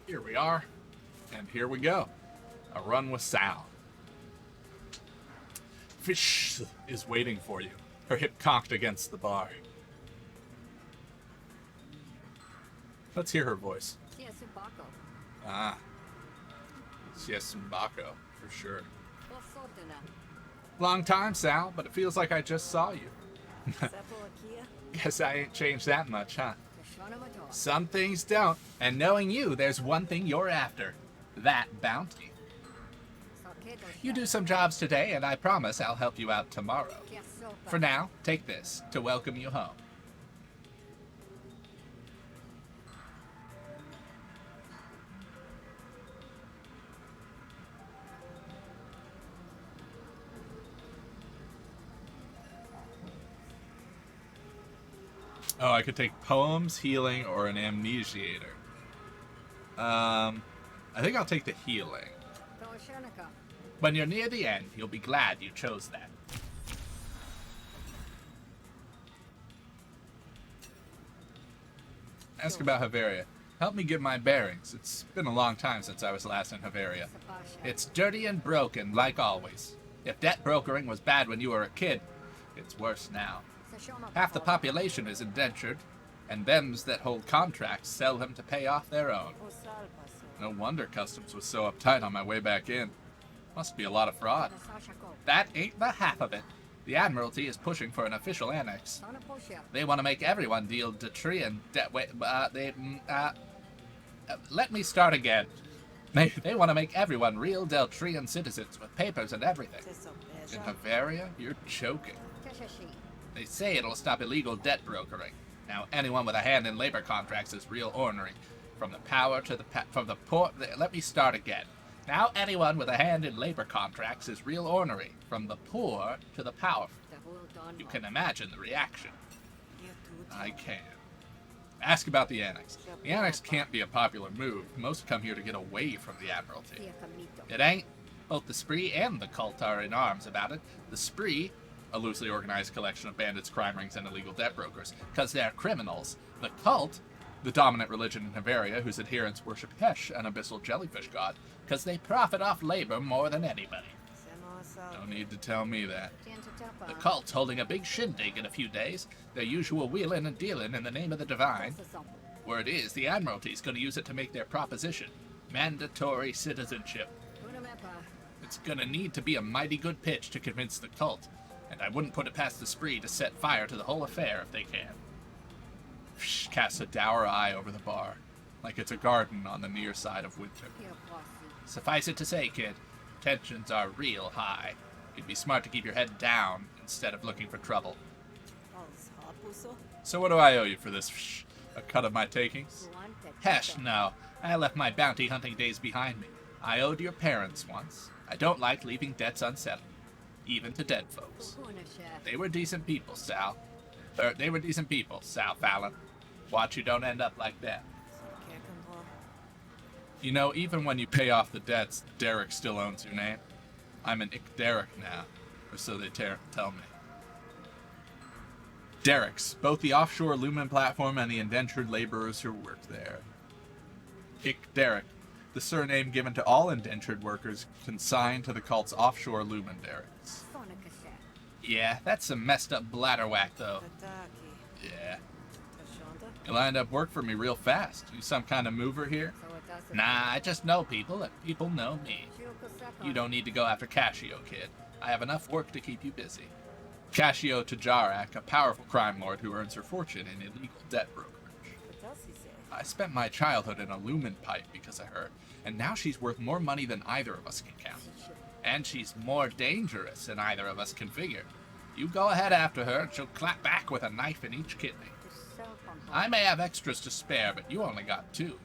Here we are, and here we go. A run with Sal. Fish is waiting for you, her hip cocked against the bar. Let's hear her voice. Ah, Siesumbaco, for sure. Long time, Sal, but it feels like I just saw you. Guess I ain't changed that much, huh? Some things don't, and knowing you, there's one thing you're after. That bounty. You do some jobs today, and I promise I'll help you out tomorrow. For now, take this to welcome you home. Oh, I could take poems, healing, or an amnesiator. I think I'll take the healing. When you're near the end, you'll be glad you chose that. Ask about Havaria. Help me get my bearings. It's been a long time since I was last in Havaria. It's dirty and broken, like always. If debt brokering was bad when you were a kid, it's worse now. Half the population is indentured, and thems that hold contracts sell them to pay off their own. No wonder customs was so uptight on my way back in. Must be a lot of fraud. That ain't the half of it. The Admiralty is pushing for an official annex. They want to make everyone deal Detrian let me start again. They want to make everyone real Deltrian citizens with papers and everything. In Havaria, you're joking. They say it'll stop illegal debt brokering. Now, anyone with a hand in labor contracts is real ornery. From the power to the from the poor. Let me start again. Now, anyone with a hand in labor contracts is real ornery. From the poor to the powerful. You can imagine the reaction. I can. Ask about the annex. The annex can't be a popular move. Most come here to get away from the Admiralty. It ain't. Both the Spree and the Cult are in arms about it. The Spree, a loosely organized collection of bandits, crime rings, and illegal debt brokers, because they're criminals. The Cult, the dominant religion in Havaria, whose adherents worship Hesh, an abyssal jellyfish god, because they profit off labor more than anybody. No need to tell me that. The Cult's holding a big shindig in a few days, their usual wheeling and dealing in the name of the divine. Word is, the Admiralty's going to use it to make their proposition. Mandatory citizenship. It's going to need to be a mighty good pitch to convince the Cult, and I wouldn't put it past the Spree to set fire to the whole affair if they can. Casts a dour eye over the bar, like it's a garden on the near side of winter. Suffice it to say, kid, tensions are real high. You'd be smart to keep your head down instead of looking for trouble. So what do I owe you for this? A cut of my takings? Hesh, no. I left my bounty hunting days behind me. I owed your parents once. I don't like leaving debts unsettled, even to dead folks. They were decent people, Sal. They were decent people, Sal Fallon. Watch you don't end up like that. You know, even when you pay off the debts, Derrick still owns your name. I'm an ik-derrick now, or so they tell me. Derricks, both the offshore Lumen platform and the indentured laborers who work there. Ik-derrick, the surname given to all indentured workers consigned to the cult's offshore Lumen derricks. Yeah, that's some messed up bladderwhack, though. Yeah. You lined up work for me real fast. You some kind of mover here? Nah, I just know people, and people know me. You don't need to go after Cascio, kid. I have enough work to keep you busy. Cascio Tajarak, a powerful crime lord who earns her fortune in illegal debt brokerage. I spent my childhood in a lumen pipe because of her, and now she's worth more money than either of us can count. And she's more dangerous than either of us can figure. You go ahead after her, and she'll clap back with a knife in each kidney. I may have extras to spare, but you only got 2.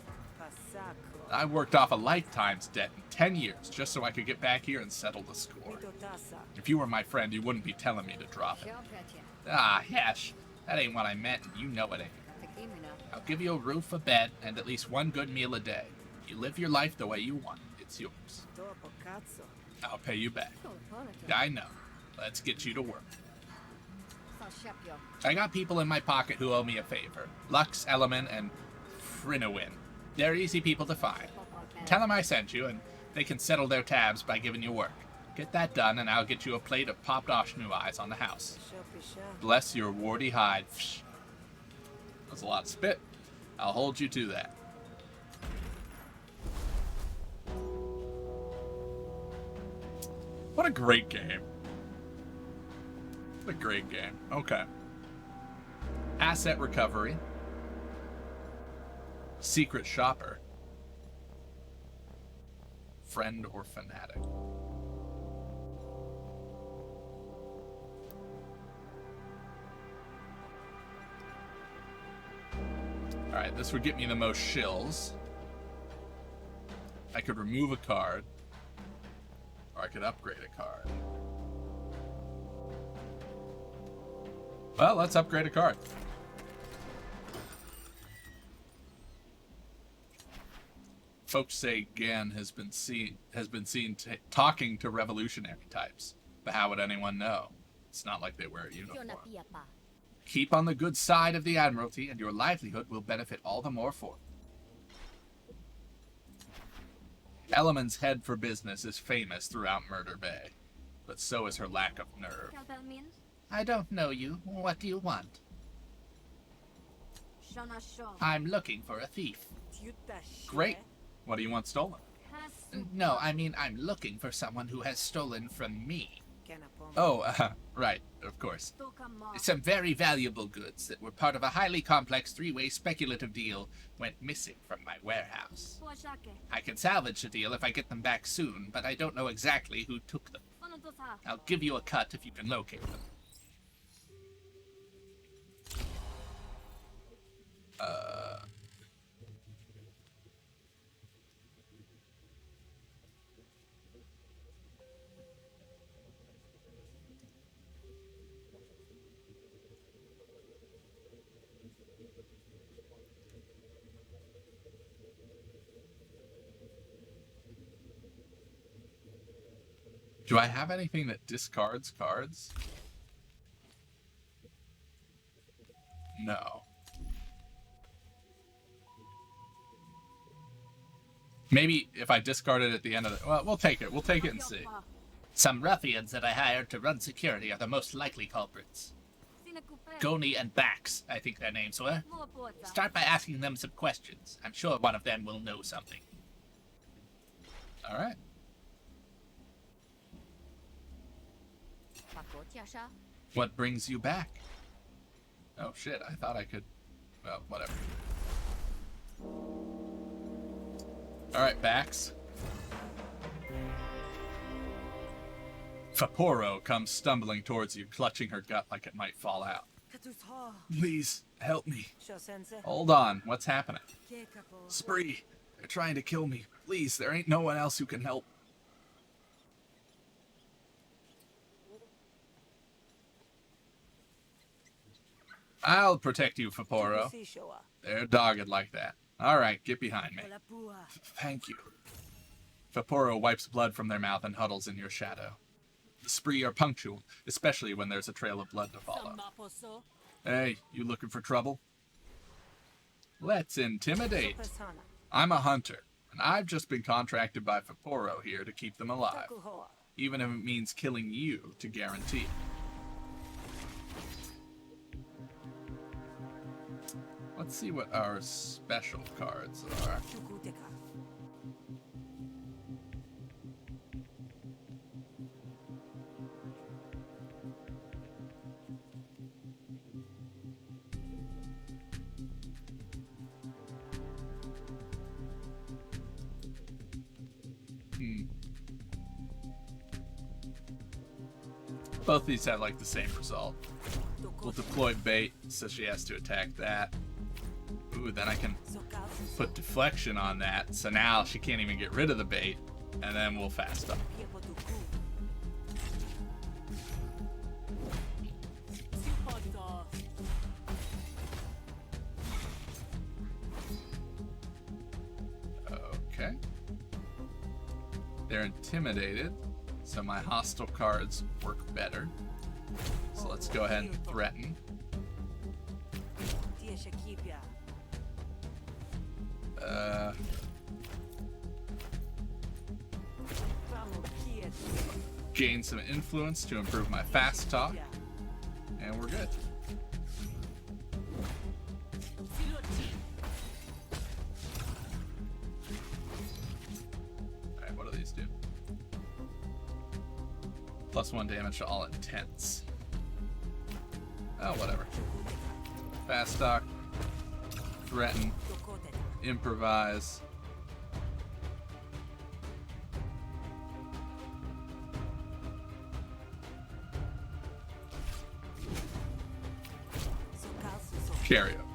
I worked off a lifetime's debt in 10 years just so I could get back here and settle the score. If you were my friend, you wouldn't be telling me to drop it. Ah, Hesh, that ain't what I meant, and you know it ain't. I'll give you a roof, a bed, and at least one good meal a day. You live your life the way you want. It's yours. I'll pay you back. I know. Let's get you to work. I got people in my pocket who owe me a favor. Lux, Element, and Frinowin. They're easy people to find. Tell them I sent you, and they can settle their tabs by giving you work. Get that done, and I'll get you a plate of popped new eyes on the house. Bless your warty hide. That's a lot of spit. I'll hold you to that. What a great game. What a great game. Okay. Asset recovery. Secret shopper. Friend or fanatic. Alright, this would get me the most shills. I could remove a card. Or I could upgrade a card. Well, let's upgrade a card. Folks say Gan has been seen talking to revolutionary types. But how would anyone know? It's not like they wear a uniform. Keep on the good side of the Admiralty, and your livelihood will benefit all the more for it. Elliman's head for business is famous throughout Murder Bay, but so is her lack of nerve. I don't know you. What do you want? I'm looking for a thief. Great. What do you want stolen? No, I mean I'm looking for someone who has stolen from me. Oh, right, of course. Some very valuable goods that were part of a highly complex three-way speculative deal went missing from my warehouse. I can salvage the deal if I get them back soon, but I don't know exactly who took them. I'll give you a cut if you can locate them. Do I have anything that discards cards? No. Maybe if I discard it at the end of the... Well, we'll take it. We'll take it and see. Some ruffians that I hired to run security are the most likely culprits. Goni and Bax, I think their names were. Start by asking them some questions. I'm sure one of them will know something. All right. What brings you back? Oh shit, I thought I could... Well, whatever. Alright, Bax. Faporo comes stumbling towards you, clutching her gut like it might fall out. Please, help me. Hold on, what's happening? Spree, they're trying to kill me. Please, there ain't no one else who can help. I'll protect you, Faporo. They're dogged like that. Alright, get behind me. Thank you. Faporo wipes blood from their mouth and huddles in your shadow. The Spree are punctual, especially when there's a trail of blood to follow. Hey, you looking for trouble? Let's intimidate. I'm a hunter, and I've just been contracted by Faporo here to keep them alive. Even if it means killing you to guarantee. Let's see what our special cards are. Both these have like the same result. We'll deploy bait, so she has to attack that. Ooh, then I can put deflection on that, so now she can't even get rid of the bait, and then we'll fast up. Okay. They're intimidated, so my hostile cards work better. So let's go ahead and threaten. gain some influence to improve my fast talk, and we're good. Alright, what do these do? +1 damage to all intents. Oh, whatever. Fast talk, threaten, improvise. Carry up.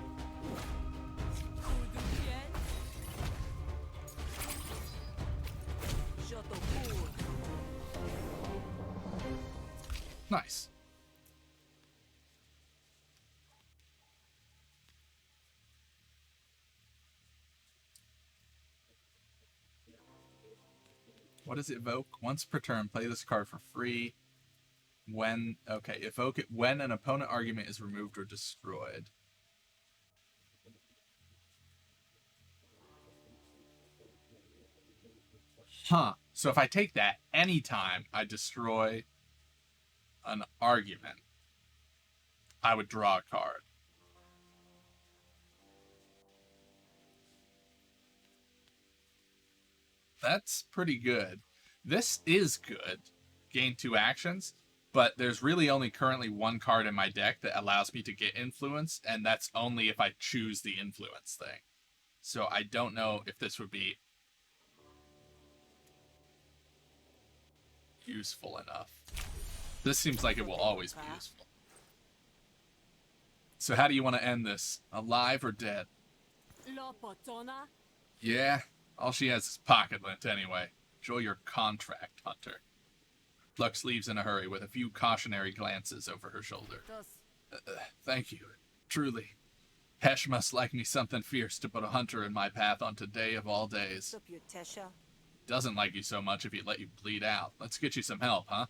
Nice. What does it evoke? Once per turn, play this card for free. When, okay, evoke it when an opponent argument is removed or destroyed. Huh. So if I take that, anytime I destroy an argument, I would draw a card. That's pretty good. This is good. Gain 2 actions, but there's really only currently 1 card in my deck that allows me to get influence, and that's only if I choose the influence thing. So I don't know if this would be useful enough. This seems like it will always be useful. So how do you want to end this? Alive or dead? Yeah, all she has is pocket lint anyway. Enjoy your contract, Hunter. Lux leaves in a hurry with a few cautionary glances over her shoulder. Thank you. Truly. Hesh must like me something fierce to put a hunter in my path on today of all days. Doesn't like you so much if he'd let you bleed out. Let's get you some help, huh?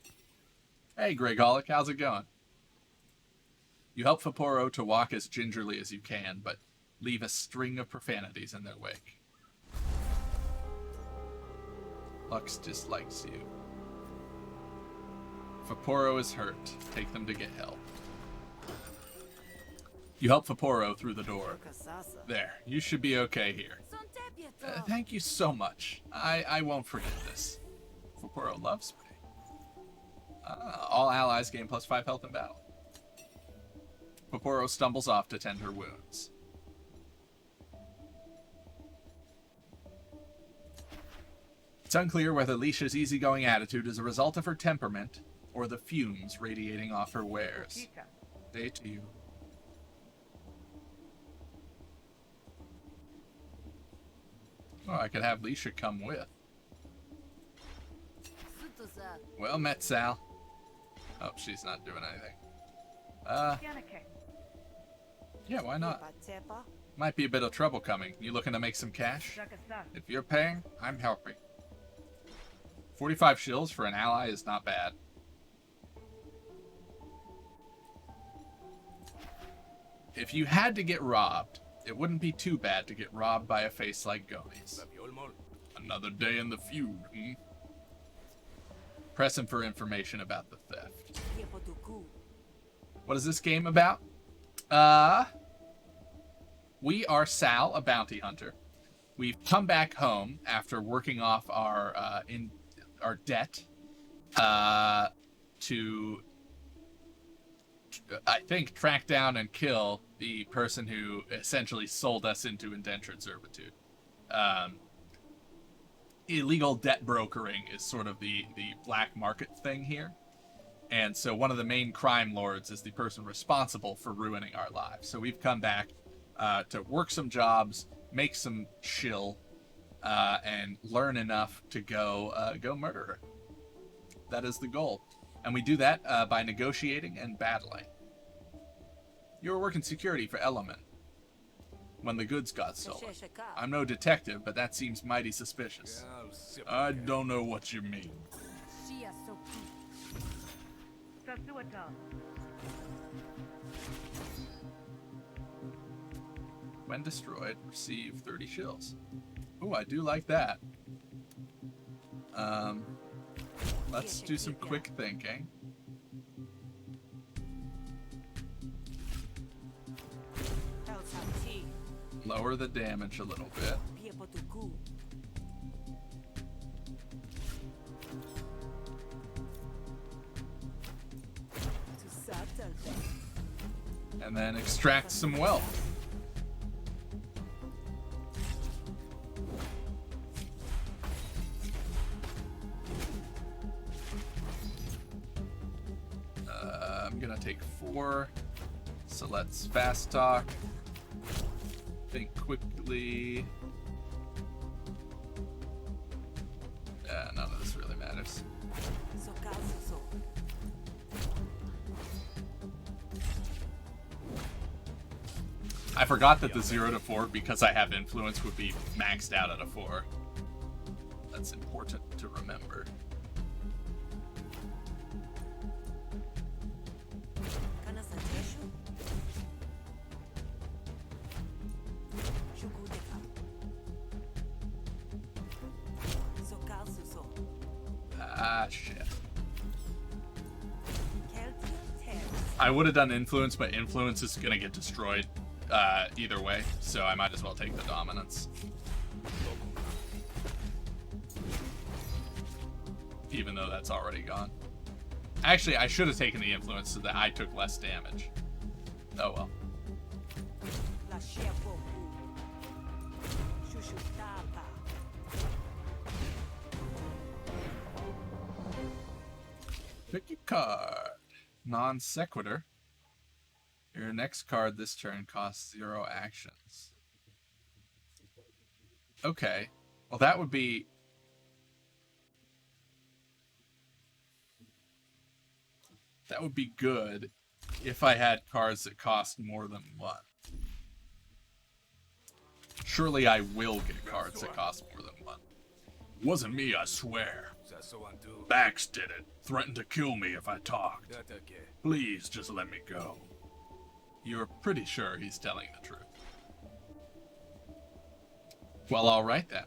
Hey, Gregaholic, how's it going? You help Vaporu to walk as gingerly as you can, but leave a string of profanities in their wake. Lux dislikes you. Vaporu is hurt. Take them to get help. You help Vaporu through the door. There, you should be okay here. Thank you so much. I won't forget this. Vaporu loves me. All allies gain +5 health in battle. Vaporu stumbles off to tend her wounds. It's unclear whether Leisha's easygoing attitude is a result of her temperament or the fumes radiating off her wares. Day to you. Oh, I could have Leisha come with. Well met, Sal. Oh, she's not doing anything. Yeah, why not? Might be a bit of trouble coming. You looking to make some cash? If you're paying, I'm helping. 45 shills for an ally is not bad. If you had to get robbed, it wouldn't be too bad to get robbed by a face like Gomez. Another day in the feud, hmm? Press him for information about the theft. What is this game about? We are Sal, a bounty hunter. We've come back home after working off our debt to, I think, track down and kill the person who essentially sold us into indentured servitude. Illegal debt brokering is sort of the black market thing here. And so one of the main crime lords is the person responsible for ruining our lives. So we've come back to work some jobs, make some shill, and learn enough to go murder her. That is the goal. And we do that by negotiating and battling. You were working security for Element when the goods got stolen. I'm no detective, but that seems mighty suspicious. I don't know what you mean. When destroyed, receive 30 shills. Ooh, I do like that. Let's do some quick thinking. Lower the damage a little bit. And then extract some wealth. I'm gonna take 4. So let's fast talk. Think quickly. None of this really matters. I forgot that the 0 to 4, because I have influence, would be maxed out at a 4. That's important to remember. Ah, shit. I would have done influence, but influence is gonna get destroyed either way, so I might as well take the dominance. Even though that's already gone. Actually, I should have taken the influence so that I took less damage. Oh well. Pick a card. Non sequitur. Your next card this turn costs 0 actions. Okay. Well, that would be... That would be good if I had cards that cost more than 1. Surely I will get cards that cost more than 1. Wasn't me, I swear. Bax did it. Threatened to kill me if I talked. Please, just let me go. You're pretty sure he's telling the truth. Well, alright then.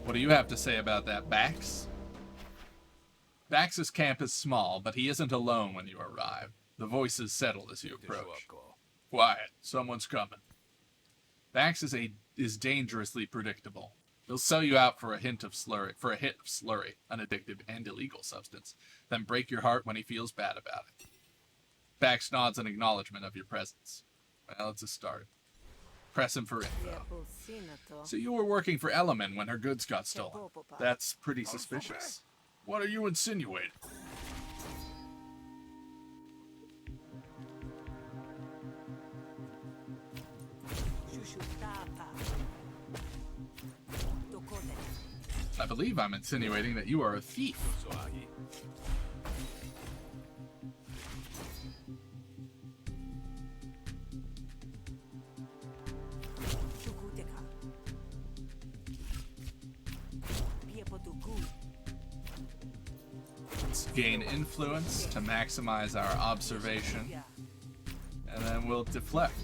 What do you have to say about that, Bax? Bax's camp is small, but he isn't alone when you arrive. The voices settle as you approach. Quiet, someone's coming. Bax is dangerously predictable. He'll sell you out for a hit of slurry, an addictive and illegal substance, then break your heart when he feels bad about it. Bax nods in acknowledgement of your presence. Well, it's a start. Press him for info. So you were working for Element when her goods got stolen. That's pretty suspicious. What are you insinuating? I believe I'm insinuating that you are a thief. Let's gain influence to maximize our observation, and then we'll deflect.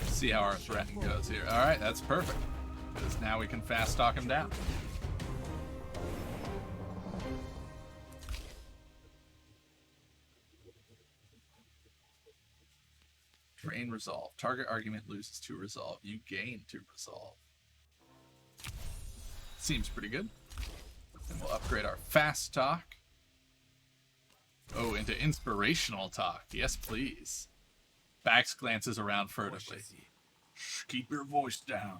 See how our threaten goes here. Alright, that's perfect. Because now we can fast talk him down. Drain resolve. Target argument loses 2 resolve. You gain 2 resolve. Seems pretty good. And we'll upgrade our fast talk. Oh, into inspirational talk. Yes, please. Bax glances around furtively. Shh, keep your voice down.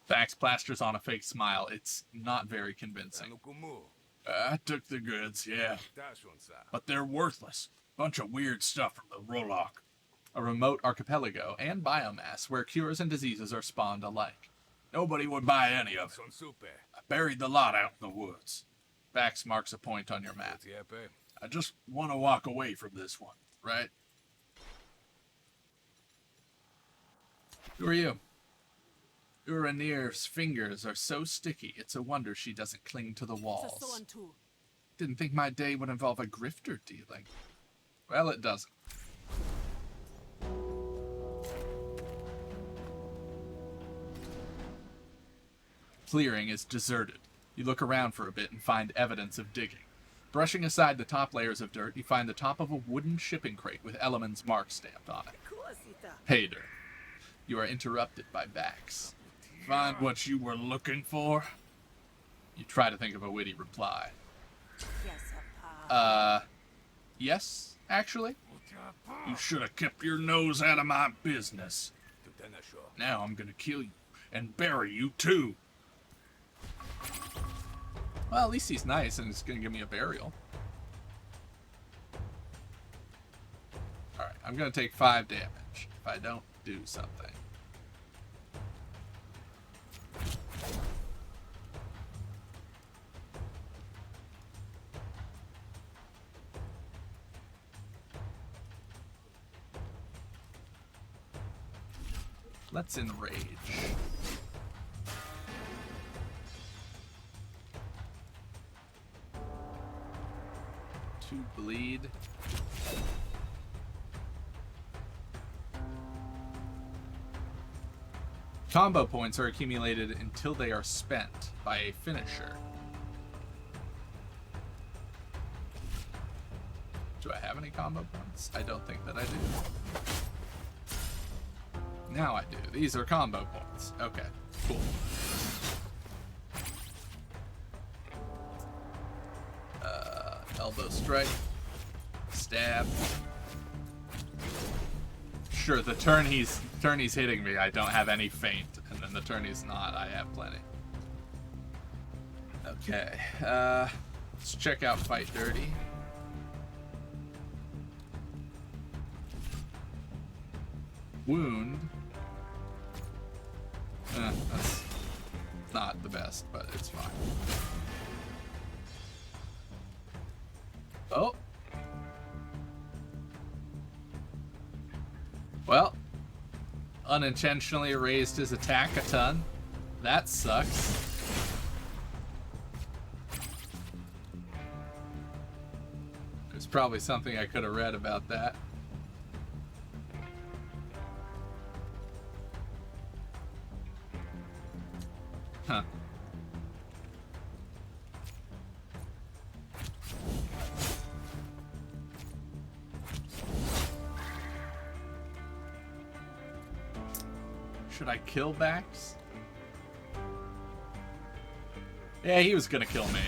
Bax plasters on a fake smile. It's not very convincing. I took the goods, yeah. But they're worthless. Bunch of weird stuff from the Rollock. A remote archipelago and biomass where cures and diseases are spawned alike. Nobody would buy any of it. I buried the lot out in the woods. Bax marks a point on your map. I just want to walk away from this one, right? Who are you? Uranir's fingers are so sticky, it's a wonder she doesn't cling to the walls. Didn't think my day would involve a grifter dealing. Well, it doesn't. Clearing is deserted. You look around for a bit and find evidence of digging. Brushing aside the top layers of dirt, you find the top of a wooden shipping crate with Element's mark stamped on it. Hey, dirt. You are interrupted by Bax. Find what you were looking for? You try to think of a witty reply. Yes, actually. You should have kept your nose out of my business. Now I'm gonna kill you and bury you too. Well, at least he's nice and he's gonna give me a burial. Alright, I'm gonna take 5 damage if I don't do something. Let's enrage. 2 bleed. Combo points are accumulated until they are spent by a finisher. Do I have any combo points? I don't think that I do. Now I do. These are combo points. Okay, cool. Elbow strike. Stab. Sure, the turn he's hitting me, I don't have any feint, and then the turn he's not, I have plenty. Okay, let's check out Fight Dirty. Wound. That's not the best, but it's fine. Oh. Well, unintentionally raised his attack a ton. That sucks. There's probably something I could have read about that. Huh. Should I kill Bax? Yeah, he was gonna kill me.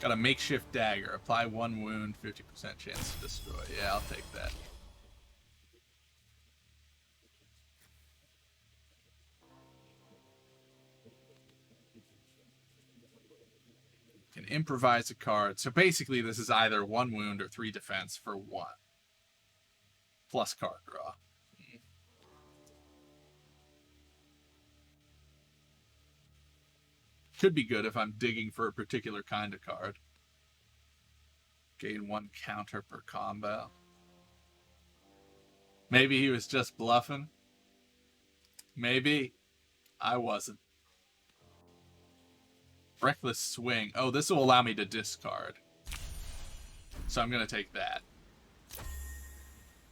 Got a makeshift dagger. Apply 1 wound, 50% chance to destroy. Yeah, I'll take that. Can improvise a card. So basically this is either 1 wound or 3 defense for 1. Plus card draw. Could be good if I'm digging for a particular kind of card. Gain 1 counter per combo. Maybe he was just bluffing. Maybe. I wasn't. Reckless swing. Oh, this will allow me to discard. So I'm going to take that.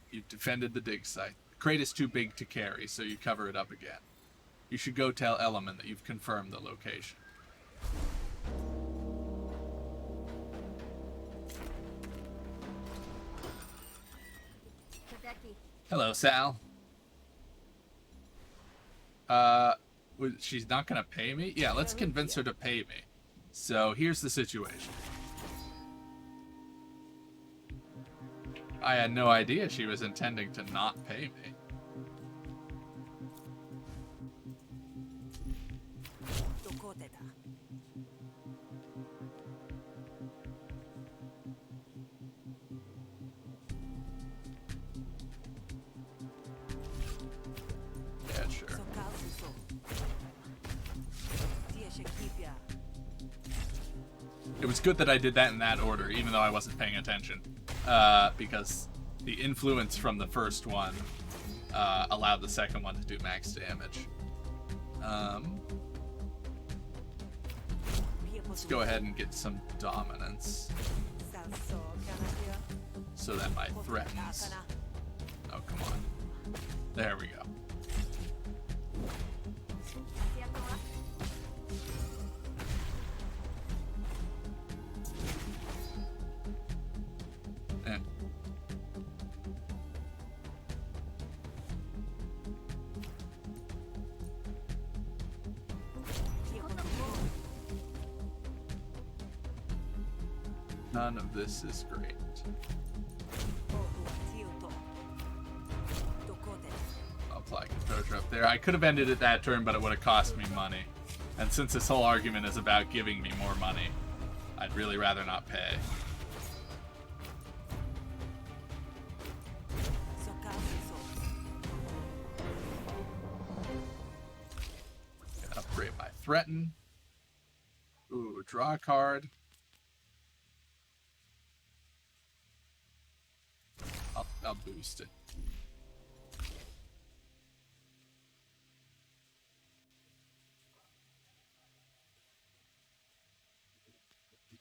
You've defended the dig site. The crate is too big to carry, so you cover it up again. You should go tell Element that you've confirmed the location. Hello, Sal. She's not gonna pay me? Yeah, let's convince her to pay me. So here's the situation. I had no idea she was intending to not pay me. Yeah, sure. It was good that I did that in that order, even though I wasn't paying attention. Because the influence from the first one allowed the second one to do max damage. Let's go ahead and get some dominance. So that my threatens. Oh, come on. There we go. Eh. None of this is great. I'll apply composure up there. I could have ended it that turn, but it would have cost me money. And since this whole argument is about giving me more money, I'd really rather not pay. Upgrade my threaten. Ooh, draw a card. I'll boost it.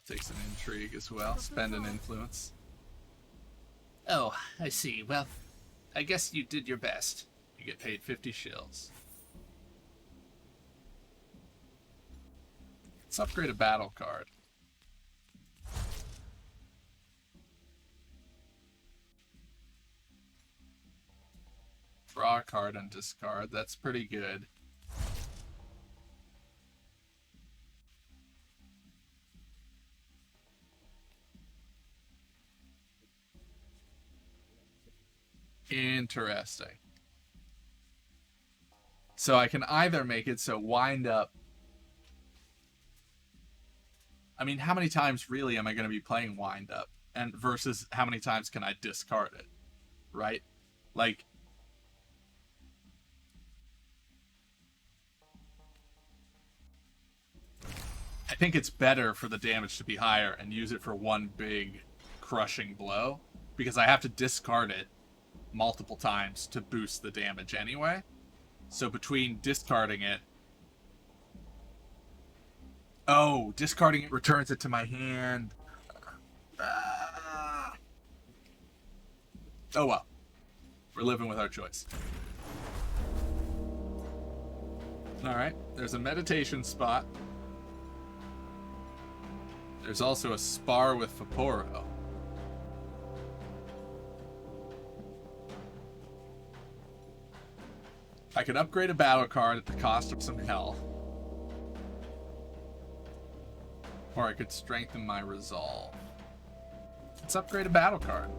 Take some intrigue as well. Spend an influence. Oh, I see. Well, I guess you did your best. You get paid 50 shills. Let's upgrade a battle card. Draw a card and discard. That's pretty good. Interesting. So I can either make it so wind up. I mean, how many times really am I going to be playing wind up? And versus how many times can I discard it? Right? Like, I think it's better for the damage to be higher and use it for one big crushing blow, because I have to discard it multiple times to boost the damage anyway. So between discarding it... Oh, discarding it returns it to my hand. Oh well. We're living with our choice. Alright, there's a meditation spot. There's also a spar with Vaporeau. I can upgrade a battle card at the cost of some health. Or I could strengthen my resolve. Let's upgrade a battle card.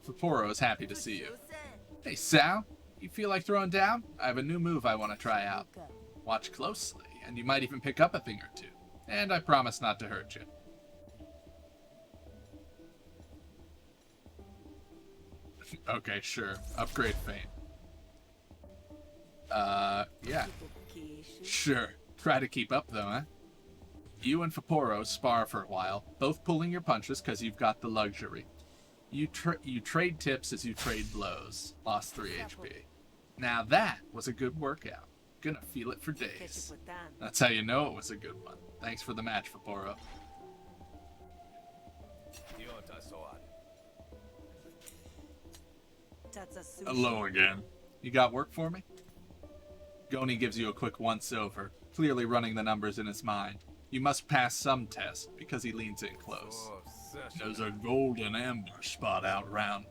Vaporeau is happy to see you. Hey, Sal, you feel like throwing down? I have a new move I want to try out. Watch closely, and you might even pick up a thing or two. And I promise not to hurt you. Okay, sure. Upgrade Fame. Yeah. Sure. Try to keep up, though, huh? You and Vaporeau spar for a while, both pulling your punches because you've got the luxury. You trade tips as you trade blows. Lost 3 HP. Now that was a good workout. Gonna feel it for days. That's how you know it was a good one. Thanks for the match, Vaporeau. Hello again. You got work for me? Goni gives you a quick once-over, clearly running the numbers in his mind. You must pass some test, because he leans in close. There's a golden ambush spot out round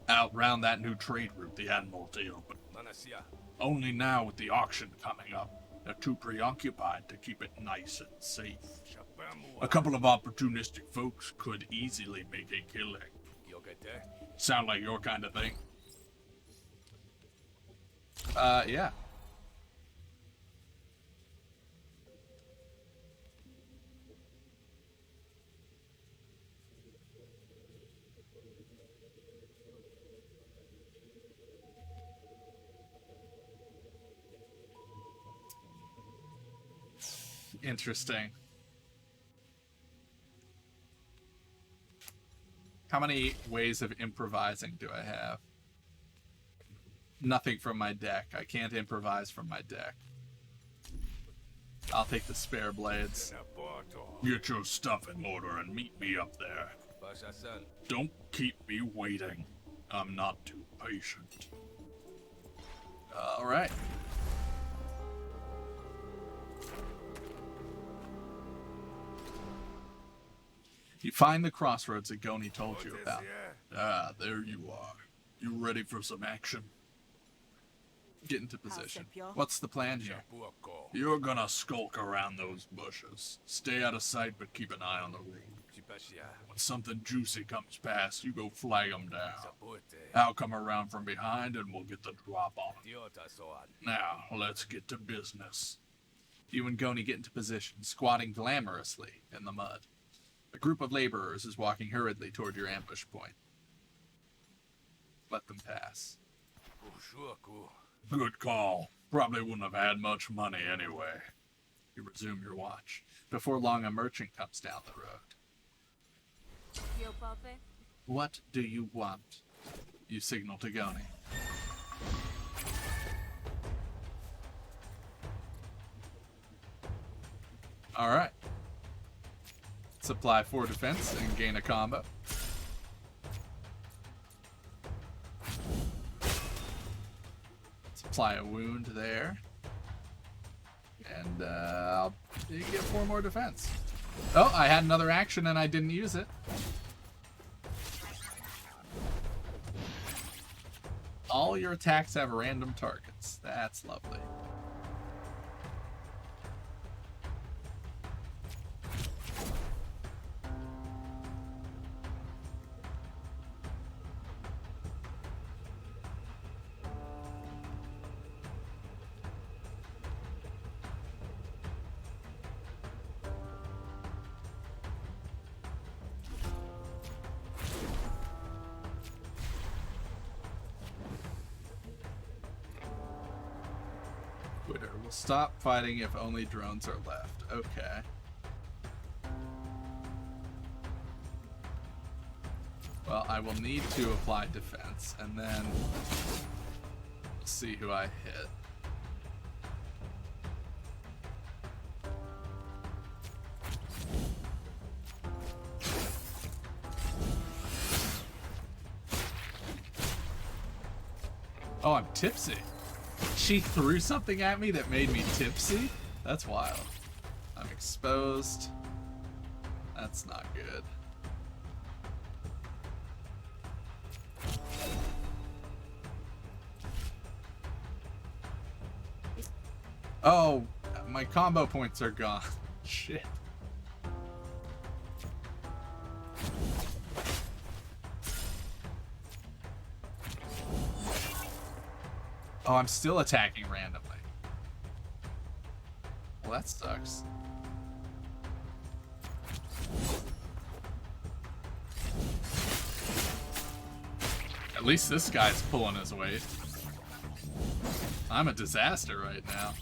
that new trade route the Admiralty opened. Only now with the auction coming up, they're too preoccupied to keep it nice and safe. A couple of opportunistic folks could easily make a killing. Sound like your kind of thing? Yeah. Interesting. How many ways of improvising do I have? Nothing from my deck. I can't improvise from my deck. I'll take the spare blades. Get your stuff in order and meet me up there. Don't keep me waiting. I'm not too patient. Alright. You find the crossroads that Goni told you about. Ah, there you are. You ready for some action? Get into position. What's the plan here? You're gonna skulk around those bushes. Stay out of sight, but keep an eye on the road. When something juicy comes past, you go flag them down. I'll come around from behind and we'll get the drop on them. Now, let's get to business. You and Goni get into position, squatting glamorously in the mud. A group of laborers is walking hurriedly toward your ambush point. Let them pass. Good call. Probably wouldn't have had much money anyway. You resume your watch. Before long, a merchant comes down the road. What do you want? You signal to Goni. Alright. Supply 4 defense and gain a combo. Supply a wound there. And I'll get 4 more defense. Oh, I had another action and I didn't use it. All your attacks have random targets. That's lovely. Quitter will stop fighting if only drones are left. Okay. Well, I will need to apply defense, and then we'll see who I hit. Oh, I'm tipsy. She threw something at me that made me tipsy? That's wild. I'm exposed. That's not good. Oh, my combo points are gone. Shit. Oh, I'm still attacking randomly. Well, that sucks. At least this guy's pulling his weight. I'm a disaster right now.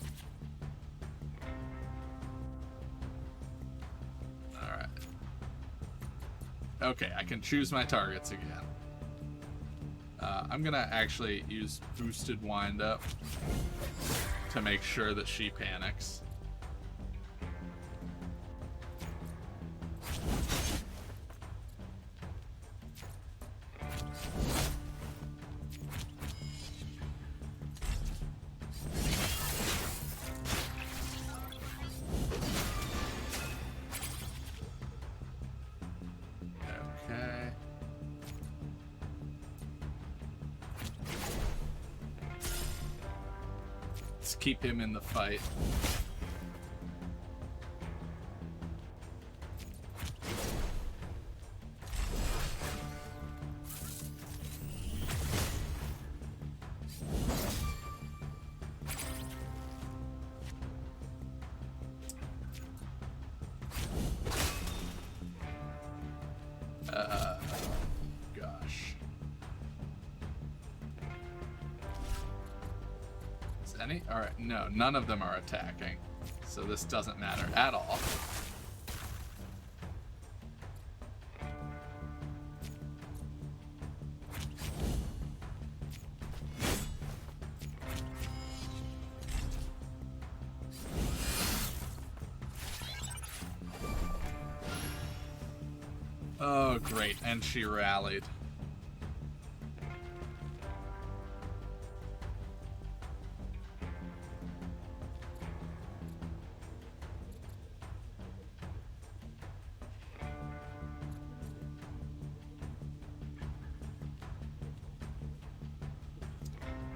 Alright. Okay, I can choose my targets again. I'm gonna actually use boosted wind up to make sure that she panics. Okay. Let's keep him in the fight. Gosh. Is any? Alright, no, none of them are attacking. So this doesn't matter at all. Oh, great. And she rallied.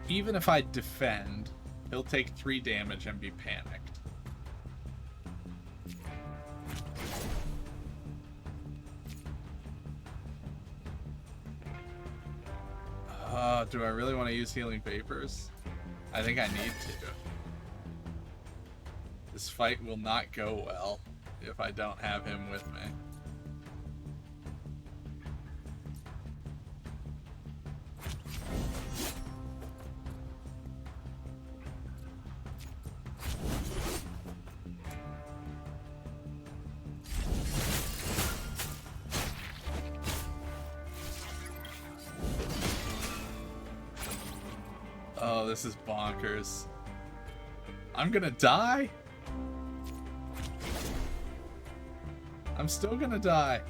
Even if I defend, he'll take 3 damage and be panicked. Do I really want to use Healing Vapors? I think I need to. This fight will not go well if I don't have him with me. Oh, this is bonkers. I'm gonna die? I'm still gonna die.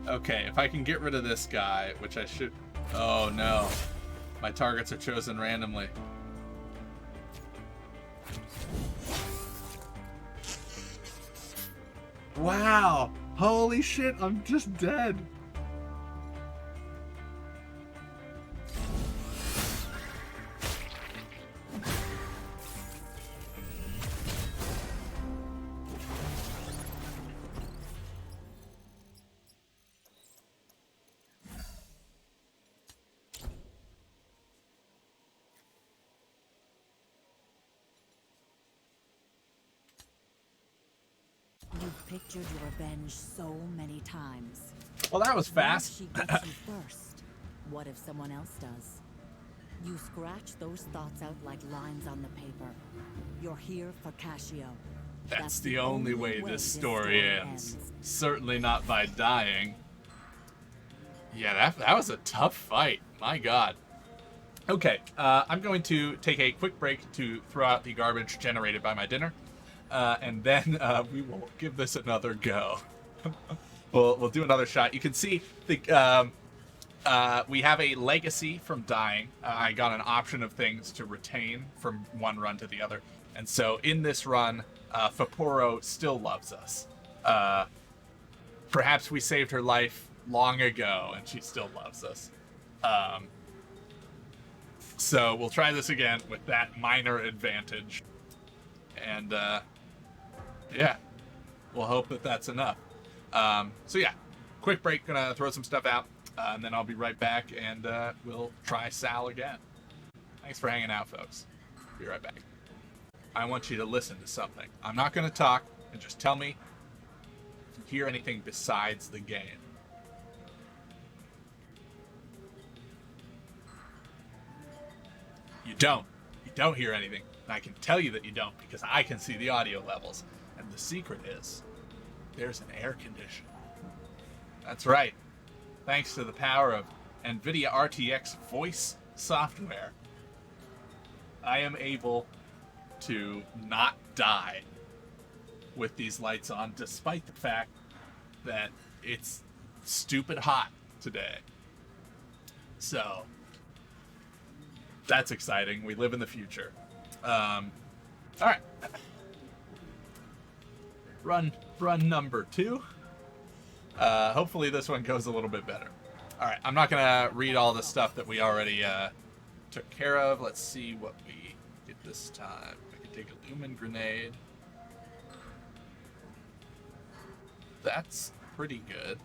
Okay, if I can get rid of this guy, which I should... Oh no. My targets are chosen randomly. Wow! Holy shit, I'm just dead. You've pictured your revenge so many times. Well, that was fast. What if she gets you first? What if someone else does? You scratch those thoughts out like lines on the paper. You're here for Cascio. That's the only way this story ends. Certainly not by dying. Yeah, that was a tough fight. My god. Okay, I'm going to take a quick break to throw out the garbage generated by my dinner. And then we will give this another go. we'll do another shot. You can see the we have a legacy from dying. I got an option of things to retain from one run to the other. And so in this run, Faporo still loves us. Perhaps we saved her life long ago and she still loves us. So we'll try this again with that minor advantage. And yeah, we'll hope that that's enough. So yeah, quick break, gonna throw some stuff out, and then I'll be right back, and we'll try Sal again. Thanks for hanging out, folks. Be right back. I want you to listen to something. I'm not gonna talk, and just tell me if you hear anything besides the game. You don't. You don't hear anything. And I can tell you that you don't because I can see the audio levels. And the secret is, there's an air conditioner. That's right. Thanks to the power of NVIDIA RTX voice software, I am able to not die with these lights on, despite the fact that it's stupid hot today. So, that's exciting. We live in the future. All right. Run number 2. Hopefully this one goes a little bit better. All right, I'm not gonna read all the stuff that we already took care of. Let's see what we did this time. I can take a lumen grenade. That's pretty good.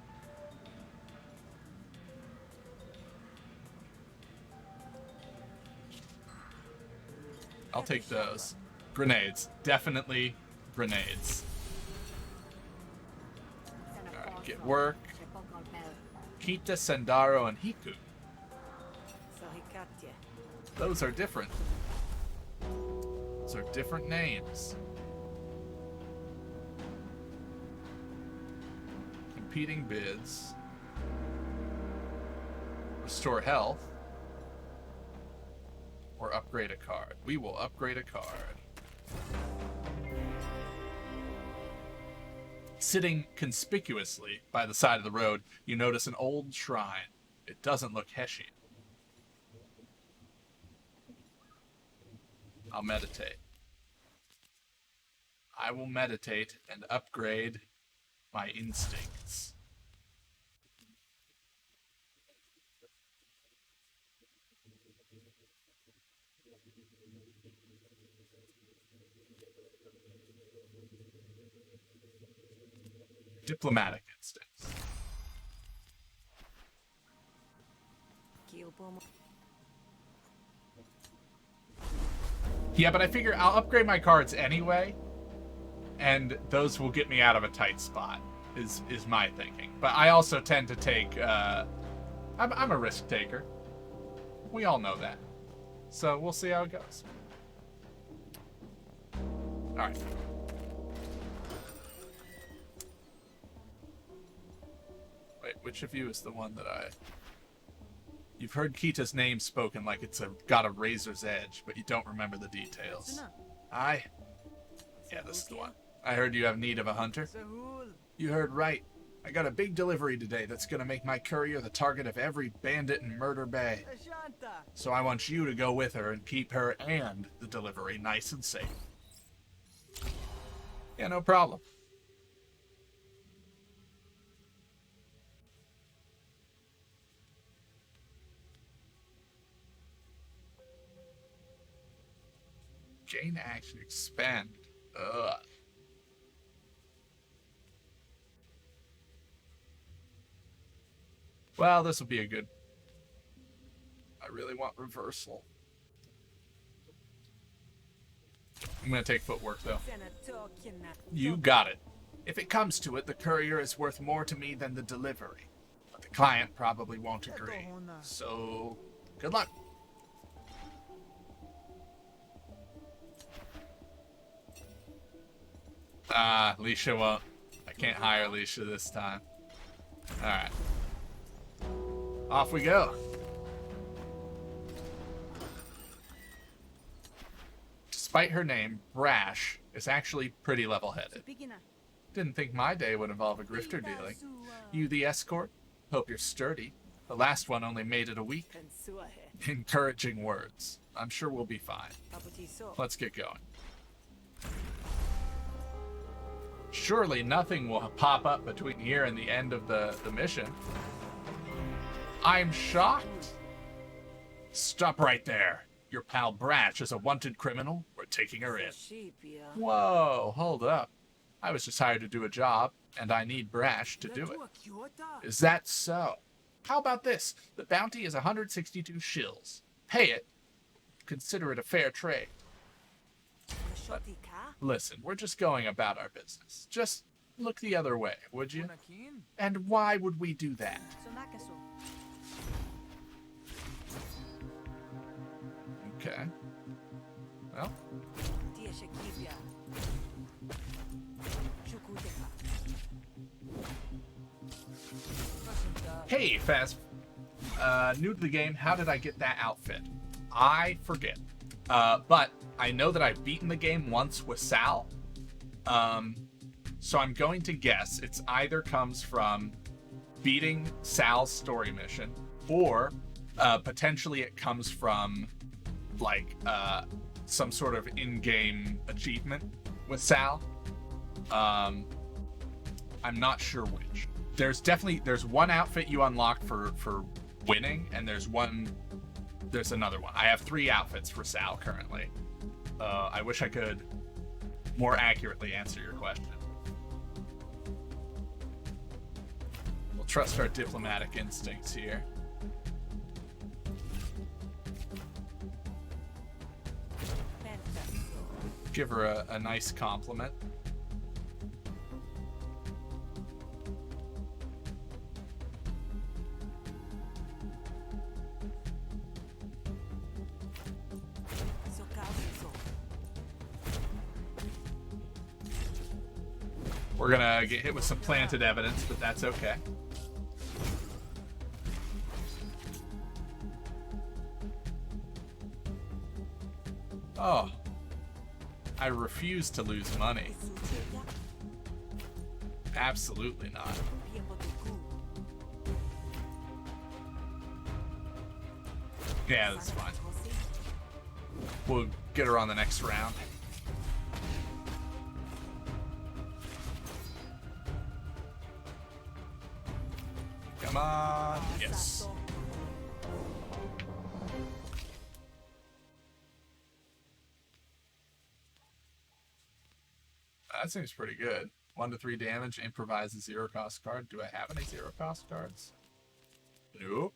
I'll take those. Grenades. Definitely grenades. Alright, get work. Kita, Sendaro, and Hiku. Those are different. Those are different names. Competing bids. Restore health. or upgrade a card? We will upgrade a card. Sitting conspicuously by the side of the road, you notice an old shrine. It doesn't look Hessian. I'll meditate. I will meditate and upgrade my instincts. Diplomatic instincts. Yeah, but I figure I'll upgrade my cards anyway, and those will get me out of a tight spot, is my thinking. But I also tend to take, I'm a risk taker. We all know that. So we'll see how it goes. Alright. Wait, which of you is the one that I... You've heard Kita's name spoken like it's got a razor's edge, but you don't remember the details. Aye. Yeah, this is the one. I heard you have need of a hunter. You heard right. I got a big delivery today that's gonna make my courier the target of every bandit in Murder Bay. So I want you to go with her and keep her and the delivery nice and safe. Yeah, no problem. Gain action expand. Ugh. Well, this will be a good... I really want reversal. I'm gonna take footwork, though. You got it. If it comes to it, the courier is worth more to me than the delivery. But the client probably won't agree. So, good luck. Leisha won't. I can't hire Leisha this time. Alright. Off we go. Despite her name, Brash is actually pretty level-headed. Didn't think my day would involve a grifter dealing. You the escort? Hope you're sturdy. The last one only made it a week. Encouraging words. I'm sure we'll be fine. Let's get going. Surely nothing will pop up between here and the end of the mission. I'm shocked. Stop right there. Your pal Brash is a wanted criminal. We're taking her in. Whoa, hold up. I was just hired to do a job, and I need Brash to do it. Is that so? How about this? The bounty is 162 shills. Pay it. Consider it a fair trade. But listen, we're just going about our business. Just look the other way, would you? And why would we do that? Okay. Well. Hey, Fast. New to the game, how did I get that outfit? I forget. But I know that I've beaten the game once with Sal. So I'm going to guess it's either comes from beating Sal's story mission, or potentially it comes from like some sort of in-game achievement with Sal. I'm not sure which. There's one outfit you unlock for winning, and there's another one. I have 3 outfits for Sal currently. I wish I could more accurately answer your question. We'll trust our diplomatic instincts here. Give her a nice compliment. We're gonna get hit with some planted evidence, but that's okay. Oh. I refuse to lose money. Absolutely not. Yeah, that's fine. We'll get her on the next round. Come on. Yes. That seems pretty good. 1 to 3 damage, improvise a 0-cost card. Do I have any 0-cost cards? Nope.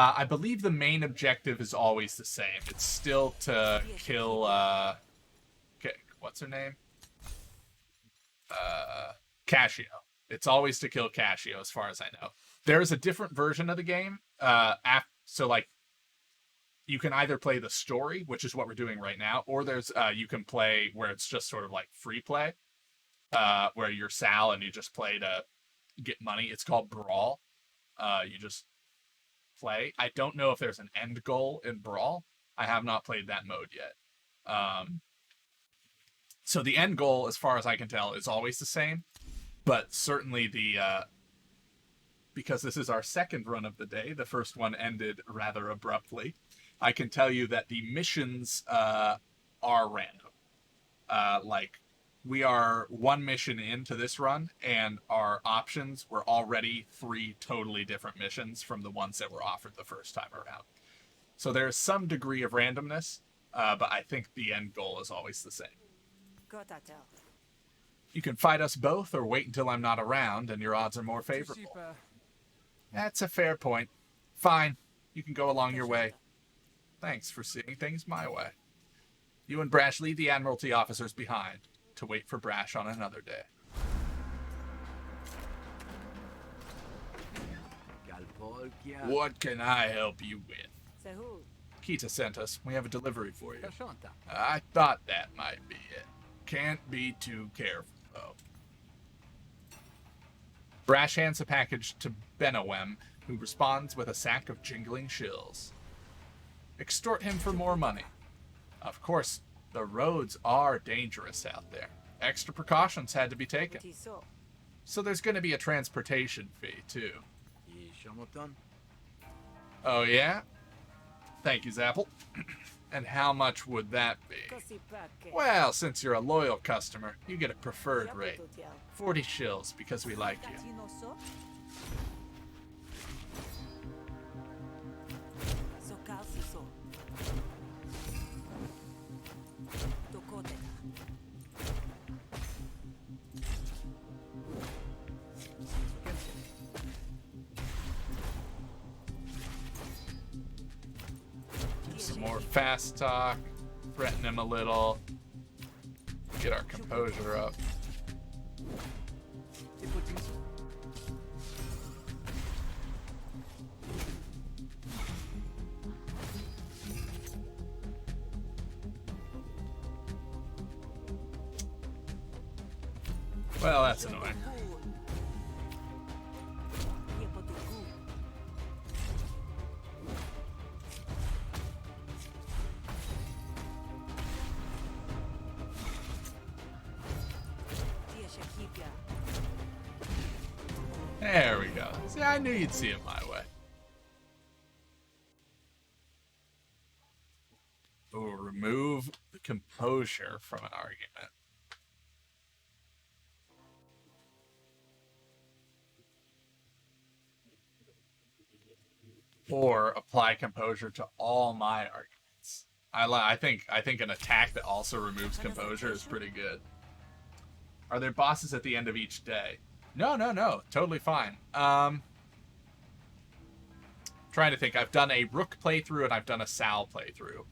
I believe the main objective is always the same. It's still to kill, what's her name? Casio. It's always to kill Casio, as far as I know. There's a different version of the game. So, like, you can either play the story, which is what we're doing right now, or there's you can play where it's just sort of like free play, where you're Sal and you just play to get money. It's called Brawl. You just play. I don't know if there's an end goal in Brawl. I have not played that mode yet. So the end goal, as far as I can tell, is always the same. But certainly because this is our second run of the day, the first one ended rather abruptly. I can tell you that the missions are random. Like, we are 1 mission into this run, and our options were already 3 totally different missions from the ones that were offered the first time around. So there's some degree of randomness, but I think the end goal is always the same. You can fight us both or wait until I'm not around and your odds are more favorable. That's a fair point. Fine, you can go along your way. Thanks for seeing things my way. You and Brash leave the Admiralty officers behind to wait for Brash on another day. What can I help you with? Kita sent us. We have a delivery for you. I thought that might be it. Can't be too careful, though. Brash hands a package to Benowem, who responds with a sack of jingling shills. Extort him for more money. Of course, the roads are dangerous out there. Extra precautions had to be taken. So there's going to be a transportation fee, too. Oh, yeah? Thank you, Zapple. And how much would that be? Well, since you're a loyal customer, you get a preferred rate. 40 shills, because we like you. Some more fast talk, threaten him a little, get our composure up. Well, that's annoying. There we go. See, I knew you'd see it my way. Ooh, remove the composure from an argument. Or apply composure to all my arguments. I think an attack that also removes composure is pretty good. Are there bosses at the end of each day? No. Totally fine. Trying to think. I've done a Rook playthrough and I've done a Sal playthrough.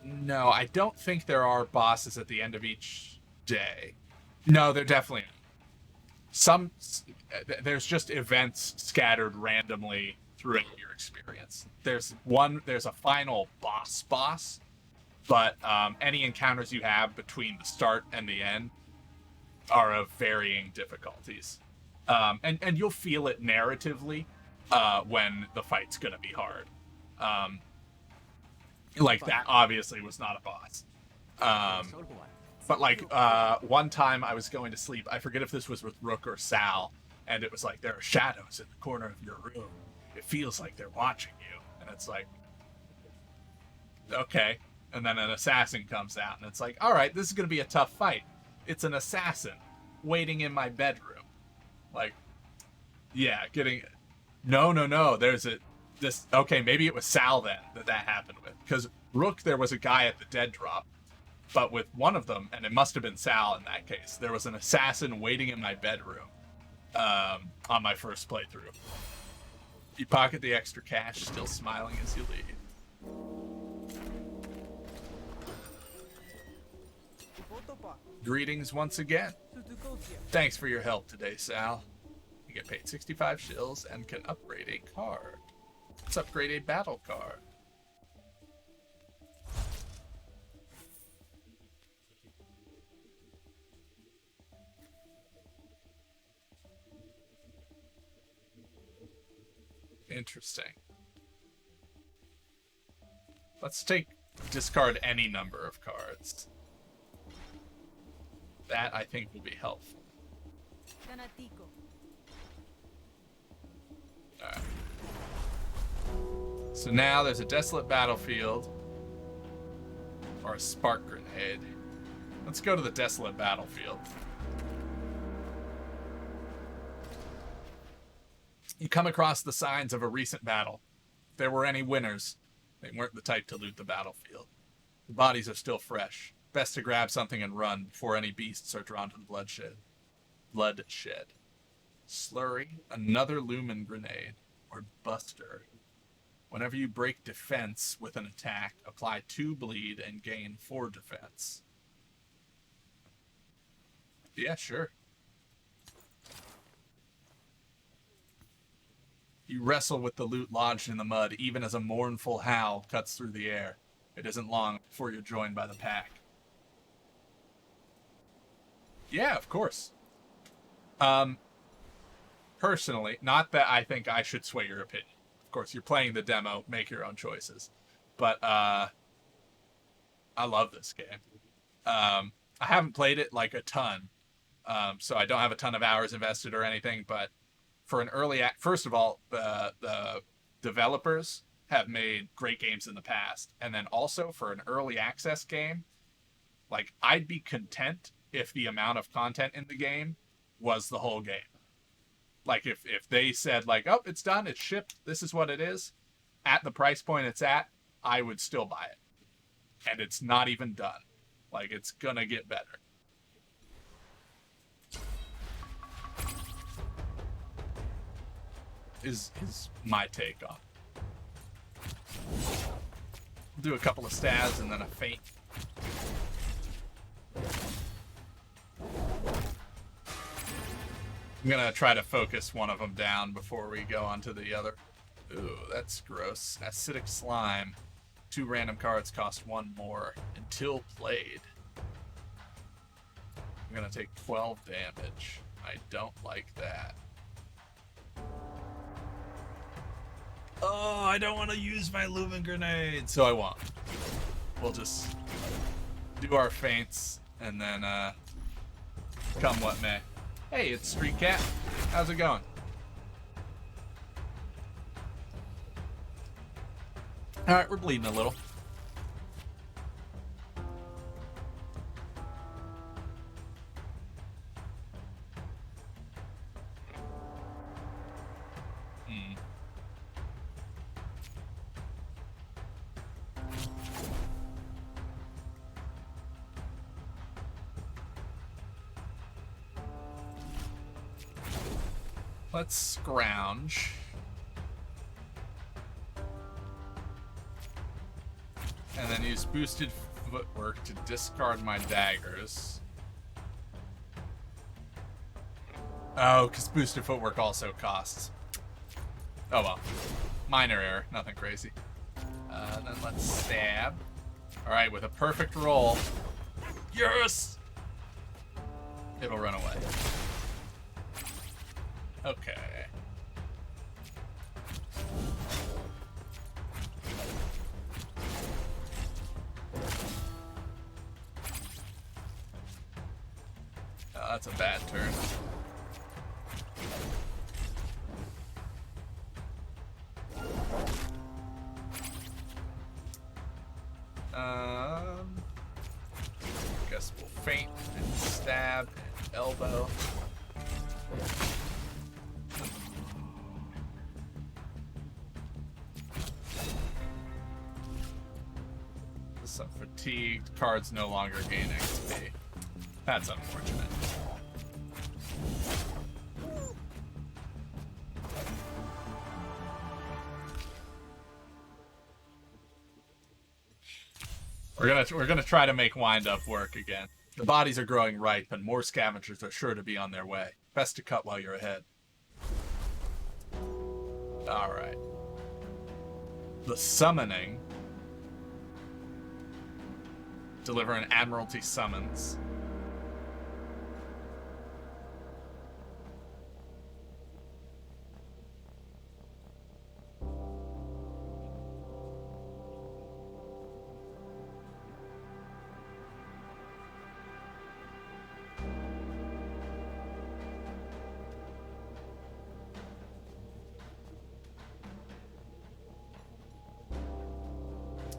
No, I don't think there are bosses at the end of each day. No, they're definitely. there's just events scattered randomly throughout your experience. There's a final boss, but any encounters you have between the start and the end are of varying difficulties. And you'll feel it narratively when the fight's gonna be hard. Like that obviously was not a boss. But like one time I was going to sleep, I forget if this was with Rook or Sal, and it was like, there are shadows in the corner of your room. It feels like they're watching you. And it's like, okay. And then an assassin comes out, and it's like, all right, this is going to be a tough fight. It's an assassin waiting in my bedroom. Like, yeah, no, okay, maybe it was Sal then that happened with. Because Rook, there was a guy at the dead drop. But with one of them, and it must have been Sal in that case, there was an assassin waiting in my bedroom on my first playthrough. You pocket the extra cash, still smiling as you leave. Greetings once again. Thanks for your help today, Sal. You get paid 65 shills and can upgrade a card. Let's upgrade a battle card. Interesting. Let's discard any number of cards. That, I think, will be helpful. Alright. So now there's a desolate battlefield. Or a spark grenade. Let's go to the desolate battlefield. You come across the signs of a recent battle. If there were any winners, they weren't the type to loot the battlefield. The bodies are still fresh. Best to grab something and run before any beasts are drawn to the bloodshed. Slurry, another lumen grenade, or buster. Whenever you break defense with an attack, apply 2 bleed and gain 4 defense. Yeah, sure. You wrestle with the loot lodged in the mud, even as a mournful howl cuts through the air. It isn't long before you're joined by the pack. Yeah, of course. Personally, not that I think I should sway your opinion. Of course, you're playing the demo, make your own choices. But, I love this game. I haven't played it, like, a ton. So I don't have a ton of hours invested or anything, but for an first of all, the developers have made great games in the past. And then also for an early access game, like, I'd be content if the amount of content in the game was the whole game. Like, if they said, like, oh, it's done, it's shipped, this is what it is, at the price point it's at, I would still buy it. And it's not even done. Like, it's gonna get better. Is my take on it. Do a couple of stabs and then a feint. I'm gonna try to focus one of them down before we go on to the other. Ooh, that's gross. Acidic slime. 2 random cards cost 1 more until played. I'm gonna take 12 damage. I don't like that. Oh, I don't want to use my lumen grenade, so I won't. We'll just do our feints and then come what may. Hey, it's Street Cat. How's it going? Alright, we're bleeding a little. Let's scrounge. And then use boosted footwork to discard my daggers. Oh, because boosted footwork also costs. Oh well. Minor error, nothing crazy. Then let's stab. Alright, with a perfect roll. Yes! It'll run away. Okay. Oh, that's a bad turn. Guess we'll feint and stab and elbow. Some fatigued. Cards no longer gain XP. That's unfortunate. We're gonna try to make wind up work again. The bodies are growing ripe, and more scavengers are sure to be on their way. Best to cut while you're ahead. All right. The summoning. Deliver an Admiralty summons.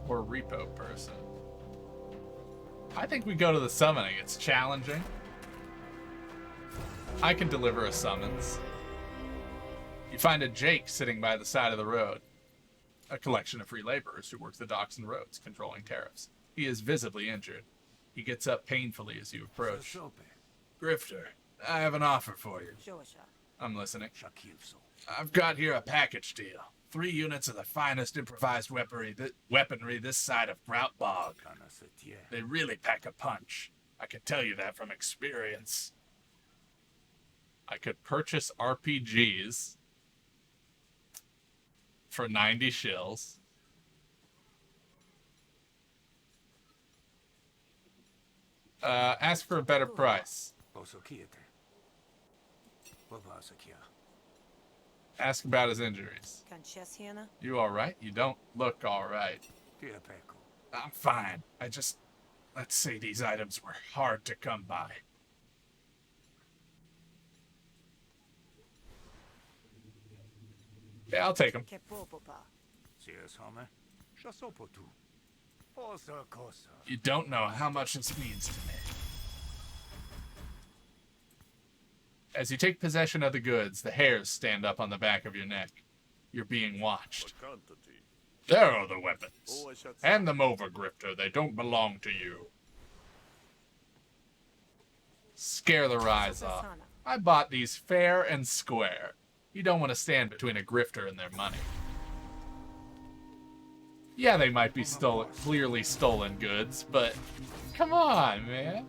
Or repo person. I think we go to the summoning. It's challenging. I can deliver a summons. You find a Jake sitting by the side of the road. A collection of free laborers who work the docks and roads, controlling tariffs. He is visibly injured. He gets up painfully as you approach. Grifter, I have an offer for you. I'm listening. I've got here a package deal. 3 units of the finest improvised weaponry this side of Grout Bog. They really pack a punch. I can tell you that from experience. I could purchase RPGs for 90 shills. Ask for a better price. Ask about his injuries. You alright? You don't look alright. I'm fine. Let's say these items were hard to come by. Yeah, I'll take them. You don't know how much this means to me. As you take possession of the goods, the hairs stand up on the back of your neck. You're being watched. There are the weapons. Hand them over, Grifter. They don't belong to you. Scare the rise off. I bought these fair and square. You don't want to stand between a grifter and their money. Yeah, they might be clearly stolen goods, but come on, man.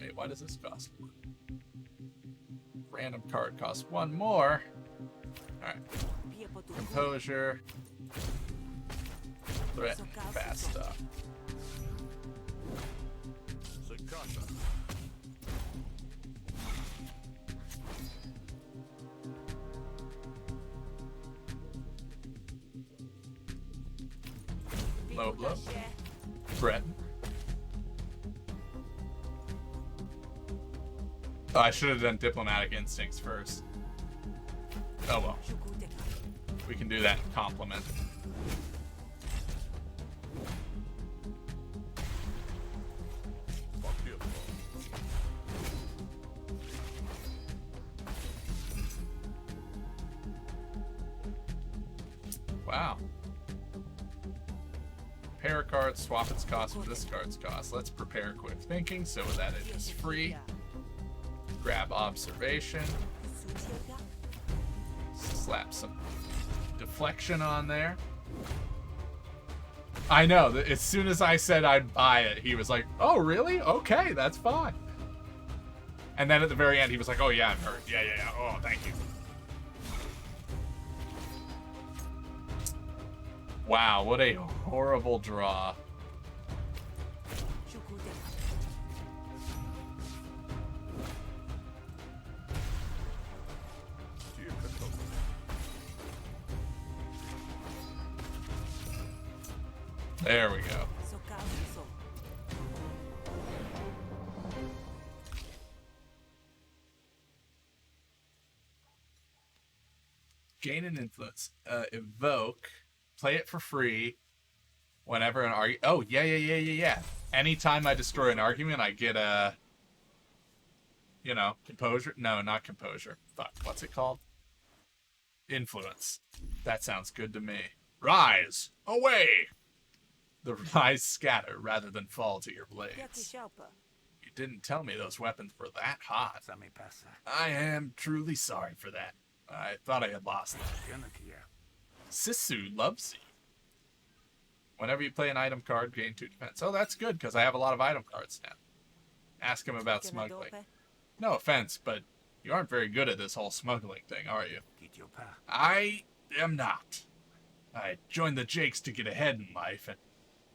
Wait, why does this cost 1? Random card costs 1 more. Alright. Composure. Threat. Fast stuff. Low blow. Threaten. Oh, I should have done Diplomatic Instincts first. Oh well. We can do that in compliment. Wow. Prepare a card, swap its cost with this card's cost. Let's prepare quick thinking so that it is free. Grab observation. Slap some deflection on there. I know, as soon as I said I'd buy it, he was like, oh really? Okay, that's fine. And then at the very end, he was like, oh, yeah, I'm hurt. Yeah. Oh, thank you. Wow, what a horrible draw. There we go. Gain an influence. Evoke. Play it for free. Whenever an argument. Oh, yeah. Anytime I destroy an argument, I get a. You know, composure. No, not composure. Fuck. What's it called? Influence. That sounds good to me. Rise! Away! The rise scatter rather than fall to your blades. You didn't tell me those weapons were that hot. I am truly sorry for that. I thought I had lost them. Sisu loves you. Whenever you play an item card, gain 2 defense. Oh, that's good, because I have a lot of item cards now. Ask him about smuggling. No offense, but you aren't very good at this whole smuggling thing, are you? I am not. I joined the Jakes to get ahead in life, and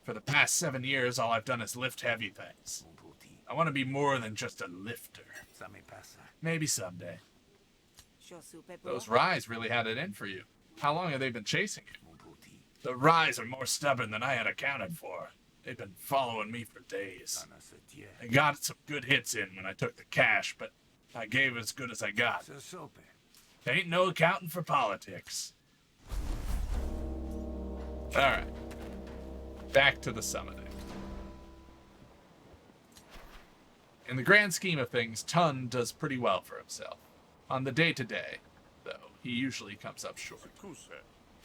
for the past 7 years, all I've done is lift heavy things. I want to be more than just a lifter. Maybe someday. Those Rise really had it in for you. How long have they been chasing you? The Rise are more stubborn than I had accounted for. They've been following me for days. I got some good hits in when I took the cash, but I gave as good as I got. Ain't no accounting for politics. Alright. Back to the summoning. In the grand scheme of things, Tun does pretty well for himself. On the day-to-day, though, he usually comes up short.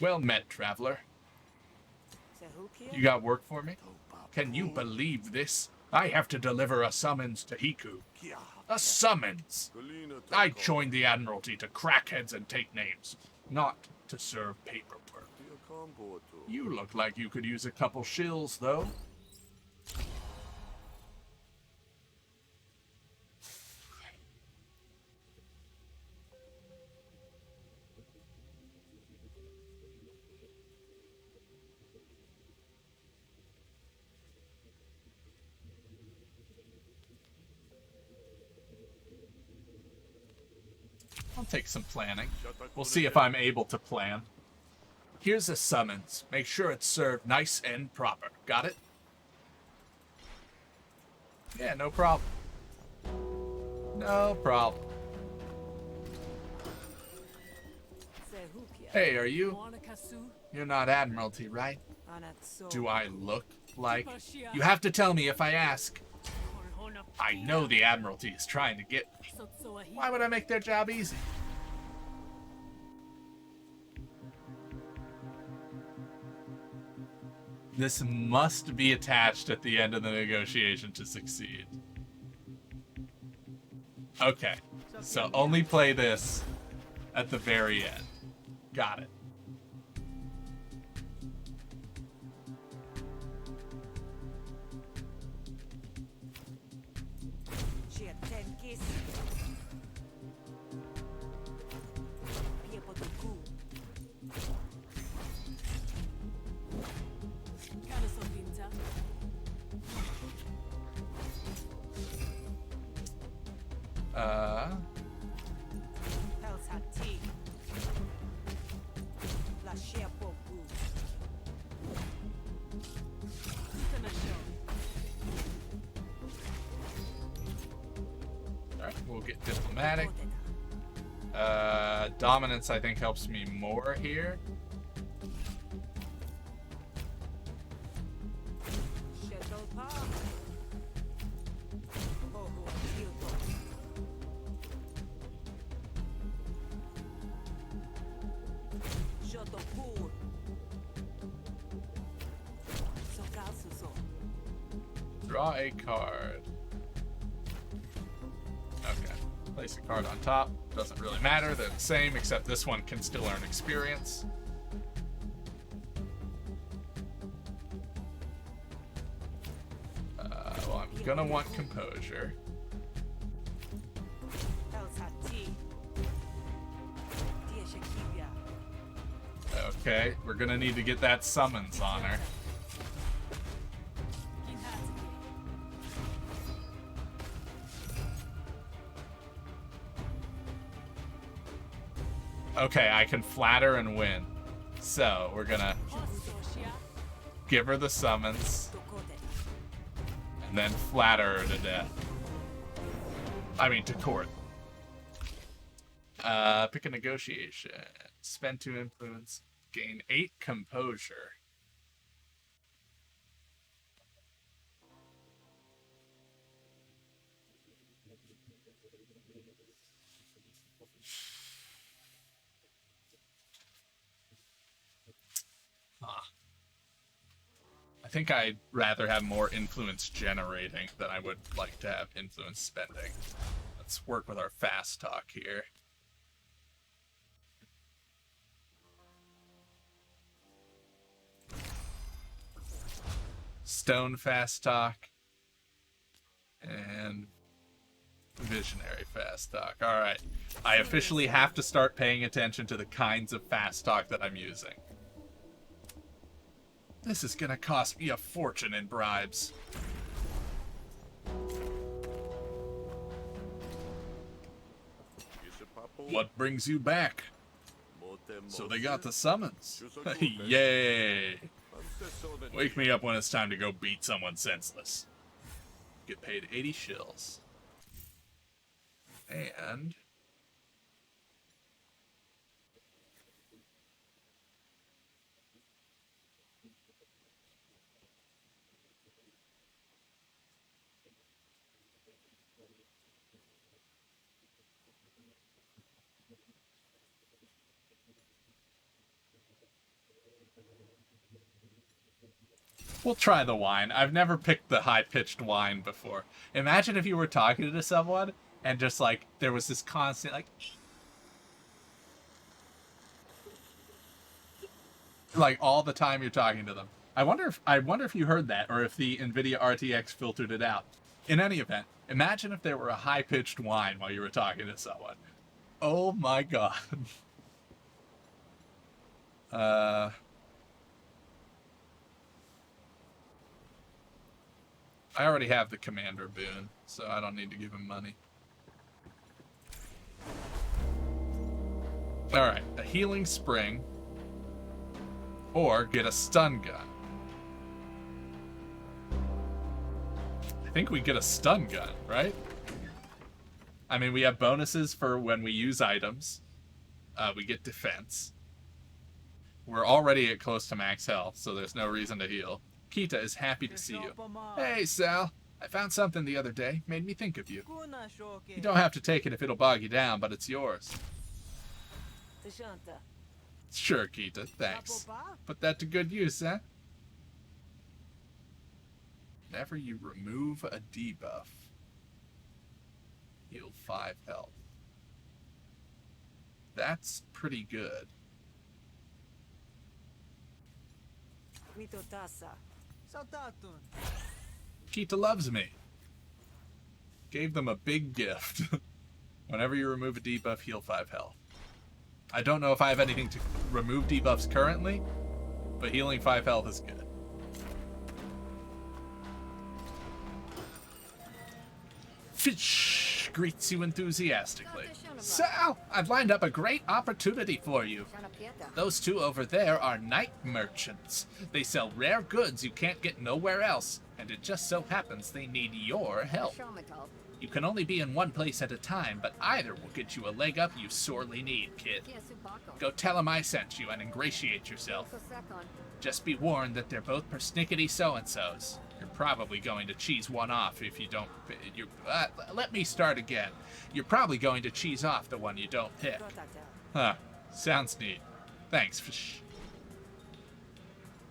Well met, traveler. You got work for me? Can you believe this? I have to deliver a summons to Hiku. A summons! I joined the Admiralty to crack heads and take names, not to serve paperwork. You look like you could use a couple shills, though. I'll take some planning. We'll see if I'm able to plan. Here's a summons. Make sure it's served nice and proper. Got it? Yeah, no problem. No problem. Hey, are you? You're not Admiralty, right? Do I look like? You have to tell me if I ask. I know the Admiralty is trying to get me. Why would I make their job easy? This must be attached at the end of the negotiation to succeed. Okay, so only play this at the very end. Got it. Alright, we'll get diplomatic. Dominance, I think, helps me more here. Draw a card. Okay. Place a card on top. Doesn't really matter. They're the same, except this one can still earn experience. Well, I'm gonna want composure. Okay, we're gonna need to get that summons on her. Okay, I can flatter and win. So, we're gonna give her the summons and then flatter her to death. I mean, to court. Pick a negotiation. Spend 2 influence. Gain 8 composure. Huh. I think I'd rather have more influence generating than I would like to have influence spending. Let's work with our fast talk here. Stone fast talk and visionary fast talk. All right, I officially have to start paying attention to the kinds of fast talk that I'm using. This is gonna cost me a fortune in bribes. What brings you back? So they got the summons. Yay! Wake me up when it's time to go beat someone senseless. Get paid 80 shills. And... we'll try the whine. I've never picked the high-pitched whine before. Imagine if you were talking to someone and just, like, there was this constant, like all the time you're talking to them. I wonder if you heard that, or if the NVIDIA RTX filtered it out. In any event, imagine if there were a high-pitched whine while you were talking to someone. Oh my god. I already have the commander boon, so I don't need to give him money. Alright, a healing spring. Or get a stun gun. I think we get a stun gun, right? I mean, we have bonuses for when we use items. We get defense. We're already at close to max health, so there's no reason to heal. Kita is happy to see you. Hey, Sal. I found something the other day. Made me think of you. You don't have to take it if it'll bog you down, but it's yours. Sure, Kita. Thanks. Put that to good use, huh? Whenever you remove a debuff, heal 5 health. That's pretty good. Kita loves me. Gave them a big gift. Whenever you remove a debuff, heal 5 health. I don't know if I have anything to remove debuffs currently, but healing 5 health is good. Fish greets you enthusiastically. Sal, I've lined up a great opportunity for you. Those two over there are night merchants. They sell rare goods you can't get nowhere else, and it just so happens they need your help. You can only be in one place at a time, but either will get you a leg up you sorely need, kid. Go tell them I sent you and ingratiate yourself. Just be warned that they're both persnickety so-and-sos. You're probably going to cheese one off if you don't... let me start again. You're probably going to cheese off the one you don't pick. Huh. Sounds neat. Thanks, Fish.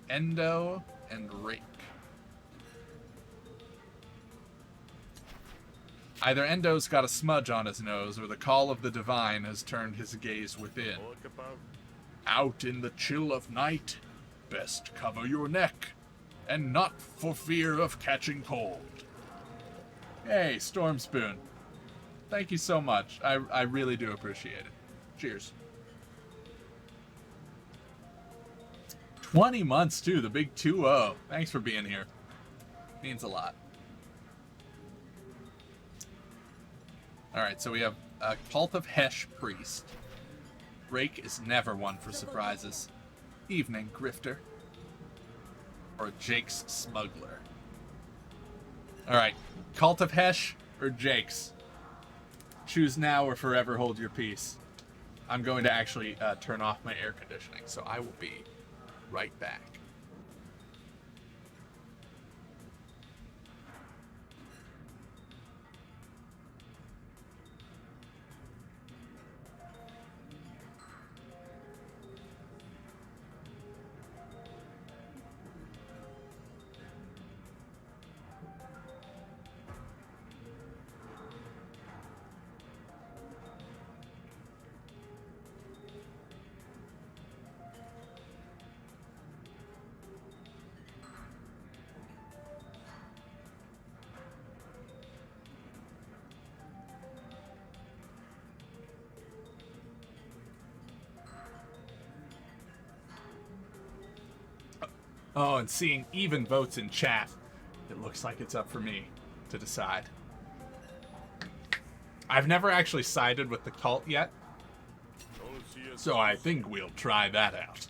Endo and Rake. Either Endo's got a smudge on his nose, or the call of the divine has turned his gaze within. Out in the chill of night, best cover your neck, and not for fear of catching cold. Hey, Storm Spoon. Thank you so much. I really do appreciate it. Cheers. 20 months, too. The big 2-0. Thanks for being here. Means a lot. Alright, so we have a Cult of Hesh Priest. Rake is never one for surprises. Evening, Grifter. Or Jake's Smuggler. Alright, Cult of Hesh or Jake's? Choose now or forever hold your peace. I'm going to actually turn off my air conditioning, so I will be right back. Oh, and seeing even votes in chat, it looks like it's up for me to decide. I've never actually sided with the cult yet, so I think we'll try that out.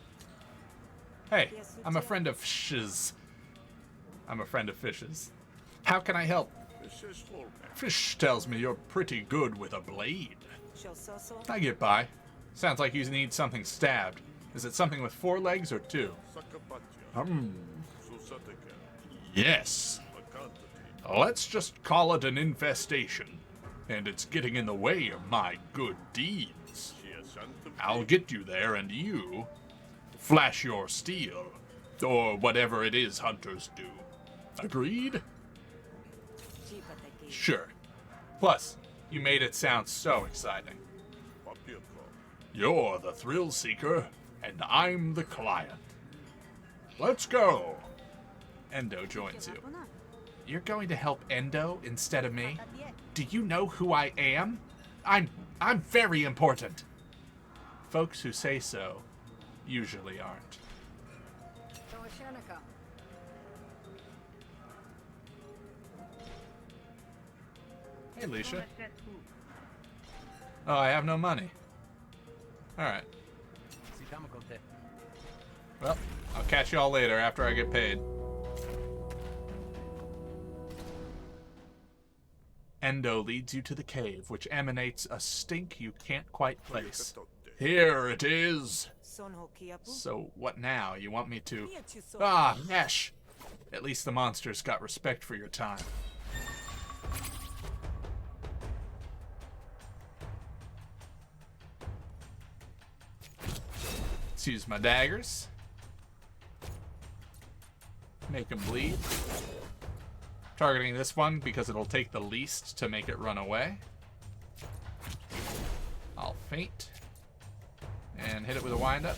Hey, I'm a friend of Shiz. I'm a friend of Fish's. How can I help? Fish tells me you're pretty good with a blade. I get by. Sounds like you need something stabbed. Is it something with 4 legs or 2? Yes. Let's just call it an infestation. And it's getting in the way of my good deeds. I'll get you there and you flash your steel. Or whatever it is hunters do. Agreed? Sure. Plus, you made it sound so exciting. You're the thrill seeker, and I'm the client. Let's go. Endo joins you. You're going to help Endo instead of me? Do you know who I am? I'm very important. Folks who say so usually aren't. Hey, Alicia. Oh, I have no money. Alright. Well, I'll catch y'all later after I get paid. Endo leads you to the cave, which emanates a stink you can't quite place. Here it is! So, what now? You want me to... Ah, Nesh! At least the monster's got respect for your time. Let's use my daggers. Make him bleed. Targeting this one because it'll take the least to make it run away. I'll feint. And hit it with a wind-up.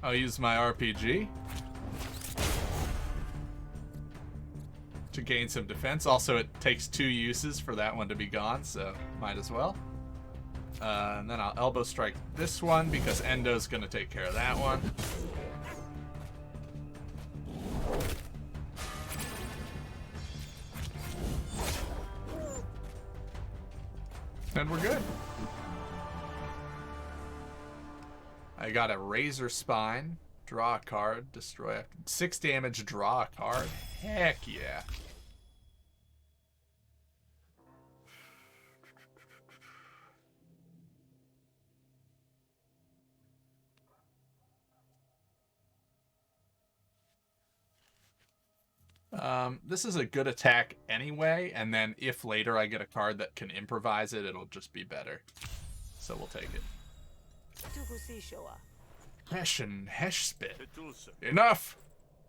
I'll use my RPG to gain some defense. Also, it takes 2 uses for that one to be gone, so might as well. And then I'll elbow strike this one because Endo's gonna take care of that one. And we're good. I got a Razor Spine, draw a card, destroy 6 damage, draw a card. Heck yeah. This is a good attack anyway, and then if later I get a card that can improvise it, it'll just be better. So we'll take it. Hesh and Hesh Spit. Enough!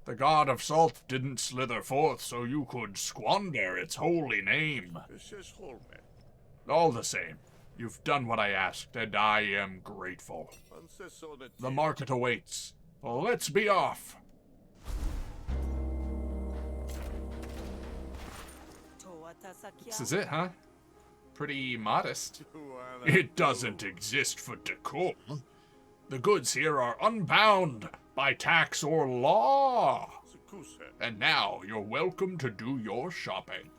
The god of salt didn't slither forth so you could squander its holy name. All the same, you've done what I asked, and I am grateful. The market awaits. Let's be off. This is it, huh? Pretty modest. It doesn't exist for decor. The goods here are unbound by tax or law. And now you're welcome to do your shopping.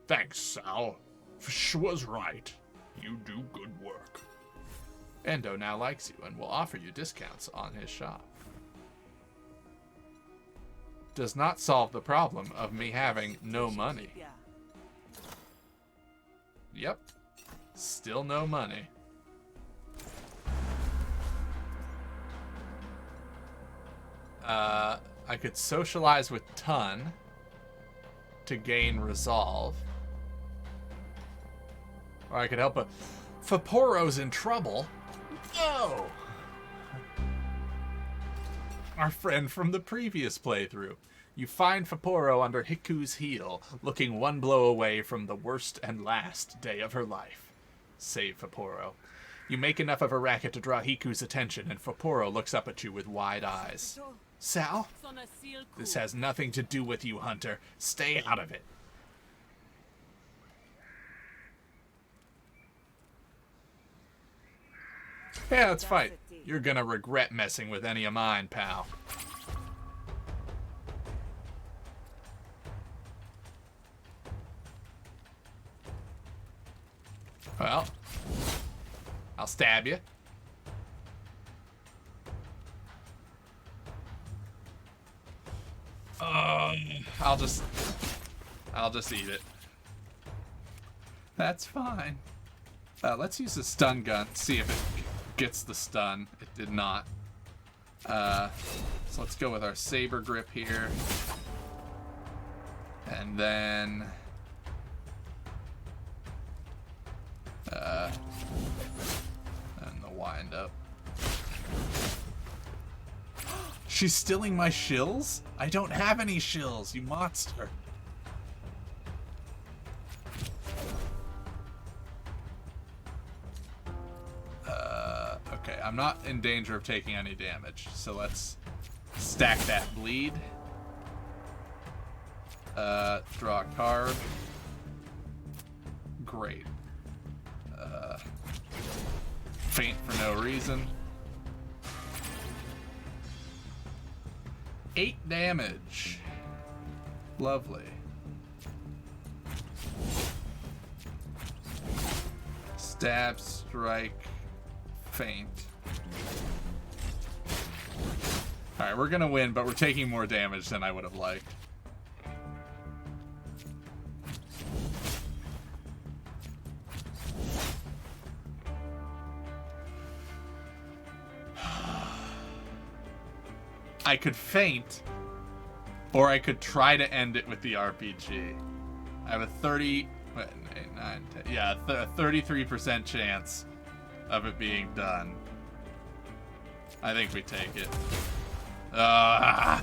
Thanks, Sal. Fsh was right. You do good work. Endo now likes you and will offer you discounts on his shop. Does not solve the problem of me having no money. Yep. Still no money. I could socialize with Ton to gain resolve. Or I could help a... Faporo's in trouble. Whoa! Our friend from the previous playthrough. You find Faporo under Hiku's heel, looking one blow away from the worst and last day of her life. Save Faporo. You make enough of a racket to draw Hiku's attention, and Faporo looks up at you with wide eyes. Sal? This has nothing to do with you, Hunter. Stay out of it. Yeah, let's fight. You're gonna regret messing with any of mine, pal. Well, I'll stab you. I'll just eat it. That's fine. Let's use the stun gun, see if it gets the stun. It did not. So let's go with our saber grip here. And then... and the wind up. She's stealing my shills? I don't have any shills, you monster. Okay, I'm not in danger of taking any damage, so let's stack that bleed. Draw a card. Great. Faint for no reason. 8 damage. Lovely. Stab, strike, faint. Alright, we're gonna win, but we're taking more damage than I would have liked. I could faint, or I could try to end it with the RPG. I have a 33% chance of it being done. I think we take it. Alright,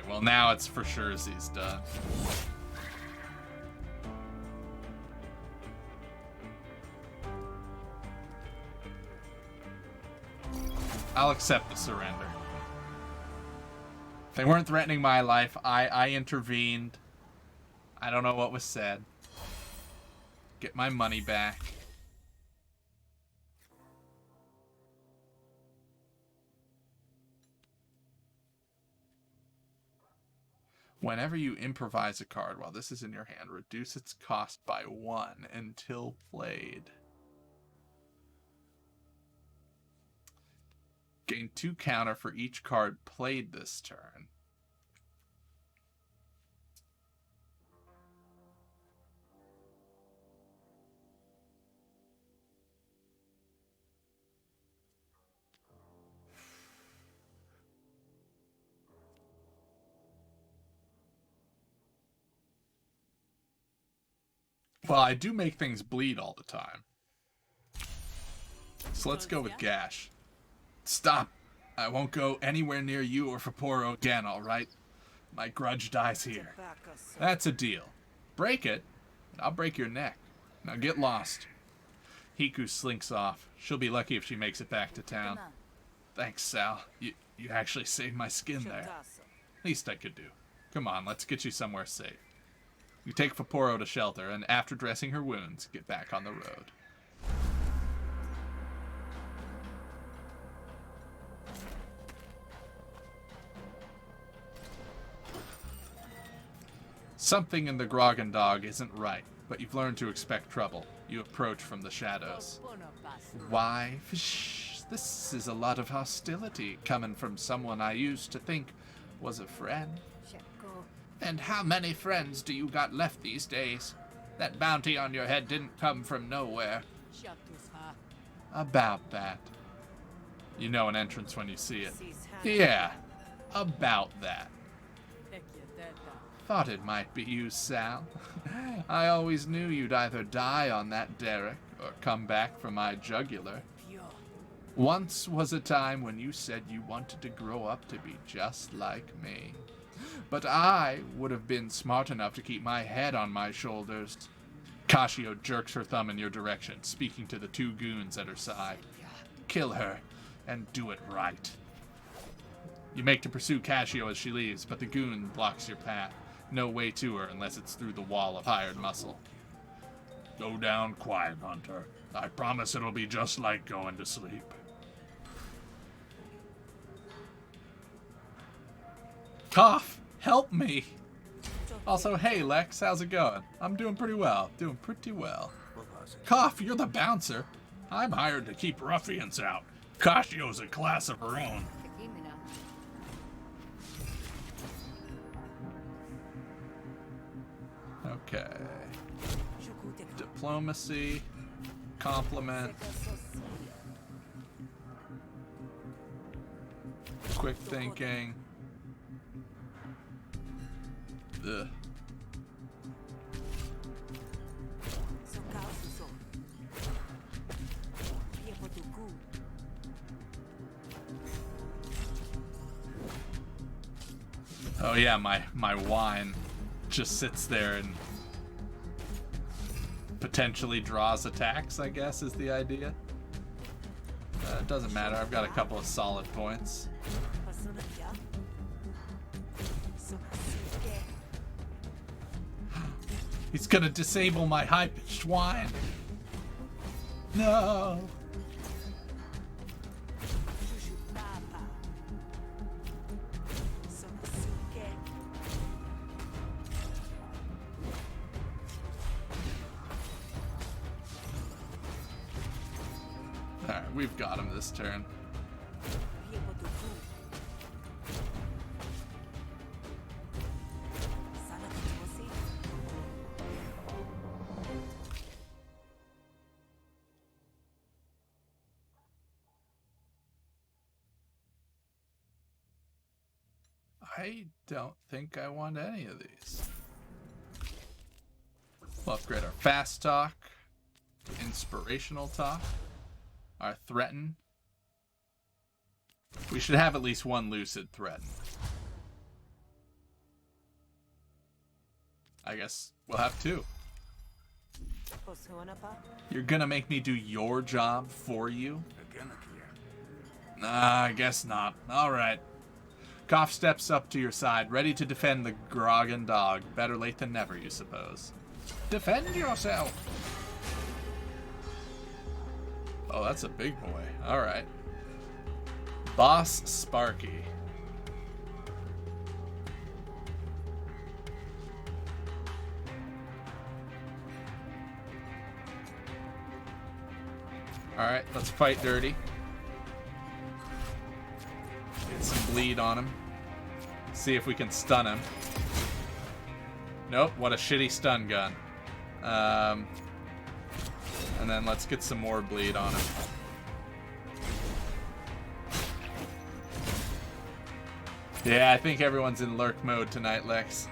well now it's for sure he's done. I'll accept the surrender. They weren't threatening my life. I intervened. I don't know what was said. Get my money back. Whenever you improvise a card while this is in your hand, reduce its cost by 1 until played. Gain 2 counter for each card played this turn. Well, I do make things bleed all the time. So let's go with Gash. Stop. I won't go anywhere near you or Faporo again, alright? My grudge dies here. That's a deal. Break it, and I'll break your neck. Now get lost. Hiku slinks off. She'll be lucky if she makes it back to town. Thanks, Sal. You actually saved my skin there. Least I could do. Come on, let's get you somewhere safe. You take Vaporu to shelter, and after dressing her wounds, get back on the road. Something in the Grogan dog isn't right, but you've learned to expect trouble. You approach from the shadows. Why? Shh, this is a lot of hostility coming from someone I used to think was a friend. And how many friends do you got left these days? That bounty on your head didn't come from nowhere. About that. You know an entrance when you see it. Yeah, about that. Thought it might be you, Sal. I always knew you'd either die on that derrick or come back for my jugular. Once was a time when you said you wanted to grow up to be just like me. But I would have been smart enough to keep my head on my shoulders. Kashio jerks her thumb in your direction, speaking to the two goons at her side. Kill her, and do it right. You make to pursue Kashio as she leaves, but the goon blocks your path. No way to her unless it's through the wall of hired muscle. Go down quiet, Hunter. I promise it'll be just like going to sleep. Cough, help me! Also, hey Lex, how's it going? I'm doing pretty well. Doing pretty well. Cough, you're the bouncer. I'm hired to keep ruffians out. Kashio's a class of her own. Okay. Diplomacy. Compliment. Quick thinking. Ugh. Oh yeah, my wine just sits there and potentially draws attacks, I guess, is the idea. It doesn't matter, I've got a couple of solid points. He's gonna disable my high-pitched whine. No. Alright, we've got him this turn. I don't think I want any of these. We'll upgrade our fast talk, inspirational talk, our threaten. We should have at least one lucid threaten. I guess we'll have two. You're gonna make me do your job for you? Nah, I guess not. Alright. Koff steps up to your side, ready to defend the Grogan dog. Better late than never, you suppose. Defend yourself! Oh, that's a big boy. Alright. Boss Sparky. Alright, let's fight dirty. Get some bleed on him. See if we can stun him. Nope, what a shitty stun gun. And then let's get some more bleed on him. Yeah, I think everyone's in lurk mode tonight, Lex.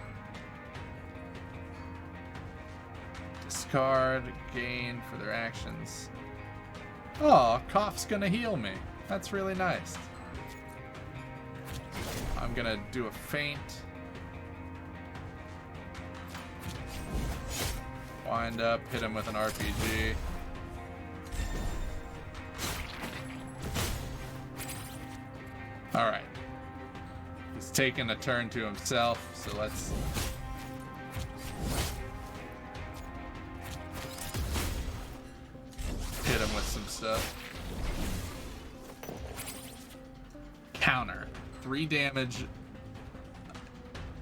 Discard, gain for their actions. Oh, Cough's gonna heal me. That's really nice. I'm gonna do a feint. Wind up, hit him with an RPG. Alright. He's taking a turn to himself, so let's... hit him with some stuff. Counter. 3 damage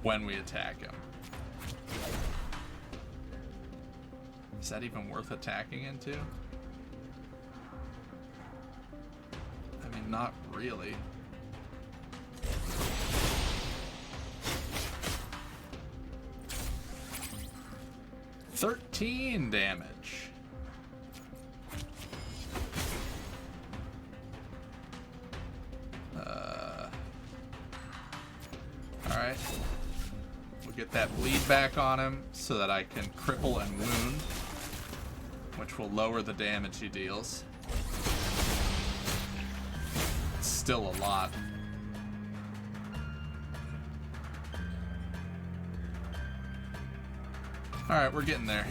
when we attack him. Is that even worth attacking into? I mean, not really. $13 damage. Alright. We'll get that bleed back on him so that I can cripple and wound, which will lower the damage he deals. It's still a lot. Alright, we're getting there.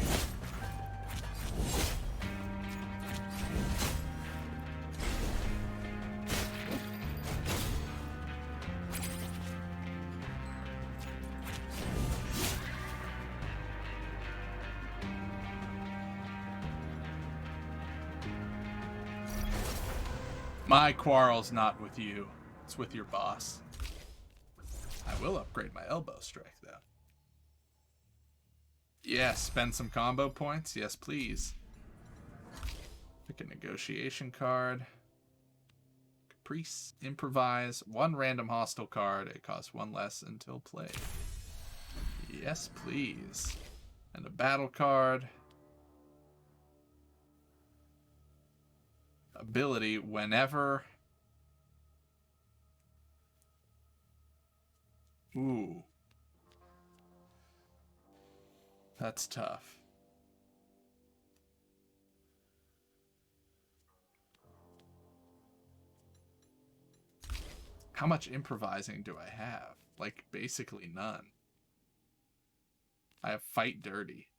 My quarrel's not with you, it's with your boss. I will upgrade my elbow strike, though. Yes, spend some combo points. Yes, please. Pick a negotiation card. Caprice. Improvise. 1 random hostile card. It costs 1 less until play. Yes, please. And a battle card. Ability whenever... Ooh. That's tough. How much improvising do I have? Like, basically none. I have Fight Dirty.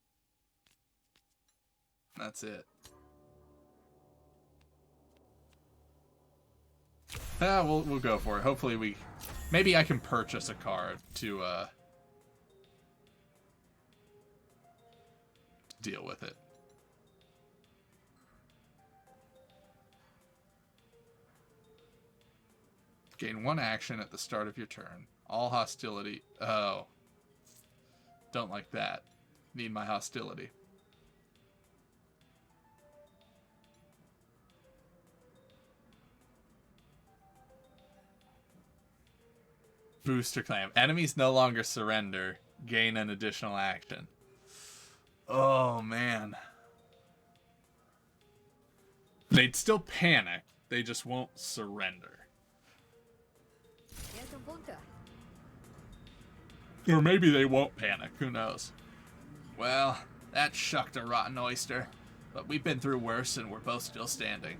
That's it. Yeah, we'll go for it. Hopefully we... Maybe I can purchase a card to deal with it. Gain 1 action at the start of your turn. All hostility... Oh. Don't like that. Need my hostility. Booster claim. Enemies no longer surrender. Gain an additional action. Oh, man. They'd still panic. They just won't surrender. Or maybe they won't panic. Who knows? Well, that shucked a rotten oyster. But we've been through worse and we're both still standing.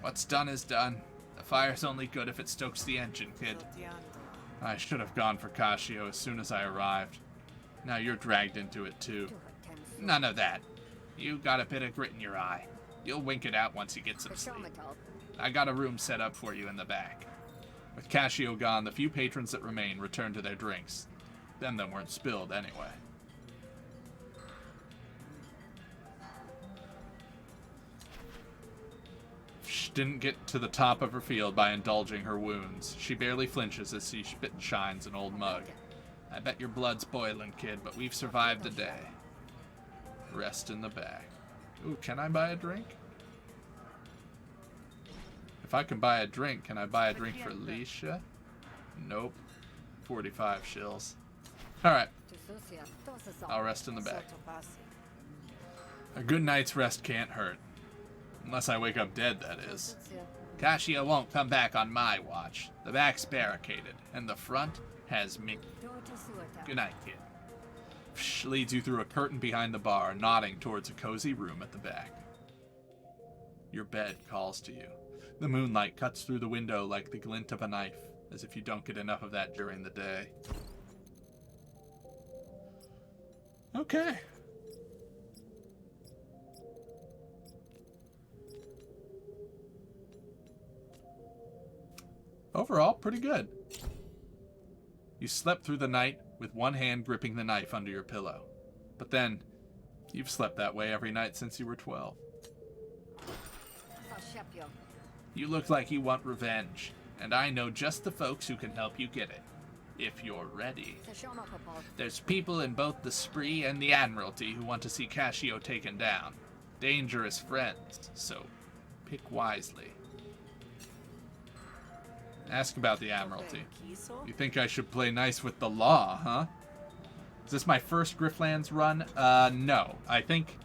What's done is done. The fire's only good if it stokes the engine, kid. I should have gone for Cascio as soon as I arrived. Now you're dragged into it too. None of that. You got a bit of grit in your eye. You'll wink it out once you get some sleep. I got a room set up for you in the back. With Cascio gone, the few patrons that remain return to their drinks. Them that weren't spilled anyway. She didn't get to the top of her field by indulging her wounds. She barely flinches as she spit and shines an old mug. I bet your blood's boiling, kid, but we've survived the day. Rest in the back. Ooh, can I buy a drink? If I can buy a drink, can I buy a drink for Alicia? Nope. 45 shills. Alright. I'll rest in the back. A good night's rest can't hurt. Unless I wake up dead, that is. Cascio won't come back on my watch. The back's barricaded, and the front has me. Good night, kid. Psh, leads you through a curtain behind the bar, nodding towards a cozy room at the back. Your bed calls to you. The moonlight cuts through the window like the glint of a knife, as if you don't get enough of that during the day. Okay. Overall, pretty good. You slept through the night with one hand gripping the knife under your pillow. But then, you've slept that way every night since you were 12. You look like you want revenge, and I know just the folks who can help you get it. If you're ready. There's people in both the Spree and the Admiralty who want to see Cascio taken down. Dangerous friends, so pick wisely. Ask about the Admiralty. You think I should play nice with the law, huh? Is this my first Griftlands run? No. I think...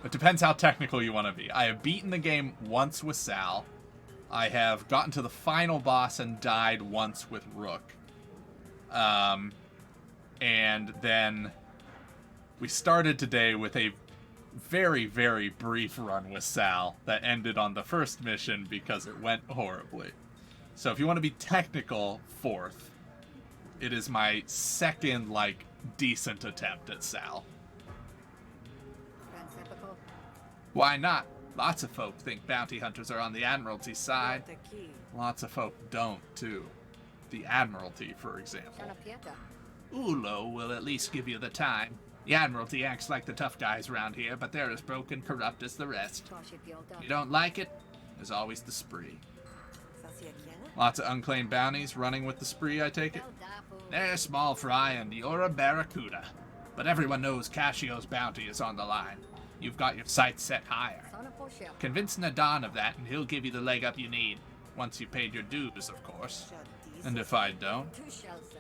It depends how technical you want to be. I have beaten the game once with Sal. I have gotten to the final boss and died once with Rook. And then we started today with a very, very brief run with Sal that ended on the first mission because it went horribly. So if you want to be technical, fourth. It is my second, decent attempt at Sal. Why not? Lots of folk think bounty hunters are on the Admiralty side. Lots of folk don't, too. The Admiralty, for example. Ulo will at least give you the time. The Admiralty acts like the tough guys around here, but they're as broke and corrupt as the rest. If you don't like it, there's always the Spree. Lots of unclaimed bounties running with the Spree, I take it? They're small fry and you're a barracuda. But everyone knows Caccio's bounty is on the line. You've got your sights set higher. Convince Nadan of that and he'll give you the leg up you need. Once you've paid your dues, of course. And if I don't,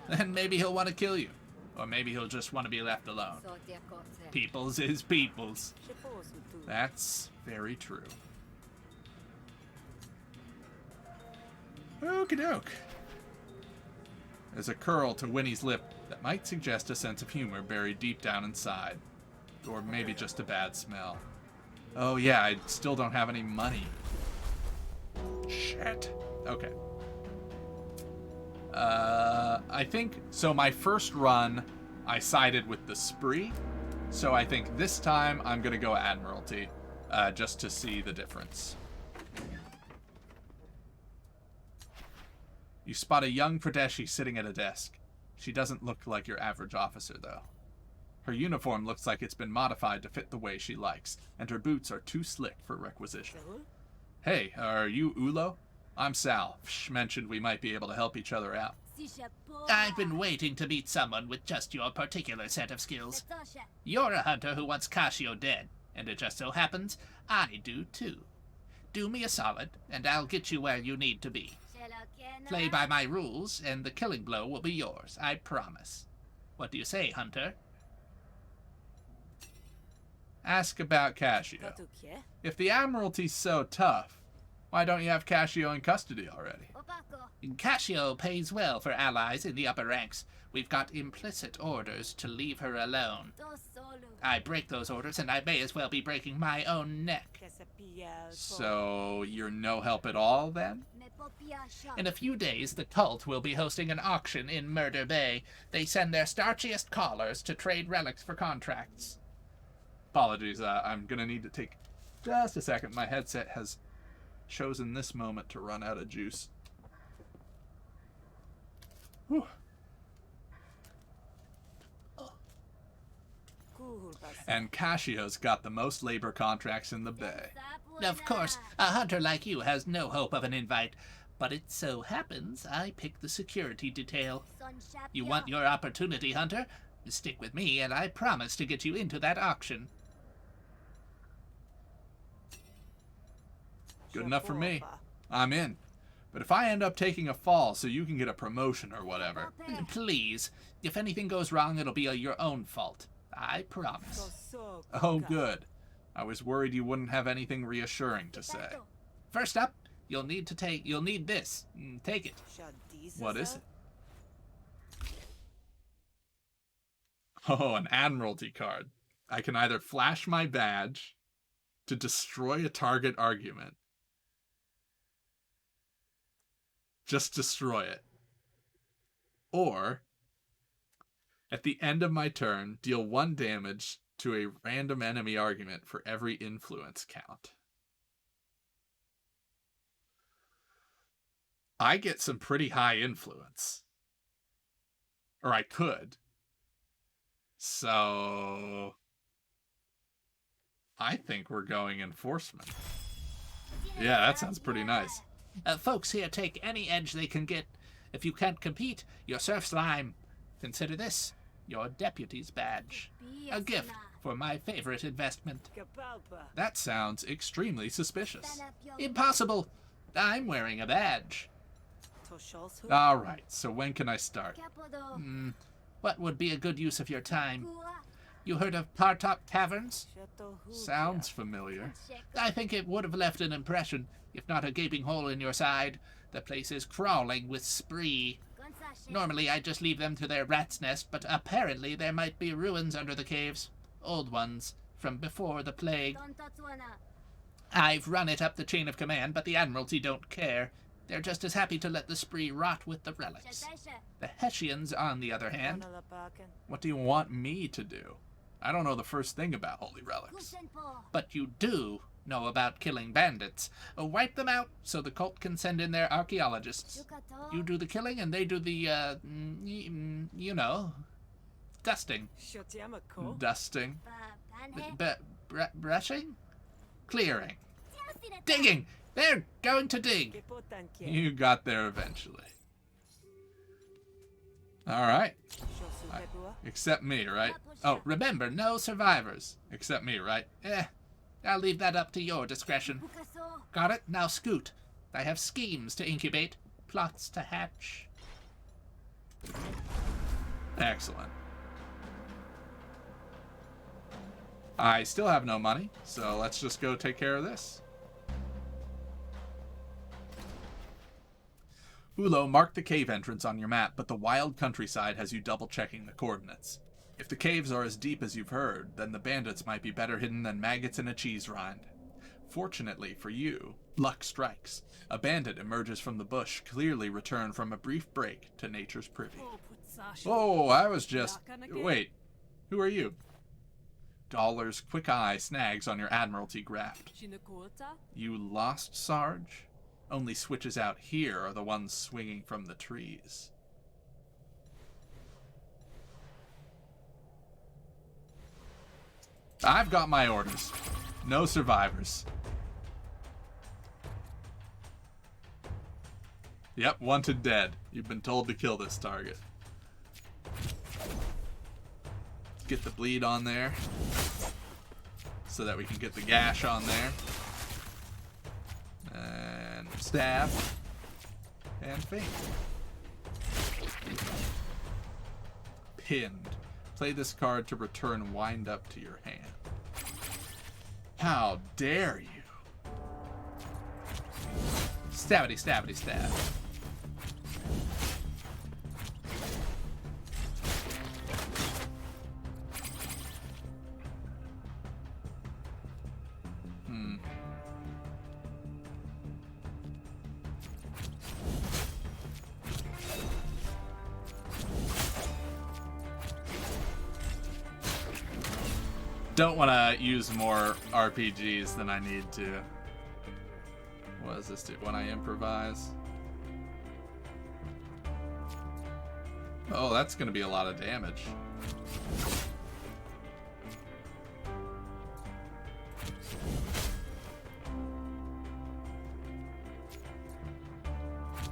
then maybe he'll want to kill you. Or maybe he'll just want to be left alone. Peoples is peoples. That's very true. Okie doke. There's a curl to Winnie's lip that might suggest a sense of humor buried deep down inside. Or maybe just a bad smell. Oh yeah, I still don't have any money. Shit. Okay. I think, so my first run, I sided with the Spree. So I think this time I'm gonna go Admiralty, just to see the difference. You spot a young Pradeshi sitting at a desk. She doesn't look like your average officer, though. Her uniform looks like it's been modified to fit the way she likes, and her boots are too slick for requisition. Hey, are you Ulo? I'm Sal. Fsh mentioned we might be able to help each other out. I've been waiting to meet someone with just your particular set of skills. You're a hunter who wants Cascio dead, and it just so happens I do too. Do me a solid, and I'll get you where you need to be. Play by my rules, and the killing blow will be yours, I promise. What do you say, hunter? Ask about Cascio. If the Admiralty's so tough, why don't you have Cascio in custody already? Cascio pays well for allies in the upper ranks. We've got implicit orders to leave her alone. I break those orders, and I may as well be breaking my own neck. So, you're no help at all, then? In a few days, the cult will be hosting an auction in Murder Bay. They send their starchiest callers to trade relics for contracts. Apologies, I'm gonna need to take just a second. My headset has chosen this moment to run out of juice. Whew. And Caccio's got the most labor contracts in the bay. Of course, a hunter like you has no hope of an invite, but it so happens I picked the security detail. You want your opportunity, hunter? Stick with me, and I promise to get you into that auction. Good enough for me. I'm in. But if I end up taking a fall so you can get a promotion or whatever... Please. If anything goes wrong, it'll be your own fault. I promise. Oh, good. I was worried you wouldn't have anything reassuring to say. First up, you'll need this. Take it. What is it? Oh, an Admiralty card. I can either flash my badge to destroy a target argument. Just destroy it. Or, at the end of my turn, deal 1 damage to a random enemy argument for every influence count. I get some pretty high influence. Or I could. So I think we're going enforcement. Yeah, that sounds pretty nice. Folks here take any edge they can get. If you can't compete, you're serf slime. Consider this your deputy's badge. A gift for my favorite investment. That sounds extremely suspicious. Impossible! I'm wearing a badge. Alright, so when can I start? What would be a good use of your time? You heard of Partop Taverns? Sounds familiar. I think it would have left an impression, if not a gaping hole in your side. The place is crawling with spree. Normally I'd just leave them to their rat's nest, but apparently there might be ruins under the caves. Old ones, from before the plague. I've run it up the chain of command, but the Admiralty don't care. They're just as happy to let the spree rot with the relics. The Hessians, on the other hand... What do you want me to do? I don't know the first thing about holy relics. But you do know about killing bandits. Wipe them out so the cult can send in their archaeologists. You do the killing and they do the, you know, dusting. Dusting? Brushing? Clearing. Digging! They're going to dig! You got there eventually. Alright. Except me, right? Oh, remember, no survivors. Except me, right? I'll leave that up to your discretion. Got it? Now scoot. I have schemes to incubate, plots to hatch. Excellent. I still have no money, so let's just go take care of this. Ulo, mark the cave entrance on your map, but the wild countryside has you double-checking the coordinates. If the caves are as deep as you've heard, then the bandits might be better hidden than maggots in a cheese rind. Fortunately for you, luck strikes. A bandit emerges from the bush, clearly returned from a brief break to nature's privy. Oh, I was just... Wait, who are you? Dollar's quick eye snags on your Admiralty graft. You lost, Sarge? Only switches out here are the ones swinging from the trees. I've got my orders. No survivors. Yep, wanted dead. You've been told to kill this target. Get the bleed on there, so that we can get the gash on there. And stab. And faint. Pinned. Play this card to return wind up to your hand. How dare you? Stabbity, stabbity, stab. Don't want to use more RPGs than I need to. What does this do when I improvise? Oh, that's going to be a lot of damage.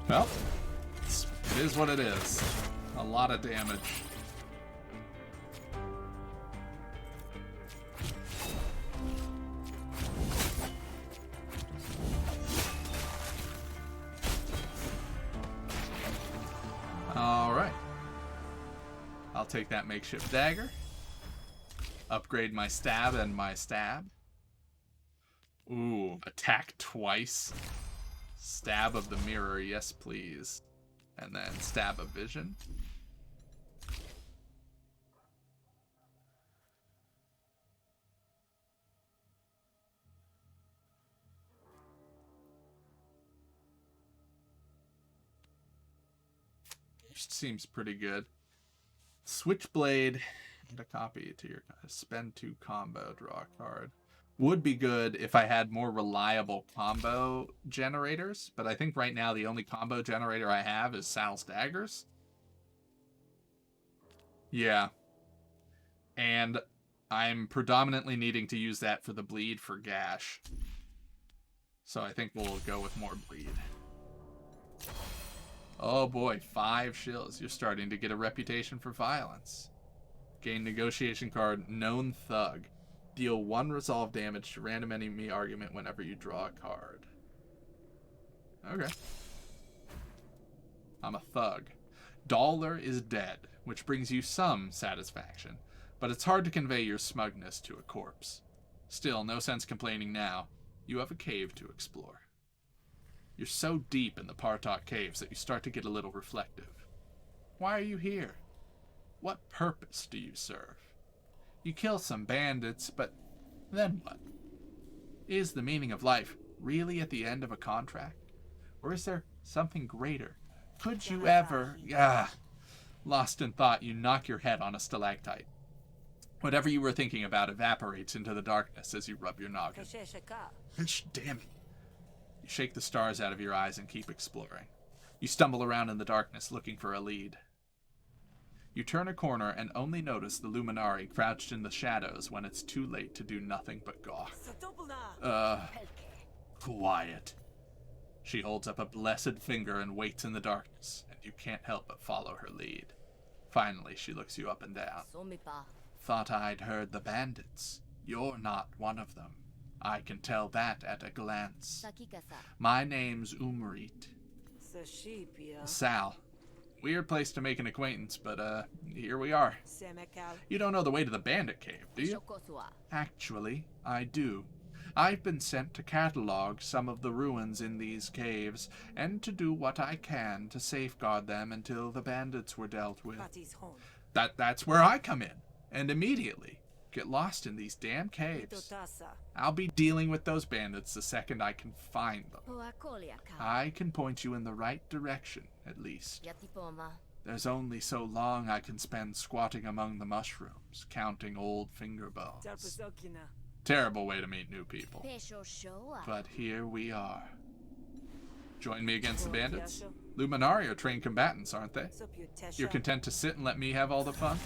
Well, it is what it is. A lot of damage. Alright. I'll take that makeshift dagger. Upgrade my stab and my stab. Ooh, attack twice. Stab of the mirror, yes please. And then stab of vision. Seems pretty good. Switchblade and a copy to your spend 2 combo, draw a card. Would be good if I had more reliable combo generators, but I think right now the only combo generator I have is Sal's daggers. Yeah. And I'm predominantly needing to use that for the bleed for Gash. So I think we'll go with more bleed. Oh boy, 5 shills. You're starting to get a reputation for violence. Gain negotiation card, Known Thug. Deal 1 resolve damage to random enemy argument whenever you draw a card. Okay. I'm a thug. Dollar is dead, which brings you some satisfaction, but it's hard to convey your smugness to a corpse. Still, no sense complaining now. You have a cave to explore. You're so deep in the Partok caves that you start to get a little reflective. Why are you here? What purpose do you serve? You kill some bandits, but then what? Is the meaning of life really at the end of a contract? Or is there something greater? Could you ever... Lost in thought, you knock your head on a stalactite. Whatever you were thinking about evaporates into the darkness as you rub your noggin. Damn it. You shake the stars out of your eyes and keep exploring. You stumble around in the darkness looking for a lead. You turn a corner and only notice the Luminari crouched in the shadows when it's too late to do nothing but gawk. Quiet. She holds up a blessed finger and waits in the darkness, and you can't help but follow her lead. Finally, she looks you up and down. Thought I'd heard the bandits. You're not one of them. I can tell that at a glance. My name's Umrit. Sal. Weird place to make an acquaintance, but here we are. You don't know the way to the bandit cave, do you? Actually, I do. I've been sent to catalog some of the ruins in these caves, and to do what I can to safeguard them until the bandits were dealt with. That's where I come in, and immediately get lost in these damn caves. I'll be dealing with those bandits the second I can find them. I can point you in the right direction, at least. There's only so long I can spend squatting among the mushrooms, counting old finger bones. Terrible way to meet new people. But here we are. Join me against the bandits? Luminari are trained combatants, aren't they? You're content to sit and let me have all the fun?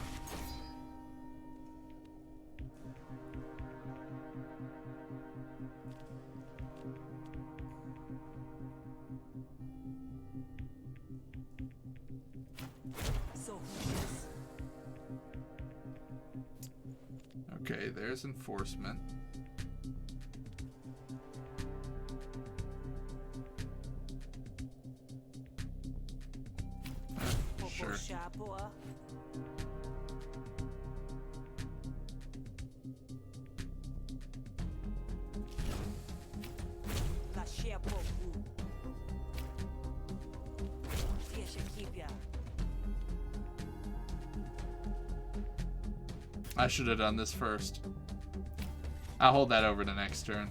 Okay, there's enforcement. Sure. I should have done this first. I'll hold that over to next turn.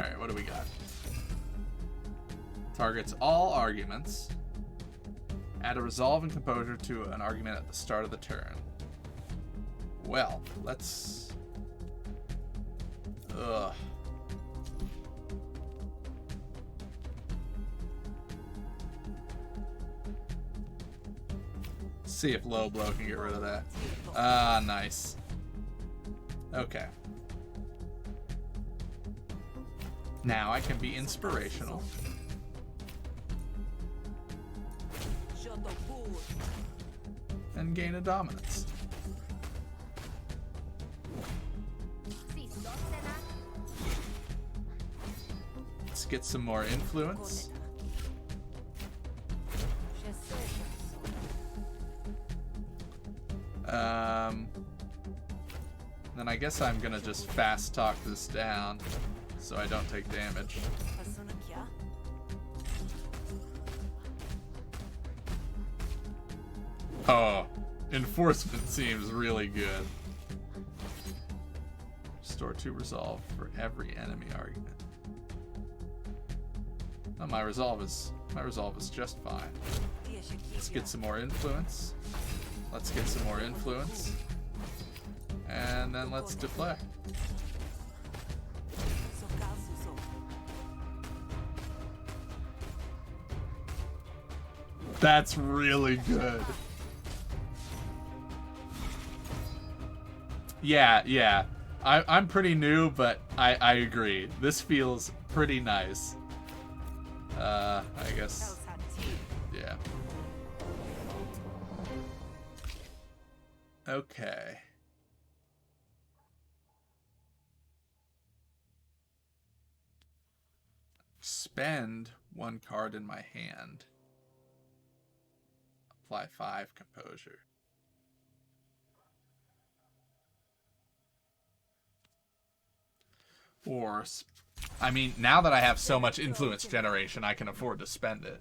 Alright, what do we got? Targets all arguments. Add a resolve and composure to an argument at the start of the turn. Well, let's... Ugh. See if low blow can get rid of that. Ah, nice. Okay. Now I can be inspirational. And gain a dominance. Let's get some more influence. Then I guess I'm gonna just fast talk this down so I don't take damage. Oh, enforcement seems really good. Restore 2 resolve for every enemy argument. Oh, my resolve is just fine. Let's get some more influence. Let's get some more influence. And then let's deflect. That's really good. Yeah. I'm pretty new, but I agree. This feels pretty nice. I guess. Yeah. Okay. Spend 1 card in my hand. Apply 5 composure. Or, I mean, now that I have so much influence generation, I can afford to spend it.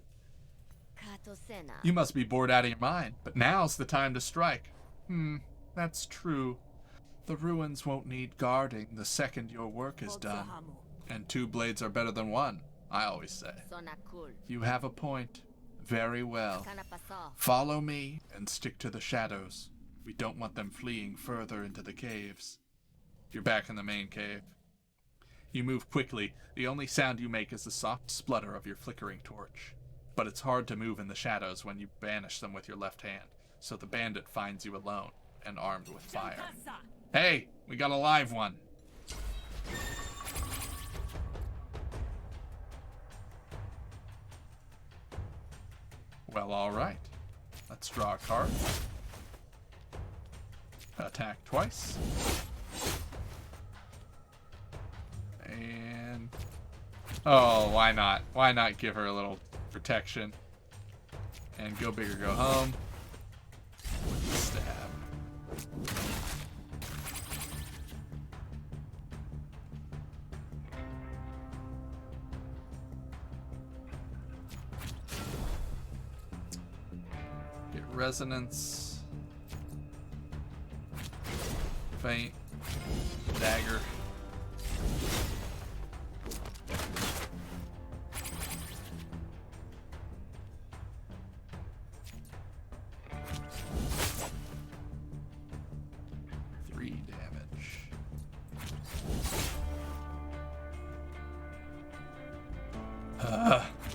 You must be bored out of your mind, but now's the time to strike. That's true. The ruins won't need guarding the second your work is done. And 2 blades are better than 1, I always say. You have a point. Very well. Follow me and stick to the shadows. We don't want them fleeing further into the caves. You're back in the main cave. You move quickly. The only sound you make is the soft splutter of your flickering torch. But it's hard to move in the shadows when you banish them with your left hand, so the bandit finds you alone and armed with fire. Hey, we got a live one. Well, alright. Let's draw a card. Attack twice. And... oh, why not? Why not give her a little protection? And go big or go home. Stab. Get resonance. Faint. Dagger.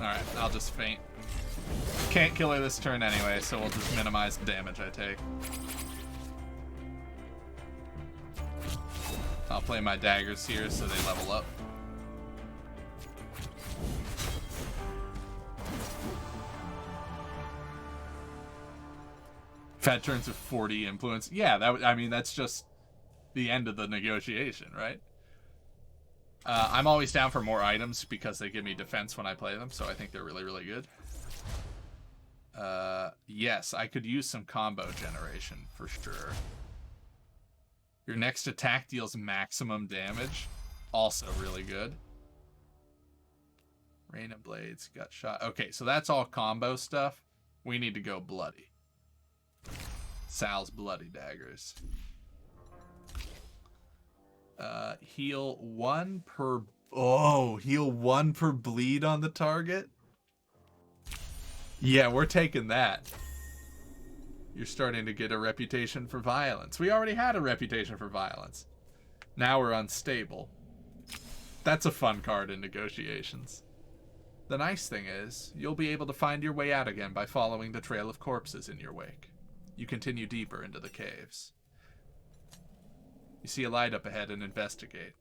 Alright, I'll just faint. Can't kill her this turn anyway, so we'll just minimize the damage I take. I'll play my daggers here so they level up. Fed turns with 40 influence. Yeah, I mean, that's just the end of the negotiation, right? I'm always down for more items because they give me defense when I play them, so I think they're really, really good. Yes, I could use some combo generation for sure. Your next attack deals maximum damage. Also really good. Rain of Blades, Gut Shot. Okay, so that's all combo stuff. We need to go bloody. Sal's Bloody Daggers. Heal 1 per... oh, heal 1 per bleed on the target? Yeah, we're taking that. You're starting to get a reputation for violence. We already had a reputation for violence. Now we're unstable. That's a fun card in negotiations. The nice thing is, you'll be able to find your way out again by following the trail of corpses in your wake. You continue deeper into the caves. You see a light up ahead and investigate.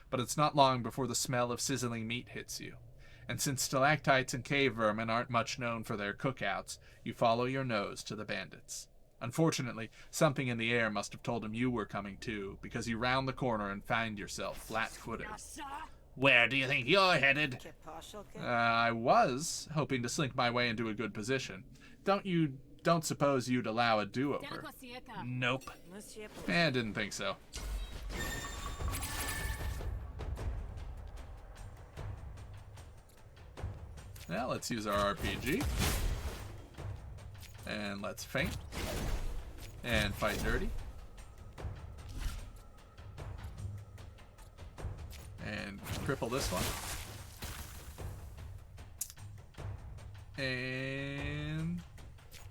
But it's not long before the smell of sizzling meat hits you. And since stalactites and cave vermin aren't much known for their cookouts, you follow your nose to the bandits. Unfortunately, something in the air must have told him you were coming too, because you round the corner and find yourself flat-footed. Where do you think you're headed? I was hoping to slink my way into a good position. Don't suppose you'd allow a do-over? Nope. Didn't think so. Now let's use our RPG. And let's faint. And fight dirty. And cripple this one. And...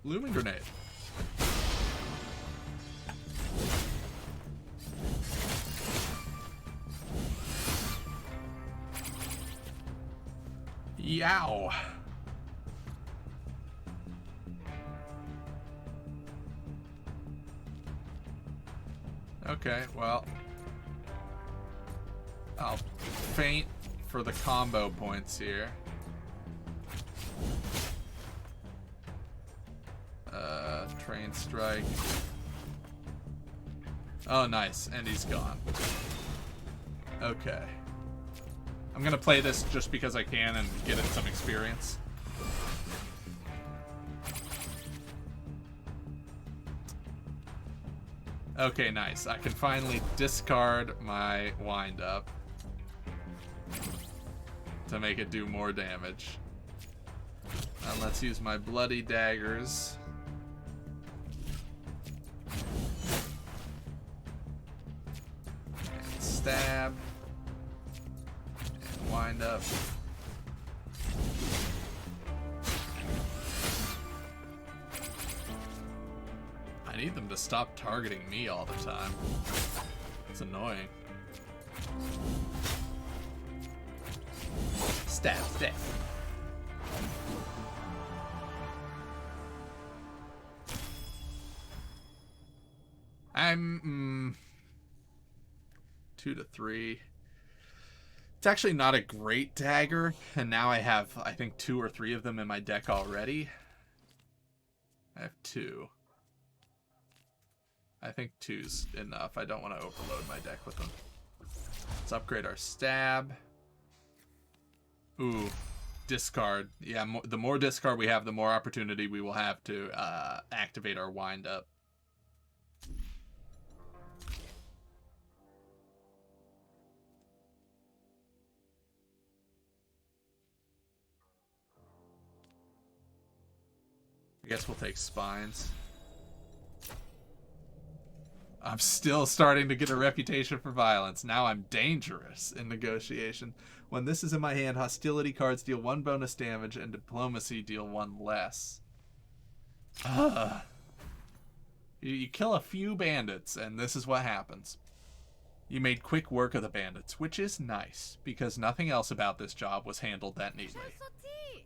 Looming Grenade. Yow. Okay, well, I'll feint for the combo points here. Train strike. Oh, nice, and he's gone. Okay. I'm gonna play this just because I can and get in some experience. Okay, nice. I can finally discard my wind-up to make it do more damage. And let's use my bloody daggers. And stab. And wind up. I need them to stop targeting me all the time. It's annoying. Stab, stab. I'm 2 to 3. It's actually not a great dagger, and now I have, I think, 2 or 3 of them in my deck already. I have 2. I think 2's enough. I don't want to overload my deck with them. Let's upgrade our stab. Ooh, discard. Yeah, the more discard we have, the more opportunity we will have to activate our wind up. I guess we'll take spines. I'm still starting to get a reputation for violence. Now I'm dangerous in negotiation. When this is in my hand, hostility cards deal 1 bonus damage and diplomacy deal 1 less. Ugh. You kill a few bandits and this is what happens. You made quick work of the bandits, which is nice, because nothing else about this job was handled that neatly.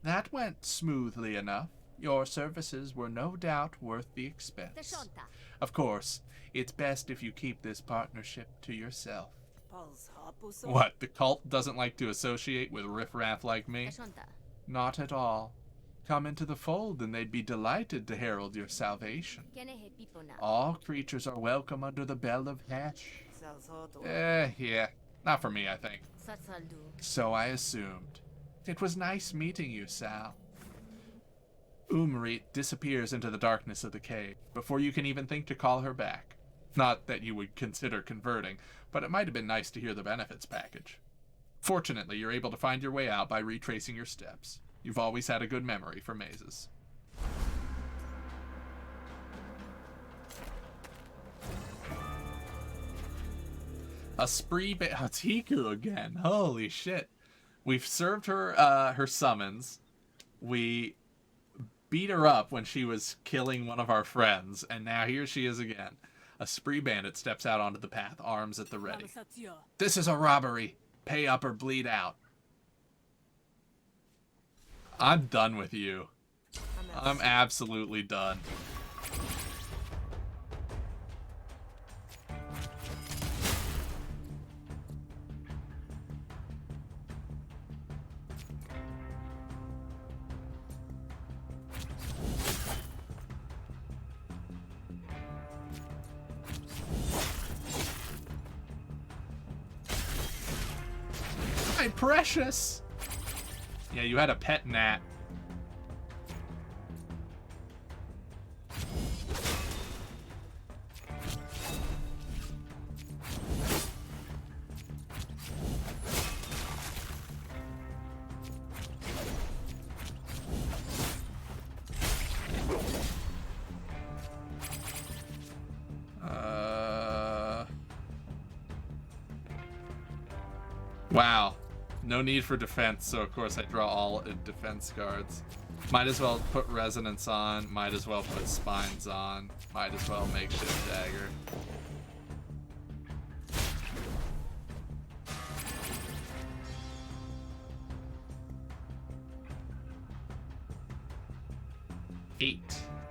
That went smoothly enough. Your services were no doubt worth the expense. Of course, it's best if you keep this partnership to yourself. What, the cult doesn't like to associate with riffraff like me? Not at all. Come into the fold and they'd be delighted to herald your salvation. All creatures are welcome under the Bell of Hash. Yeah, not for me, I think. So I assumed. It was nice meeting you, Sal. Umrit disappears into the darkness of the cave before you can even think to call her back. Not that you would consider converting, but it might have been nice to hear the benefits package. Fortunately, you're able to find your way out by retracing your steps. You've always had a good memory for mazes. A spree Tiku again. Holy shit. We've served her her summons. We beat her up when she was killing one of our friends, and now here she is again. A spree bandit steps out onto the path, arms at the ready. This is a robbery. Pay up or bleed out. I'm done with you. I'm absolutely done. My precious! Yeah, you had a pet gnat. Wow. No need for defense, so of course I draw all defense cards. Might as well put resonance on, might as well put spines on, might as well makeshift dagger. 8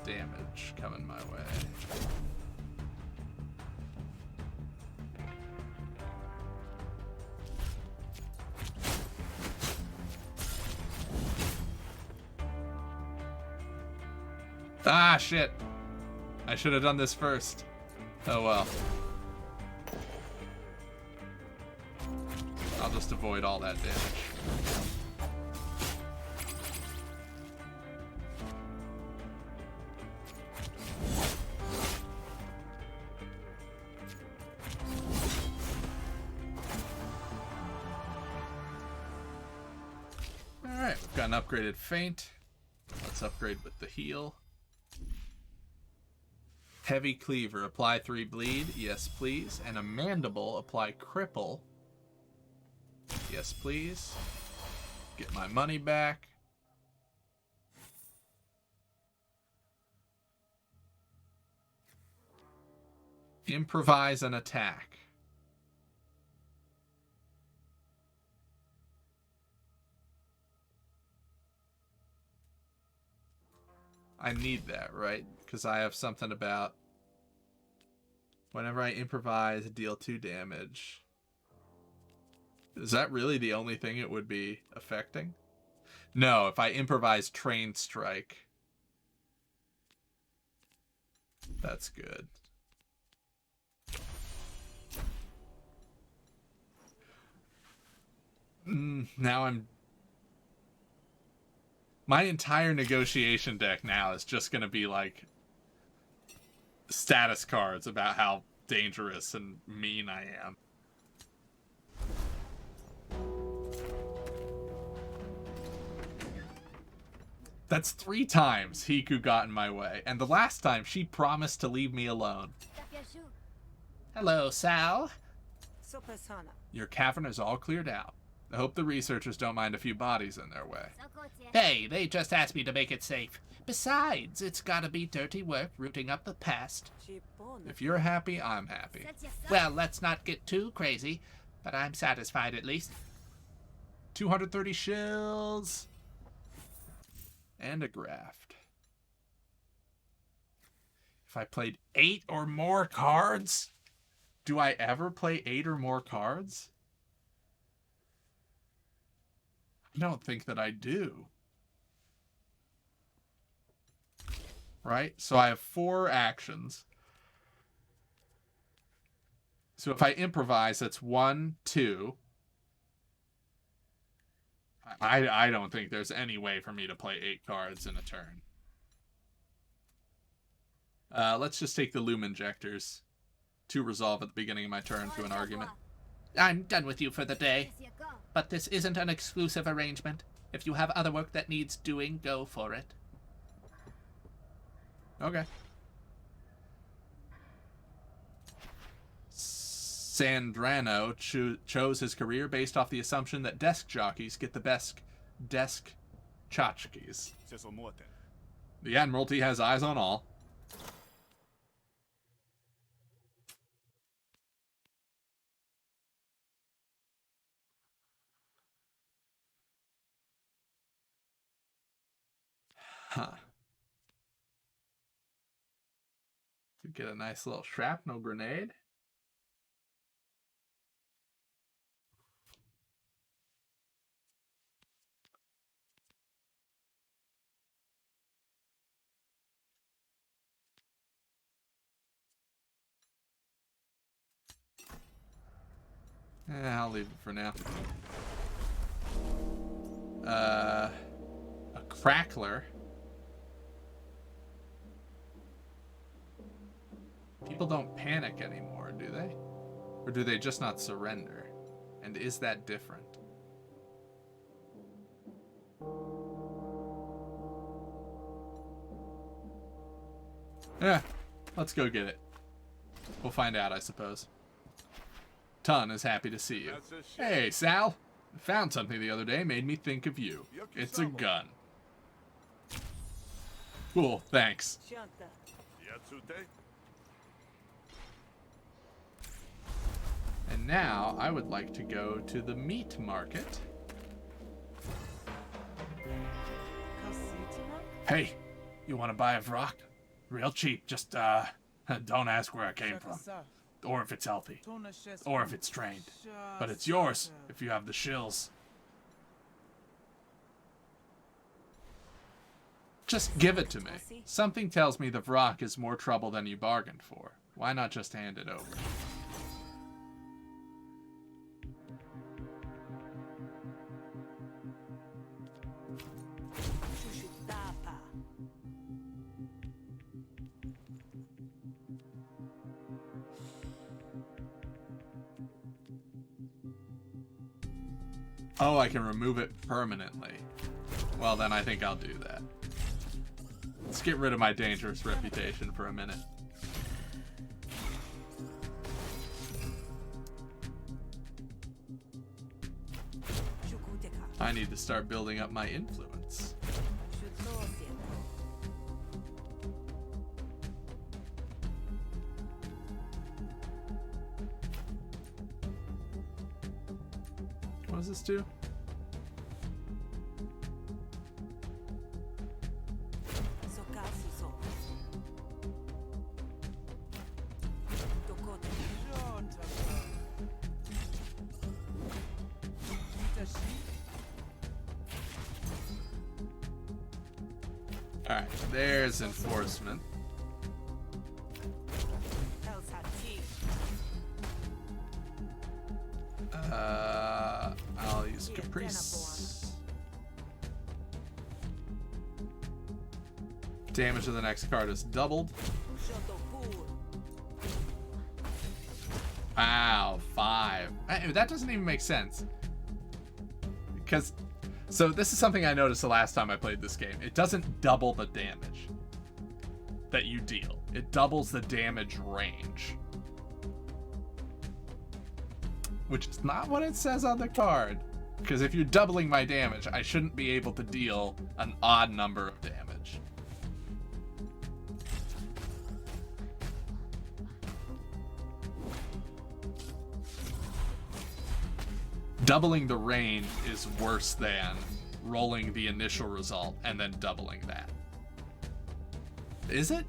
damage coming my way. Ah, shit. I should have done this first. Oh well. I'll just avoid all that damage. Alright, we've got an upgraded feint. Let's upgrade with the heal. Heavy Cleaver, apply 3 bleed, yes please. And a Mandible, apply cripple. Yes please. Get my money back. Improvise an attack. I need that, right? Because I have something about whenever I improvise, deal 2 damage. Is that really the only thing it would be affecting? No, if I improvise Train Strike. That's good. Now I'm... My entire negotiation deck now is just going to be like status cards about how dangerous and mean I am. That's 3 times Hiku got in my way, and the last time she promised to leave me alone. Hello, Sal. Your cavern is all cleared out. I hope the researchers don't mind a few bodies in their way. Hey, they just asked me to make it safe. Besides, it's gotta be dirty work rooting up the past. If you're happy, I'm happy. Well, let's not get too crazy, but I'm satisfied at least. 230 shills. And a graft. If I played 8 or more cards? Do I ever play 8 or more cards? I don't think that I do. Right? So I have 4 actions. So if I improvise, that's 1, 2. I don't think there's any way for me to play 8 cards in a turn. Let's just take the Loom Injectors to resolve at the beginning of my turn through an argument. I'm done with you for the day. But this isn't an exclusive arrangement. If you have other work that needs doing, go for it. Okay. Sandrano chose his career based off the assumption that desk jockeys get the best desk tchotchkes. The Admiralty has eyes on all. Huh. Could get a nice little shrapnel grenade. I'll leave it for now. A crackler. People don't panic anymore, do they? Or do they just not surrender? And is that different? Yeah, let's go get it. We'll find out, I suppose. Ton is happy to see you. Hey, Sal. I found something the other day, made me think of you. It's a gun. Cool, thanks. And now, I would like to go to the meat market. Hey, You want to buy a rock? Real cheap. Just, don't ask where I came from. Or if it's healthy. Or if it's trained. But it's yours if you have the shills. Just give it to me. Something tells me the Vrock is more trouble than you bargained for. Why not just hand it over? Oh, I can remove it permanently. Well, then I think I'll do that. Let's get rid of my dangerous reputation for a minute. I need to start building up my influence. What does this do? Alright, there's enforcement. I'll use Caprice. Damage to the next card is doubled. Wow, 5. That doesn't even make sense. Because, so this is something I noticed the last time I played this game. It doesn't double the damage that you deal. It doubles the damage range. Which is not what it says on the card. Because if you're doubling my damage, I shouldn't be able to deal an odd number of damage. Doubling the range is worse than rolling the initial result and then doubling that. Is it?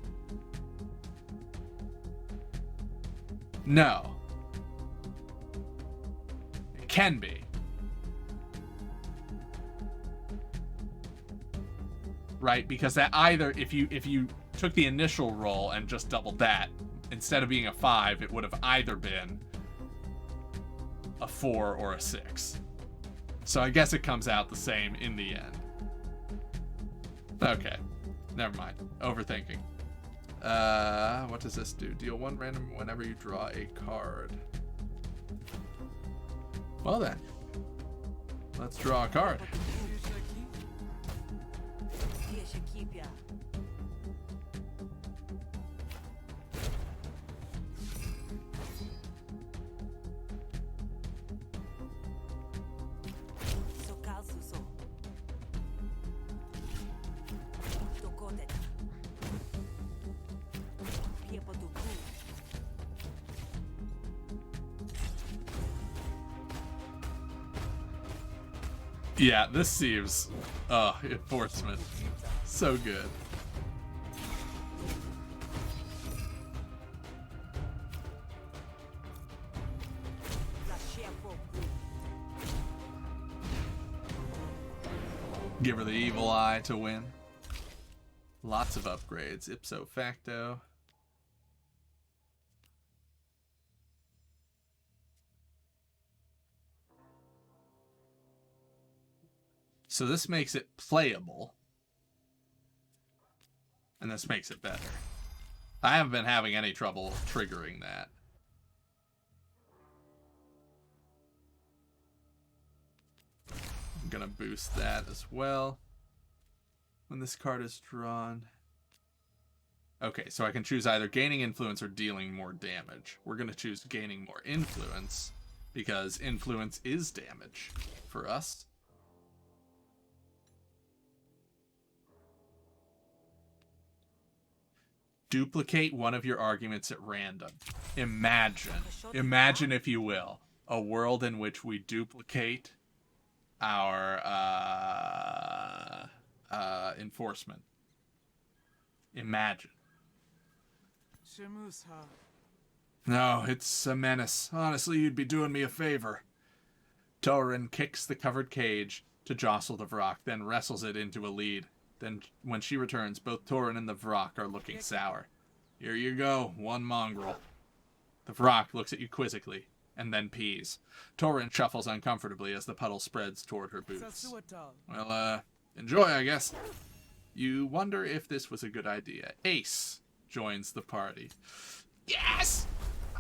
No. It can be. Right? Because that either, if you took the initial roll and just doubled that, instead of being a 5, it would have either been a 4 or a 6. So I guess it comes out the same in the end. Okay. Never mind. Overthinking. What does this do? Deal 1 random whenever you draw a card. Well then. Let's draw a card. Yeah, this seems, enforcement. So good. Give her the evil eye to win. Lots of upgrades, ipso facto. So this makes it playable. And this makes it better. I haven't been having any trouble triggering that. I'm gonna boost that as well when this card is drawn. Okay, so I can choose either gaining influence or dealing more damage. We're gonna choose gaining more influence because influence is damage for us. Duplicate one of your arguments at random. Imagine if you will, a world in which we duplicate our enforcement. Imagine. No, it's a menace. Honestly, you'd be doing me a favor. Torin kicks the covered cage to jostle the Vrock, then wrestles it into a lead. Then, when she returns, both Torin and the Vrock are looking sour. Here you go, one mongrel. The Vrock looks at you quizzically, and then pees. Torin shuffles uncomfortably as the puddle spreads toward her boots. Well, enjoy, I guess. You wonder if this was a good idea. Ace joins the party. Yes!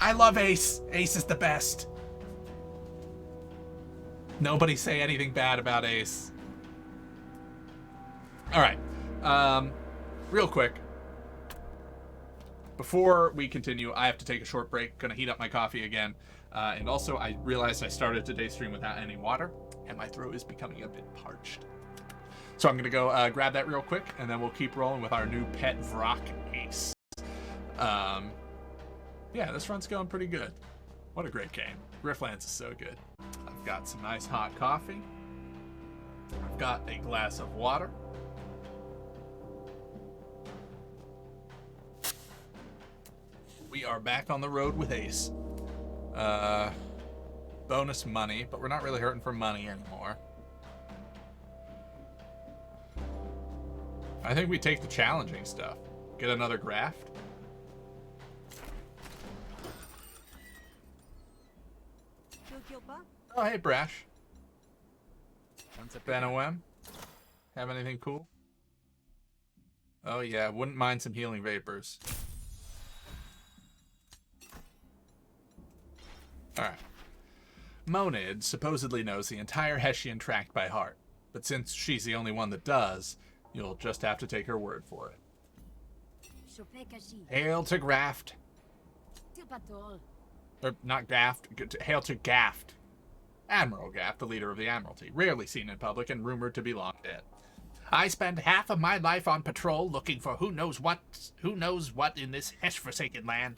I love Ace. Ace is the best. Nobody say anything bad about Ace. Alright. Real quick. Before we continue, I have to take a short break. Gonna heat up my coffee again. And also, I realized I started today's stream without any water, and my throat is becoming a bit parched. So I'm gonna go grab that real quick, and then we'll keep rolling with our new pet Vrock, Ace. Yeah, this run's going pretty good. What a great game. Griftlands is so good. I've got some nice hot coffee. I've got a glass of water. We are back on the road with Ace. Bonus money, but we're not really hurting for money anymore. I think we take the challenging stuff. Get another graft. Oh, hey, Brash. Benowem. Have anything cool? Oh, yeah. Wouldn't mind some healing vapors. Alright. Monid supposedly knows the entire Hessian tract by heart. But since she's the only one that does, you'll just have to take her word for it. Hail to Graft. Or, not Gaft. Hail to Gaft. Admiral Gaft, the leader of the Admiralty, rarely seen in public and rumored to be long dead. I spend half of my life on patrol looking for who knows what in this Hesh-forsaken land.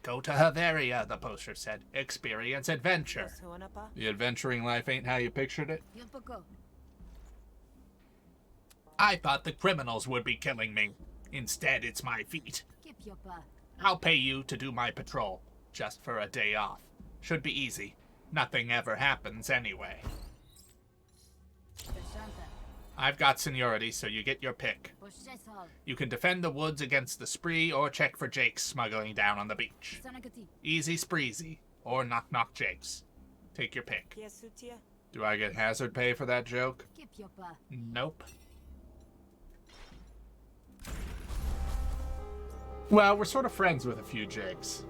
Go to Haveria, the poster said. Experience adventure. The adventuring life ain't how you pictured it? I thought the criminals would be killing me. Instead, it's my feet. I'll pay you to do my patrol, just for a day off. Should be easy. Nothing ever happens anyway. I've got seniority, so you get your pick. You can defend the woods against the spree or check for jakes smuggling down on the beach. Easy spreezy, or knock jakes. Take your pick. Do I get hazard pay for that joke? Nope. Well, we're sort of friends with a few jakes.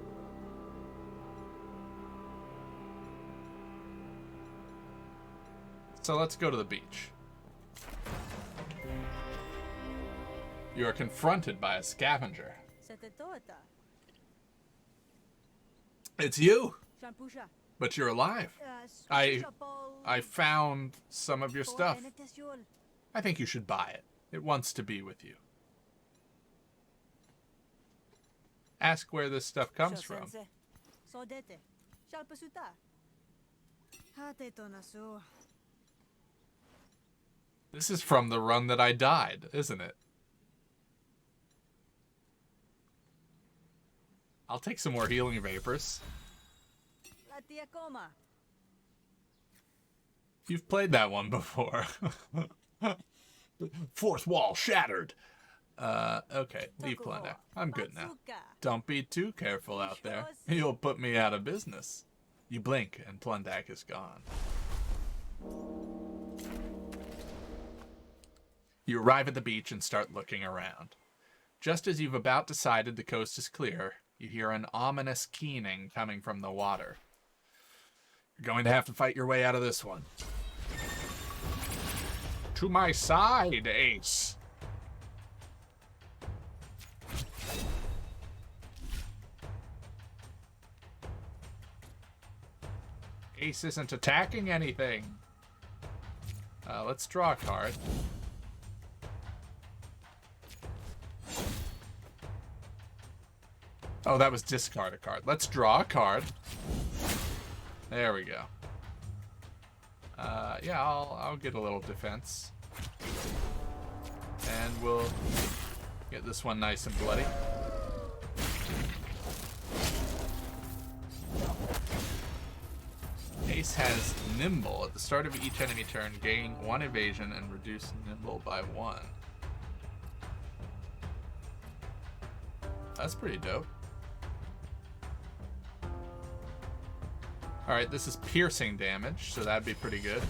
So let's go to the beach. You are confronted by a scavenger. It's you! But you're alive. I found some of your stuff. I think you should buy it. It wants to be with you. Ask where this stuff comes from. This is from the run that I died, isn't it? I'll take some more healing vapors. You've played that one before. Fourth wall shattered. Okay, leave Plundak. I'm good now. Don't be too careful out there. You'll put me out of business. You blink and Plundak is gone. You arrive at the beach and start looking around. Just as you've about decided the coast is clear, you hear an ominous keening coming from the water. You're going to have to fight your way out of this one. To my side, Ace. Ace isn't attacking anything. Let's draw a card. Oh, that was discard a card. Let's draw a card. There we go. Yeah, I'll get a little defense. And we'll Get this one nice and bloody. Ace has Nimble. At the start of each enemy turn, gain 1 evasion and reduce Nimble by 1. That's pretty dope. Alright, this is piercing damage, so that'd be pretty good.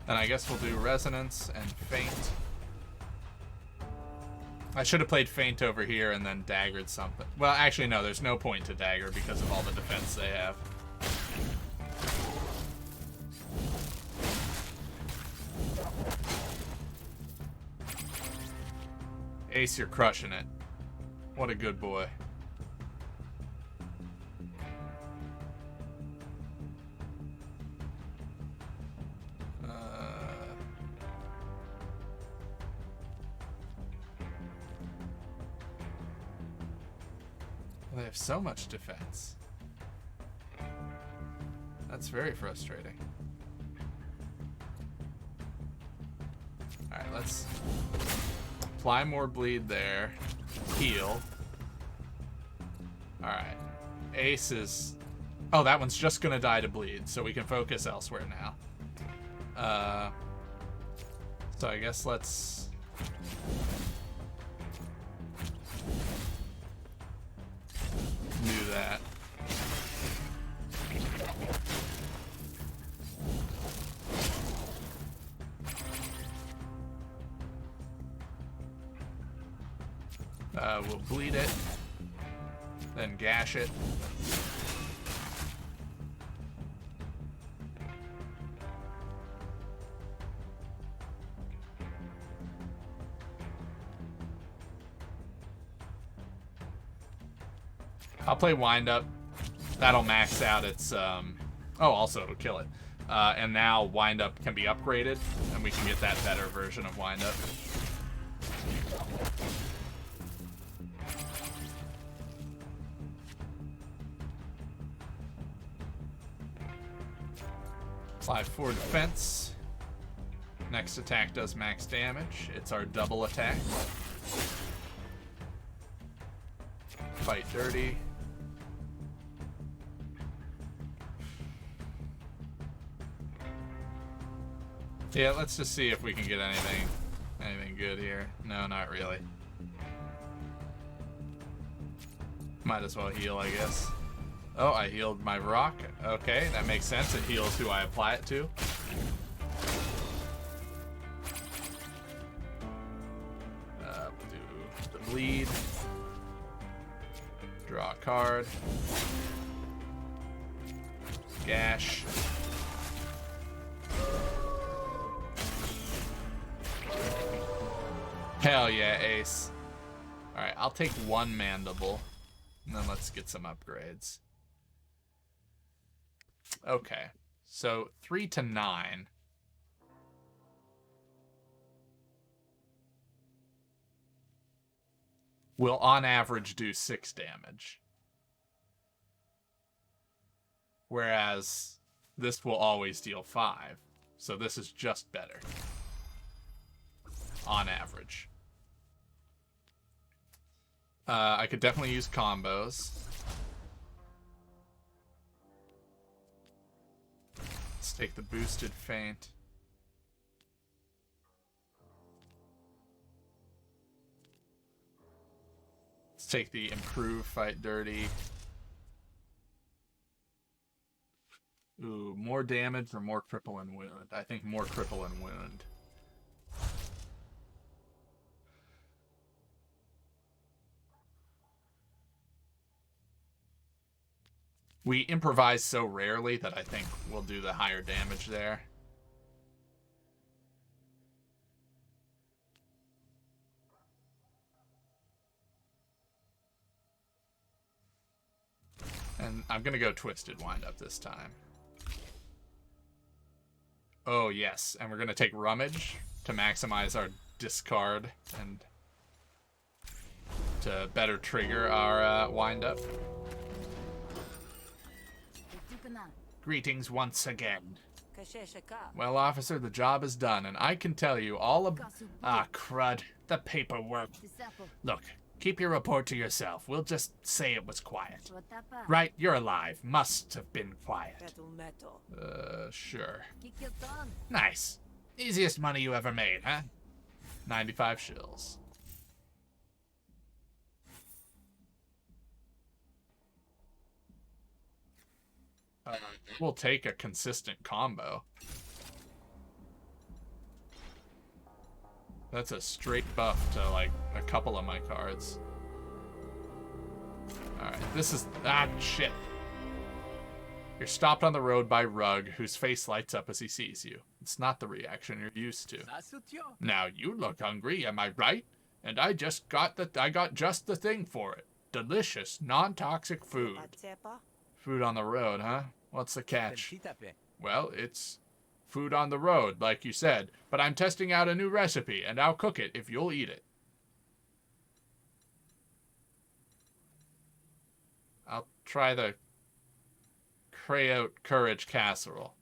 And I guess we'll do Resonance and Feint. I should have played Feint over here and then daggered something. Well, actually, no, there's no point to dagger because of all the defense they have. Ace, you're crushing it. What a good boy. They have so much defense. That's very frustrating. Alright, let's apply more bleed there. Heal. Alright. Ace is... Oh, that one's just gonna die to bleed, so we can focus elsewhere now. So I guess let's... do that. We'll bleed it, then gash it. I'll play Wind Up. That'll max out its, oh, also it'll kill it. And now Wind Up can be upgraded, and we can get that better version of Wind Up. Apply 4 defense. Next attack does max damage. It's our double attack. Fight dirty. Yeah, let's just see if we can get anything good here. No, not really. Might as well heal, I guess. Oh, I healed my rock. Okay, that makes sense. It heals who I apply it to. We'll do the bleed. Draw a card. Gash. Hell yeah, Ace. Alright, I'll take 1 mandible. And then let's get some upgrades. Okay. So 3 to 9. Will on average do 6 damage. Whereas this will always deal 5. So this is just better. On average. I could definitely use combos. Let's take the boosted feint. Let's take the improved fight dirty. Ooh, more damage or more cripple and wound? I think more cripple and wound. We improvise so rarely that I think we'll do the higher damage there. And I'm gonna go Twisted Wind Up this time. Oh yes, and we're gonna take Rummage to maximize our discard and to better trigger our Wind Up. Greetings once again. Well, officer, the job is done, and I can tell you all about... Ah, crud. The paperwork. Look, keep your report to yourself. We'll just say it was quiet. Right, you're alive. Must have been quiet. Sure. Nice. Easiest money you ever made, huh? 95 shills. We'll take a consistent combo. That's a straight buff to, like, a couple of my cards. Alright, this is... Ah, shit. You're stopped on the road by Rug, whose face lights up as he sees you. It's not the reaction you're used to. Now, you look hungry, am I right? And I got just the thing for it. Delicious, non-toxic food. Food on the road, huh? What's the catch? Well, it's food on the road, like you said, but I'm testing out a new recipe, and I'll cook it if you'll eat it. I'll try the Crayout Courage Casserole.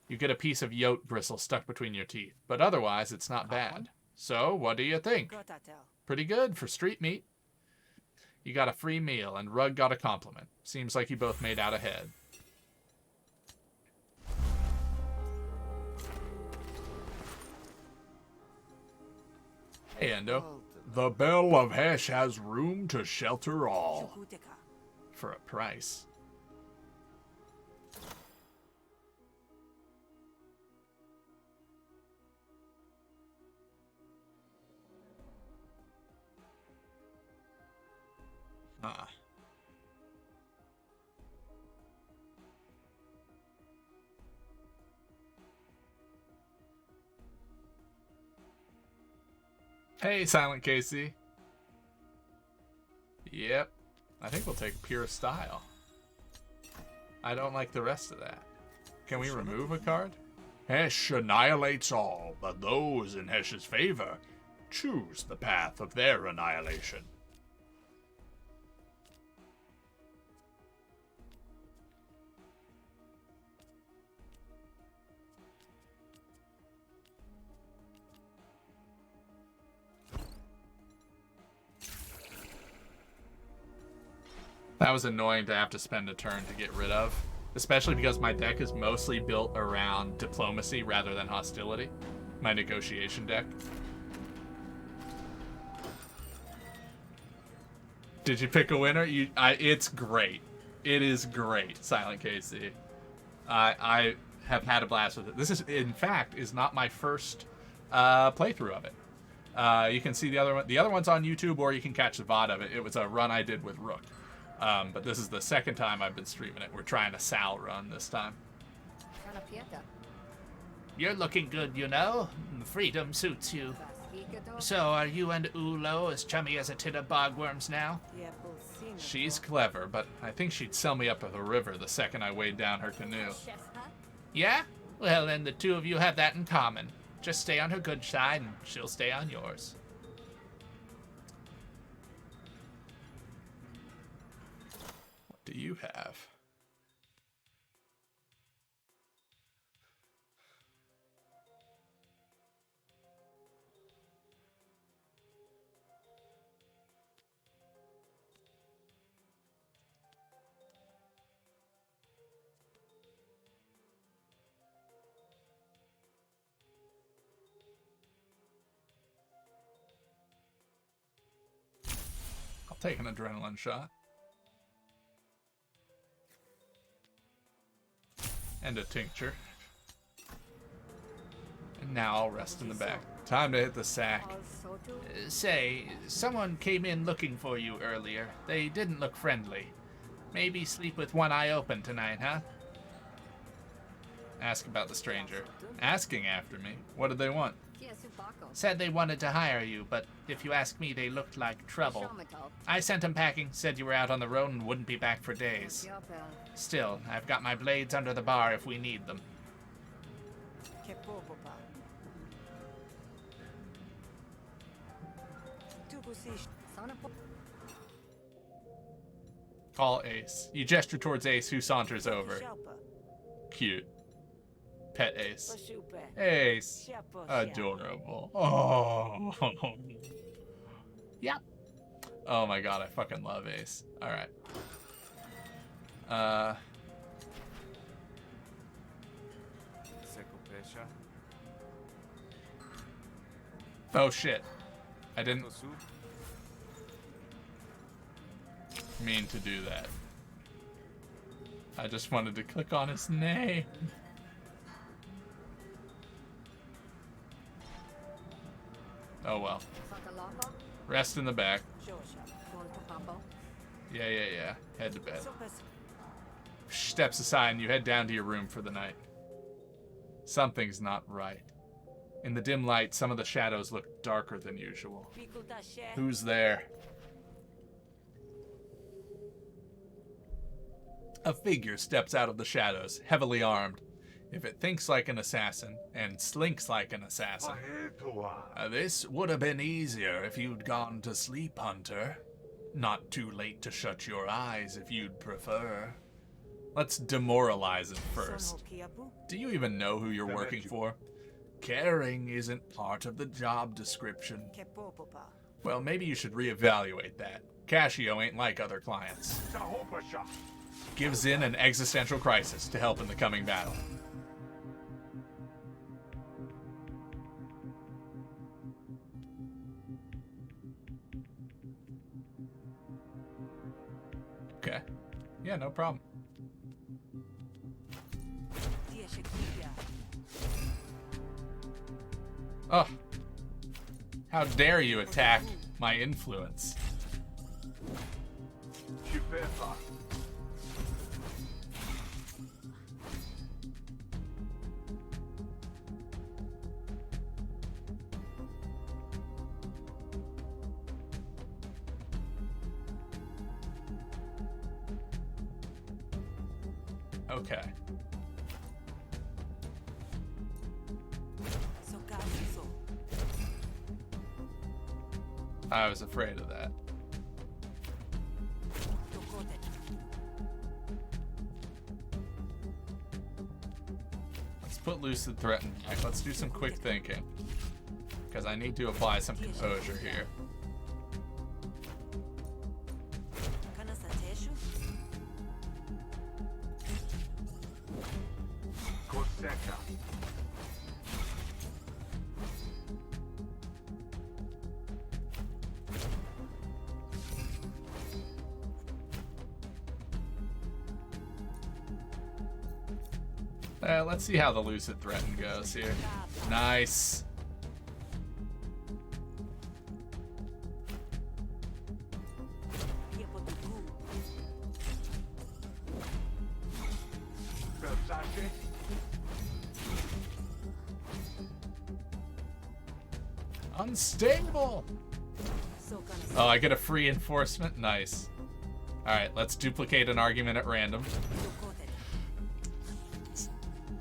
You get a piece of yote bristle stuck between your teeth, but otherwise it's not bad. So, what do you think? Pretty good for street meat. You got a free meal, and Rug got a compliment. Seems like you both made out ahead. Hey, Endo. The Bell of Hesh has room to shelter all. For a price. Hey, Silent Casey. Yep. I think we'll take pure style. I don't like the rest of that. Can we remove a card? Hesh annihilates all, but those in Hesh's favor choose the path of their annihilation. That was annoying to have to spend a turn to get rid of, especially because my deck is mostly built around diplomacy rather than hostility. My negotiation deck. Did you pick a winner? It's great. It is great, Silent KC. I have had a blast with it. This is, in fact, is not my first playthrough of it. You can see the other one. The other one's on YouTube, or you can catch the VOD of it. It was a run I did with Rook. But this is the second time I've been streaming it. We're trying a Sal run this time. You're looking good, you know. Freedom suits you. So, are you and Ulo as chummy as a tin of bogworms now? She's clever, but I think she'd sell me up at the river the second I weighed down her canoe. Yeah? Well, then the two of you have that in common. Just stay on her good side, and she'll stay on yours. What do you have? I'll take an adrenaline shot. And a tincture. And now I'll rest in the back. Time to hit the sack. Say, someone came in looking for you earlier. They didn't look friendly. Maybe sleep with one eye open tonight, huh? Ask about the stranger. Asking after me? What did they want? Said they wanted to hire you, but if you ask me, they looked like trouble. I sent them packing, said you were out on the road and wouldn't be back for days. Still, I've got my blades under the bar if we need them. Call Ace. You gesture towards Ace, who saunters over. Cute. Pet Ace. Ace. Adorable. Oh. Yep. Oh my god, I fucking love Ace. Alright. Oh shit. I didn't mean to do that. I just wanted to click on his name. Oh well. Rest in the back. Yeah. Head to bed. Steps aside and you head down to your room for the night. Something's not right. In the dim light, some of the shadows look darker than usual. Who's there? A figure steps out of the shadows, heavily armed. If it thinks like an assassin and slinks like an assassin. This would have been easier if you'd gone to sleep, Hunter. Not too late to shut your eyes if you'd prefer. Let's demoralize it first. Do you even know who you're working for? Caring isn't part of the job description. Well, maybe you should reevaluate that. Cascio ain't like other clients. Gives in an existential crisis to help in the coming battle. Okay. Yeah, no problem. Oh. How dare you attack my influence? Okay. I was afraid of that. Let's put Lucid Threaten back. Let's do some quick thinking. Because I need to apply some composure here. Let's see how the Lucid Threaten goes here. Nice. Unstable. Oh, I get a free enforcement. Nice. All right, let's duplicate an argument at random.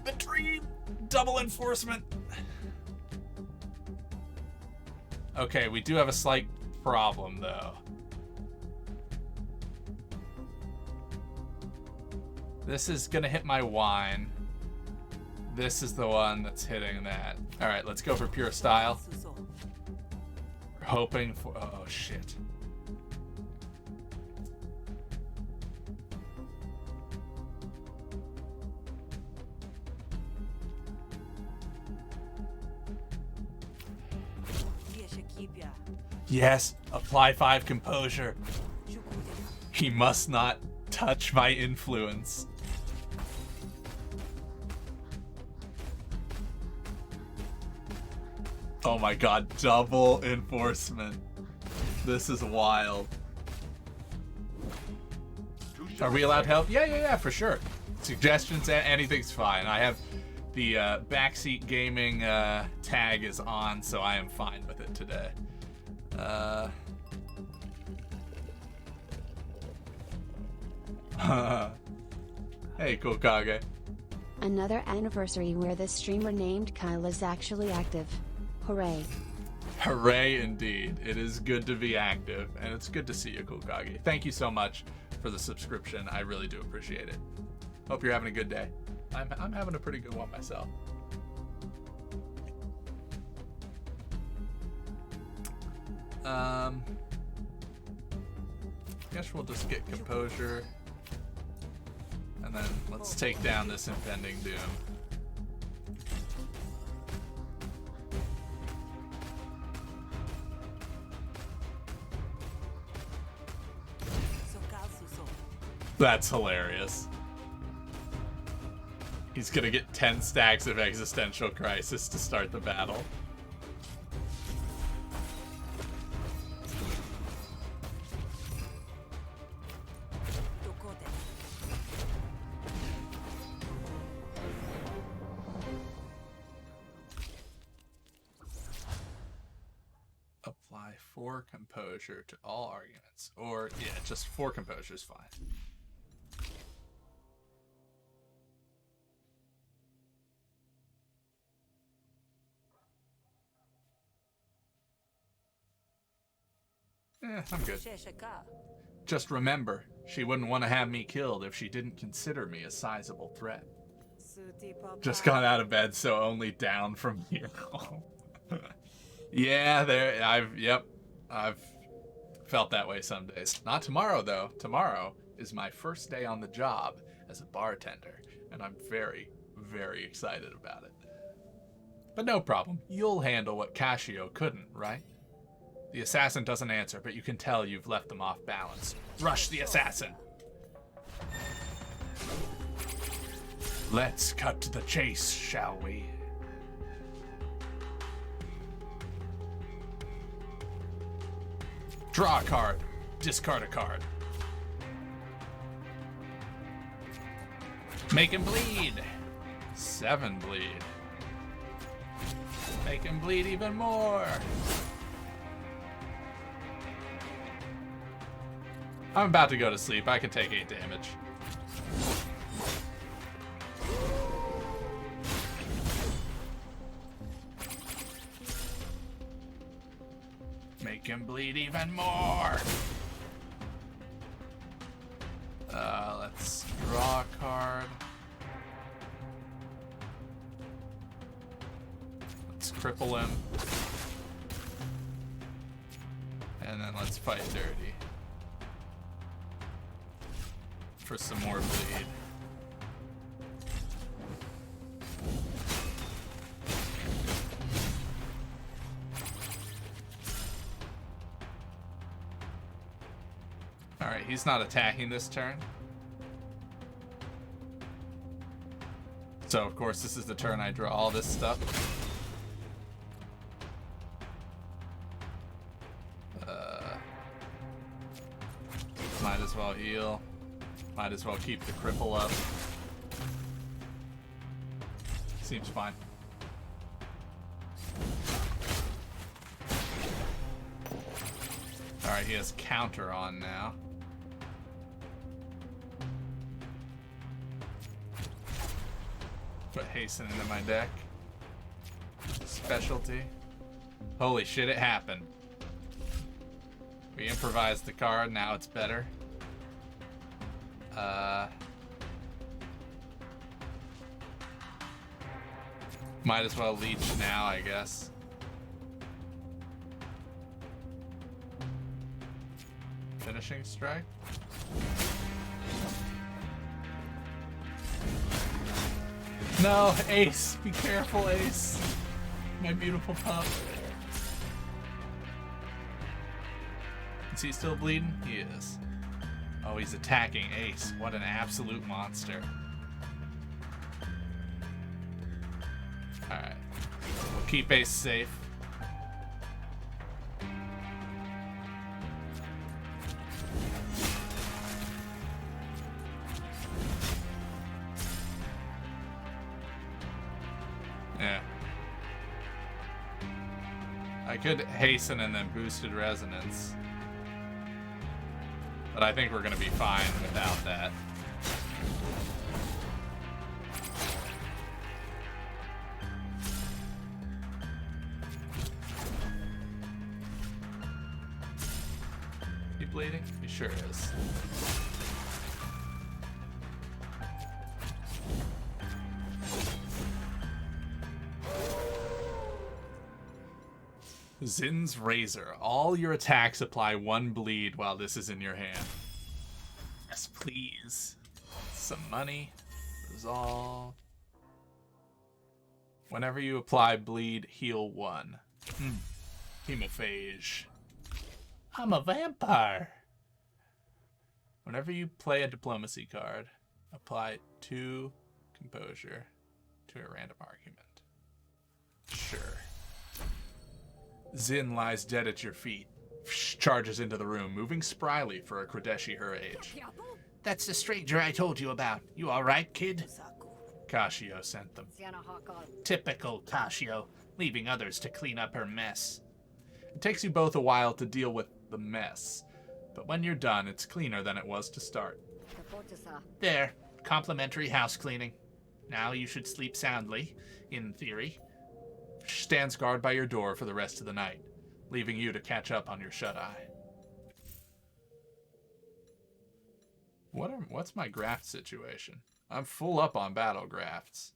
The dream! Double enforcement! Okay, we do have a slight problem, though. This is gonna hit my wine. This is the one that's hitting that. Alright, let's go for pure style. We're hoping for... Oh, shit. Yes, apply 5 composure. He must not touch my influence. Oh my god, double enforcement. This is wild. Are we allowed help? Yeah, for sure. Suggestions, anything's fine. I have the backseat gaming tag is on, so I am fine with it today. Hey, Kokage. Another anniversary where the streamer named Kyle is actually active. Hooray. Hooray indeed. It is good to be active, and it's good to see you, Kokage. Thank you so much for the subscription. I really do appreciate it. Hope you're having a good day. I'm having a pretty good one myself. Guess we'll just get composure. And then let's take down this impending doom. That's hilarious. He's gonna get 10 stacks of existential crisis to start the battle. Apply 4 composure to all arguments. Or, yeah, just 4 composure is fine. I'm good. Just remember, she wouldn't want to have me killed if she didn't consider me a sizable threat. Just got out of bed, so only down from here. Yeah, I've felt that way some days. Not tomorrow, though. Tomorrow is my first day on the job as a bartender, and I'm very, very excited about it. But no problem. You'll handle what Cascio couldn't, right? The assassin doesn't answer, but you can tell you've left them off balance. Rush the assassin! Let's cut to the chase, shall we? Draw a card. Discard a card. Make him bleed. 7 bleed. Make him bleed even more. I'm about to go to sleep. I can take 8 damage. Make him bleed even more. Let's draw a card. Let's cripple him. And then let's fight dirty. For some more bleed. Alright, he's not attacking this turn. So, of course, this is the turn I draw all this stuff. Might as well heal. Might as well keep the cripple up. Seems fine. Alright, he has counter on now. Put hasten into my deck. Specialty. Holy shit, it happened. We improvised the card, now it's better. Might as well leech now, I guess. Finishing strike. No, Ace, be careful, Ace. My beautiful pup. Is he still bleeding? He is. Oh, he's attacking Ace. What an absolute monster. Alright. We'll keep Ace safe. Yeah. I could hasten and then boosted resonance. But I think we're gonna be fine without that. He bleeding? He sure is. Zin's Razor. All your attacks apply 1 bleed while this is in your hand. Yes, please. Some money. Resolve. Whenever you apply bleed, heal 1. Hemophage. I'm a vampire. Whenever you play a diplomacy card, apply 2 composure to a random argument. Sure. Zin lies dead at your feet. Charges into the room, moving spryly for a Kradeshi her age. That's the stranger I told you about. You alright, kid? Kashio sent them. Typical Kashio, leaving others to clean up her mess. It takes you both a while to deal with the mess, but when you're done, it's cleaner than it was to start. There, complimentary house cleaning. Now you should sleep soundly, in theory. Stands guard by your door for the rest of the night, leaving you to catch up on your shut-eye. What's my graft situation? I'm full up on battle grafts.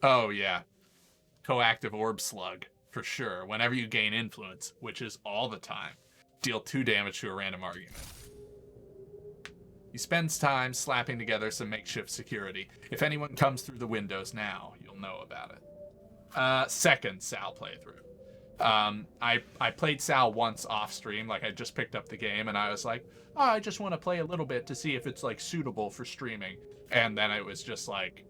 Oh, yeah. Coactive Orb Slug, for sure. Whenever you gain influence, which is all the time, deal 2 damage to a random argument. He spends time slapping together some makeshift security. If anyone comes through the windows now, you'll know about it. Second Sal playthrough. I played Sal once off stream, like I just picked up the game, and I was like, oh, I just want to play a little bit to see if it's like suitable for streaming. And then it was just like,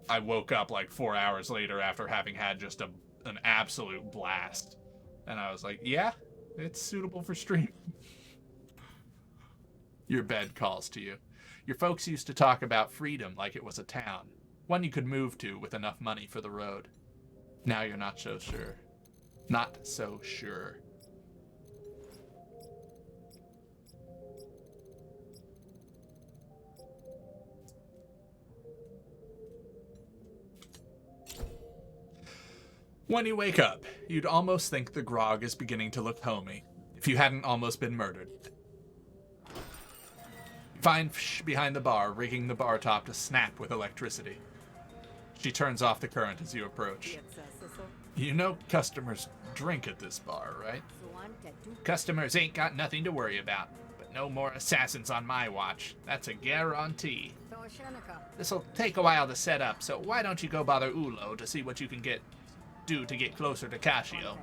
I woke up like 4 hours later after having had just an absolute blast. And I was like, yeah, it's suitable for stream. Your bed calls to you. Your folks used to talk about freedom like it was a town, one you could move to with enough money for the road. Now you're not so sure. Not so sure. When you wake up, you'd almost think the grog is beginning to look homey, if you hadn't almost been murdered. Find Fsh behind the bar, rigging the bar top to snap with electricity. She turns off the current as you approach. You know customers drink at this bar, right? Customers ain't got nothing to worry about, but no more assassins on my watch. That's a guarantee. This'll take a while to set up, so why don't you go bother Ulo to see what you can do to get closer to Kashio.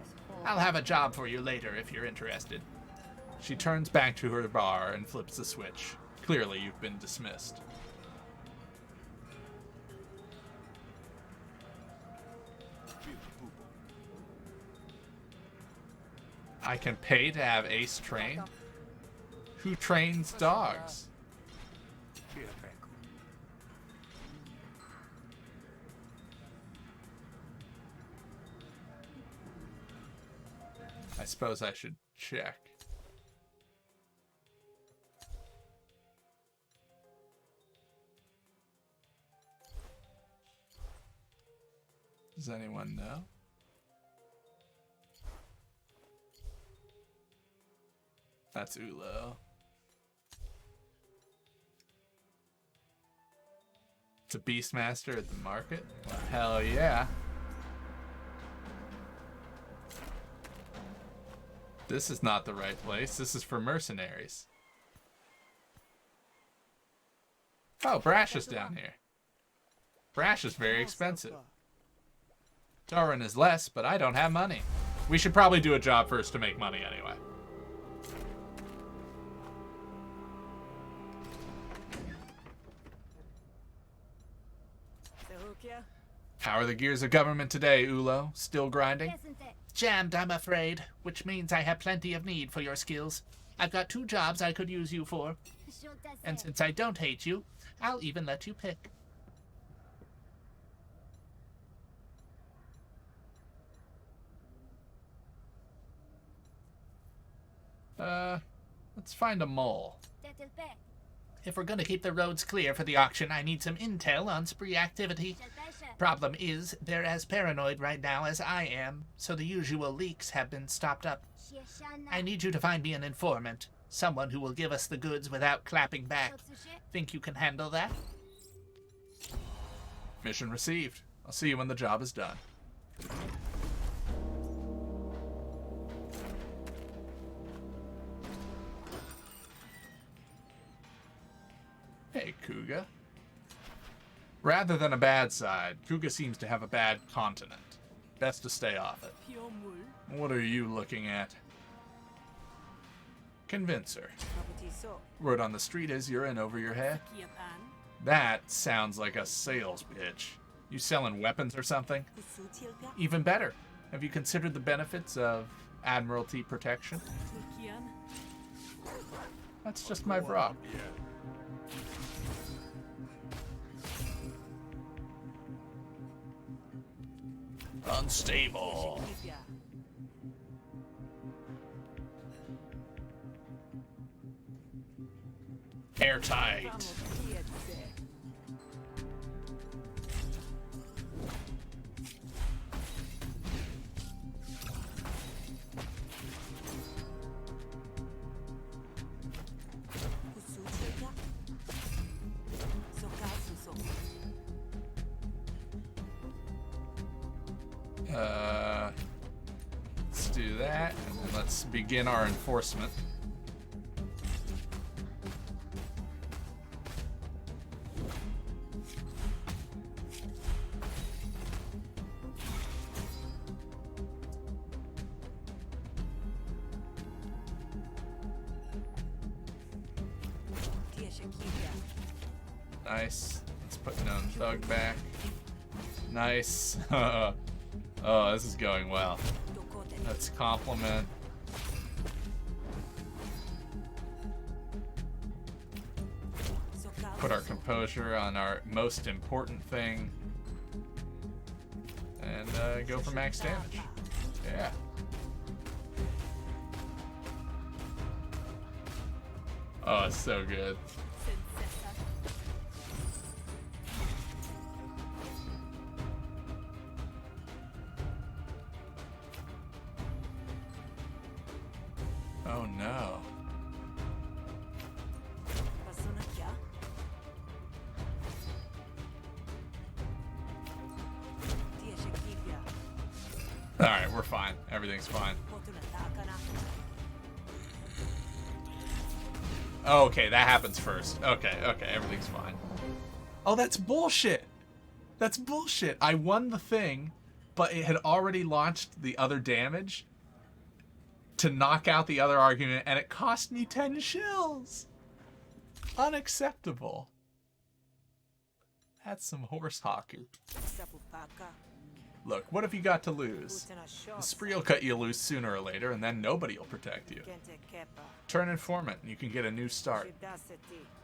I'll have a job for you later if you're interested. She turns back to her bar and flips the switch. Clearly, you've been dismissed. I can pay to have Ace trained? Who trains dogs? I suppose I should check. Does anyone know? That's Ulo. It's a Beastmaster at the market? Well, hell yeah. This is not the right place. This is for mercenaries. Oh, Brash is down here. Brash is very expensive. Tauren is less, but I don't have money. We should probably do a job first to make money anyway. How are the gears of government today, Ulo? Still grinding? Jammed, I'm afraid, which means I have plenty of need for your skills. I've got 2 jobs I could use you for. And since I don't hate you, I'll even let you pick. Let's find a mole. If we're gonna keep the roads clear for the auction, I need some intel on spree activity. Problem is, they're as paranoid right now as I am, so the usual leaks have been stopped up. I need you to find me an informant, someone who will give us the goods without clapping back. Think you can handle that? Mission received. I'll see you when the job is done. Hey, Kuga. Rather than a bad side, Kuga seems to have a bad continent. Best to stay off it. What are you looking at? Convince her. Word on the street is you're in over your head. That sounds like a sales pitch. You selling weapons or something? Even better. Have you considered the benefits of Admiralty protection? That's just my bra. Unstable. Airtight. Let's do that, and then let's begin our enforcement. Nice. Let's put known thug back. Nice. Oh, this is going well. Let's compliment. Put our composure on our most important thing. And go for max damage. Yeah. Oh, it's so good. Oh no. Alright, we're fine. Everything's fine. Oh, okay, that happens first. Okay, everything's fine. Oh, that's bullshit! That's bullshit! I won the thing, but it had already launched the other damage to knock out the other argument, and it cost me 10 shills! Unacceptable. That's some horse hockey. Look, what have you got to lose? The spree will cut you loose sooner or later, and then nobody will protect you. Turn informant, and you can get a new start.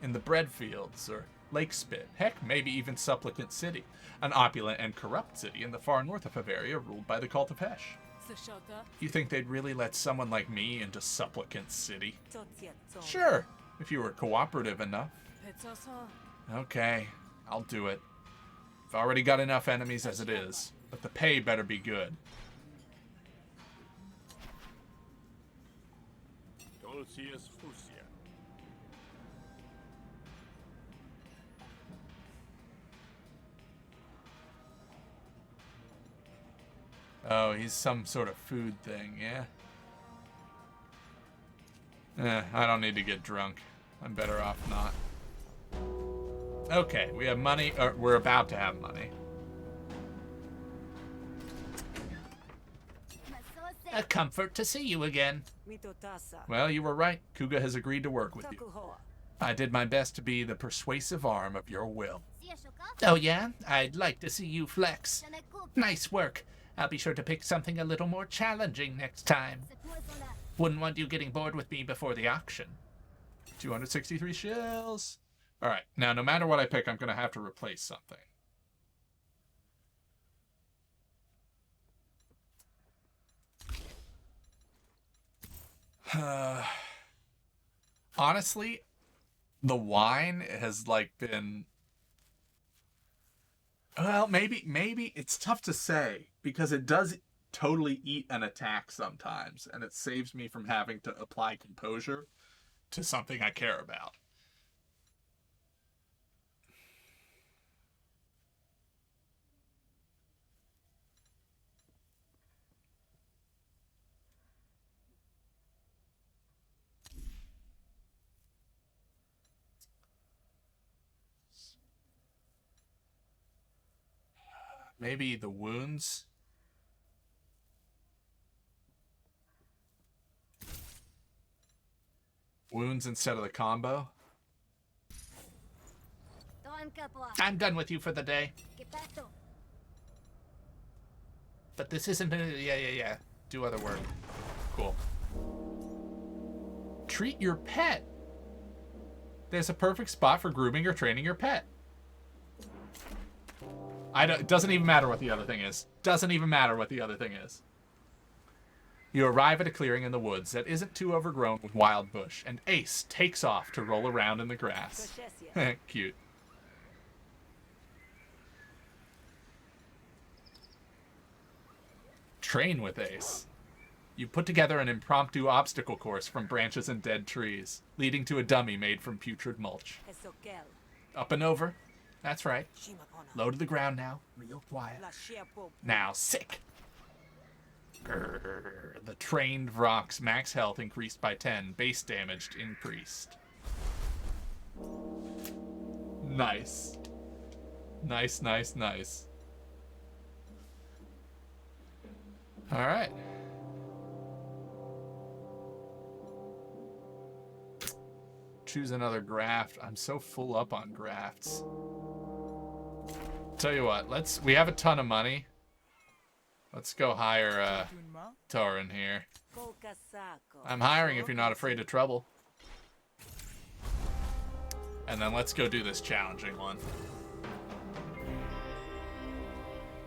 In the bread fields, or Lake Spit, heck, maybe even Supplicant City, an opulent and corrupt city in the far north of Bavaria ruled by the cult of Hesh. You think they'd really let someone like me into Supplicant City? Sure, if you were cooperative enough. Okay, I'll do it. I've already got enough enemies as it is, but the pay better be good. Oh, he's some sort of food thing, yeah? I don't need to get drunk. I'm better off not. Okay, we have money, or we're about to have money. A comfort to see you again. Well, you were right. Kuga has agreed to work with you. I did my best to be the persuasive arm of your will. Oh yeah? I'd like to see you flex. Nice work. I'll be sure to pick something a little more challenging next time. Wouldn't want you getting bored with me before the auction. 263 shills. Alright, now no matter what I pick, I'm going to have to replace something. Honestly, the wine has like been Well, maybe it's tough to say because it does totally eat an attack sometimes, and it saves me from having to apply composure to something I care about. Maybe the wounds. Wounds instead of the combo. I'm done with you for the day. But this isn't... Yeah. Do other work. Cool. Treat your pet. There's a perfect spot for grooming or training your pet. It doesn't even matter what the other thing is. Doesn't even matter what the other thing is. You arrive at a clearing in the woods that isn't too overgrown with wild bush, and Ace takes off to roll around in the grass. Cute. Train with Ace. You put together an impromptu obstacle course from branches and dead trees, leading to a dummy made from putrid mulch. Up and over. That's right. Low to the ground now. Real quiet. Now, sick. Grrr. The trained Vrock's max health increased by 10. Base damage increased. Nice. Nice. Alright. Choose another graft. I'm so full up on grafts. Tell you what, we have a ton of money. Let's go hire Torin here. I'm hiring if you're not afraid of trouble. And then let's go do this challenging one.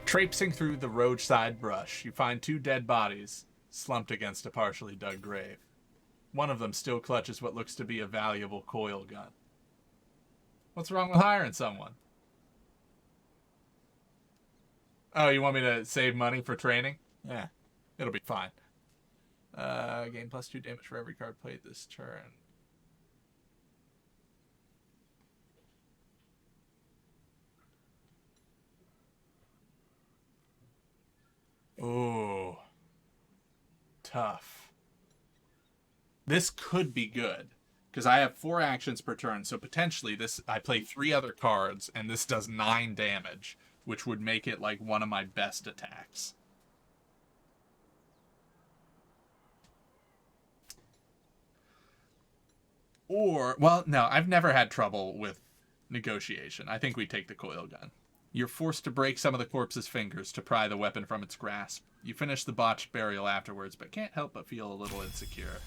Traipsing through the roadside brush, you find 2 dead bodies slumped against a partially dug grave. One of them still clutches what looks to be a valuable coil gun. What's wrong with hiring someone? Oh, you want me to save money for training? Yeah, it'll be fine. Gain +2 damage for every card played this turn. Ooh. Tough. This could be good, because I have 4 actions per turn, so potentially I play 3 other cards, and this does 9 damage, which would make it like one of my best attacks. Or, well, no, I've never had trouble with negotiation. I think we take the coil gun. You're forced to break some of the corpse's fingers to pry the weapon from its grasp. You finish the botched burial afterwards, but can't help but feel a little insecure.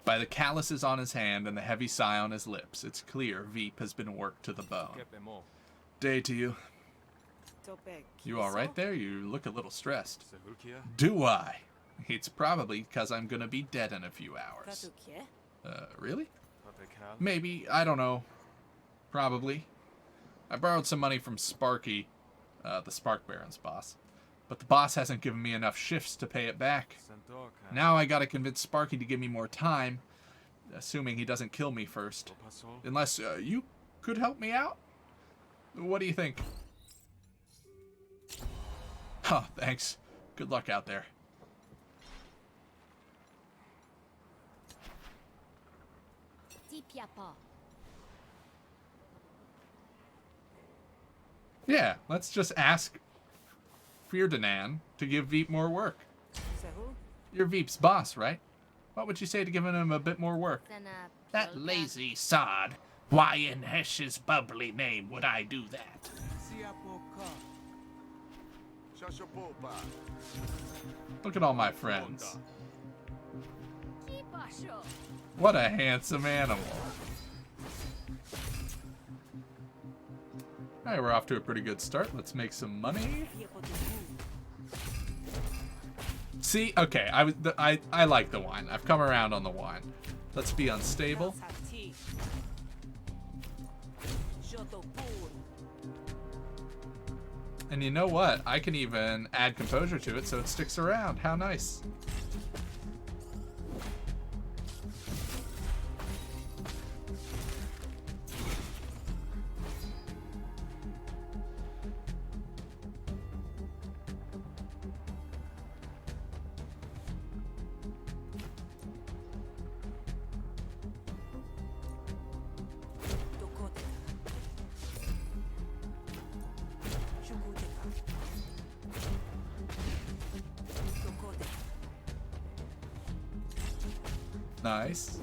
By the calluses on his hand and the heavy sigh on his lips, it's clear Veep has been worked to the bone. Day to you. You all right there? You look a little stressed. Do I? It's probably because I'm gonna be dead in a few hours. Really? Maybe, I don't know. Probably. I borrowed some money from Sparky, the Spark Baron's boss. But the boss hasn't given me enough shifts to pay it back. Now I gotta convince Sparky to give me more time, assuming he doesn't kill me first. Unless you could help me out? What do you think? Huh, thanks. Good luck out there. Yeah, let's just ask Fierdanan to give Veep more work. You're Veep's boss, right? What would you say to giving him a bit more work? That lazy sod. Why in Hesh's bubbly name would I do that? Look at all my friends. What a handsome animal. Alright, we're off to a pretty good start. Let's make some money. See, okay, I like the wine. I've come around on the wine. Let's be unstable. And you know what? I can even add composure to it so it sticks around. How nice. Nice.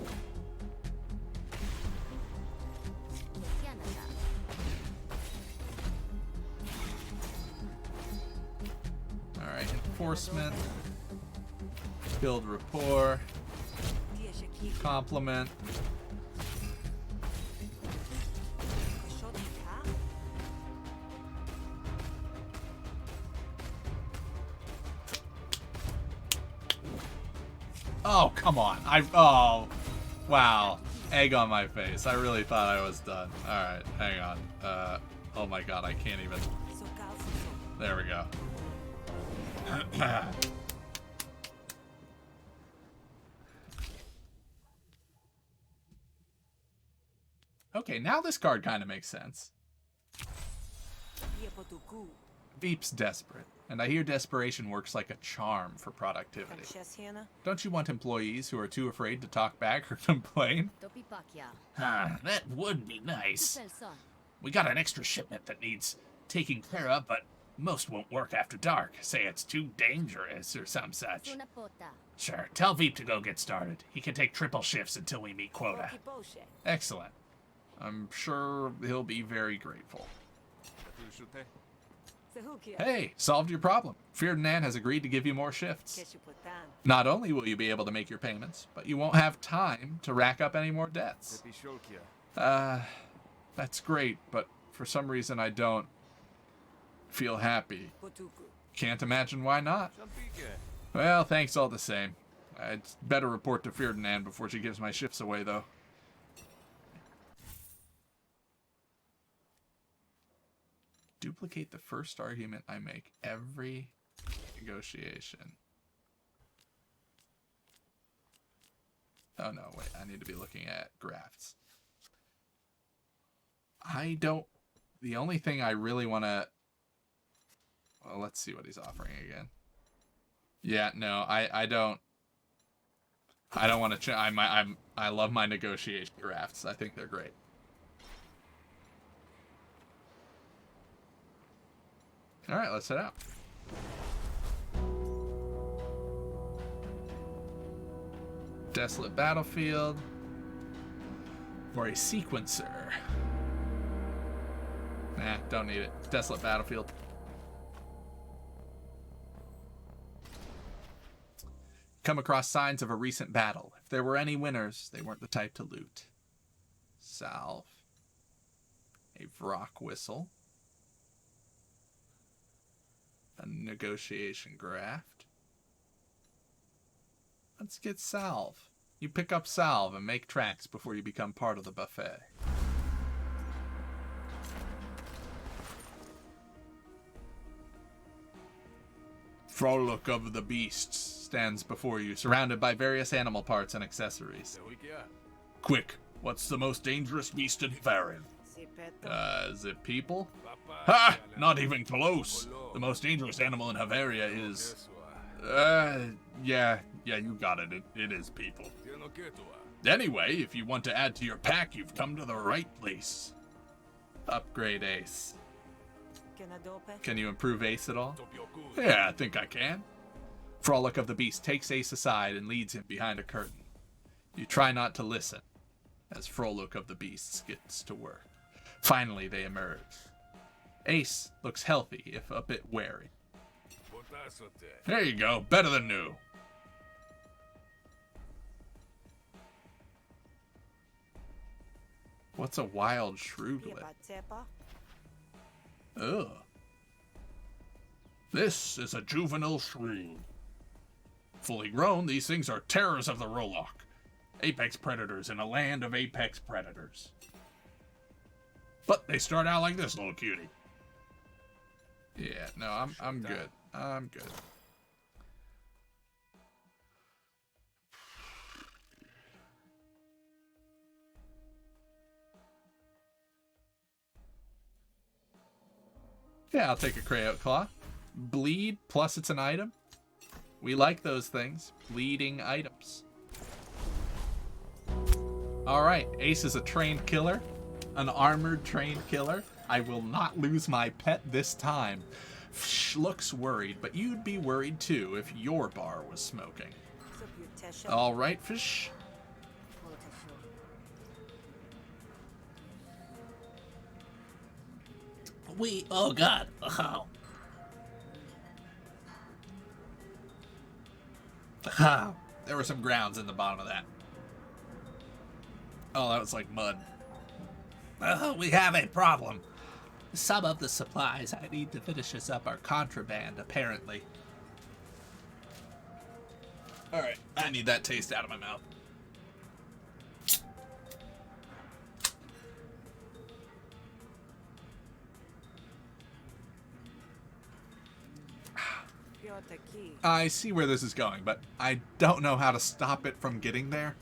Alright, enforcement. Build rapport. Compliment. Oh, come on. Oh, wow. Egg on my face. I really thought I was done. Alright, hang on. Oh my god, I can't even. There we go. Okay, now this card kind of makes sense. Veep's desperate, and I hear desperation works like a charm for productivity. Don't you want employees who are too afraid to talk back or complain? That would be nice. We got an extra shipment that needs taking care of, but most won't work after dark. Say it's too dangerous or some such. Sure, tell Veep to go get started. He can take triple shifts until we meet quota. Excellent. I'm sure he'll be very grateful. Hey, solved your problem. Ferdinand has agreed to give you more shifts. Not only will you be able to make your payments, but you won't have time to rack up any more debts. That's great, but for some reason I don't feel happy. Can't imagine why not. Well, thanks all the same. I'd better report to Ferdinand before she gives my shifts away, though. Duplicate the first argument I make every negotiation. Oh no, wait, I need to be looking at graphs. The only thing I really want to, well, let's see what he's offering again. Yeah, no, I don't want to, I love my negotiation drafts. I think they're great. All right, let's head out. Desolate battlefield. Or a sequencer. Nah, don't need it. Desolate battlefield. Come across signs of a recent battle. If there were any winners, they weren't the type to loot. Salve. A Vrock whistle. A negotiation graft. Let's get salve. You pick up salve and make tracks before you become part of the buffet. Frolic of the Beasts stands before you, surrounded by various animal parts and accessories. Quick, what's the most dangerous beast in Bavaria? Is it people? Ha! Not even close. The most dangerous animal in Bavaria is... yeah, you got it. It is people. Anyway, if you want to add to your pack, you've come to the right place. Upgrade Ace. Can you improve Ace at all? Yeah, I think I can. Frolic of the Beast takes Ace aside and leads him behind a curtain. You try not to listen, as Frolic of the Beasts gets to work. Finally, they emerge. Ace looks healthy, if a bit wary. There you go, better than new. What's a wild shroodlet? Ugh. This is a juvenile shrew. Fully grown, these things are terrors of the Rollock. Apex predators in a land of apex predators. But they start out like this, little cutie. Yeah, no, I'm good. I'm good. Yeah, I'll take a Crayout Claw. Bleed, plus it's an item. We like those things. Bleeding items. Alright, Ace is a trained killer. An armored trained killer. I will not lose my pet this time. Fsh looks worried, but you'd be worried too if your bar was smoking. Alright, Fish. Oh god. Oh. There were some grounds in the bottom of that. Oh, that was like mud. We have a problem. Some of the supplies I need to finish us up are contraband, apparently. Alright, I need that taste out of my mouth. I see where this is going, but I don't know how to stop it from getting there.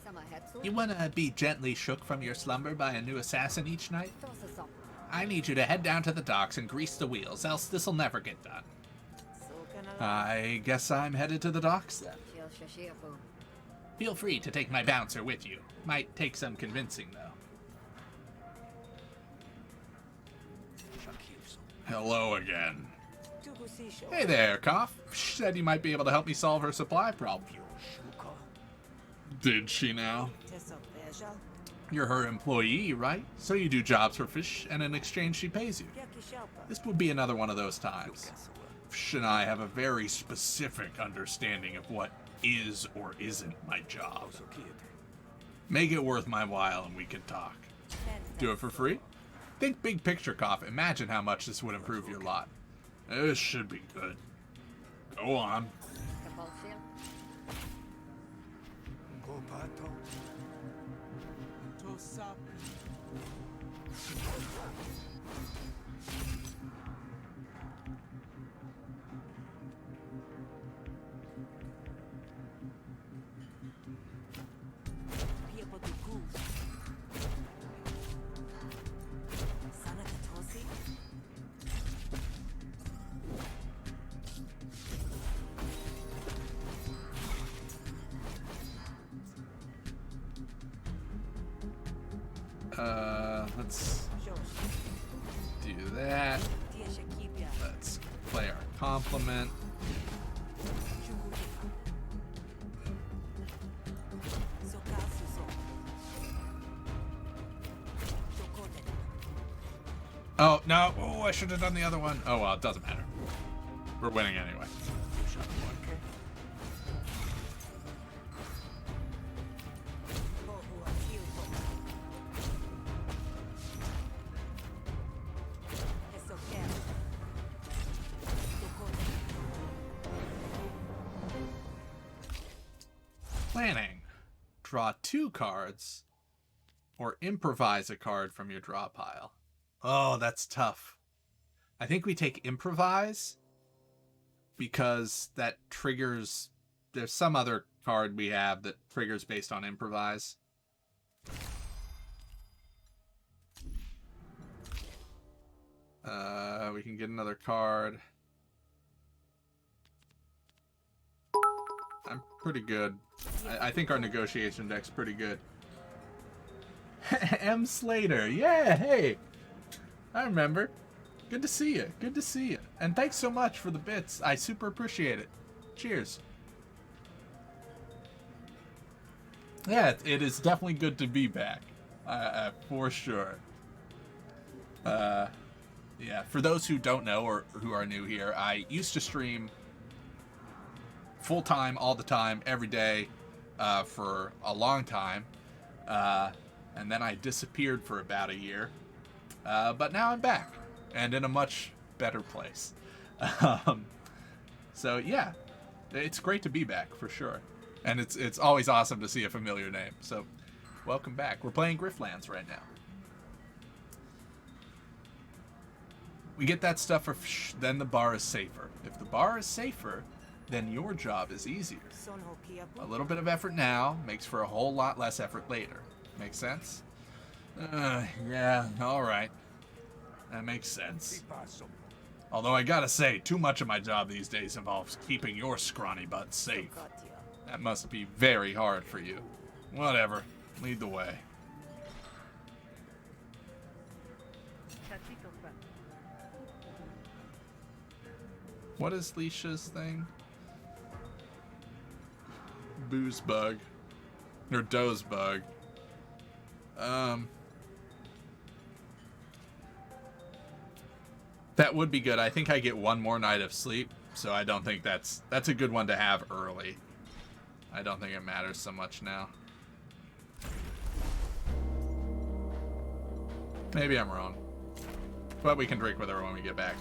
You wanna be gently shook from your slumber by a new assassin each night? I need you to head down to the docks and grease the wheels, else this'll never get done. I guess I'm headed to the docks then. Feel free to take my bouncer with you. Might take some convincing, though. Hello again. Hey there, Cough. Said you might be able to help me solve her supply problem. Did she now? You're her employee, right? So you do jobs for Fish, and in exchange she pays you. This would be another one of those times. Fish and I have a very specific understanding of what is or isn't my job. Make it worth my while and we can talk. Do it for free? Think big picture, Cough. Imagine how much this would improve your lot. This should be good. Go on. Let's do that. Let's play our compliment. Oh, no. Oh, I should have done the other one. Oh, well, it doesn't matter. We're winning anyway. Planning. Draw 2 cards or improvise a card from your draw pile. Oh, that's tough. I think we take improvise because that triggers... There's some other card we have that triggers based on improvise. We can get another card. I'm pretty good. I think our negotiation deck's pretty good. M. Slater. Yeah, hey. I remember. Good to see you. Good to see you. And thanks so much for the bits. I super appreciate it. Cheers. Yeah, it is definitely good to be back. For sure. Yeah, for those who don't know or who are new here, I used to stream full-time, all the time, every day, for a long time. And then I disappeared for about a year. But now I'm back, and in a much better place. So yeah, It's great to be back, for sure. And it's always awesome to see a familiar name. So, welcome back. We're playing Griftlands right now. We get that stuff for then the bar is safer. If the bar is safer, then your job is easier. A little bit of effort now makes for a whole lot less effort later. Make sense? Yeah, alright. That makes sense. Although I gotta say, too much of my job these days involves keeping your scrawny butt safe. That must be very hard for you. Whatever. Lead the way. What is Leisha's thing? Booze bug. Or doze bug. That would be good. I think I get one more night of sleep, so I don't think that's a good one to have early. I don't think it matters so much now. Maybe I'm wrong. But we can drink with her when we get back.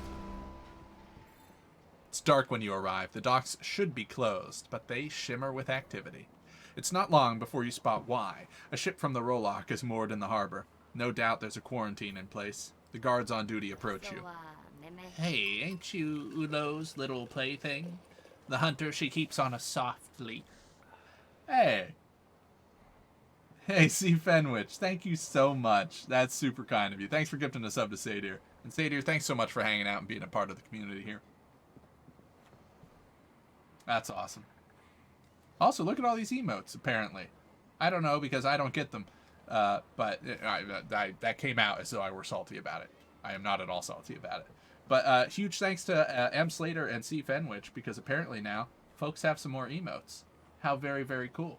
It's dark when you arrive. The docks should be closed, but they shimmer with activity. It's not long before you spot why. A ship from the Rolock is moored in the harbor. No doubt there's a quarantine in place. The guards on duty approach you. Hey, ain't you Ulo's little plaything? The hunter she keeps on a soft leash. Hey. Hey, C. Fenwich. Thank you so much. That's super kind of you. Thanks for gifting a sub to Sadir. And Sadir, thanks so much for hanging out and being a part of the community here. That's awesome. Also, look at all these emotes, apparently. I don't know, because I don't get them. But that came out as though I were salty about it. I am not at all salty about it. But huge thanks to M. Slater and C. Fenwich, because apparently now folks have some more emotes. How very, very cool.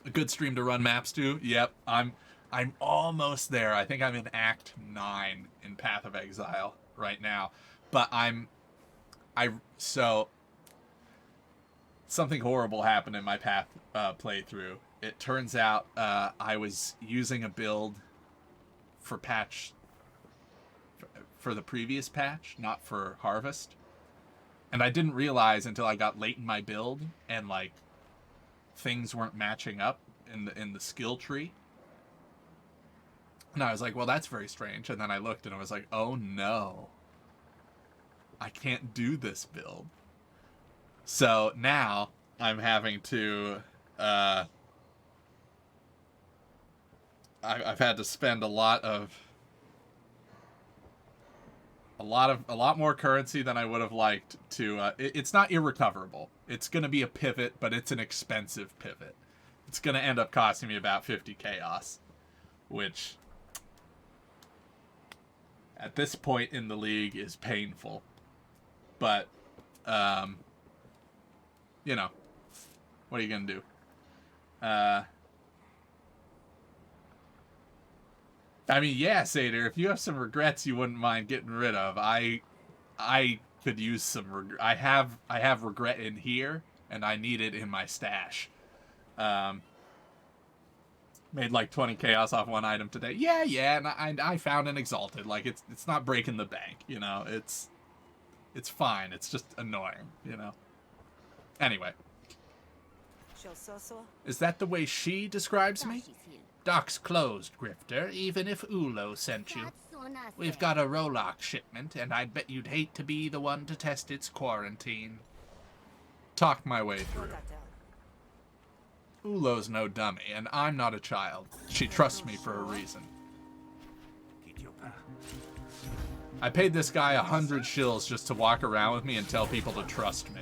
A good stream to run maps to. Yep, I'm almost there. I think I'm in Act 9 in Path of Exile right now. But so something horrible happened in my Path playthrough. It turns out I was using a build for the previous patch, not for Harvest. And I didn't realize until I got late in my build and like things weren't matching up in the skill tree. And I was like, well, that's very strange. And then I looked and I was like, oh no. I can't do this build. So now I'm having to I've had to spend a lot more currency than I would have liked to it's not irrecoverable. It's going to be a pivot, but it's an expensive pivot. It's going to end up costing me about 50 chaos, which at this point in the league is painful. But you know, what are you going to do? I mean, yeah, Satyr, if you have some regrets you wouldn't mind getting rid of, I could use some regret. I have regret in here, and I need it in my stash. Made like 20 chaos off one item today. Yeah, and I found an exalted. Like it's not breaking the bank, you know. It's fine. It's just annoying, you know. Anyway, is that the way she describes me? Dock's closed, Grifter, even if Ulo sent you. We've got a Rolock shipment, and I bet you'd hate to be the one to test its quarantine. Talk my way through. Ulo's no dummy, and I'm not a child. She trusts me for a reason. I paid this guy 100 shills just to walk around with me and tell people to trust me.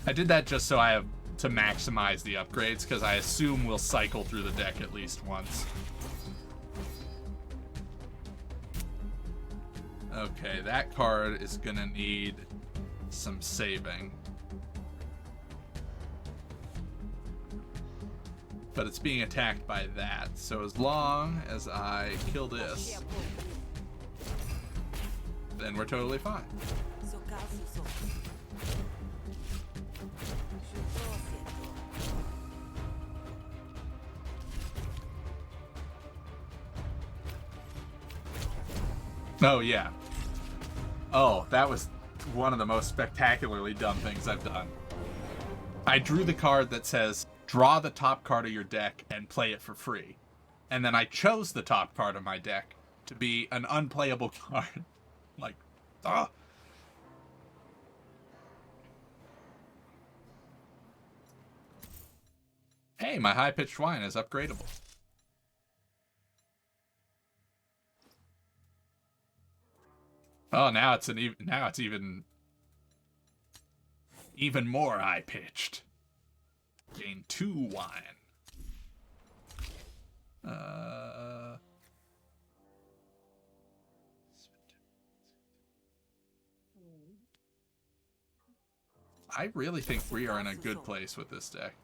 I did that just so I have to maximize the upgrades, because I assume we'll cycle through the deck at least once. Okay, that card is gonna need some saving. but it's being attacked by that. So as long as I kill this, then we're totally fine. Oh, yeah. Oh, that was one of the most spectacularly dumb things I've done. I drew the card that says, draw the top card of your deck and play it for free. And then I chose the top card of my deck to be an unplayable card. Like, ugh. Hey, my high-pitched whine is upgradable. Oh, now it's even more high pitched. Gain 2 wine. I really think we are in a good place with this deck.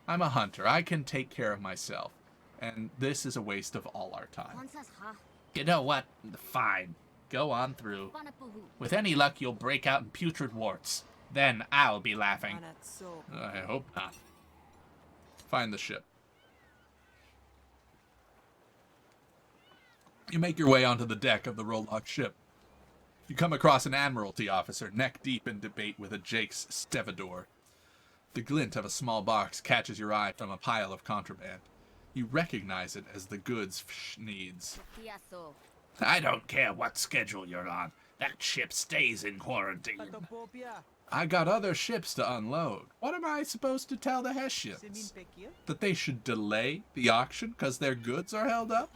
I'm a hunter. I can take care of myself. And this is a waste of all our time. You know what? Fine. Go on through. With any luck, you'll break out in putrid warts. Then I'll be laughing. I hope not. Find the ship. You make your way onto the deck of the Rollock ship. You come across an admiralty officer neck deep in debate with a Jake's stevedore. The glint of a small box catches your eye from a pile of contraband. You recognize it as the goods needs. I don't care what schedule you're on. That ship stays in quarantine. I got other ships to unload. What am I supposed to tell the Hessians? That they should delay the auction because their goods are held up?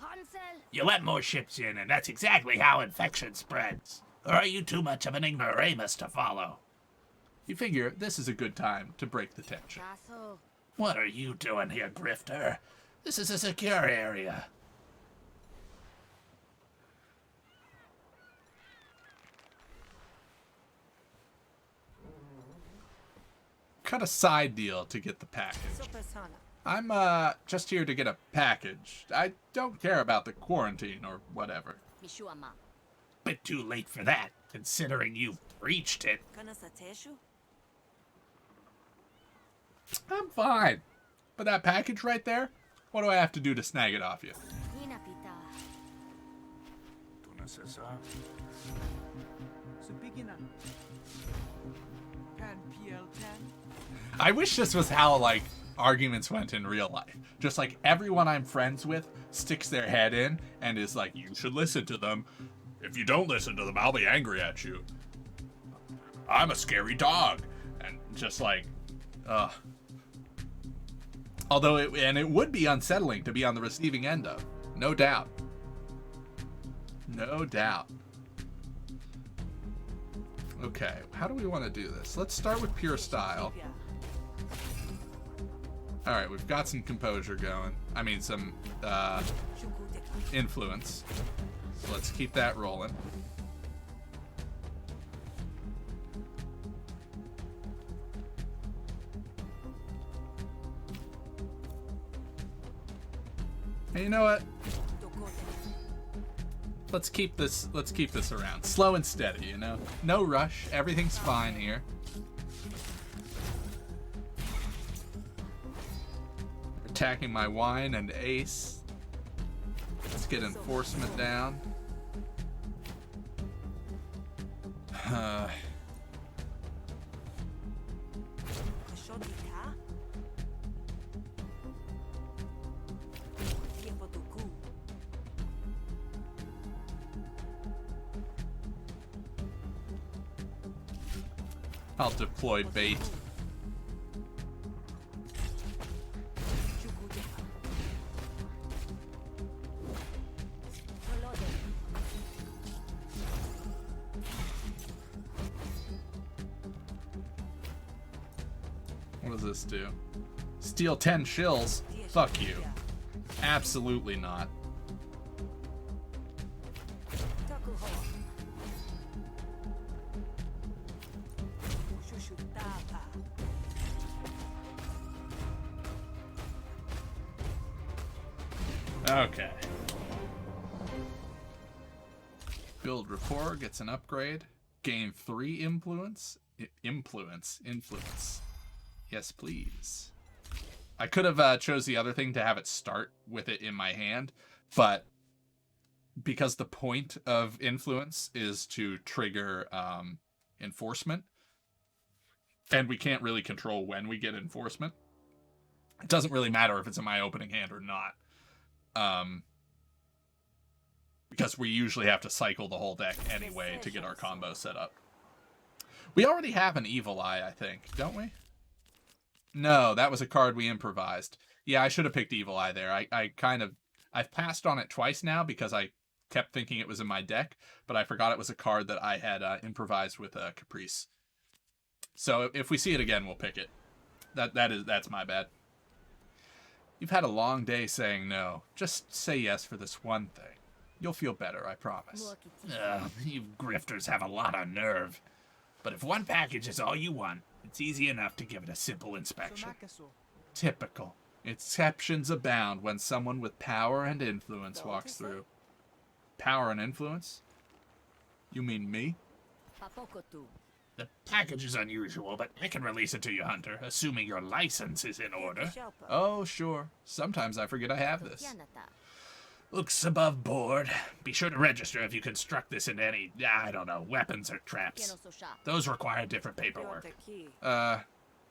You let more ships in, and that's exactly how infection spreads. Or are you too much of an ignoramus to follow? You figure this is a good time to break the tension. What are you doing here, Grifter? This is a secure area. Cut a side deal to get the package. I'm just here to get a package. I don't care about the quarantine or whatever. Bit too late for that, considering you breached it. I'm fine. But that package right there, what do I have to do to snag it off you? I wish this was how, like, arguments went in real life. Just like everyone I'm friends with sticks their head in and is like, you should listen to them. If you don't listen to them, I'll be angry at you. I'm a scary dog. And just like, ugh. Although, it would be unsettling to be on the receiving end of. No doubt. No doubt. Okay, how do we want to do this? Let's start with pure style. Alright, we've got some composure going. I mean, some influence. So let's keep that rolling. Hey, you know what? Let's keep this around. Slow and steady, you know? No rush. Everything's fine here. Attacking my wine and ace. Let's get enforcement down. I'll deploy bait. What does this do? Steal 10 shills? Fuck you. Absolutely not. Okay. Build rapport, gets an upgrade. Gain 3 influence. Influence. Yes, please. I could have chose the other thing to have it start with it in my hand, but because the point of influence is to trigger enforcement, and we can't really control when we get enforcement, it doesn't really matter if it's in my opening hand or not. Because we usually have to cycle the whole deck anyway to get our combo set up. We already have an Evil Eye, I think, don't we? No, that was a card we improvised. Yeah, I should have picked Evil Eye there. I've passed on it twice now because I kept thinking it was in my deck, but I forgot it was a card that I had improvised with Caprice. So if we see it again, we'll pick it. That's my bad. You've had a long day saying no. Just say yes for this one thing. You'll feel better, I promise. You grifters have a lot of nerve. But if one package is all you want, it's easy enough to give it a simple inspection. Typical. Exceptions abound when someone with power and influence walks through. Power and influence? You mean me? The package is unusual, but I can release it to you, Hunter, assuming your license is in order. Oh, sure. Sometimes I forget I have this. Looks above board. Be sure to register if you construct this into any, I don't know, weapons or traps. Those require different paperwork.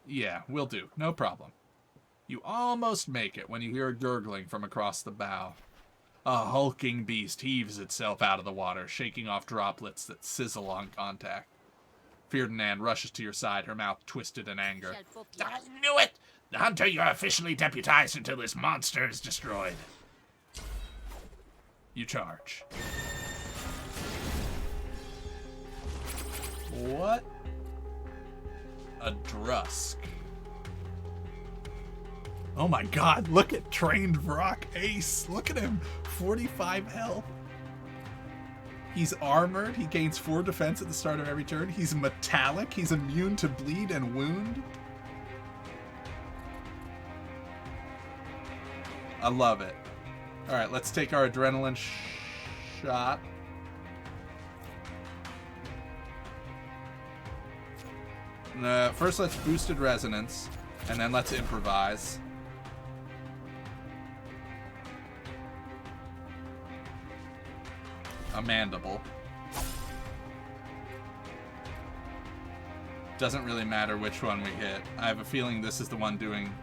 Yeah, will do. No problem. You almost make it when you hear a gurgling from across the bow. A hulking beast heaves itself out of the water, shaking off droplets that sizzle on contact. Ferdinand rushes to your side, her mouth twisted in anger. I knew it! The Hunter, you're officially deputized until this monster is destroyed. You charge. What? A Drusk. Oh my god, look at trained Vrock Ace. Look at him. 45 health. He's armored. He gains 4 defense at the start of every turn. He's metallic. He's immune to bleed and wound. I love it. Alright, let's take our adrenaline shot. First, let's boosted resonance, and then let's improvise. A mandible. Doesn't really matter which one we hit. I have a feeling this is the one doing...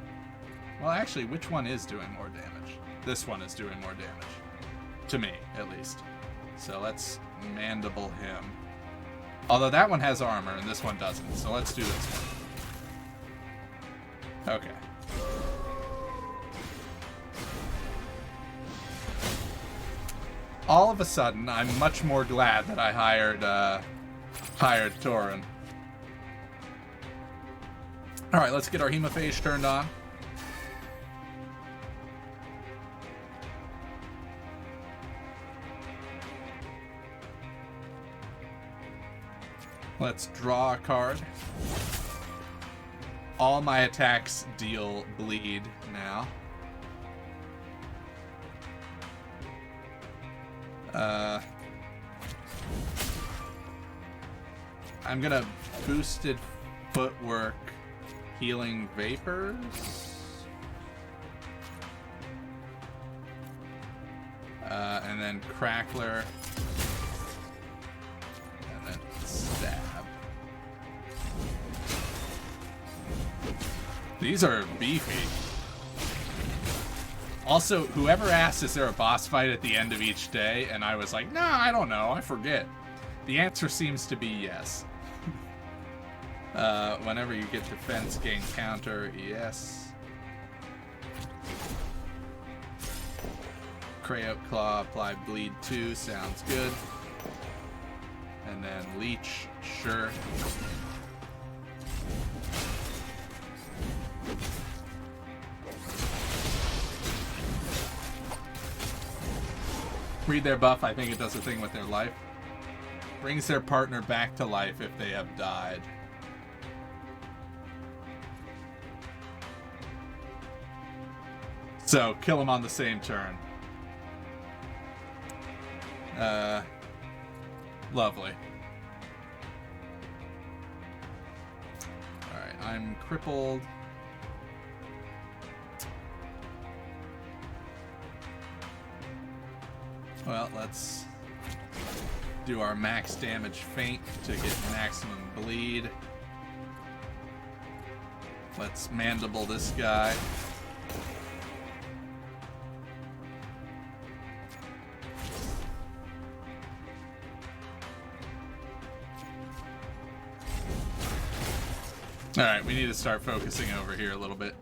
Well, actually, which one is doing more damage? This one is doing more damage. To me, at least. So let's mandible him. Although that one has armor and this one doesn't. So let's do this one. Okay. All of a sudden, I'm much more glad that I hired Torin. Alright, let's get our Hemophage turned on. Let's draw a card. All my attacks deal bleed now. I'm gonna boosted footwork healing vapors. And then crackler. And then stab. These are beefy. Also, whoever asked, is there a boss fight at the end of each day? And I was like, no, I don't know, I forget. The answer seems to be yes. Whenever you get defense, gain counter, yes. Crayout Claw, apply bleed 2, sounds good. And then leech, sure. Read their buff, I think it does a thing with their life. Brings their partner back to life if they have died. So, kill them on the same turn. Lovely. Alright, I'm crippled. Well, let's do our max damage feint to get maximum bleed. Let's mandible this guy. Alright, we need to start focusing over here a little bit.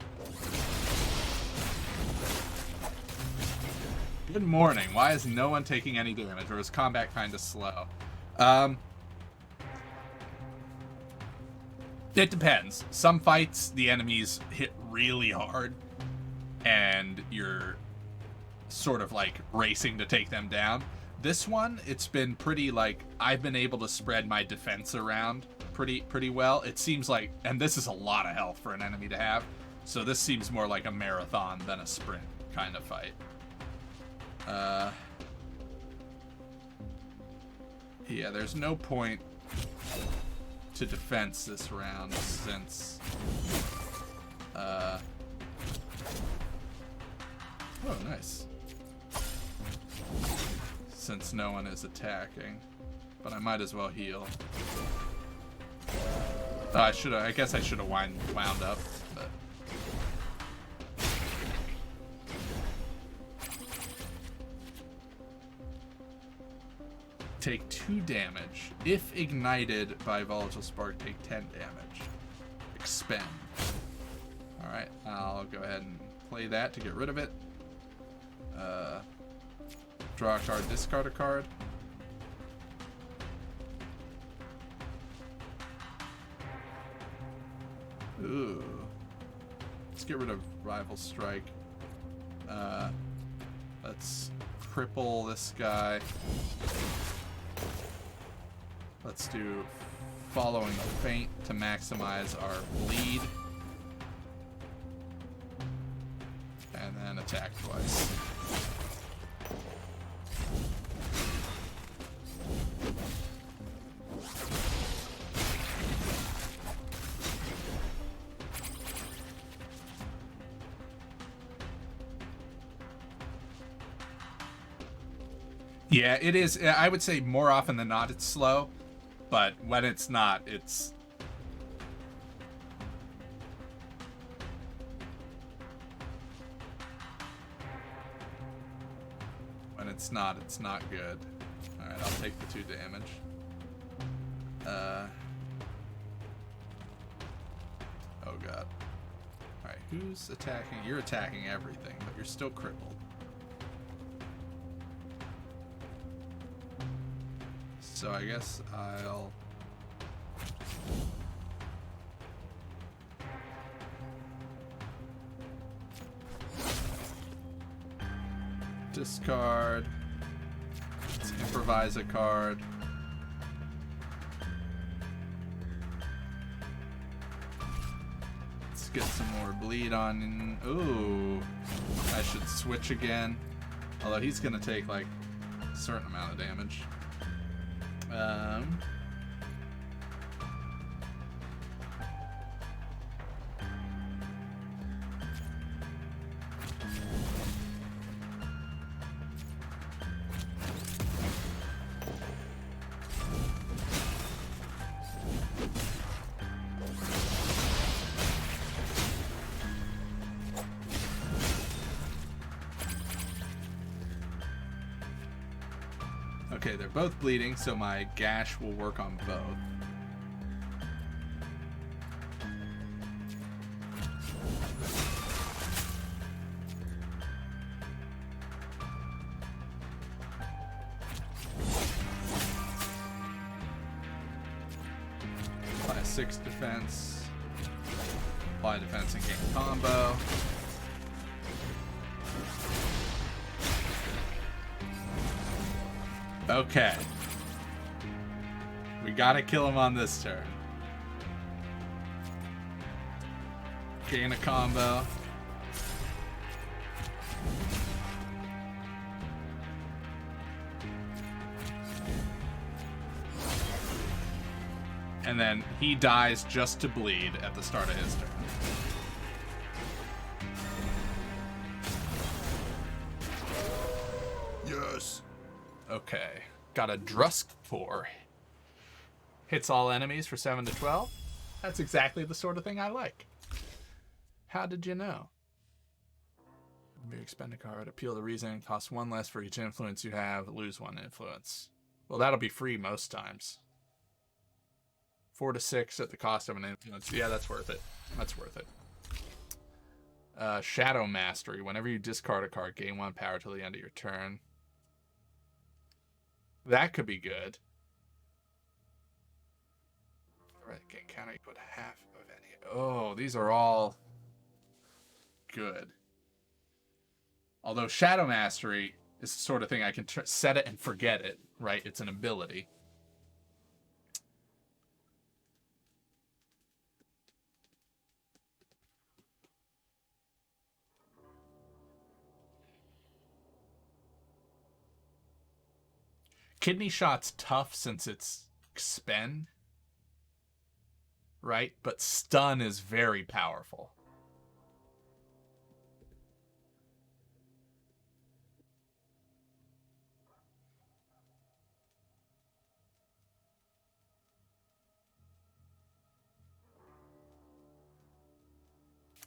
Good morning. Why is no one taking any damage, or is combat kind of slow? It depends. Some fights, the enemies hit really hard, and you're sort of like racing to take them down. This one, it's been pretty like, I've been able to spread my defense around pretty well. It seems like, and this is a lot of health for an enemy to have, so this seems more like a marathon than a sprint kind of fight. Yeah, there's no point to defense this round since oh, nice. Since no one is attacking, but I might as well heal. I guess I should have wound up, but take 2 damage. If ignited by volatile spark, take 10 damage. Expend. Alright, I'll go ahead and play that to get rid of it. Draw a card, discard a card. Ooh. Let's get rid of Rival Strike. Let's cripple this guy. Let's do Following Feint to maximize our bleed. And then attack twice. Yeah, it is. I would say more often than not it's slow, but when it's not, it's... When it's not good. Alright, I'll take the 2 damage. Oh god. Alright, who's attacking? You're attacking everything, but you're still crippled. So I guess I'll... discard. Let's improvise a card. Let's get some more bleed on. Ooh. I should switch again. Although he's gonna take like a certain amount of damage. Okay, they're both bleeding, so my gash will work on both. Apply 6 defense. Apply defense and gain combo. Okay. We gotta kill him on this turn. Gain a combo. And then he dies just to bleed at the start of his turn. Yes. Okay. Got a Drusk Pour. Hits all enemies for 7 to 12. That's exactly the sort of thing I like. How did you know? When you expend a card, appeal to reasoning, cost 1 less for each influence you have, lose 1 influence. Well, that'll be free most times. 4 to 6 at the cost of an influence. Yeah, that's worth it. That's worth it. Shadow Mastery. Whenever you discard a card, gain 1 power till the end of your turn. That could be good. Alright, gain counter, you put half of any. Oh, these are all good. Although Shadow Mastery is the sort of thing I can set it and forget it, right? It's an ability. Kidney Shot's tough since it's expend, right? But stun is very powerful.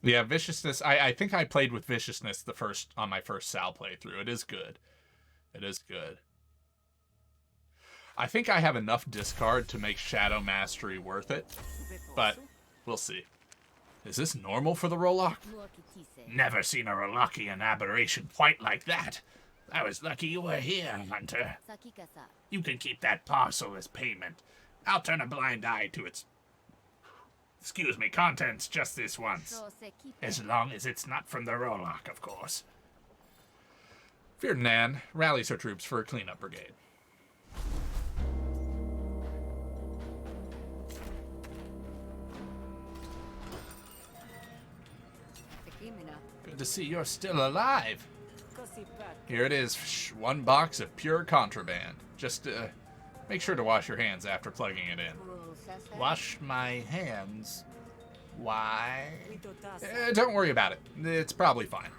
Yeah, Viciousness. I think I played with Viciousness on my first Sal playthrough. It is good. It is good. I think I have enough discard to make Shadow Mastery worth it, but we'll see. Is this normal for the Rollock? Never seen a Rolockian aberration quite like that. I was lucky you were here, Hunter. You can keep that parcel as payment. I'll turn a blind eye to its... excuse me, contents just this once. As long as it's not from the Rollock, of course. Ferdinand rallies her troops for a cleanup brigade. Good to see you're still alive. Here it is, 1 box of pure contraband. Just make sure to wash your hands after plugging it in. Wash my hands? Why? Don't worry about it. It's probably fine.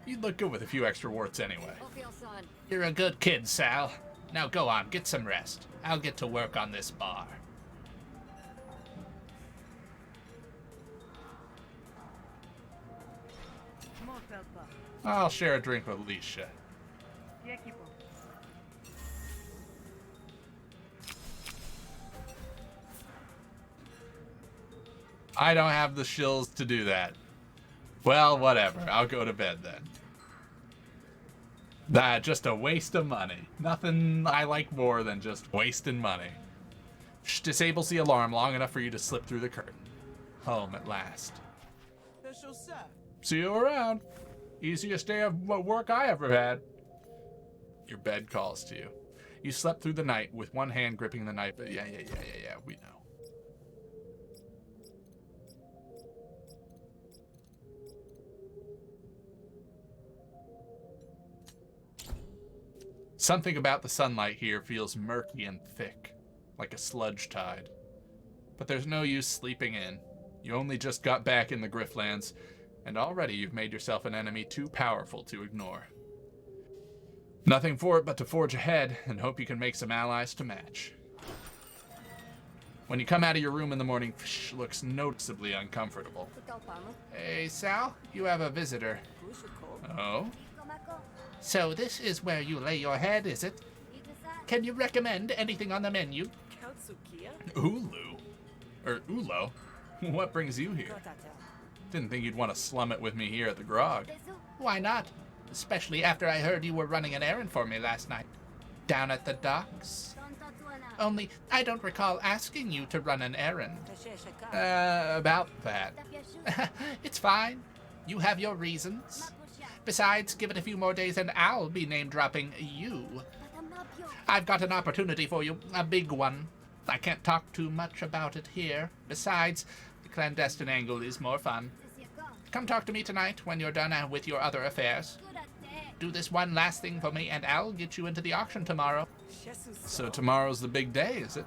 You'd look good with a few extra warts anyway. You're a good kid, Sal. Now go on, get some rest. I'll get to work on this bar. I'll share a drink with Alicia. I don't have the shills to do that. Well, whatever. I'll go to bed then. Just a waste of money. Nothing I like more than just wasting money. Disables the alarm long enough for you to slip through the curtain. Home at last. See you around. Easiest day of work I ever had. Your bed calls to you. You slept through the night with one hand gripping the knife. Yeah, we know. Something about the sunlight here feels murky and thick, like a sludge tide. But there's no use sleeping in. You only just got back in the Griftlands, and already you've made yourself an enemy too powerful to ignore. Nothing for it but to forge ahead and hope you can make some allies to match. When you come out of your room in the morning, Fish looks noticeably uncomfortable. Hey, Sal, you have a visitor. Oh? So this is where you lay your head, is it? Can you recommend anything on the menu? Ulu? Or Ulo? What brings you here? Didn't think you'd want to slum it with me here at the grog. Why not? Especially after I heard you were running an errand for me last night. Down at the docks. Only, I don't recall asking you to run an errand. About that. It's fine. You have your reasons. Besides, give it a few more days and I'll be name-dropping you. I've got an opportunity for you, a big one. I can't talk too much about it here. Besides, the clandestine angle is more fun. Come talk to me tonight when you're done with your other affairs. Do this one last thing for me and I'll get you into the auction tomorrow. So tomorrow's the big day, is it?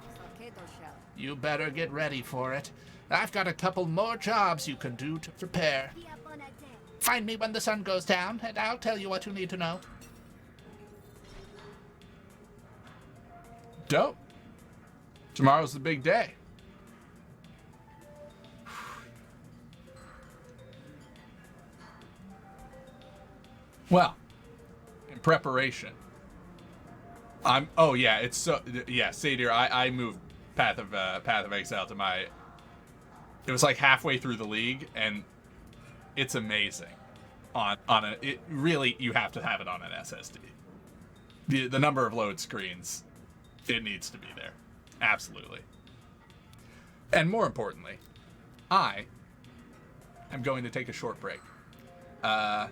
You better get ready for it. I've got a couple more jobs you can do to prepare. Find me when the sun goes down, and I'll tell you what you need to know. Dope. Tomorrow's the big day. Well, in preparation, oh yeah, it's so, yeah, Sadir, I moved Path of Exile to my, it was like halfway through the league, and it's amazing it really, you have to have it on an SSD. The number of load screens, it needs to be there. Absolutely. And more importantly, I am going to take a short break. I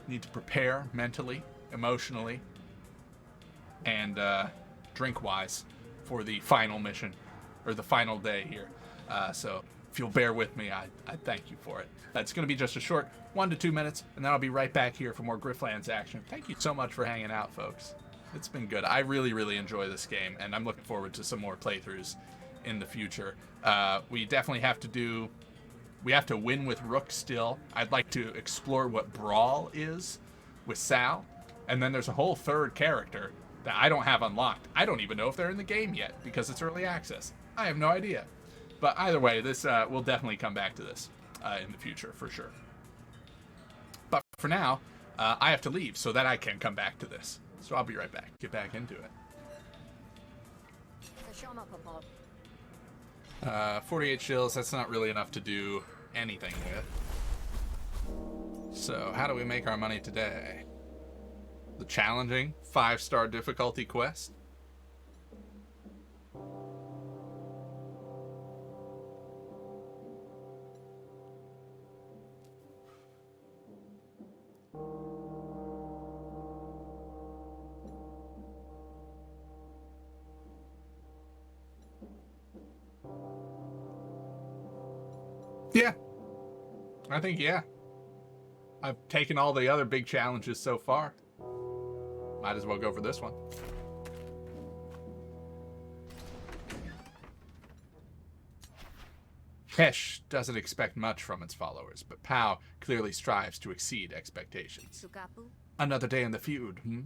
need to prepare mentally, emotionally, and drink-wise for the final mission, or the final day here. So if you'll bear with me, I thank you for it. It's going to be just a short 1 to 2 minutes, and then I'll be right back here for more Griftlands action. Thank you so much for hanging out, folks. It's been good. I really, really enjoy this game, and I'm looking forward to some more playthroughs in the future. We definitely have to win with Rook still. I'd like to explore what Brawl is with Sal, and then there's a whole third character that I don't have unlocked. I don't even know if they're in the game yet, because it's early access. I have no idea. But either way, this we'll definitely come back to this in the future, for sure. But for now, I have to leave so that I can come back to this. So I'll be right back. Get back into it. 48 shills, that's not really enough to do anything with. So how do we make our money today? The challenging 5-star difficulty quest. Yeah. I think, yeah. I've taken all the other big challenges so far. Might as well go for this one. Hesh doesn't expect much from its followers, but Pow clearly strives to exceed expectations. Another day in the feud, hmm?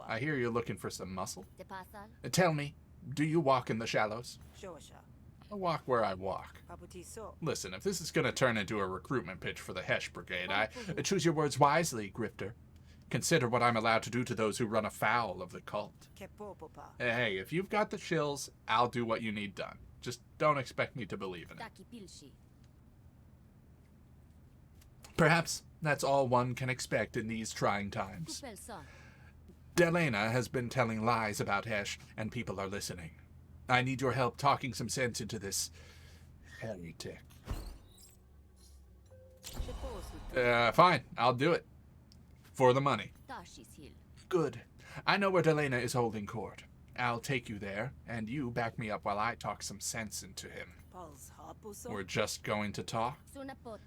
I hear you're looking for some muscle. Tell me, do you walk in the shallows? I walk where I walk. Listen, if this is going to turn into a recruitment pitch for the Hesh Brigade, choose your words wisely, Grifter. Consider what I'm allowed to do to those who run afoul of the cult. Hey, if you've got the shills, I'll do what you need done. Just don't expect me to believe in it. Perhaps that's all one can expect in these trying times. Delena has been telling lies about Hesh, and people are listening. I need your help talking some sense into this heretic. Fine, I'll do it. For the money. Good. I know where Delena is holding court. I'll take you there, and you back me up while I talk some sense into him. We're just going to talk?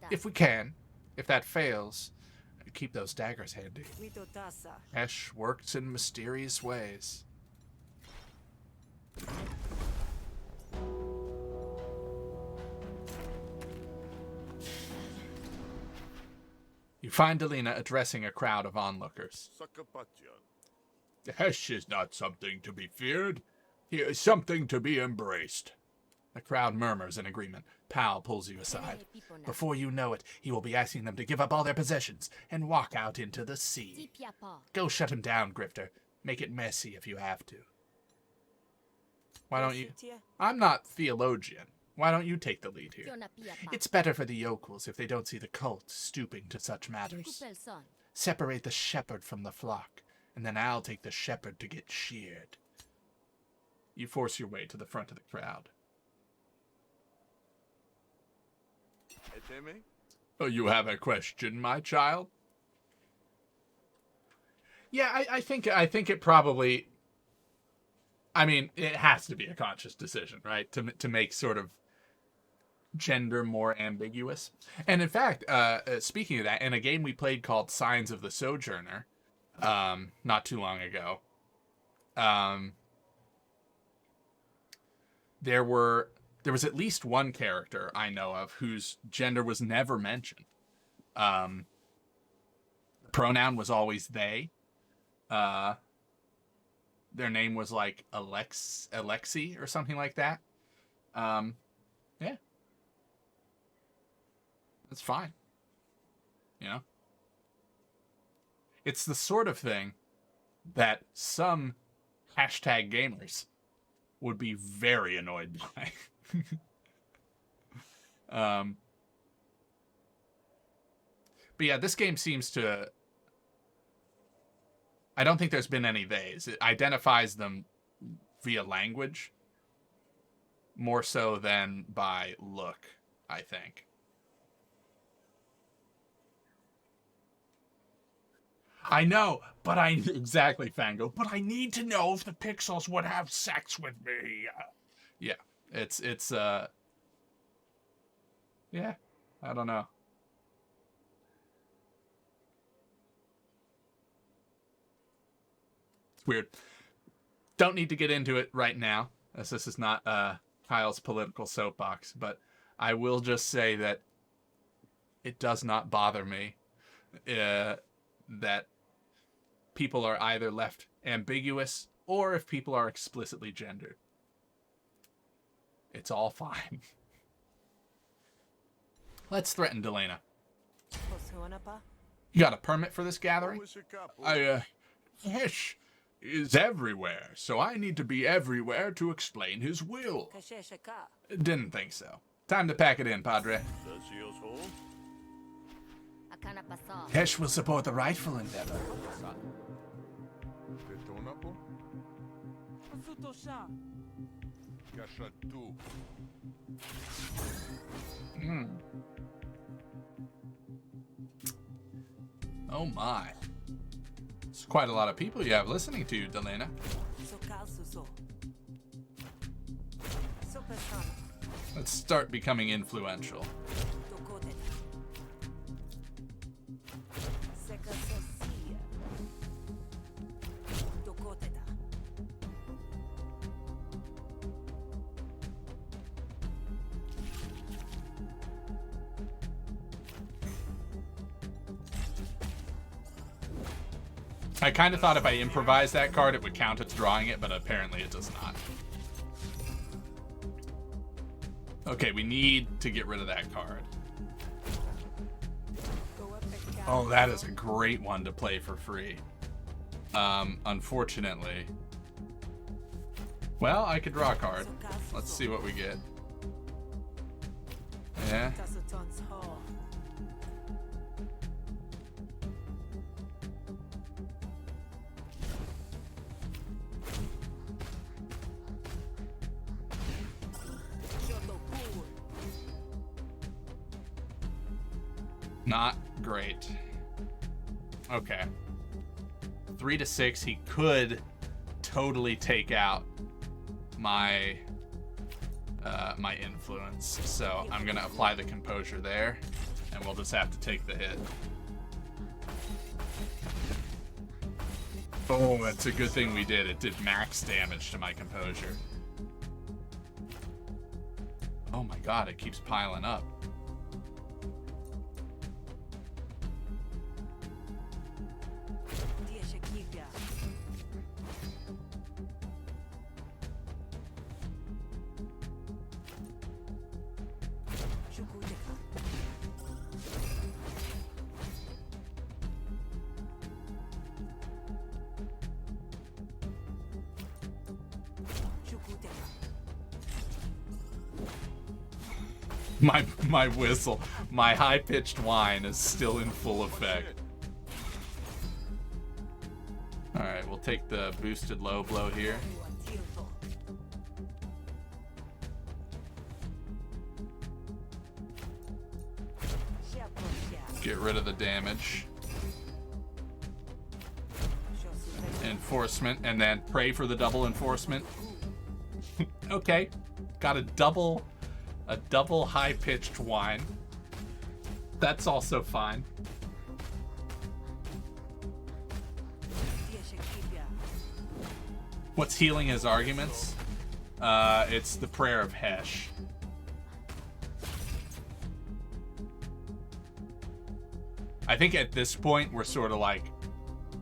If we can. If that fails, keep those daggers handy. Hesh works in mysterious ways. You find Delena addressing a crowd of onlookers. Hesh is not something to be feared. He is something to be embraced. The crowd murmurs in agreement. Pal pulls you aside. Before you know it, he will be asking them to give up all their possessions and walk out into the sea. Go shut him down, Grifter. Make it messy if you have to. Why don't you? I'm not theologian. Why don't you take the lead here? It's better for the yokels if they don't see the cult stooping to such matters. Separate the shepherd from the flock, and then I'll take the shepherd to get sheared. You force your way to the front of the crowd. Oh, you have a question, my child? Yeah, I think it probably... I mean, it has to be a conscious decision, right? To make sort of gender more ambiguous. And in fact, speaking of that, in a game we played called Signs of the Sojourner, not too long ago, there was at least one character I know of whose gender was never mentioned. The pronoun was always they. Their name was like Alexi or something like that. Yeah. That's fine. You know? It's the sort of thing that some hashtag gamers would be very annoyed by. But yeah, this game seems to... I don't think there's been any theys. It identifies them via language more so than by look, I think. I know, but exactly, Fango, but I need to know if the pixels would have sex with me. Yeah, it's yeah, I don't know. It's weird. Don't need to get into it right now, as this is not Kyle's political soapbox, but I will just say that it does not bother me that people are either left ambiguous or if people are explicitly gendered. It's all fine. Let's threaten Delena. You got a permit for this gathering? Hesh is everywhere, so I need to be everywhere to explain his will. Didn't think so. Time to pack it in, Padre. Hesh will support the rightful endeavor. Oh my. It's quite a lot of people you have listening to you, Delena. Let's start becoming influential. I kind of thought if I improvised that card, it would count as drawing it, but apparently it does not. Okay, we need to get rid of that card. Oh, that is a great one to play for free. Unfortunately. Well, I could draw a card. Let's see what we get. Yeah. Not great. Okay. 3 to 6, he could totally take out my my influence. So I'm gonna apply the composure there, and we'll just have to take the hit. Oh, that's a good thing we did. It did max damage to my composure. Oh my god, it keeps piling up. My whistle, my high-pitched whine is still in full effect. Alright, we'll take the boosted low blow here. Get rid of the damage. Enforcement, and then pray for the double enforcement. Okay, got a double high-pitched whine. That's also fine. What's healing his arguments? It's the Prayer of Hesh. I think at this point, we're sort of like,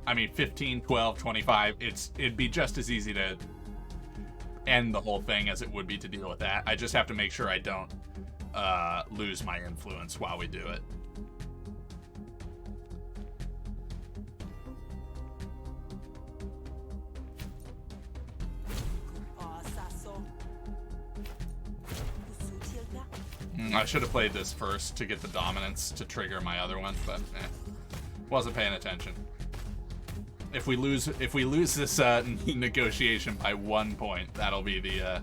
I mean, 15, 12, 25, it'd be just as easy to end the whole thing as it would be to deal with that. I just have to make sure I don't lose my influence while we do it. I should have played this first to get the dominance to trigger my other one, but wasn't paying attention. If we lose this negotiation by 1 point, that'll be the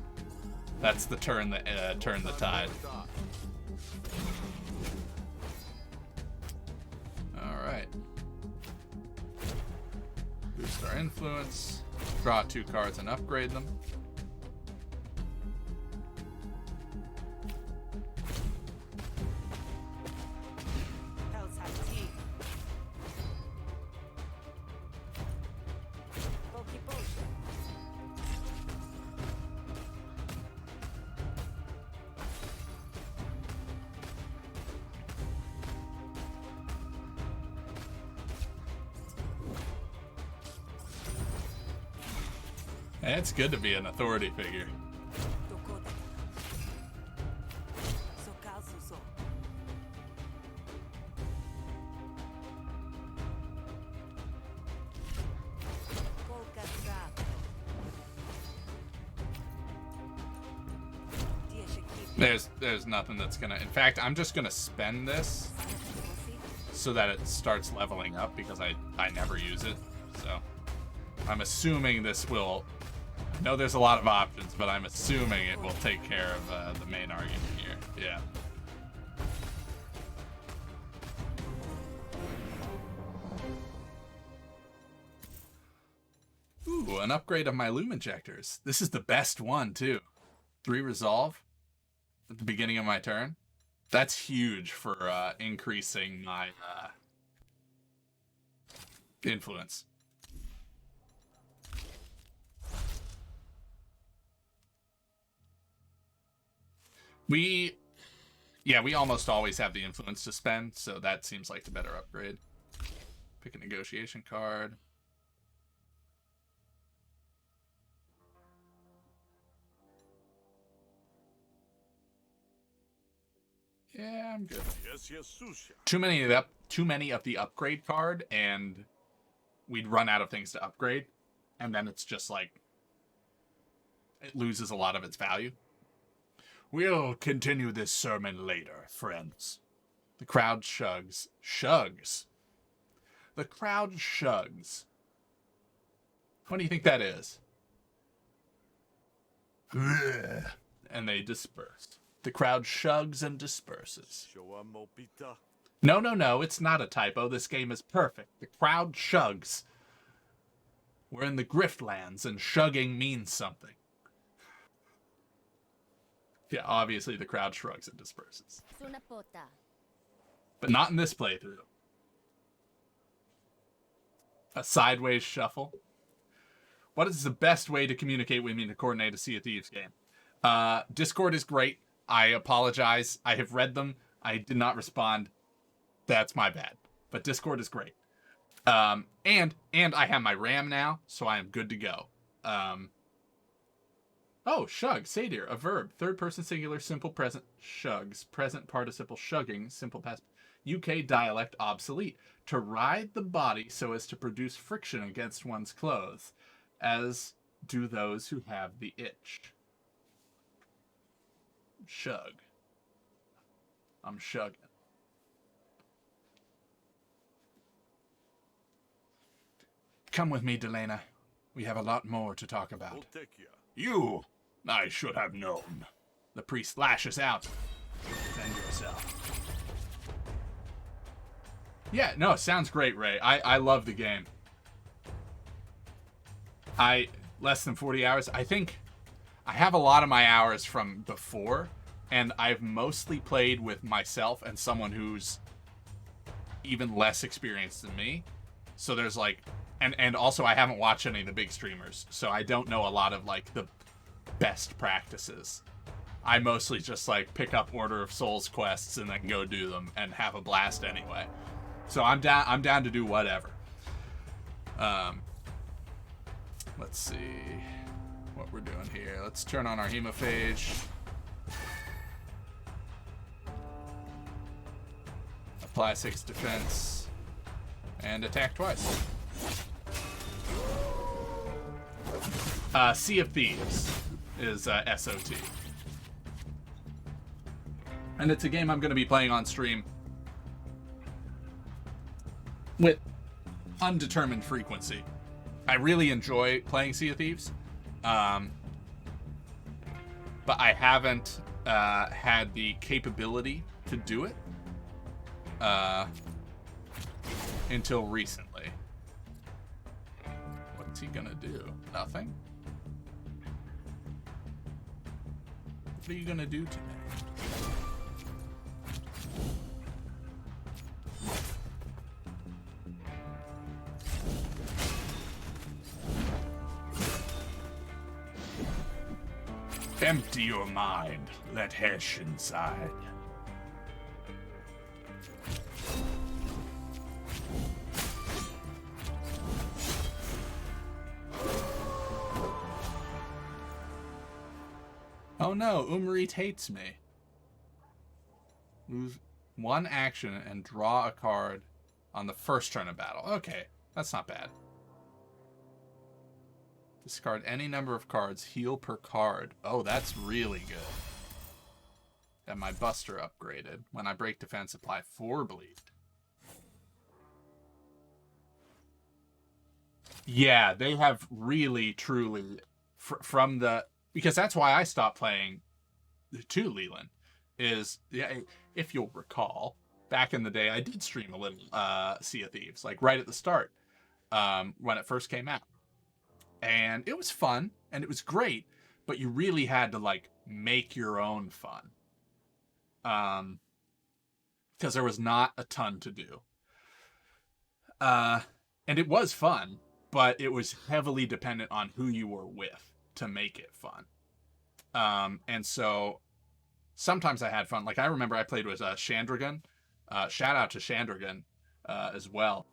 that's the turn that turn the tide. All right. Boost our influence. Draw 2 cards and upgrade them. It's good to be an authority figure. There's nothing that's gonna... In fact, I'm just gonna spend this so that it starts leveling up because I never use it. So I'm assuming this will... I know there's a lot of options, but I'm assuming it will take care of the main argument here. Yeah. Ooh, an upgrade of my loom injectors. This is the best one, too. 3 resolve at the beginning of my turn. That's huge for increasing my influence. We almost always have the influence to spend, so that seems like the better upgrade. Pick a negotiation card. Yeah, I'm good. Too many of the upgrade card, and we'd run out of things to upgrade, and then it's just like it loses a lot of its value. We'll continue this sermon later, friends. The crowd shrugs. The crowd shrugs. What do you think that is? And they disperse. The crowd shrugs and disperses. No, it's not a typo. This game is perfect. The crowd shrugs. We're in the Griftlands, and shrugging means something. Yeah, obviously the crowd shrugs and disperses. But not in this playthrough. A sideways shuffle. What is the best way to communicate with me to coordinate a Sea of Thieves game? Discord is great. I apologize. I have read them. I did not respond. That's my bad. But Discord is great. And I have my RAM now, so I am good to go. Oh, shug, satyr, a verb. Third person singular, simple present, shugs. Present participle, shugging, simple past. UK dialect, obsolete. To ride the body so as to produce friction against one's clothes, as do those who have the itch. Shug. I'm shugging. Come with me, Delena. We have a lot more to talk about. You! I should have known. The priest lashes out. Defend yourself. Yeah, no, sounds great, Ray. I love the game. Less than 40 hours. I think I have a lot of my hours from before, and I've mostly played with myself and someone who's even less experienced than me. So there's like, and also I haven't watched any of the big streamers, so I don't know a lot of like the best practices. I mostly just like pick up Order of Souls quests and then go do them and have a blast anyway. So I'm down to do whatever. Let's see what we're doing here. Let's turn on our hemophage. Apply 6 defense. And attack twice. Sea of Thieves is SOT. And it's a game I'm going to be playing on stream with undetermined frequency. I really enjoy playing Sea of Thieves, but I haven't had the capability to do it until recently. What's he gonna do? Nothing? What are you gonna do today? Empty your mind. Let Hesh inside. Oh no, Umrit hates me. Lose 1 action and draw a card on the first turn of battle. Okay, that's not bad. Discard any number of cards, heal per card. Oh, that's really good. And my Buster upgraded. When I break defense, apply 4 bleed. Yeah, they have really, truly, from the... Because that's why I stopped playing 2 Leland. Is, yeah, if you'll recall, back in the day, I did stream a little Sea of Thieves, like right at the start, when it first came out. And it was fun, and it was great, but you really had to, like, make your own fun. Because there was not a ton to do. And it was fun, but it was heavily dependent on who you were with to make it fun. And so sometimes I had fun. Like, I remember I played with Chandragan. Shout out to Chandragan as well.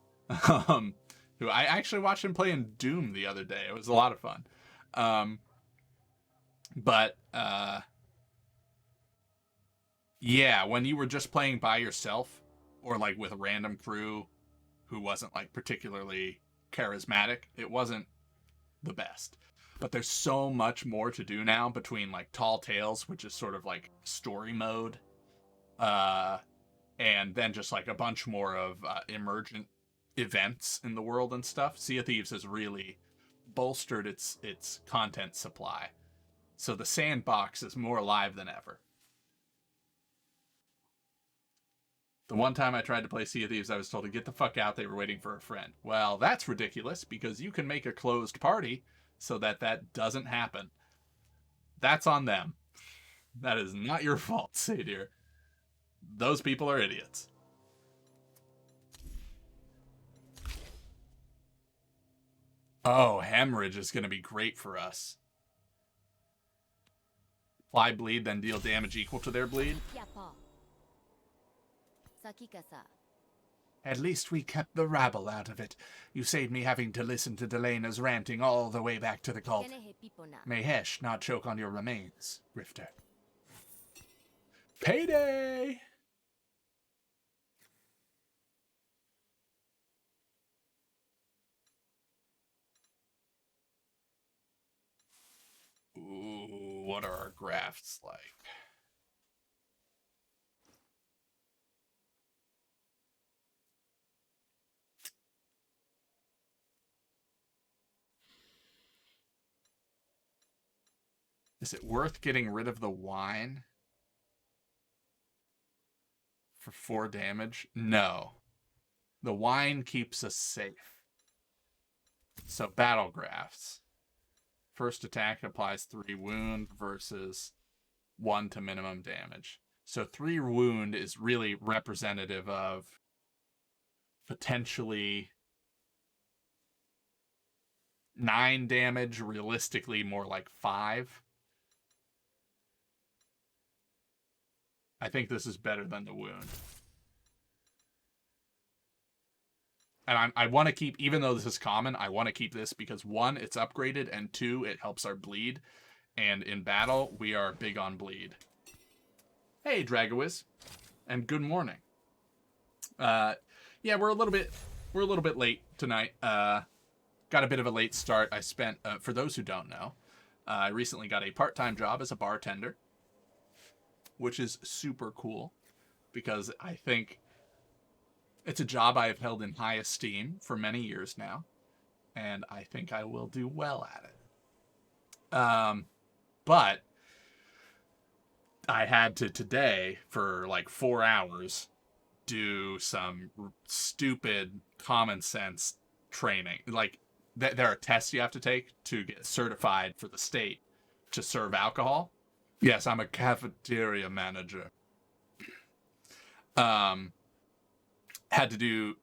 Who I actually watched him play in Doom the other day. It was a lot of fun. Yeah, when you were just playing by yourself or like with a random crew who wasn't like particularly charismatic, it wasn't the best. But there's so much more to do now between like Tall Tales, which is sort of like story mode, and then just like a bunch more of emergent events in the world and stuff. Sea of Thieves has really bolstered its content supply. So the sandbox is more alive than ever. The one time I tried to play Sea of Thieves, I was told to get the fuck out. They were waiting for a friend. Well, that's ridiculous because you can make a closed party so that doesn't happen. That's on them. That is not your fault, Sadir. Those people are idiots. Oh, Hemorrhage is going to be great for us. Apply bleed, then deal damage equal to their bleed. At least we kept the rabble out of it. You saved me having to listen to Delena's ranting all the way back to the cult. May Hesh not choke on your remains, Grifter. Payday! Ooh, what are our grafts like? Is it worth getting rid of the wine for 4 damage? No. The wine keeps us safe. So battle grafts. First attack applies 3 wound versus 1 to minimum damage. So 3 wound is really representative of potentially 9 damage, realistically more like 5. I think this is better than the wound. And I want to keep, even though this is common, I want to keep this because 1, it's upgraded, and 2, it helps our bleed. And in battle, we are big on bleed. Hey, Dragowiz, and good morning. Yeah, we're a little bit late tonight. Got a bit of a late start. I spent, for those who don't know, I recently got a part-time job as a bartender, which is super cool because I think it's a job I have held in high esteem for many years now, and I think I will do well at it. But I had to today, for like 4 hours, do some stupid common sense training. Like, there are tests you have to take to get certified for the state to serve alcohol. Yes, I'm a cafeteria manager. Had to do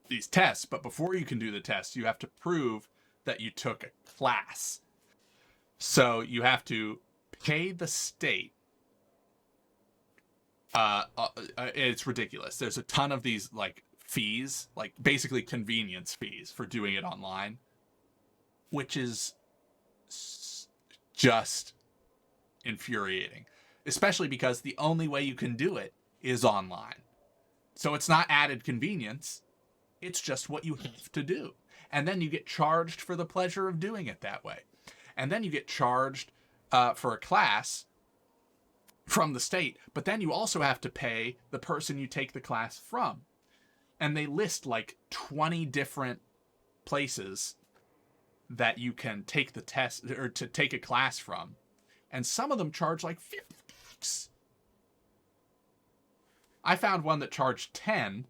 these tests, but before you can do the tests, you have to prove that you took a class. So you have to pay the state. It's ridiculous. There's a ton of these like fees, like basically convenience fees for doing it online, which is just infuriating, especially because the only way you can do it is online. So it's not added convenience. It's just what you have to do. And then you get charged for the pleasure of doing it that way. And then you get charged for a class from the state. But then you also have to pay the person you take the class from. And they list like 20 different places that you can take the test or to take a class from. And some of them charge like $50. I found one that charged 10,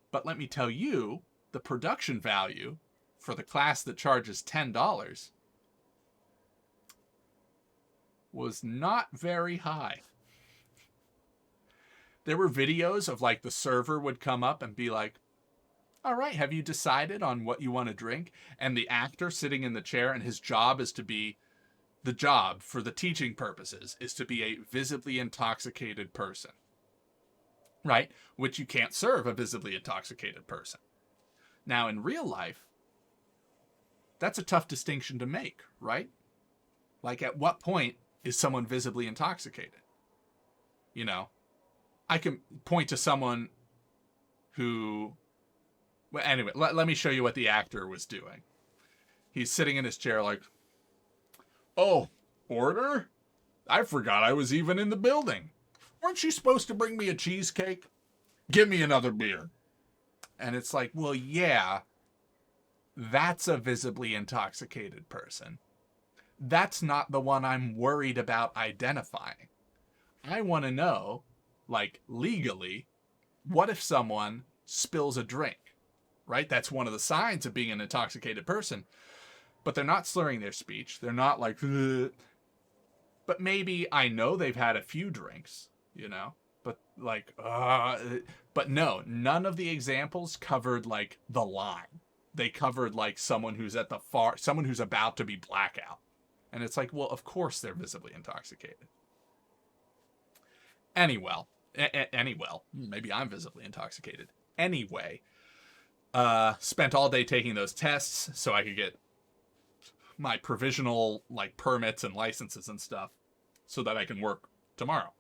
but let me tell you, the production value for the class that charges $10 was not very high. There were videos of like the server would come up and be like, all right, have you decided on what you want to drink? And the actor sitting in the chair, and his job is to be, the job for the teaching purposes is to be a visibly intoxicated person. Right? Which you can't serve a visibly intoxicated person. Now, in real life, that's a tough distinction to make, right? Like, at what point is someone visibly intoxicated? You know, I can point to someone who... Well, anyway, let me show you what the actor was doing. He's sitting in his chair like, oh, order? I forgot I was even in the building. Weren't you supposed to bring me a cheesecake? Give me another beer. And it's like, well, yeah, that's a visibly intoxicated person. That's not the one I'm worried about identifying. I want to know, like, legally, what if someone spills a drink, right? That's one of the signs of being an intoxicated person. But they're not slurring their speech. They're not like, ugh. But maybe I know they've had a few drinks. You know, but like, but no, none of the examples covered like the line. They covered like someone who's at the someone who's about to be blackout. And it's like, well, of course they're visibly intoxicated. Anyway, maybe I'm visibly intoxicated. Anyway, spent all day taking those tests so I could get my provisional like permits and licenses and stuff so that I can work tomorrow.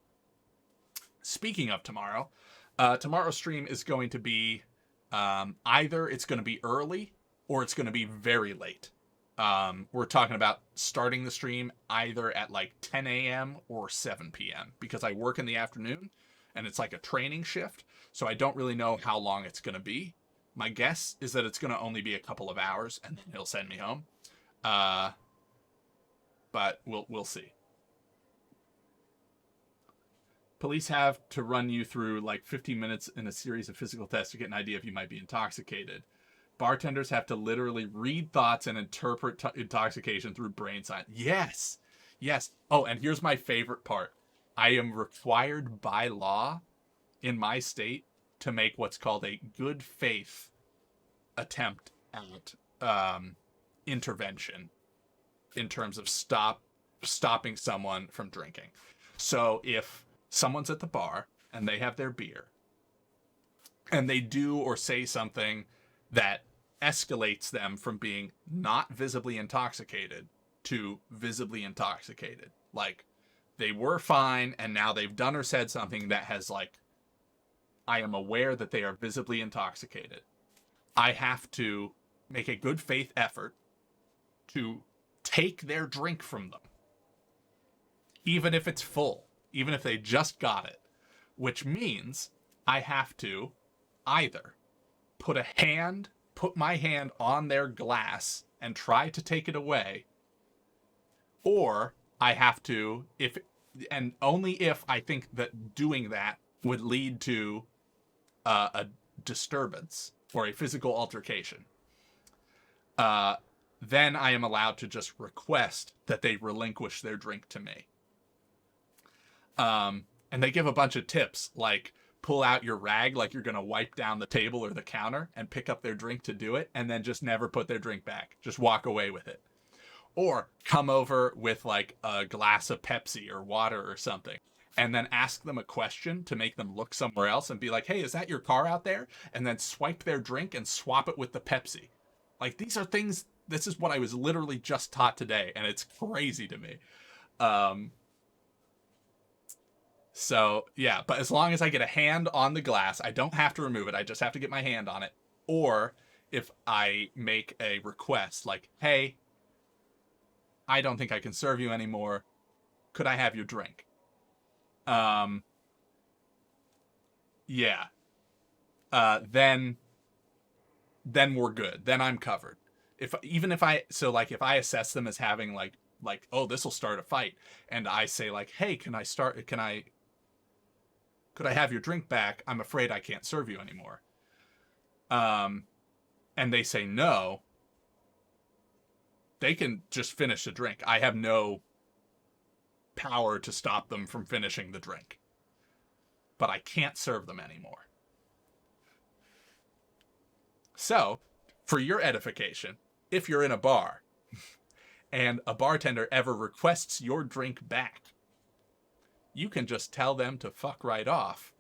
Speaking of tomorrow, tomorrow's stream is going to be either it's going to be early or it's going to be very late. We're talking about starting the stream either at like 10 a.m. or 7 p.m. because I work in the afternoon and it's like a training shift. So I don't really know how long it's going to be. My guess is that it's going to only be a couple of hours and then he'll send me home. But we'll see. Police have to run you through like 15 minutes in a series of physical tests to get an idea if you might be intoxicated. Bartenders have to literally read thoughts and interpret intoxication through brain science. Yes. Yes. Oh, and here's my favorite part. I am required by law in my state to make what's called a good faith attempt at intervention in terms of stopping someone from drinking. So if someone's at the bar and they have their beer and they do or say something that escalates them from being not visibly intoxicated to visibly intoxicated. Like, they were fine and now they've done or said something that has, like, I am aware that they are visibly intoxicated. I have to make a good faith effort to take their drink from them. Even if it's full. Even if they just got it. Which means I have to either put my hand on their glass and try to take it away, or I have to, and only if I think that doing that would lead to a disturbance or a physical altercation, then I am allowed to just request that they relinquish their drink to me. And they give a bunch of tips, like pull out your rag like you're going to wipe down the table or the counter and pick up their drink to do it, and then just never put their drink back. Just walk away with it. Or come over with like a glass of Pepsi or water or something, and then ask them a question to make them look somewhere else and be like, hey, is that your car out there? And then swipe their drink and swap it with the Pepsi. Like, these are things, this is what I was literally just taught today, and it's crazy to me. So, yeah, but as long as I get a hand on the glass, I don't have to remove it. I just have to get my hand on it. Or if I make a request like, hey, I don't think I can serve you anymore. Could I have your drink? Yeah. Then we're good. Then I'm covered. If I assess them as having like, oh, this will start a fight, and I say like, hey, could I have your drink back? I'm afraid I can't serve you anymore. And they say no. They can just finish the drink. I have no power to stop them from finishing the drink. But I can't serve them anymore. So, for your edification, if you're in a bar and a bartender ever requests your drink back, you can just tell them to fuck right off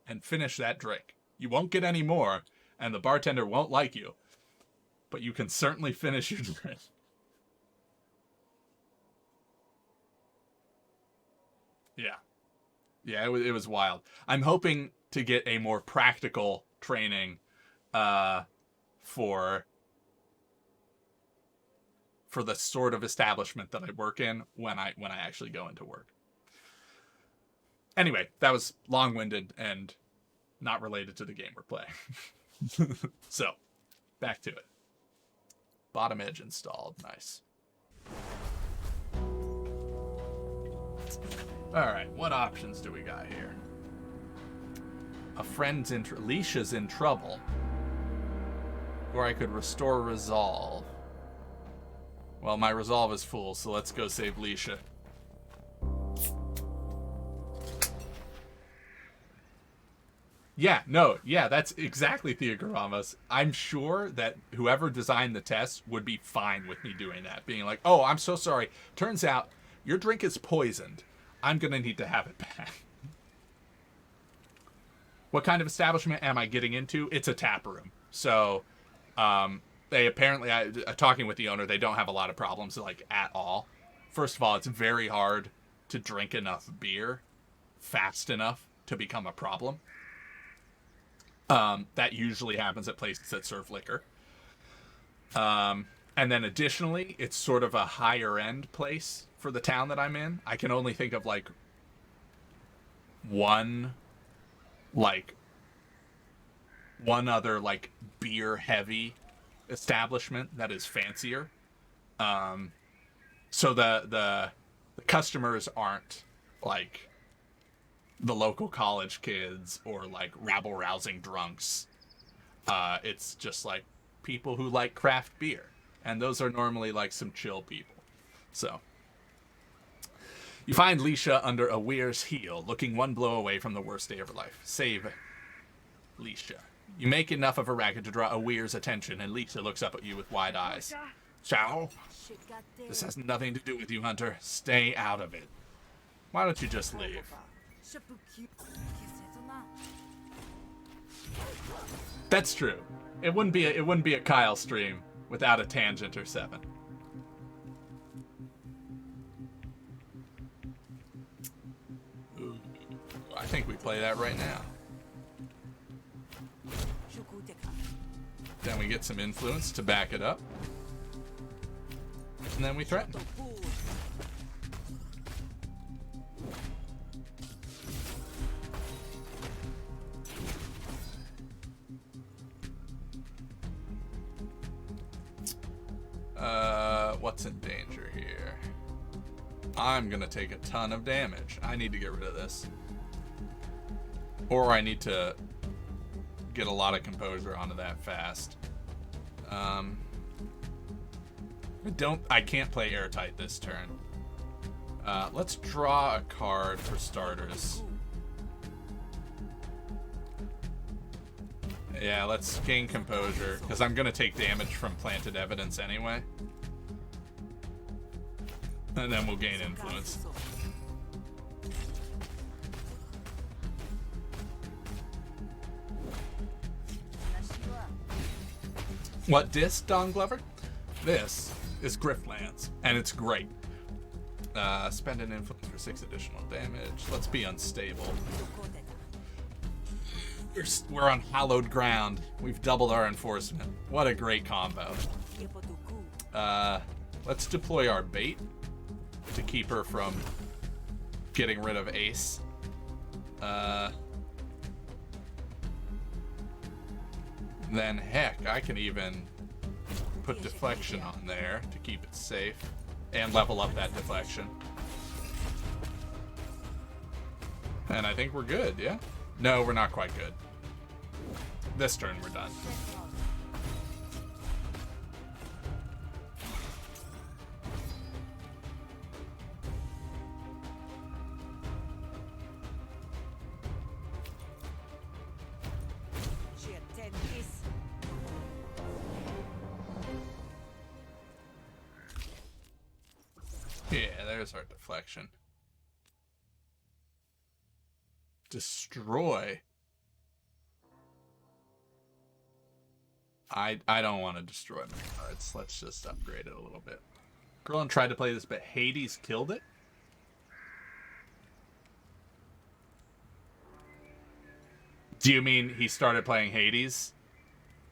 and finish that drink. You won't get any more, and the bartender won't like you, but you can certainly finish your drink. Yeah. Yeah, it was wild. I'm hoping to get a more practical training for the sort of establishment that I work in when I actually go into work. Anyway, that was long-winded and not related to the game we're playing. So, back to it. Bottom edge installed. Nice. Alright, what options do we got here? A friend's Leisha's in trouble. Or I could restore resolve. Well, my resolve is full, so let's go save Leisha. Yeah, that's exactly Theogramas. I'm sure that whoever designed the test would be fine with me doing that. Being like, oh, I'm so sorry. Turns out, your drink is poisoned. I'm going to need to have it back. What kind of establishment am I getting into? It's a tap room. So, they apparently, talking with the owner, they don't have a lot of problems, like, at all. First of all, it's very hard to drink enough beer fast enough to become a problem. That usually happens at places that serve liquor. And then additionally, it's sort of a higher end place for the town that I'm in. I can only think of like one other like beer heavy establishment that is fancier. So the customers aren't like the local college kids or like rabble-rousing drunks. It's just like people who like craft beer, and those are normally like some chill people. So you find Leisha under a weir's heel, looking one blow away from the worst day of her life. Save Leisha. You make enough of a racket to draw a weir's attention, and Leisha looks up at you with wide eyes. Ciao? This has nothing to do with you, Hunter. Stay out of it. Why don't you just leave? That's true. It wouldn't be a Kyle stream without a tangent or 7. Ooh, I think we play that right now. Then we get some influence to back it up. And then we threaten. What's in danger here? I'm gonna take a ton of damage. I need to get rid of this. Or I need to get a lot of composure onto that fast. I can't play airtight this turn. Let's draw a card for starters. Yeah, let's gain composure, because I'm going to take damage from planted evidence anyway. And then we'll gain influence. What disc, Don Glover? This is Griftlands, and it's great. Spend an influence for 6 additional damage. Let's be unstable. We're on hallowed ground. We've doubled our enforcement. What a great combo. Let's deploy our bait to keep her from getting rid of Ace. Then heck, I can even put deflection on there to keep it safe and level up that deflection. And I think we're good, yeah? No, we're not quite good. This turn, we're done. Yeah, there's our deflection. Destroy. I don't want to destroy my cards. Let's just upgrade it a little bit. Grillin tried to play this, but Hades killed it? Do you mean he started playing Hades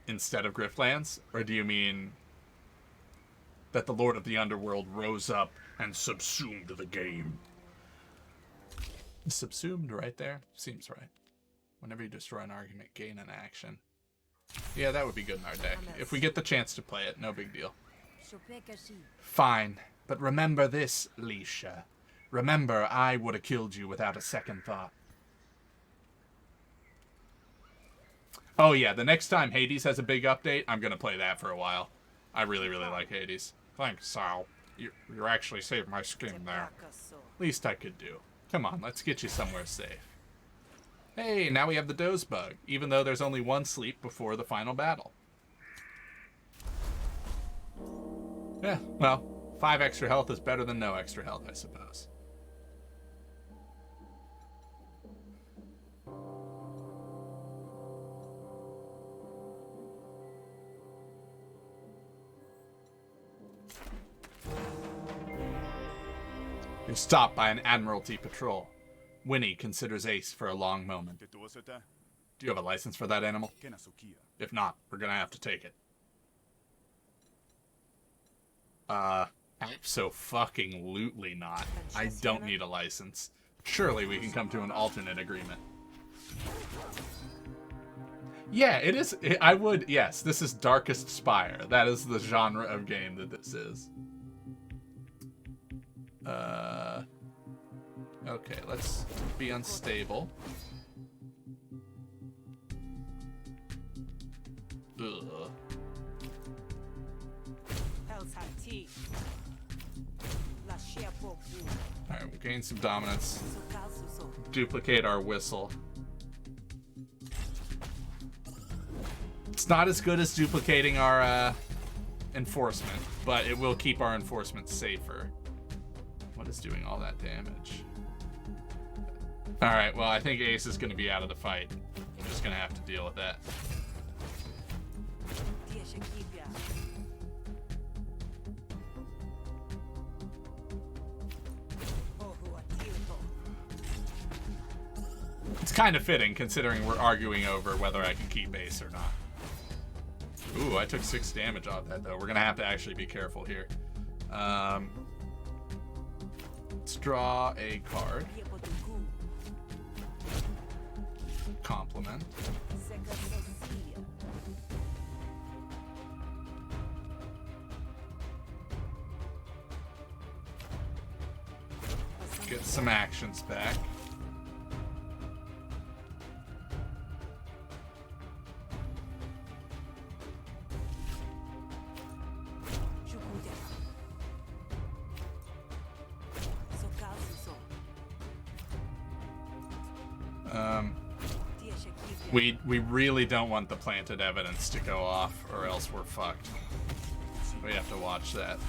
instead of Griftlands? Or do you mean that the Lord of the Underworld rose up and subsumed the game? Subsumed right there? Seems right. Whenever you destroy an argument, gain an action. Yeah, that would be good in our deck. If we get the chance to play it, no big deal. Fine, but remember this, Leisha. Remember, I would have killed you without a second thought. Oh yeah, the next time Hades has a big update, I'm going to play that for a while. I really, really like Hades. Thanks, Sal. You actually saved my skin there. Least I could do. Come on, let's get you somewhere safe. Hey, now we have the doze bug, even though there's only 1 sleep before the final battle. Yeah, well, 5 extra health is better than no extra health, I suppose. You're stopped by an Admiralty patrol. Winnie considers Ace for a long moment. Do you have a license for that animal? If not, we're gonna have to take it. Abso-fucking-lutely not. I don't need a license. Surely we can come to an alternate agreement. Yeah, it is. I would, yes, this is Darkest Spire. That is the genre of game that this is. Okay, let's be unstable. Ugh. Alright, we'll gain some dominance. Duplicate our whistle. It's not as good as duplicating our enforcement, but it will keep our enforcement safer. What is doing all that damage? Alright, well, I think Ace is going to be out of the fight. I'm just going to have to deal with that. It's kind of fitting, considering we're arguing over whether I can keep Ace or not. Ooh, I took 6 damage off that, though. We're going to have to actually be careful here. Let's draw a card. Compliment. Get some actions back. We really don't want the planted evidence to go off, or else we're fucked. We have to watch that.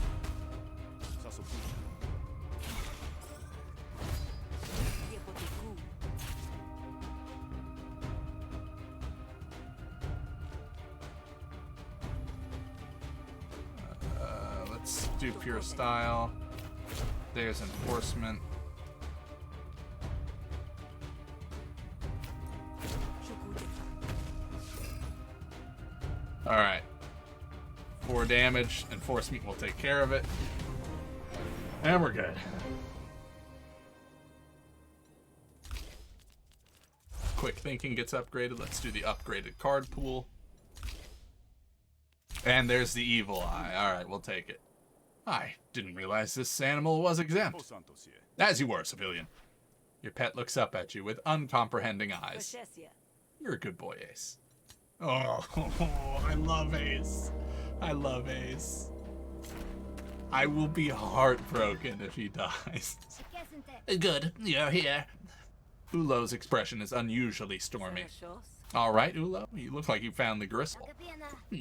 Let's do pure style. There's enforcement. Alright. 4 damage. Enforcement will take care of it. And we're good. Quick thinking gets upgraded. Let's do the upgraded card pool. And there's the evil eye. Alright, we'll take it. I didn't realize this animal was exempt. As you were, civilian. Your pet looks up at you with uncomprehending eyes. You're a good boy, Ace. Oh, I love Ace. I love Ace. I will be heartbroken if he dies. Good, you're here. Ulo's expression is unusually stormy. All right, Ulo, you look like you found the gristle.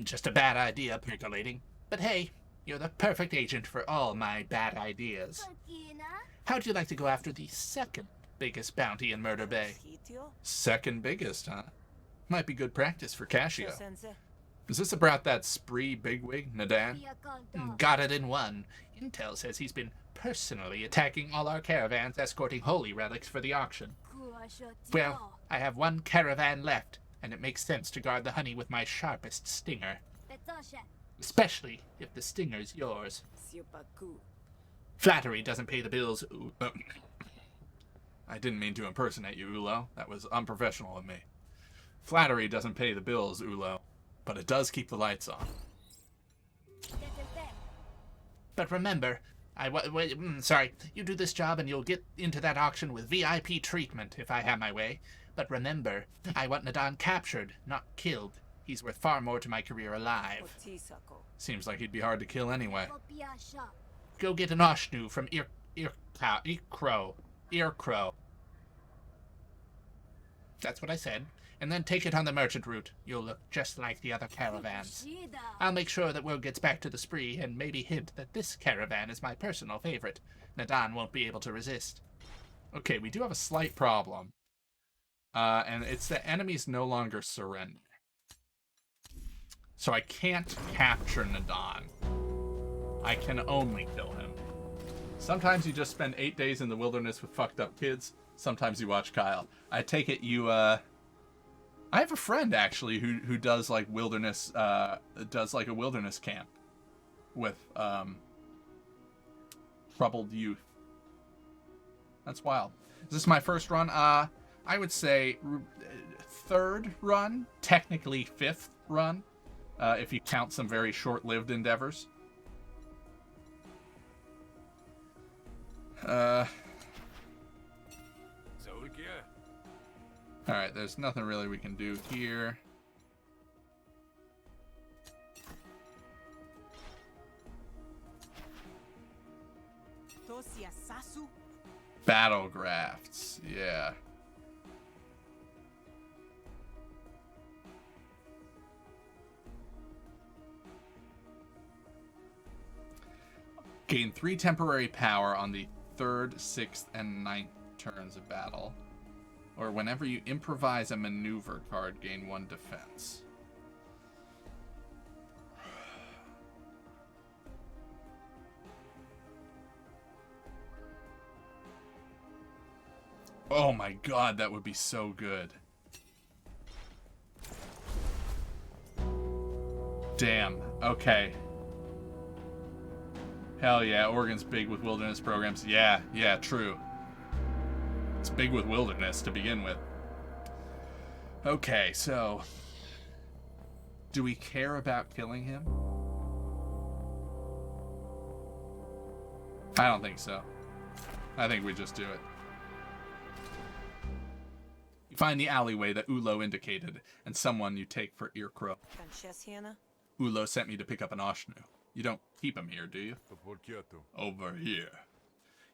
Just a bad idea percolating. But hey, you're the perfect agent for all my bad ideas. How'd you like to go after the second biggest bounty in Murder Bay? Second biggest, huh? Might be good practice for Casio. Is this about that spree bigwig, Nadan? Got it in one. Intel says he's been personally attacking all our caravans escorting holy relics for the auction. Well, I have one caravan left, and it makes sense to guard the honey with my sharpest stinger. Especially if the stinger's yours. Flattery doesn't pay the bills. I didn't mean to impersonate you, Ulo. That was unprofessional of me. Flattery doesn't pay the bills, Ulo, but it does keep the lights on. But remember, sorry, you do this job and you'll get into that auction with VIP treatment if I have my way. But remember, I want Nadan captured, not killed. He's worth far more to my career alive. Seems like he'd be hard to kill anyway. Go get an Oshnu from Earcrow. That's what I said. And then take it on the merchant route. You'll look just like the other caravans. I'll make sure that word gets back to the spree and maybe hint that this caravan is my personal favorite. Nadan won't be able to resist. Okay, we do have a slight problem. And it's that enemies no longer surrender. So I can't capture Nadan. I can only kill him. Sometimes you just spend 8 days in the wilderness with fucked up kids. Sometimes you watch Kyle. I take it you, I have a friend actually who does like wilderness, does like a wilderness camp with troubled youth. That's wild. Is this my first run? I would say 3rd run, technically 5th run, if you count some very short-lived endeavors. Alright, there's nothing really we can do here. Battle grafts, yeah. Gain 3 temporary power on the 3rd, 6th, and 9th turns of battle. Or whenever you improvise a maneuver card, gain 1 defense. Oh my god, that would be so good. Damn. Okay. Hell yeah, Oregon's big with wilderness programs. Yeah, true. It's big with wilderness to begin with. Okay, so... do we care about killing him? I don't think so. I think we just do it. You find the alleyway that Ulo indicated, and someone you take for Earcrow. Ulo sent me to pick up an Oshnu. You don't keep him here, do you? Over here.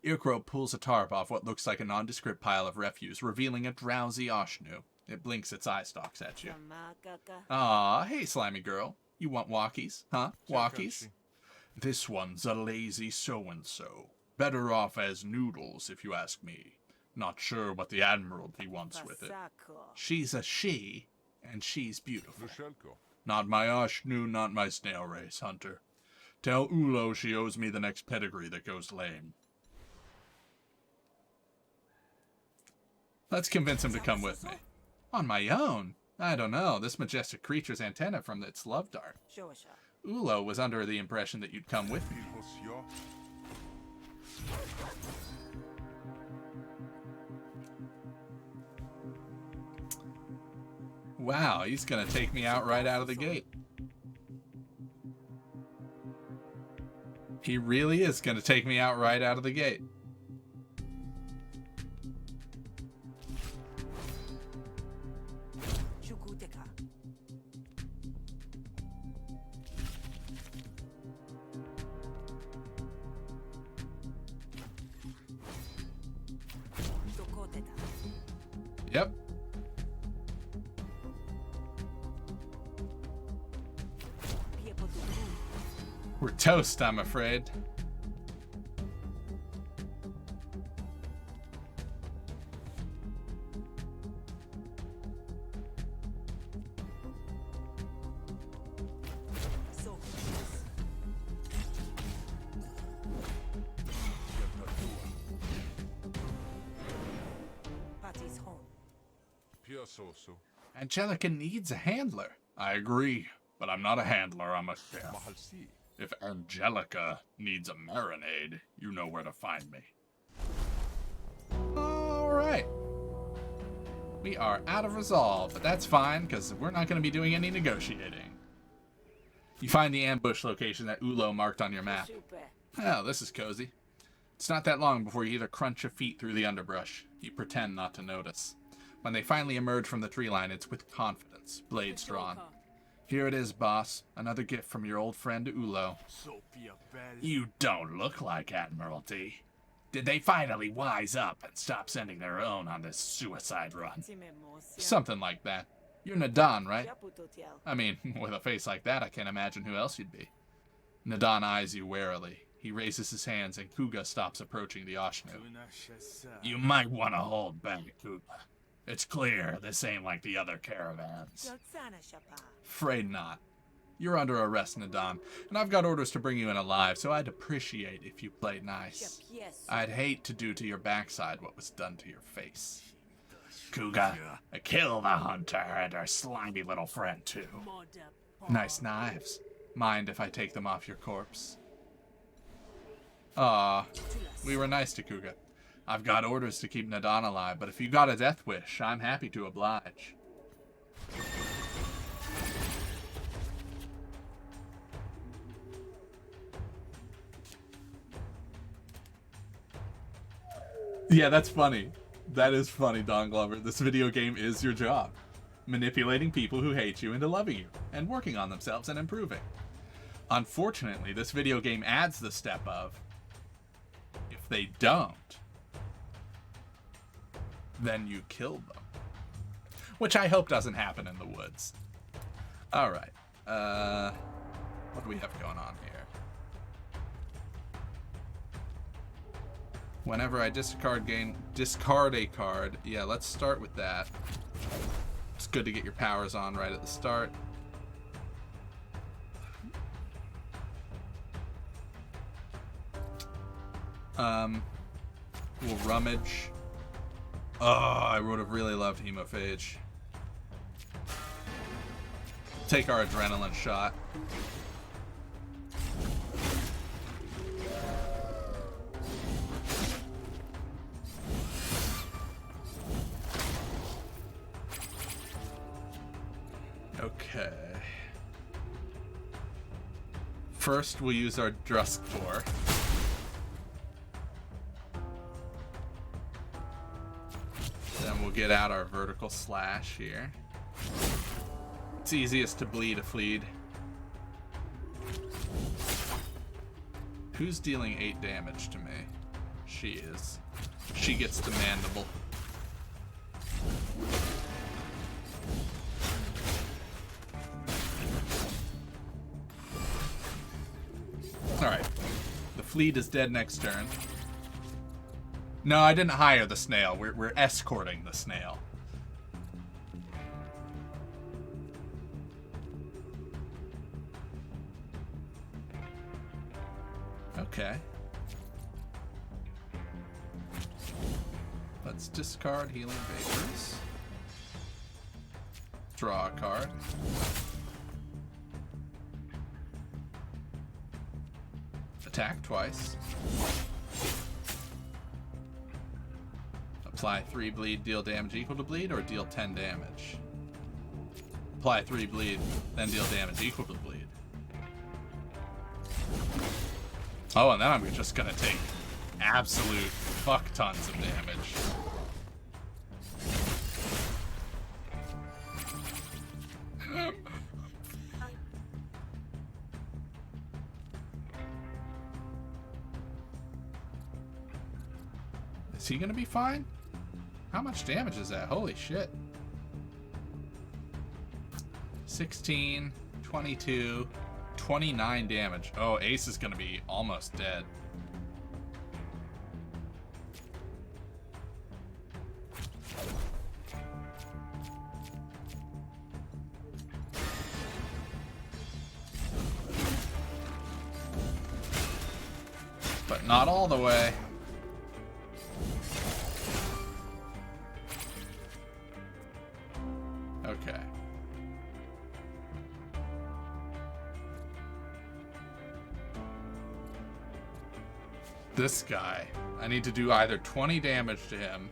Earcrow pulls a tarp off what looks like a nondescript pile of refuse, revealing a drowsy Oshnu. It blinks its eye stalks at you. Aw, hey, slimy girl. You want walkies, huh? Walkies? This one's a lazy so-and-so. Better off as noodles, if you ask me. Not sure what the Admiralty wants with it. She's a she, and she's beautiful. Not my Oshnu, not my snail race, Hunter. Tell Ulo she owes me the next pedigree that goes lame. Let's convince him to come with me. On my own? I don't know. This majestic creature's antenna from its love dart. Ulo was under the impression that you'd come with me. Wow, he's gonna take me out right out of the gate. He really is gonna take me out right out of the gate. Yep. We're toast, I'm afraid. Angelica needs a handler. I agree, but I'm not a handler, I'm a chef. If Angelica needs a marinade, you know where to find me. Alright. We are out of resolve, but that's fine, because we're not going to be doing any negotiating. You find the ambush location that Ulo marked on your map. Oh, this is cozy. It's not that long before you either crunch your feet through the underbrush. You pretend not to notice. When they finally emerge from the tree line, it's with confidence, blades drawn. Here it is, boss. Another gift from your old friend Ulo. You don't look like Admiralty. Did they finally wise up and stop sending their own on this suicide run? Something like that. You're Nadan, right? I mean, with a face like that, I can't imagine who else you'd be. Nadan eyes you warily. He raises his hands and Kuga stops approaching the Oshnu. You might want to hold back, Kuga. It's clear this ain't like the other caravans. Afraid not. You're under arrest, Nadan, and I've got orders to bring you in alive, so I'd appreciate if you played nice. I'd hate to do to your backside what was done to your face. Kuga, kill the hunter and our slimy little friend, too. Nice knives. Mind if I take them off your corpse? Aw, we were nice to Kuga. I've got orders to keep Nadan alive, but if you got a death wish, I'm happy to oblige. Yeah, that's funny. That is funny, Don Glover. This video game is your job. Manipulating people who hate you into loving you, and working on themselves and improving. Unfortunately, this video game adds the step of, if they don't, then you kill them. Which I hope doesn't happen in the woods. Alright. What do we have going on here? Whenever I discard a card. Yeah, let's start with that. It's good to get your powers on right at the start. We'll rummage. Oh, I would have really loved Hemophage. Take our adrenaline shot. Okay. First, we'll use our Drusktor. Then we'll get out our vertical slash here. It's easiest to bleed a fleed. Who's dealing 8 damage to me? She is. She gets the mandible. Alright. The fleet is dead next turn. No, I didn't hire the snail. We're escorting the snail. Okay. Let's discard Healing Vapors. Draw a card. Attack twice. Apply 3 bleed, deal damage equal to bleed, or deal 10 damage. Apply 3 bleed, then deal damage equal to bleed. Oh, and then I'm just gonna take absolute fuck tons of damage. Is he gonna be fine? How much damage is that? Holy shit. 16, 22, 29 damage. Oh, Ace is gonna be almost dead. But not all the way. Okay. This guy. I need to do either 20 damage to him.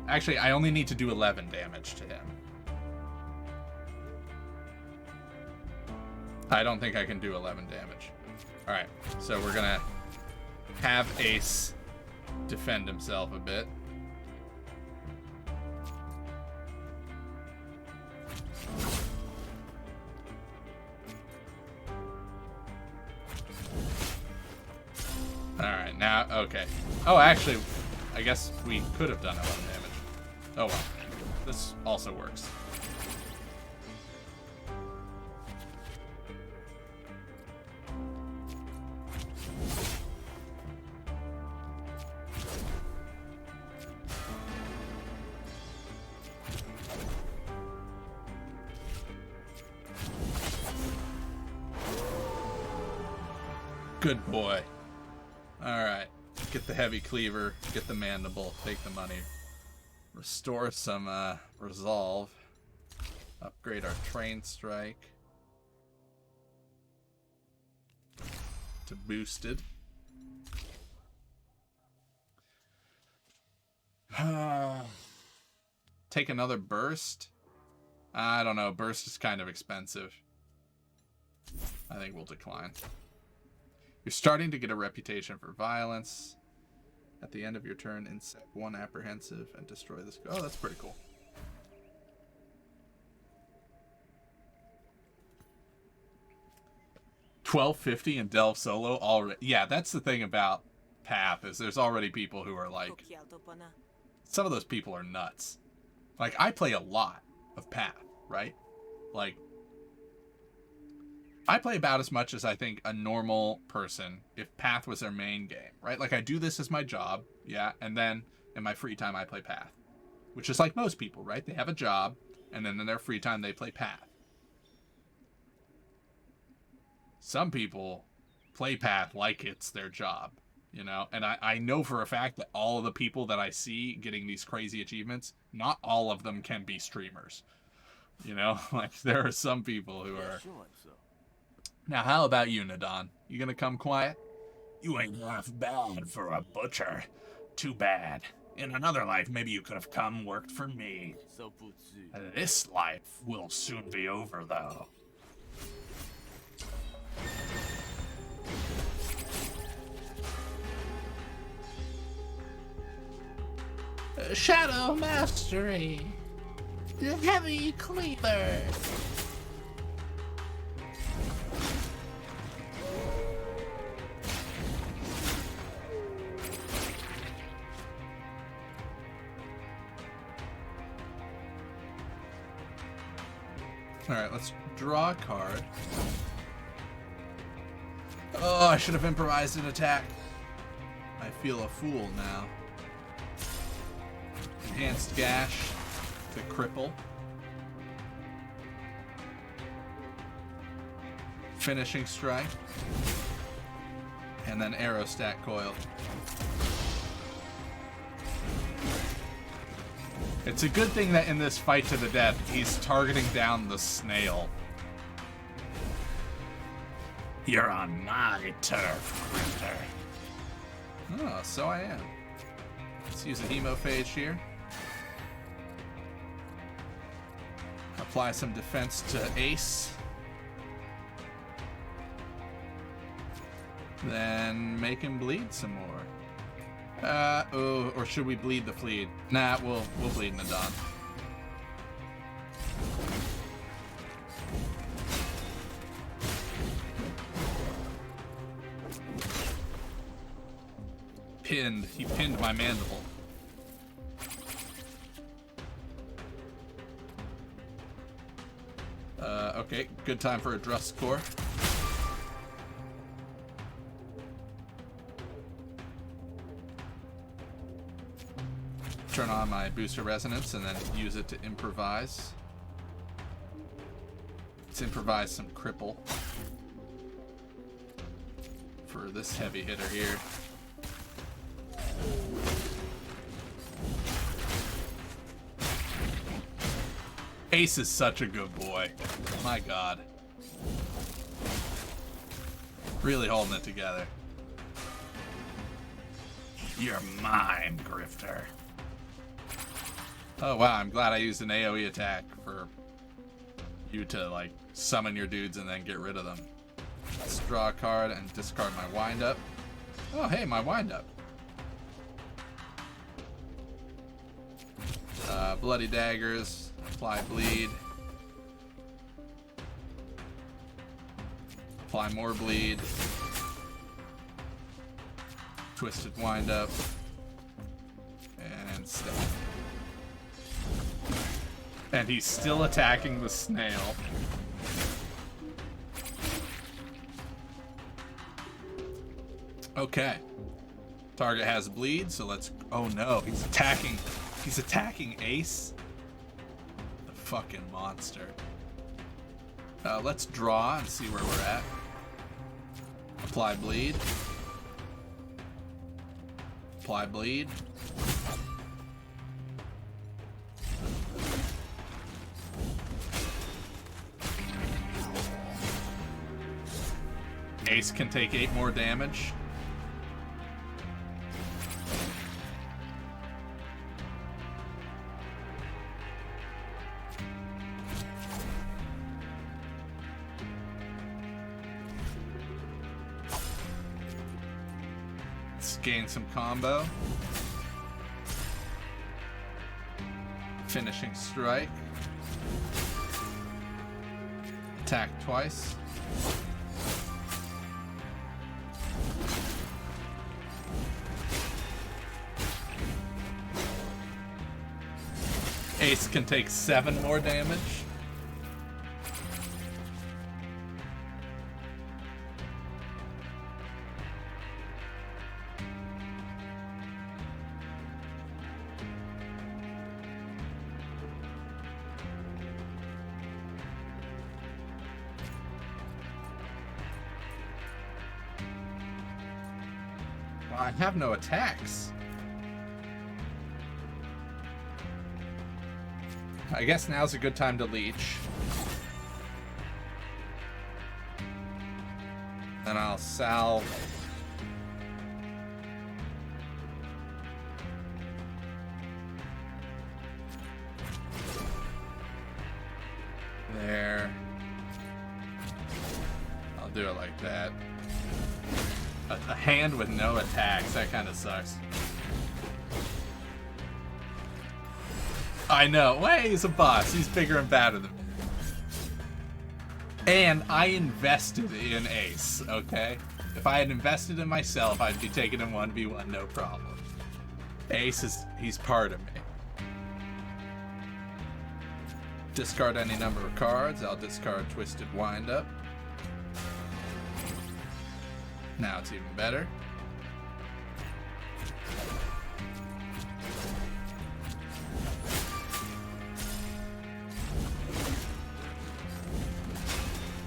Actually, I only need to do 11 damage to him. I don't think I can do 11 damage. Alright, so we're gonna have Ace defend himself a bit. Alright, now, okay. Oh, actually, I guess we could have done 11 damage. Oh well. This also works. Good boy. Alright. Get the heavy cleaver, get the mandible, take the money. Restore some resolve. Upgrade our train strike to boosted. Take another burst? I don't know, burst is kind of expensive. I think we'll decline. You're starting to get a reputation for violence. At the end of your turn, insect 1 apprehensive and destroy this. Oh, that's pretty cool. $12.50 and Delve Solo already. Yeah, that's the thing about Path, is there's already people who are like, some of those people are nuts. Like, I play a lot of Path, right? Like, I play about as much as I think a normal person if Path was their main game, right? Like, I do this as my job, yeah, and then in my free time I play Path. Which is like most people, right? They have a job, and then in their free time they play Path. Some people play Path like it's their job, you know? And I know for a fact that all of the people that I see getting these crazy achievements, not all of them can be streamers. You know? Like, there are some people who are... Now, how about you, Nadon? You gonna come quiet? You ain't half bad for a butcher. Too bad. In another life, maybe you could have come worked for me. This life will soon be over, though. Shadow Mastery. The Heavy Cleaver. Alright, let's draw a card. Oh, I should have improvised an attack. I feel a fool now. Enhanced Gash to cripple. Finishing Strike. And then Arrow Stack Coil. It's a good thing that in this fight to the death, he's targeting down the snail. You're on my turf, Grifter. Oh, so I am. Let's use a Hemophage here. Apply some defense to Ace. Then make him bleed some more. Or should we bleed the fleet? Nah, we'll bleed Nadon. Pinned. He pinned my mandible. Okay, good time for a Drust Core. Turn on my Booster Resonance and then use it to improvise. Let's improvise some cripple for this heavy hitter here. Ace is such a good boy. My god. Really holding it together. You're mine, Grifter. Oh wow, I'm glad I used an AoE attack for you to like summon your dudes and then get rid of them. Let's draw a card and discard my wind up. Oh hey, my wind up. Bloody Daggers, apply bleed. Apply more bleed. Twisted wind up. And step. And he's still attacking the snail. Okay. Target has bleed, so let's... Oh no, he's attacking Ace. The fucking monster. Let's draw and see where we're at. Apply bleed. Apply bleed. Ace can take 8 more damage. Let's gain some combo. Finishing strike. Attack twice. Ace can take 7 more damage. I have no attacks. I guess now's a good time to leech. Then I'll salve. There. I'll do it like that. A hand with no attacks, that kind of sucks. I know. Well, he's a boss. He's bigger and badder than me. And I invested in Ace, okay? If I had invested in myself, I'd be taking him 1v1, no problem. Ace he's part of me. Discard any number of cards. I'll discard Twisted Wind-Up. Now it's even better.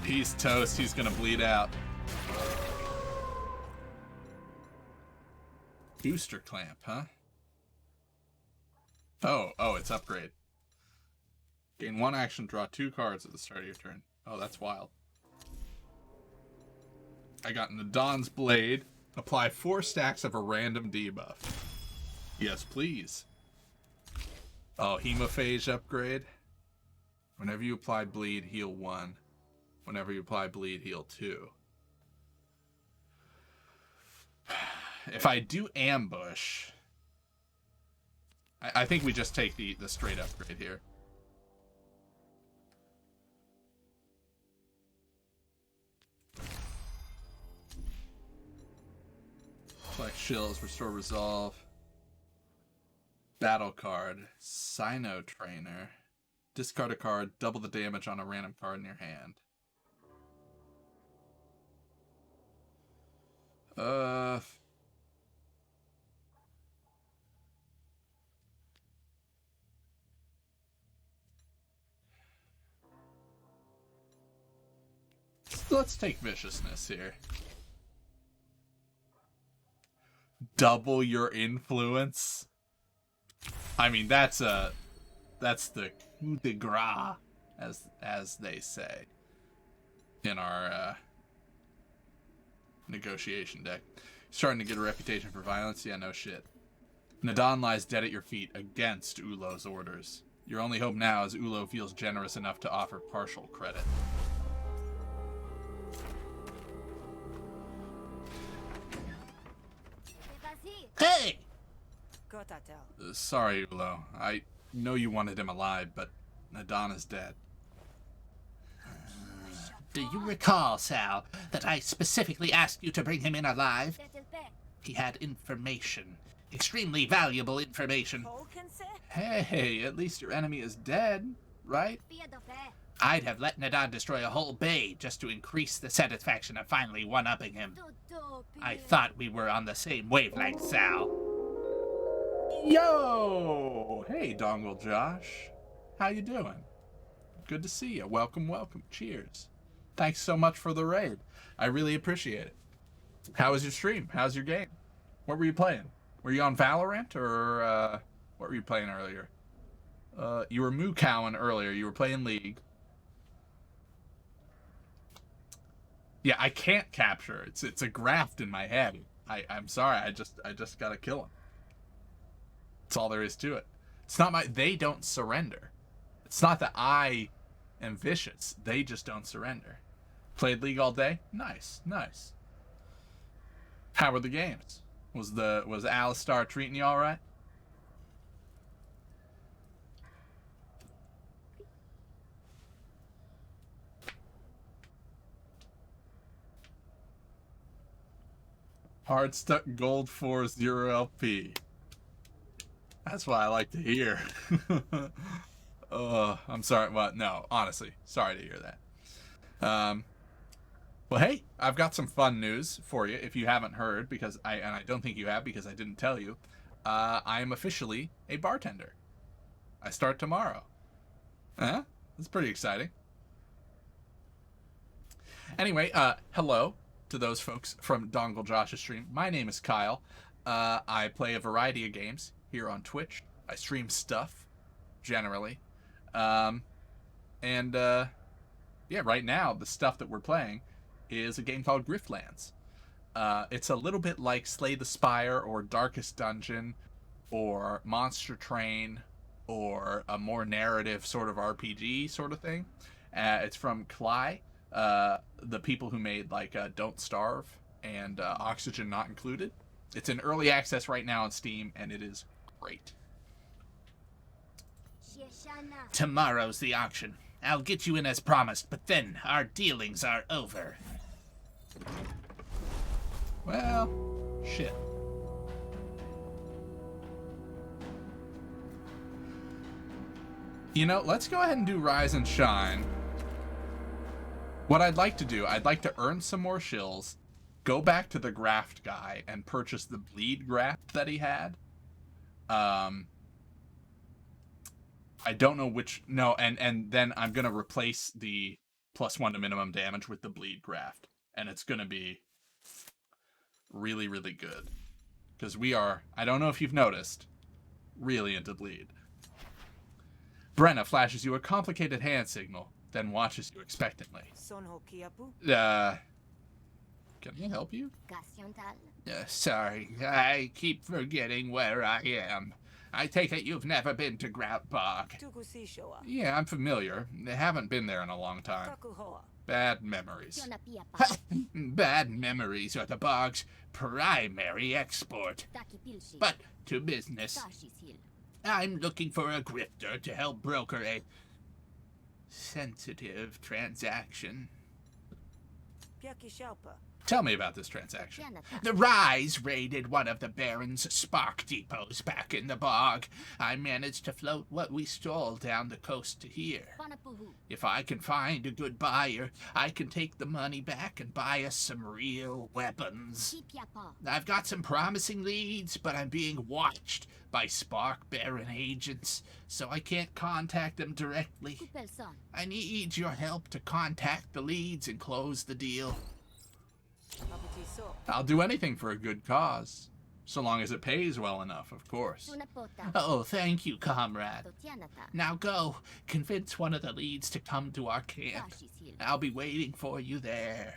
He's toast. He's gonna bleed out. Booster Clamp, huh? Oh, it's upgrade. Gain 1 action, draw 2 cards at the start of your turn. Oh, that's wild. I got Nadon's Blade. Apply 4 stacks of a random debuff. Yes, please. Oh, Hemophage upgrade. Whenever you apply bleed, heal 1. Whenever you apply bleed, heal 2. If I do ambush, I think we just take the straight upgrade here. Collect shills, restore resolve. Battle card, Cyno Trainer. Discard a card, double the damage on a random card in your hand. Let's take viciousness here. Double your influence. I mean, that's the coup de grace, as they say in our negotiation deck. Starting to get a reputation for violence? Yeah, no shit. Nadon lies dead at your feet against Ulo's orders. Your only hope now is Ulo feels generous enough to offer partial credit. Hey! Sorry, Ulo. I know you wanted him alive, but Nadon is dead. Do you recall, Sal, that I specifically asked you to bring him in alive? He had information. Extremely valuable information. Hey, at least your enemy is dead, right? I'd have let Nadon destroy a whole bay just to increase the satisfaction of finally one-upping him. I thought we were on the same wavelength, Sal. Yo! Hey, Dongle Josh. How you doing? Good to see you. Welcome, welcome. Cheers. Thanks so much for the raid. I really appreciate it. How was your stream? How's your game? What were you playing? Were you on Valorant, or what were you playing earlier? You were moo cowing earlier. You were playing League. Yeah, I can't capture. It's a graft in my head. I'm sorry. I just gotta kill him. That's all there is to it. It's not they don't surrender. It's not that I am vicious. They just don't surrender. Played League all day? Nice, nice. How were the games? Was Alistar treating you all right? Hard stuck gold 4-0 LP. That's what I like to hear. I'm sorry. Well, no, honestly, sorry to hear that. Well, hey, I've got some fun news for you if you haven't heard, because I don't think you have because I didn't tell you. I am officially a bartender. I start tomorrow. Huh? That's pretty exciting. Anyway, hello to those folks from Dongle Josh's stream. My name is Kyle. I play a variety of games here on Twitch. I stream stuff, generally. Yeah, right now, the stuff that we're playing is a game called Griftlands. It's a little bit like Slay the Spire or Darkest Dungeon or Monster Train or a more narrative sort of RPG sort of thing. It's from Cly, the people who made like Don't Starve and Oxygen Not Included. It's in early access right now on Steam, and it is great. Tomorrow's the auction. I'll get you in as promised, but then our dealings are over. Well, shit. You know, let's go ahead and do Rise and Shine. What I'd like to do, I'd like to earn some more shills, go back to the graft guy and purchase the bleed graft that he had. I don't know which... No, and then I'm going to replace the +1 to minimum damage with the bleed graft. And it's going to be really, really good. Because we are, I don't know if you've noticed, really into bleed. Brenna flashes you a complicated hand signal, then watches you expectantly. Can he help you? Sorry, I keep forgetting where I am. I take it you've never been to Grout Bog. Yeah, I'm familiar. I haven't been there in a long time. Bad memories. Bad memories are the bog's primary export. But to business. I'm looking for a grifter to help broker a sensitive transaction. Tell me about this transaction. The Rise raided one of the Baron's spark depots back in the bog. I managed to float what we stole down the coast to here. If I can find a good buyer, I can take the money back and buy us some real weapons. I've got some promising leads, but I'm being watched by Spark Baron agents, so I can't contact them directly. I need your help to contact the leads and close the deal. I'll do anything for a good cause. So long as it pays well enough, of course. Oh, thank you, comrade. Now go, convince one of the leads to come to our camp. I'll be waiting for you there.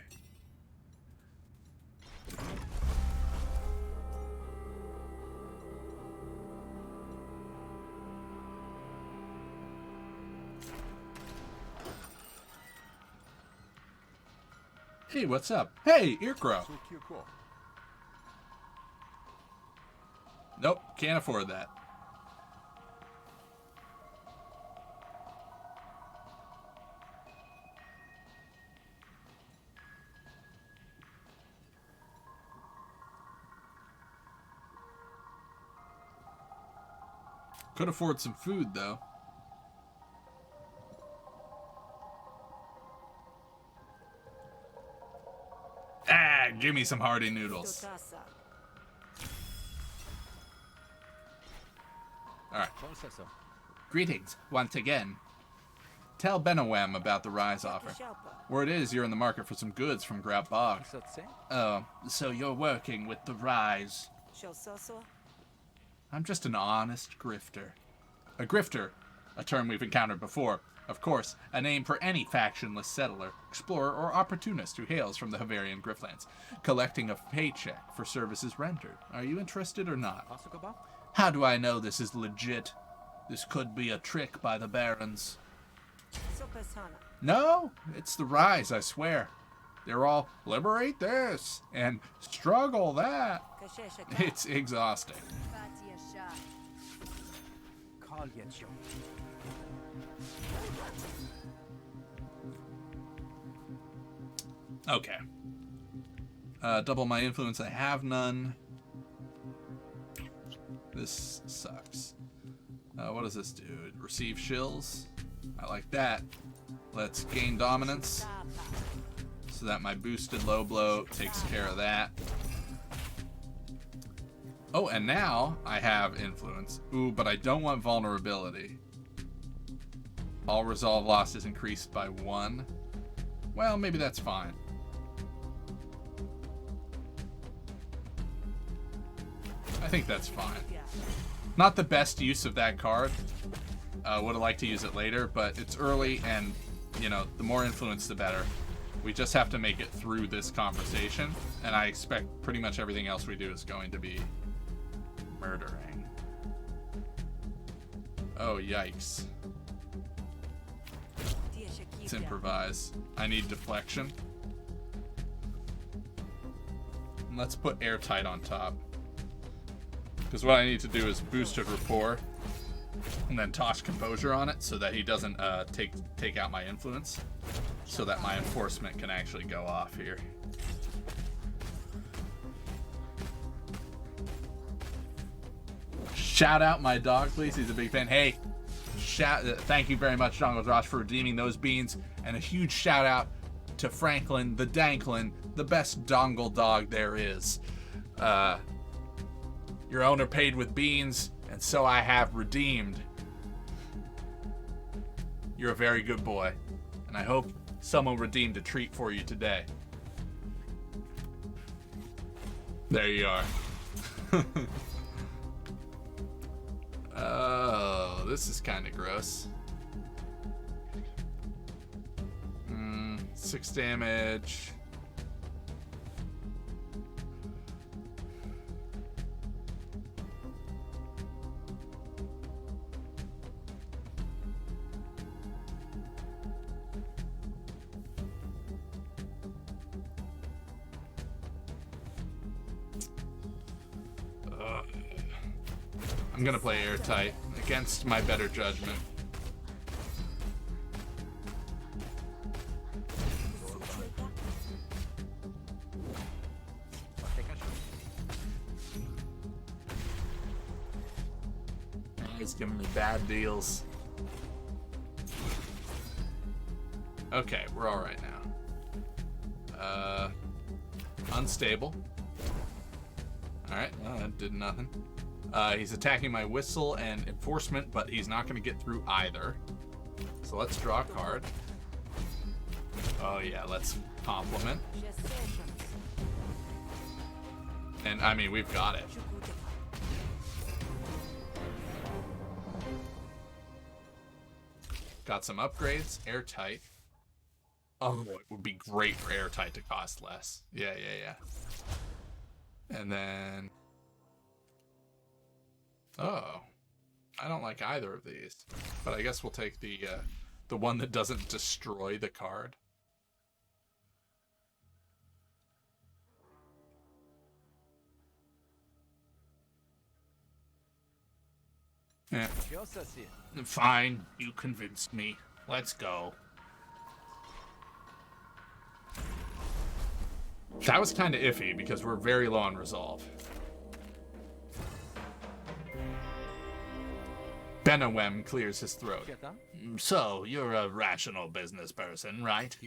Hey, what's up? Hey, Earcrow. Nope, can't afford that. Could afford some food, though. Ah, give me some hearty noodles. Alright. Greetings, once again. Tell Benawem about the Rise offer. Word is you're in the market for some goods from Grout Bog. Oh, so you're working with the Rise. I'm just an honest grifter. A grifter, a term we've encountered before. Of course, a name for any factionless settler, explorer, or opportunist who hails from the Havarian Griftlands, collecting a paycheck for services rendered. Are you interested or not? How do I know this is legit? This could be a trick by the Barons. No, it's the Rise, I swear. They're all, liberate this, and struggle that. It's exhausting. Okay. Double my influence, I have none. This sucks. What does this do? Receive shills? I like that. Let's gain dominance. So that my boosted low blow takes care of that. Oh, and now I have influence. Ooh, but I don't want vulnerability. All resolve loss is increased by 1. Well, maybe that's fine. I think that's fine. Not the best use of that card. Would have liked to use it later, but it's early and, you know, the more influence, the better. We just have to make it through this conversation, and I expect pretty much everything else we do is going to be murdering. Oh, yikes. Let's improvise. I need deflection. And let's put airtight on top. Because what I need to do is boosted rapport and then toss composure on it so that he doesn't take out my influence, so that my enforcement can actually go off here. Shout out my dog, please. He's a big fan. Hey, thank you very much, Jungle Josh, for redeeming those beans, and a huge shout out to Franklin the Danklin, the best dongle dog there is. Your owner paid with beans, and so I have redeemed. You're a very good boy, and I hope someone redeemed a treat for you today. There you are. Oh, this is kind of gross. 6 damage. I'm gonna play airtight against my better judgment. He's giving me bad deals. Okay, we're all right now. Unstable. All right, well, that did nothing. He's attacking my whistle and enforcement, but he's not going to get through either. So let's draw a card. Oh yeah, let's compliment. And I mean, we've got it. Got some upgrades, airtight. Oh, it would be great for airtight to cost less. Yeah. And then... Oh, I don't like either of these, but I guess we'll take the one that doesn't destroy the card. Yeah. Fine, you convinced me. Let's go. That was kind of iffy because we're very low on resolve. Benawem clears his throat. So, you're a rational business person, right?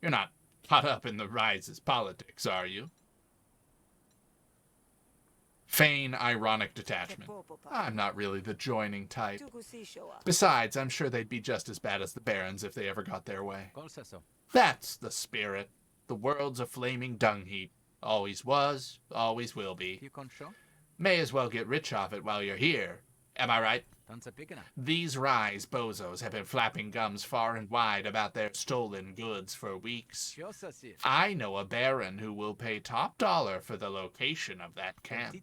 You're not caught up in the rise's politics, are you? Feign ironic detachment. I'm not really the joining type. Besides, I'm sure they'd be just as bad as the barons if they ever got their way. That's the spirit. The world's a flaming dung heap. Always was, always will be. May as well get rich off it while you're here. Am I right? These rise bozos have been flapping gums far and wide about their stolen goods for weeks. I know a baron who will pay top dollar for the location of that camp.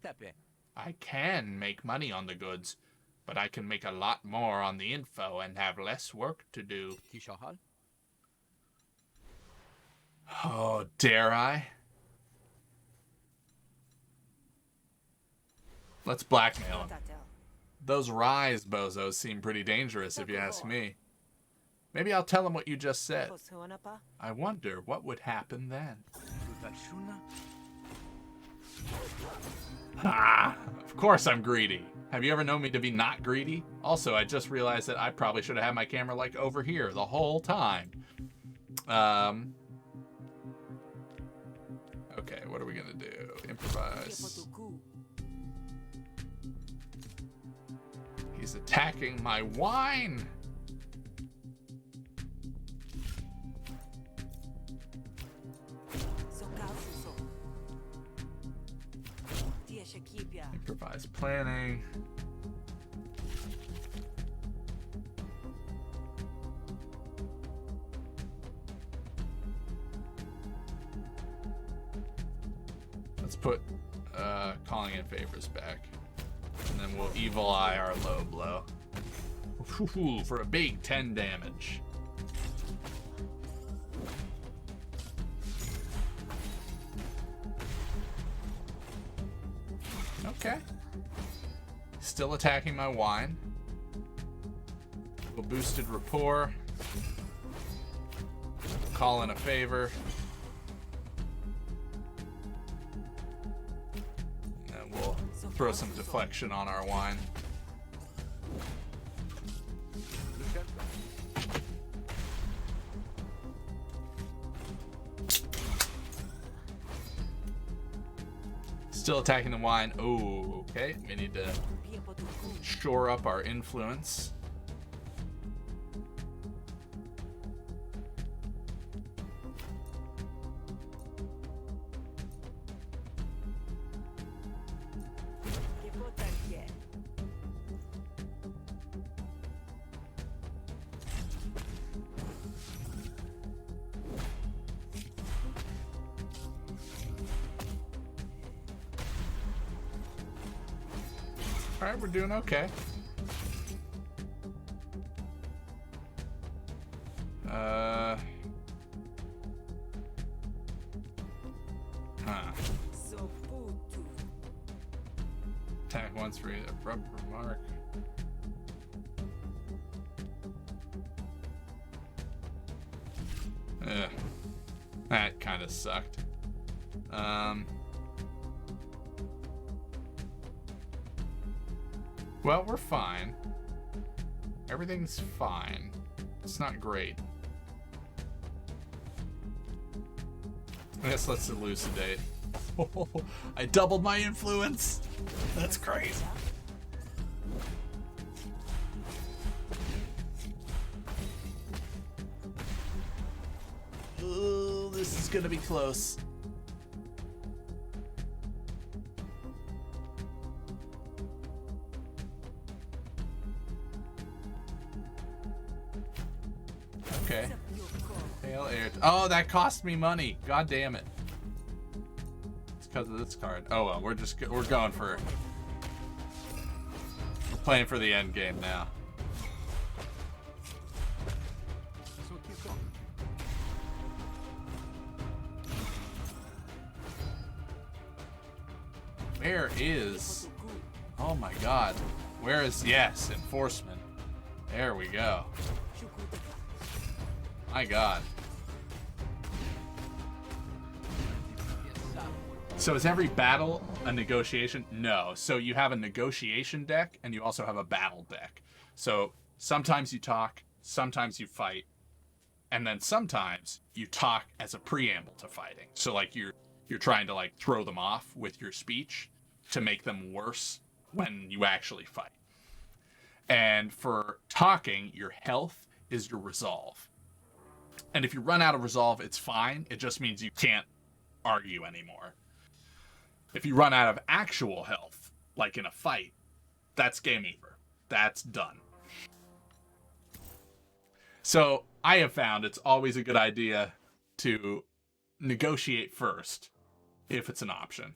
I can make money on the goods, but I can make a lot more on the info and have less work to do. Oh, dare I? Let's blackmail him. Those rise bozos seem pretty dangerous if you ask me. Maybe I'll tell him what you just said. I wonder what would happen then. Ah, of course I'm greedy. Have you ever known me to be not greedy? Also, I just realized that I probably should have had my camera like over here the whole time. Okay, what are we gonna do? Improvise. He's attacking my wine. Improvised planning. Let's put calling in favors back. And then we'll evil eye our low blow. Ooh, for a big 10 damage. Okay. Still attacking my wine. Little boosted rapport. Call in a favor. And we'll throw some deflection on our wine. Still attacking the wine. Oh, okay. We need to shore up our influence. Alright, we're doing okay. Attack once for either rubber mark. That kind of sucked. Well, we're fine. Everything's fine. It's not great. I guess let's elucidate. Oh, I doubled my influence. That's crazy. Oh, this is gonna be close. Okay. Hail air. Oh, that cost me money. God damn it. It's because of this card. Oh well, we're going for. We're playing for the end game now. Where is? Oh my God. Where is? Yes, enforcement. There we go. My God. So is every battle a negotiation? No. So you have a negotiation deck and you also have a battle deck. So sometimes you talk, sometimes you fight, and then sometimes you talk as a preamble to fighting. So like you're trying to like throw them off with your speech to make them worse when you actually fight. And for talking, your health is your resolve. And if you run out of resolve, it's fine. It just means you can't argue anymore. If you run out of actual health, like in a fight, that's game over. That's done. So I have found it's always a good idea to negotiate first, if it's an option.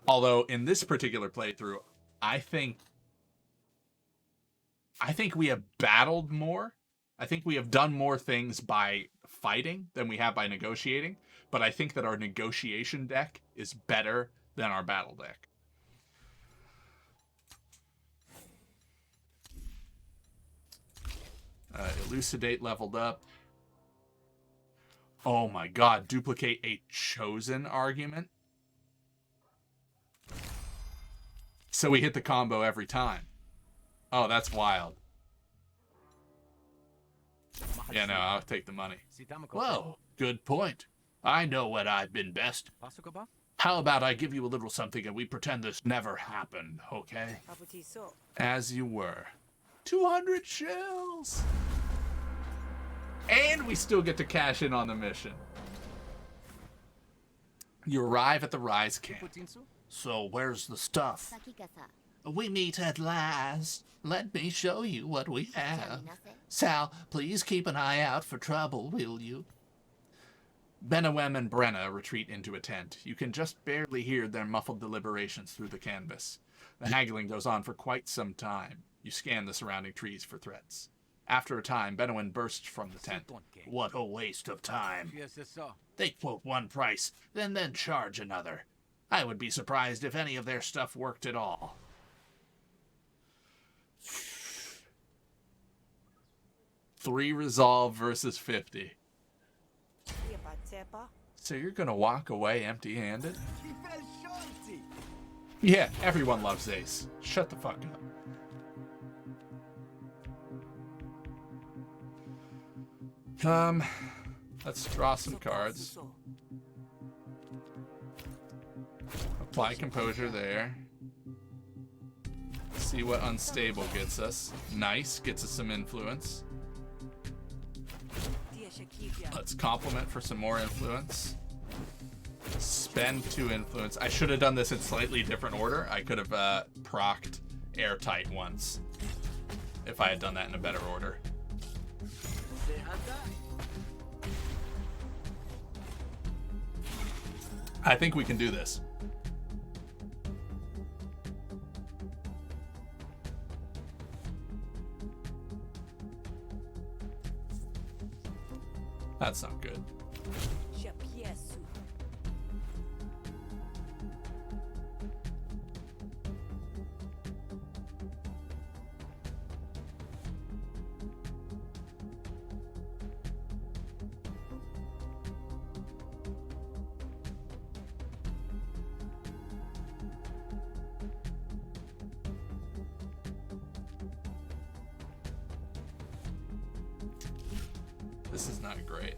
Although in this particular playthrough, I think we have battled more. I think we have done more things by fighting than we have by negotiating, but I think that our negotiation deck is better than our battle deck. Elucidate leveled up. Oh my God, duplicate a chosen argument. So we hit the combo every time. Oh, that's wild. Yeah, no, I'll take the money. Whoa, good point. I know when I've been best. How about I give you a little something and we pretend this never happened, okay? As you were. 200 shells! And we still get to cash in on the mission. You arrive at the Rise camp. So where's the stuff? We meet at last. Let me show you what we have. Sal, please keep an eye out for trouble, will you? Benawem and Brenna retreat into a tent. You can just barely hear their muffled deliberations through the canvas. The haggling goes on for quite some time. You scan the surrounding trees for threats. After a time, Benawem bursts from the tent. What a waste of time. They quote one price, then charge another. I would be surprised if any of their stuff worked at all. Three resolve versus 50. So you're gonna walk away empty-handed? Yeah, everyone loves Ace. Shut the fuck up. Let's draw some cards. Apply composure there. See what unstable gets us. Nice, gets us some influence. Let's compliment for some more influence. Spend 2 influence. I should have done this in slightly different order. I could have procced airtight once if I had done that in a better order. I think we can do this. That's not good. This is not great.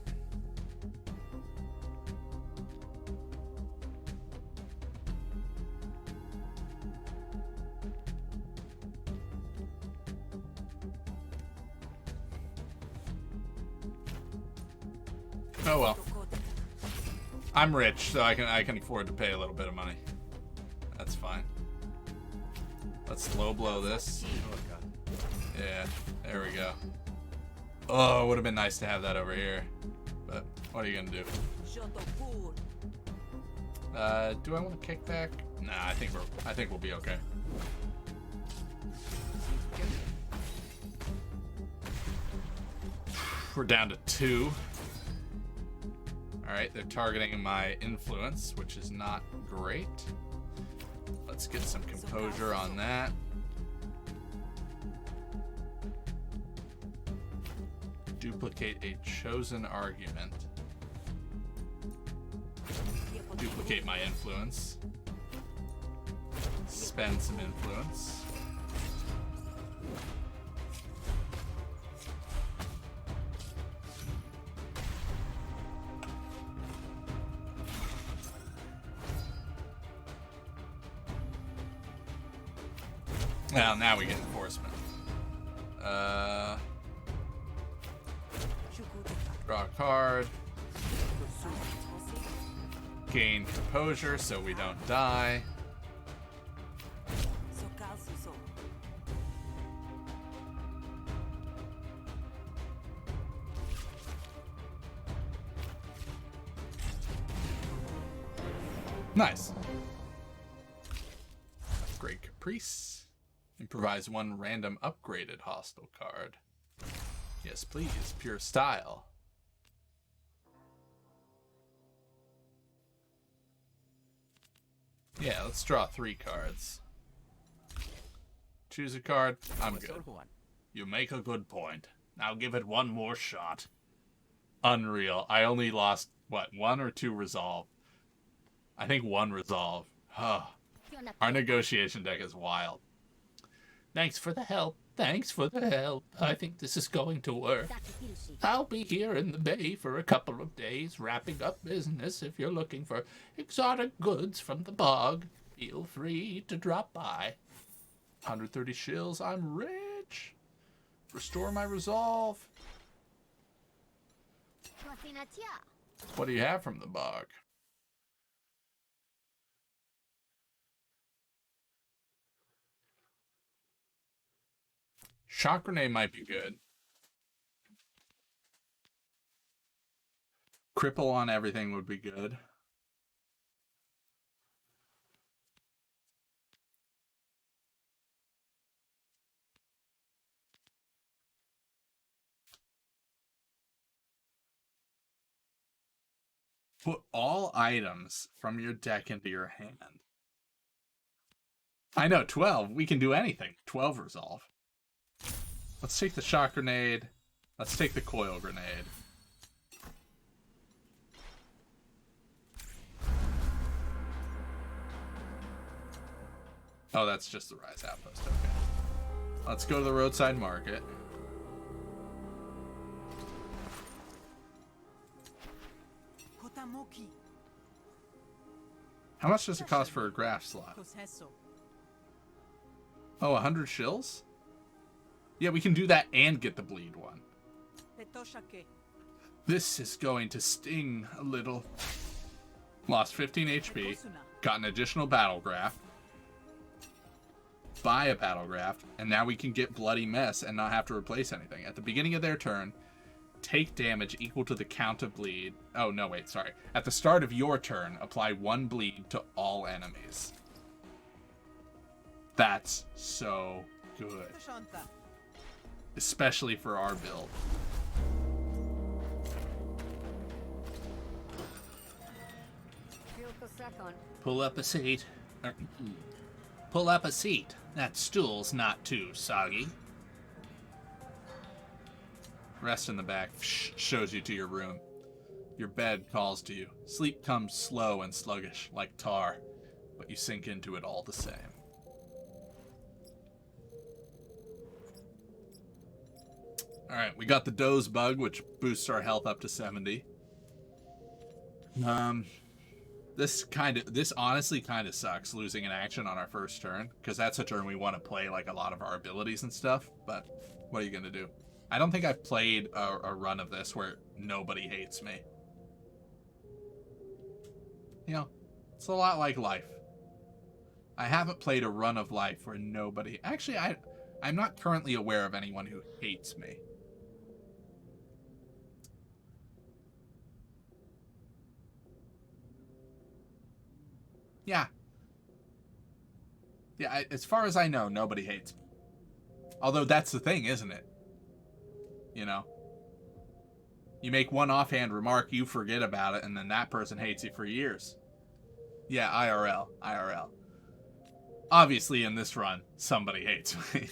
Oh well. I'm rich, so I can afford to pay a little bit of money. That's fine. Let's low blow this. Yeah, there we go. Oh, it would have been nice to have that over here. But what are you gonna do? Do I want to kick back? Nah, I think we'll be okay. We're down to 2. Alright, they're targeting my influence, which is not great. Let's get some composure on that. Duplicate a chosen argument. Duplicate my influence. Spend some influence. Well, now we get enforcement. Draw a card. Gain composure so we don't die. Nice. Upgrade Caprice. Improvise 1 random upgraded hostile card. Yes, please. Pure style. Yeah, let's draw 3 cards. Choose a card. I'm good. You make a good point. Now give it 1 more shot. Unreal. I only lost, what, 1 or 2 resolve? I think 1 resolve. Huh. Our negotiation deck is wild. Thanks for the help. Thanks for the help. I think this is going to work. I'll be here in the bay for a couple of days, wrapping up business. If you're looking for exotic goods from the bog, feel free to drop by. 130 shills. I'm rich. Restore my resolve. What do you have from the bog? Shock grenade might be good. Cripple on everything would be good. Put all items from your deck into your hand. I know, 12. We can do anything. 12 resolve. Let's take the shock grenade. Let's take the coil grenade. Oh, that's just the rise outpost. Okay. Let's go to the roadside market. How much does it cost for a graph slot? Oh, 100 shills? Yeah, we can do that and get the bleed one. This is going to sting a little. Lost 15 HP. Got an additional battle graph. Buy a battle graph. And now we can get Bloody Mess and not have to replace anything. At the beginning of their turn, take damage equal to the count of bleed. Oh, no, wait, sorry. At the start of your turn, apply 1 bleed to all enemies. That's so good. Especially for our build. Pull up a seat. Pull up a seat. That stool's not too soggy. Rest in the back shows you to your room. Your bed calls to you. Sleep comes slow and sluggish, like tar, but you sink into it all the same. Alright, we got the doze bug, which boosts our health up to 70. This honestly kind of sucks, losing an action on our first turn, because that's a turn we want to play like a lot of our abilities and stuff, but what are you going to do? I don't think I've played a run of this where nobody hates me. You know, it's a lot like life. I haven't played a run of life where nobody... Actually, I'm not currently aware of anyone who hates me. Yeah. Yeah, as far as I know, nobody hates me. Although that's the thing, isn't it? You know? You make one offhand remark, you forget about it, and then that person hates you for years. Yeah, IRL. IRL. Obviously, in this run, somebody hates me.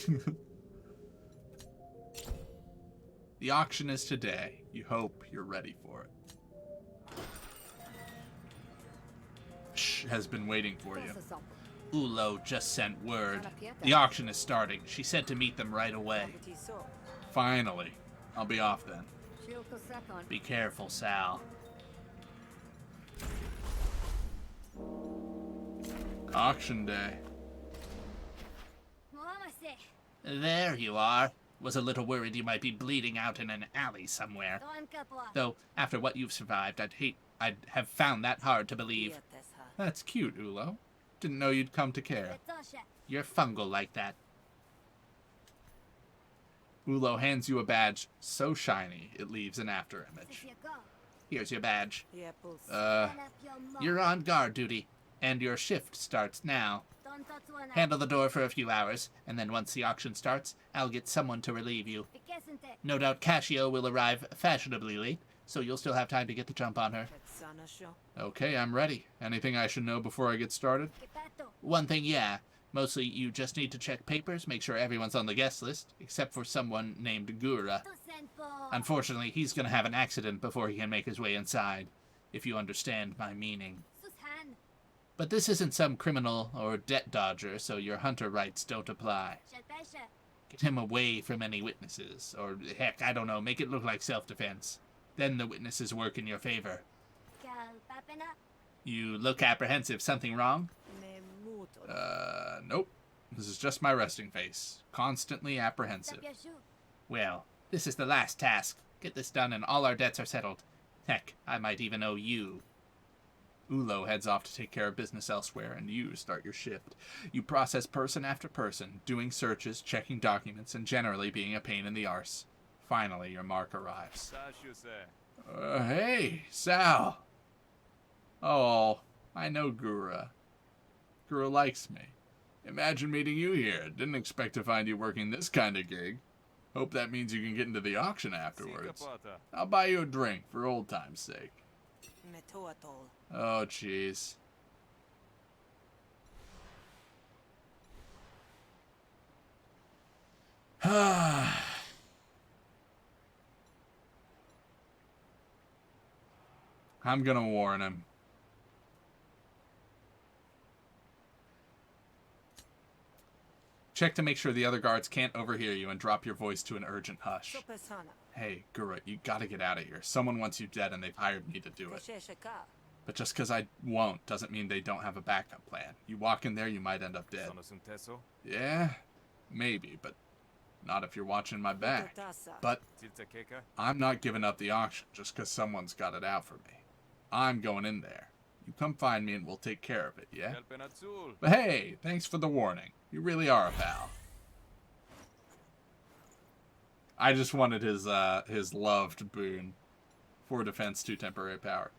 The auction is today. You hope you're ready for it. Shh has been waiting for you. Ulo just sent word. The auction is starting. She said to meet them right away. Finally. I'll be off then. Be careful, Sal. Auction day. There you are. Was a little worried you might be bleeding out in an alley somewhere. Though, after what you've survived, I'd have found that hard to believe. That's cute, Ulo. Didn't know you'd come to care. You're fungal like that. Ulo hands you a badge so shiny it leaves an afterimage. Here's your badge. You're on guard duty, and your shift starts now. Handle the door for a few hours, and then once the auction starts, I'll get someone to relieve you. No doubt Cascio will arrive fashionably late, so you'll still have time to get the jump on her. Okay, I'm ready. Anything I should know before I get started? One thing, yeah. Mostly, you just need to check papers, make sure everyone's on the guest list, except for someone named Gura. Unfortunately, he's gonna have an accident before he can make his way inside, if you understand my meaning. But this isn't some criminal or debt dodger, so your hunter rights don't apply. Get him away from any witnesses, or heck, I don't know, make it look like self-defense. Then the witnesses work in your favor. You look apprehensive. Something wrong? Nope. This is just my resting face. Constantly apprehensive. Well, this is the last task. Get this done and all our debts are settled. Heck, I might even owe you. Ulo heads off to take care of business elsewhere, and you start your shift. You process person after person, doing searches, checking documents, and generally being a pain in the arse. Finally, your mark arrives. Hey, Sal. Oh, I know Gura. Gura likes me. Imagine meeting you here. Didn't expect to find you working this kind of gig. Hope that means you can get into the auction afterwards. I'll buy you a drink for old time's sake. Oh, jeez. I'm gonna warn him. Check to make sure the other guards can't overhear you and drop your voice to an urgent hush. Hey, Gura, you gotta get out of here. Someone wants you dead and they've hired me to do it. But just because I won't doesn't mean they don't have a backup plan. You walk in there, you might end up dead. Yeah, maybe, but not if you're watching my back. But I'm not giving up the auction just because someone's got it out for me. I'm going in there. You come find me and we'll take care of it, yeah? But hey, thanks for the warning. You really are a pal. I just wanted his loved boon. 4 defense, 2 temporary power.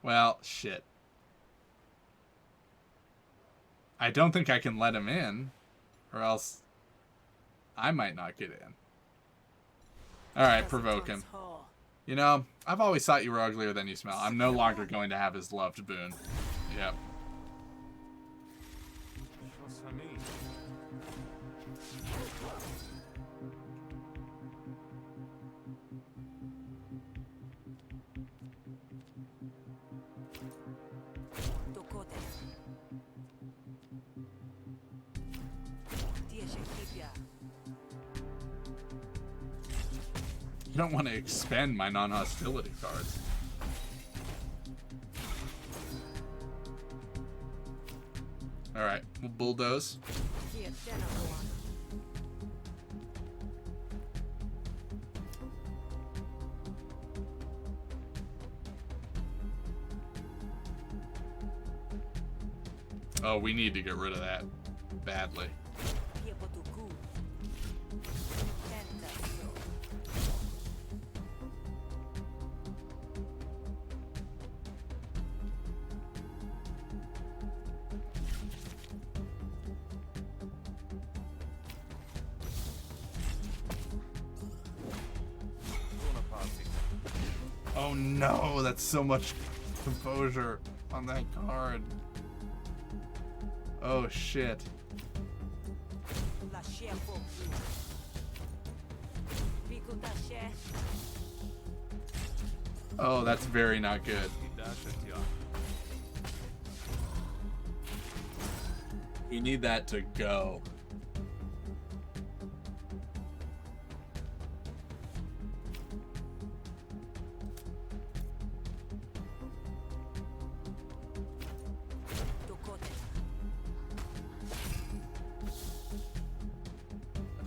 Well, shit. I don't think I can let him in, or else I might not get in. Alright, provoke him. You know, I've always thought you were uglier than you smell. I'm no longer going to have his loved boon. Yep. I don't want to expend my non-hostility cards. Alright, we'll bulldoze. Oh, we need to get rid of that badly. Oh no, that's so much composure on that card. Oh shit. Oh, that's very not good. You need that to go.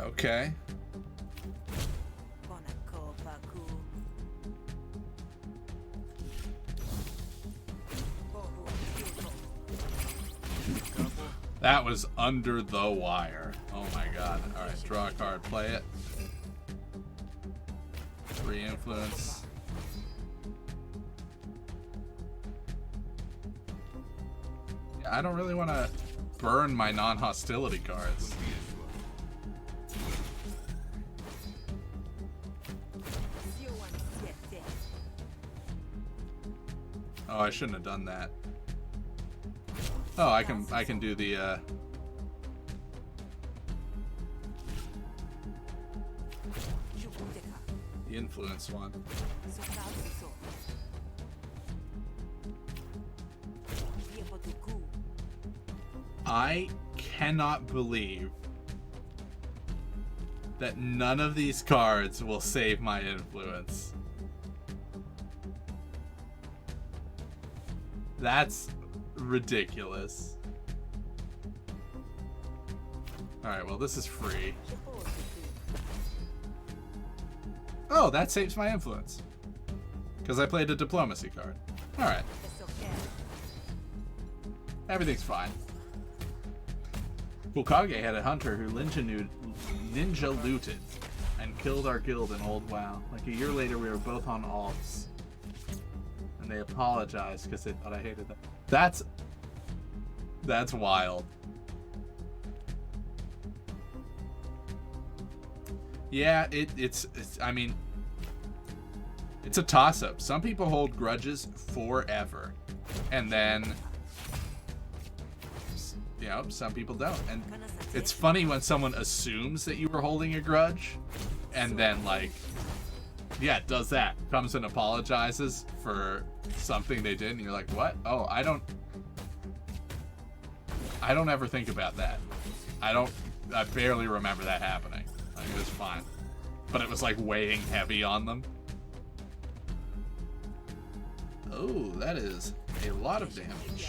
Okay. That was under the wire. Oh my god. Alright, draw a card, play it. 3 influence. Yeah, I don't really want to burn my non-hostility cards. Oh, I shouldn't have done that. Oh, I can do the influence one. I cannot believe that none of these cards will save my influence. That's ridiculous. Alright, well, this is free. Oh, that saves my influence. Because I played a diplomacy card. Alright. Everything's fine. Fulkage had a hunter who ninja looted and killed our guild in Old WoW. Like a year later, we were both on alts. And they apologized because they thought I hated them. That's wild. Yeah, it's I mean, it's a toss-up. Some people hold grudges forever. And then, you know, some people don't. And it's funny when someone assumes that you were holding a grudge and then, like, yeah, does that. Comes and apologizes for something they did, and you're like, what? Oh, I don't ever think about that. I barely remember that happening. Like, it was fine. But it was like weighing heavy on them. Oh, that is a lot of damage.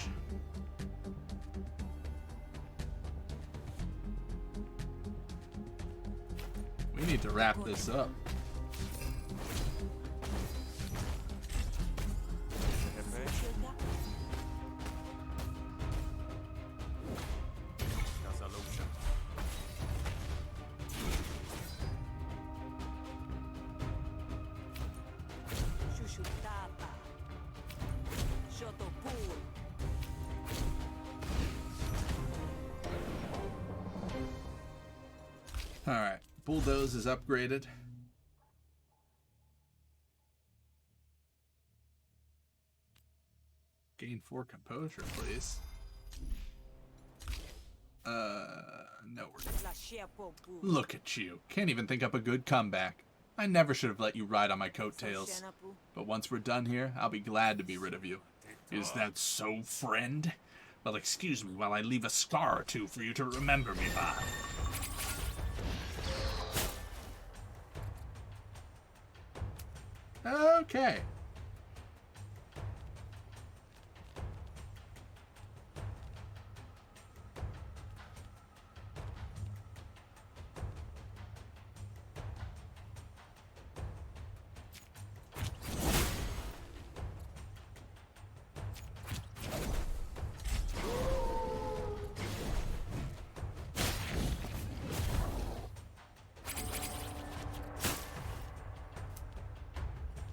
We need to wrap this up. Alright, Bulldoze is upgraded. Gain 4 composure, please. No, we're good. Look at you. Can't even think up a good comeback. I never should have let you ride on my coattails. But once we're done here, I'll be glad to be rid of you. Is that so, friend? Well, excuse me while I leave a scar or two for you to remember me by. Okay.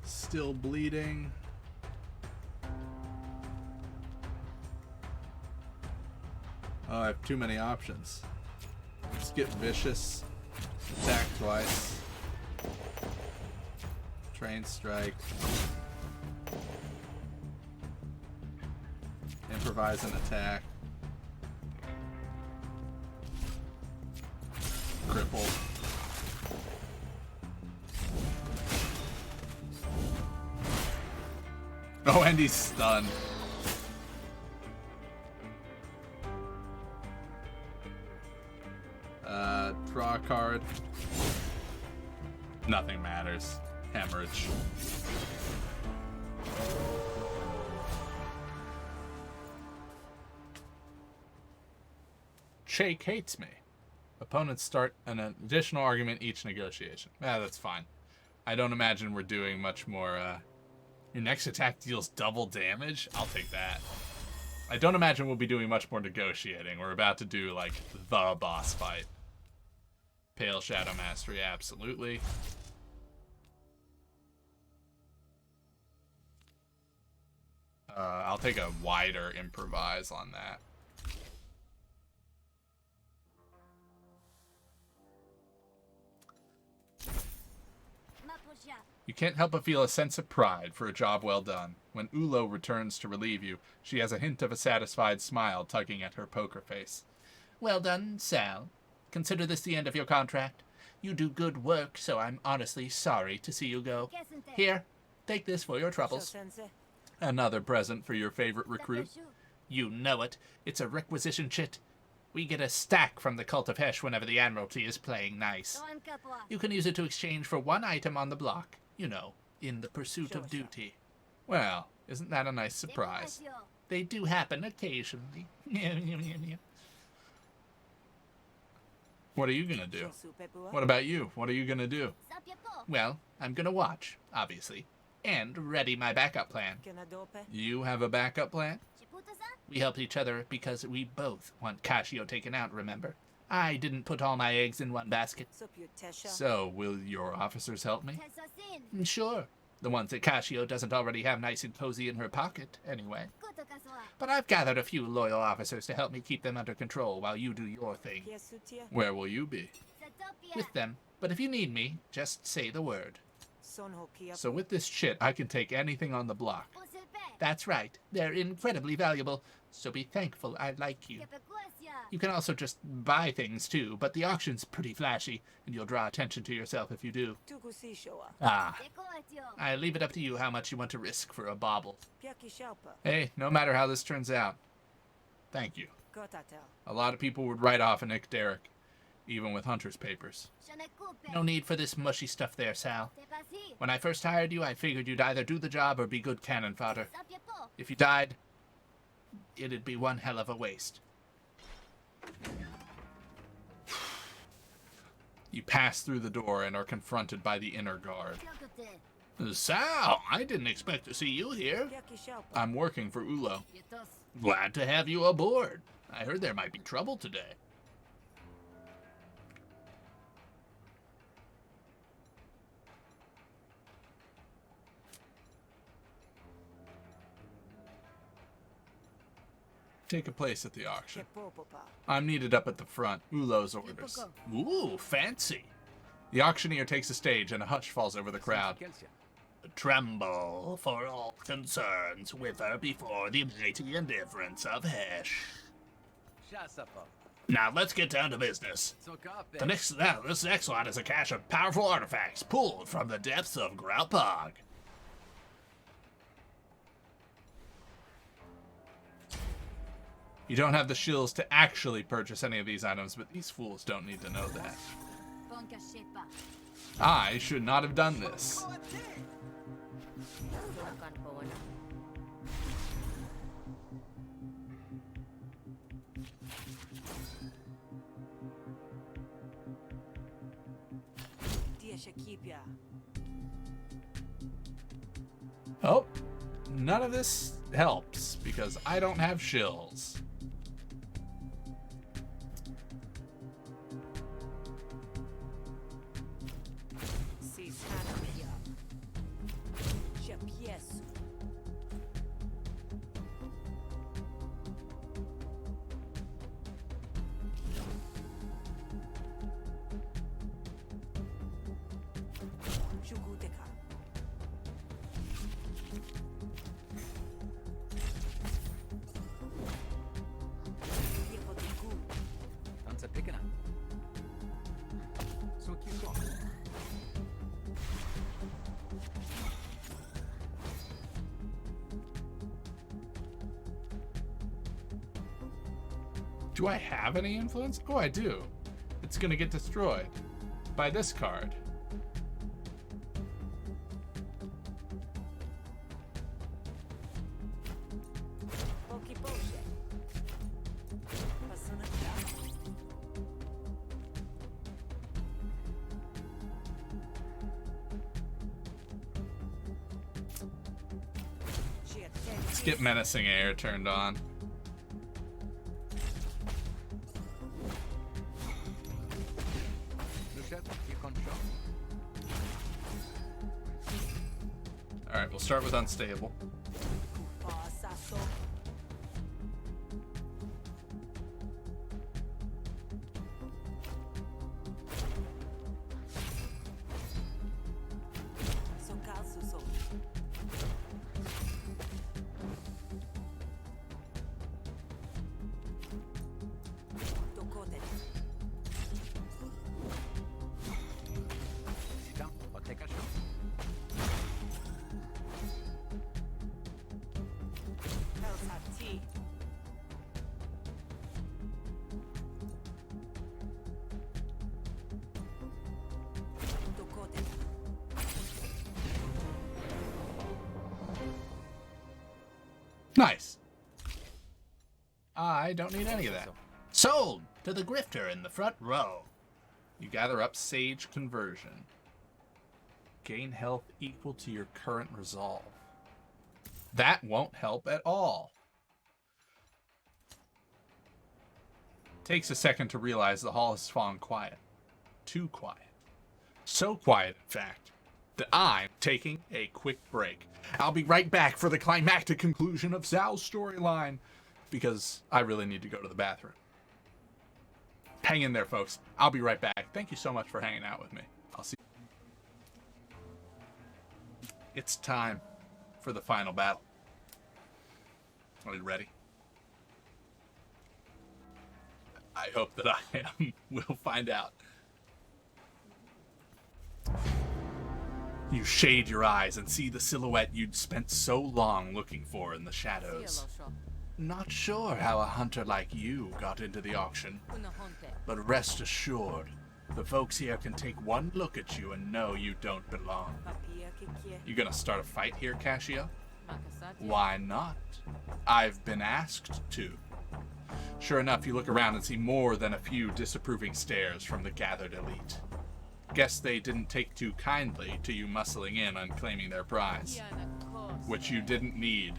Still bleeding. Oh, I have too many options. Let's get vicious. Attack twice. Train strike. Improvise an attack. Cripple. Oh, and he's stunned. Draw a card. Nothing matters. Hemorrhage. Jake hates me. Opponents start an additional argument each negotiation. That's fine. I don't imagine we're doing much more, Your next attack deals double damage? I'll take that. I don't imagine we'll be doing much more negotiating. We're about to do, like, the boss fight. Pale Shadow Mastery, absolutely. I'll take a wider improvise on that. You can't help but feel a sense of pride for a job well done. When Ulo returns to relieve you, she has a hint of a satisfied smile tugging at her poker face. Well done, Sal. Consider this the end of your contract. You do good work, so I'm honestly sorry to see you go. Here, take this for your troubles. Another present for your favorite recruit. You know it. It's a requisition chit. We get a stack from the Cult of Hesh whenever the Admiralty is playing nice. You can use it to exchange for one item on the block. You know, in the pursuit of duty. Well, isn't that a nice surprise? They do happen occasionally. What are you gonna do? What about you? What are you gonna do? Well, I'm gonna watch, obviously, and ready my backup plan. You have a backup plan? We helped each other because we both want Kashio taken out, remember? I didn't put all my eggs in one basket. So, will your officers help me? Sure. The ones that Kashio doesn't already have nice and cozy in her pocket, anyway. But I've gathered a few loyal officers to help me keep them under control while you do your thing. Where will you be? With them. But if you need me, just say the word. So with this shit, I can take anything on the block. That's right. They're incredibly valuable, so be thankful I like you. You can also just buy things too, but the auction's pretty flashy, and you'll draw attention to yourself if you do. I leave it up to you how much you want to risk for a bauble. Hey, no matter how this turns out, thank you. A lot of people would write off an ik-derrick, even with hunter's papers. No need for this mushy stuff there, Sal. When I first hired you, I figured you'd either do the job or be good cannon fodder. If you died, it'd be one hell of a waste. You pass through the door and are confronted by the inner guard. Sal, I didn't expect to see you here. I'm working for Ulo. Glad to have you aboard. I heard there might be trouble today. Take a place at the auction. I'm needed up at the front. Ulo's orders. Ooh, fancy. The auctioneer takes the stage and a hush falls over the crowd. Tremble, for all concerns wither before the mighty indifference of Hesh. Now let's get down to business. This next lot is a cache of powerful artifacts pulled from the depths of Graupog. You don't have the shills to actually purchase any of these items, but these fools don't need to know that. I should not have done this. Oh, none of this helps because I don't have shills. Do I have any influence? Oh, I do. It's gonna get destroyed by this card. Let's get menacing air turned on. Alright, we'll start with unstable. Nice. I don't need any of that. Sold to the grifter in the front row. You gather up Sage Conversion. Gain health equal to your current resolve. That won't help at all. Takes a second to realize the hall has fallen quiet. Too quiet. So quiet, in fact, that I'm taking a quick break. I'll be right back for the climactic conclusion of Sal's storyline, because I really need to go to the bathroom. Hang in there, folks. I'll be right back. Thank you so much for hanging out with me. I'll see you. It's time for the final battle. Are you ready? I hope that I am. We'll find out. You shade your eyes and see the silhouette you'd spent so long looking for in the shadows. Not sure how a hunter like you got into the auction, but rest assured, the folks here can take one look at you and know you don't belong. You gonna start a fight here, Cascio? Why not? I've been asked to. Sure enough, you look around and see more than a few disapproving stares from the gathered elite. Guess they didn't take too kindly to you muscling in on claiming their prize, which you didn't need.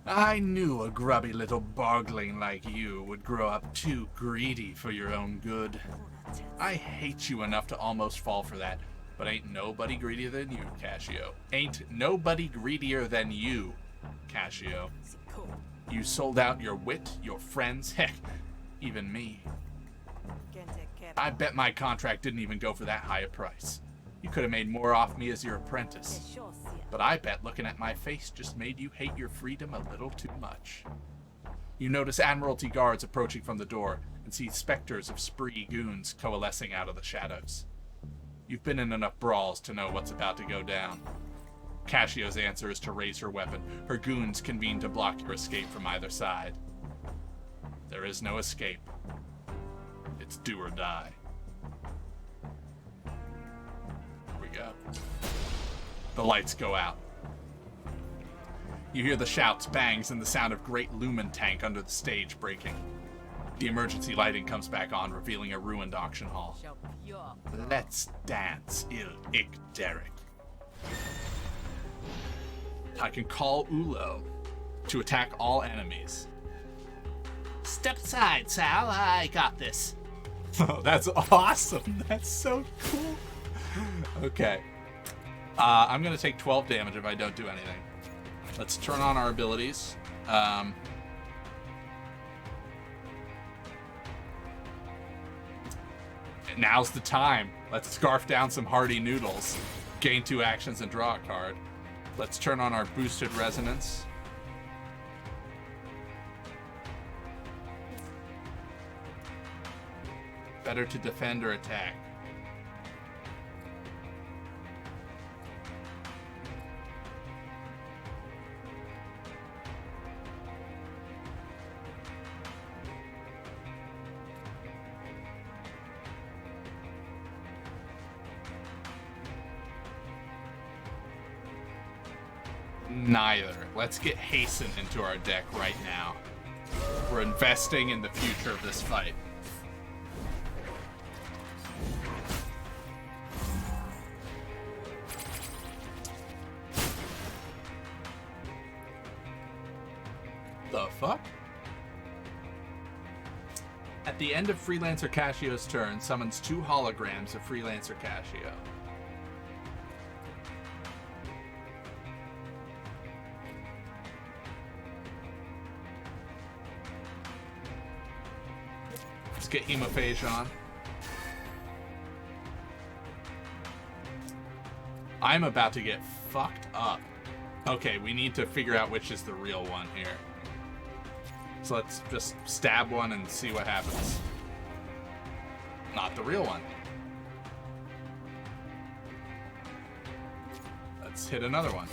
I knew a grubby little bargling like you would grow up too greedy for your own good. I hate you enough to almost fall for that, but ain't nobody greedier than you, Cascio. Ain't nobody greedier than you, Cascio. You sold out your wit, your friends, heck, even me. I bet my contract didn't even go for that high a price. You could have made more off me as your apprentice. But I bet looking at my face just made you hate your freedom a little too much. You notice Admiralty guards approaching from the door and see specters of spree goons coalescing out of the shadows. You've been in enough brawls to know what's about to go down. Cassio's answer is to raise her weapon. Her goons convene to block your escape from either side. There is no escape. It's do or die. Here we go. The lights go out. You hear the shouts, bangs, and the sound of great lumen tank under the stage breaking. The emergency lighting comes back on, revealing a ruined auction hall. Let's dance, ik-derrick. I can call Ulo to attack all enemies. Step aside, Sal. I got this. Oh, that's awesome. That's so cool. Okay. I'm going to take 12 damage if I don't do anything. Let's turn on our abilities. Now's the time. Let's scarf down some hearty noodles. Gain 2 actions and draw a card. Let's turn on our boosted resonance. Better to defend or attack. Neither. Let's get Hasten into our deck right now. We're investing in the future of this fight. The fuck? At the end of Freelancer Cassio's turn, summons 2 holograms of Freelancer Cassio. Let's get Hemophage on. I'm about to get fucked up. Okay, we need to figure out which is the real one here. So let's just stab one and see what happens. Not the real one. Let's hit another one.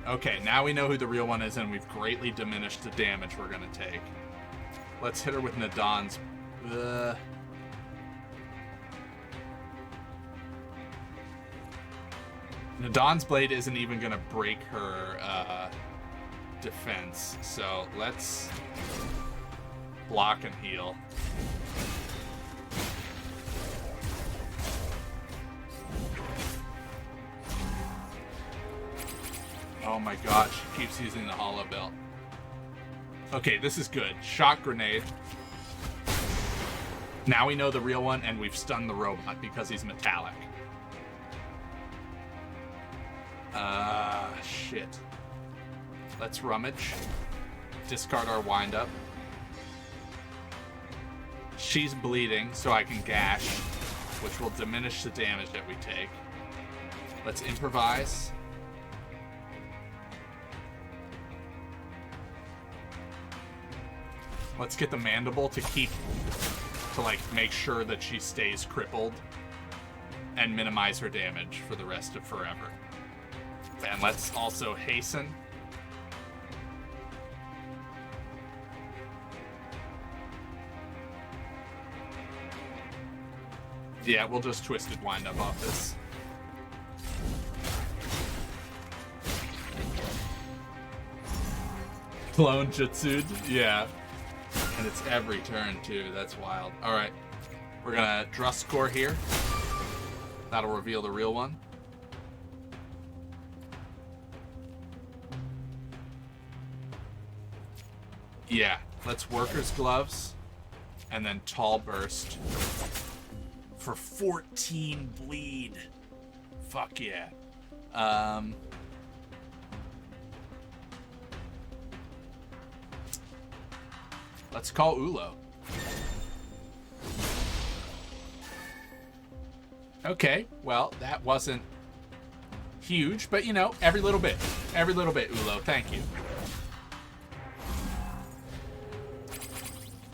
Okay, now we know who the real one is, and we've greatly diminished the damage we're gonna take. Let's hit her with Nadon's... Nadon's blade isn't even gonna break her defense, so let's block and heal. Oh my god, she keeps using the hollow belt. Okay, this is good. Shock grenade. Now we know the real one, and we've stunned the robot because he's metallic. Shit. Let's rummage. Discard our wind-up. She's bleeding, so I can gash, which will diminish the damage that we take. Let's improvise. Let's get the mandible to like, make sure that she stays crippled and minimize her damage for the rest of forever. And let's also hasten. Yeah, we'll just twisted wind up off this. Clone Jutsu'd? Yeah. And it's every turn, too. That's wild. Alright. We're gonna Drust Core here. That'll reveal the real one. Yeah. Let's Worker's Gloves. And then Tall Burst. For 14 bleed. Fuck yeah. Let's call Ulo. Okay, well, that wasn't huge, but you know, every little bit. Every little bit, Ulo. Thank you.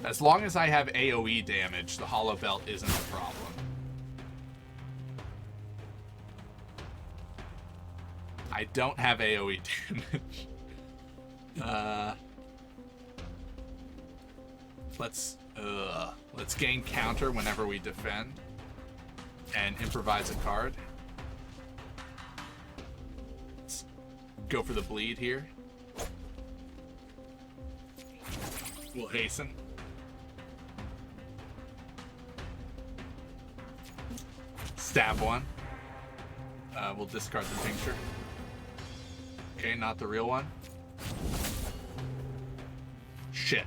As long as I have AoE damage, the hollow belt isn't a problem. I don't have AoE damage. Let's gain counter whenever we defend and improvise a card. Let's go for the bleed here. We'll hasten. Stab one. We'll discard the tincture. Okay, not the real one. Shit.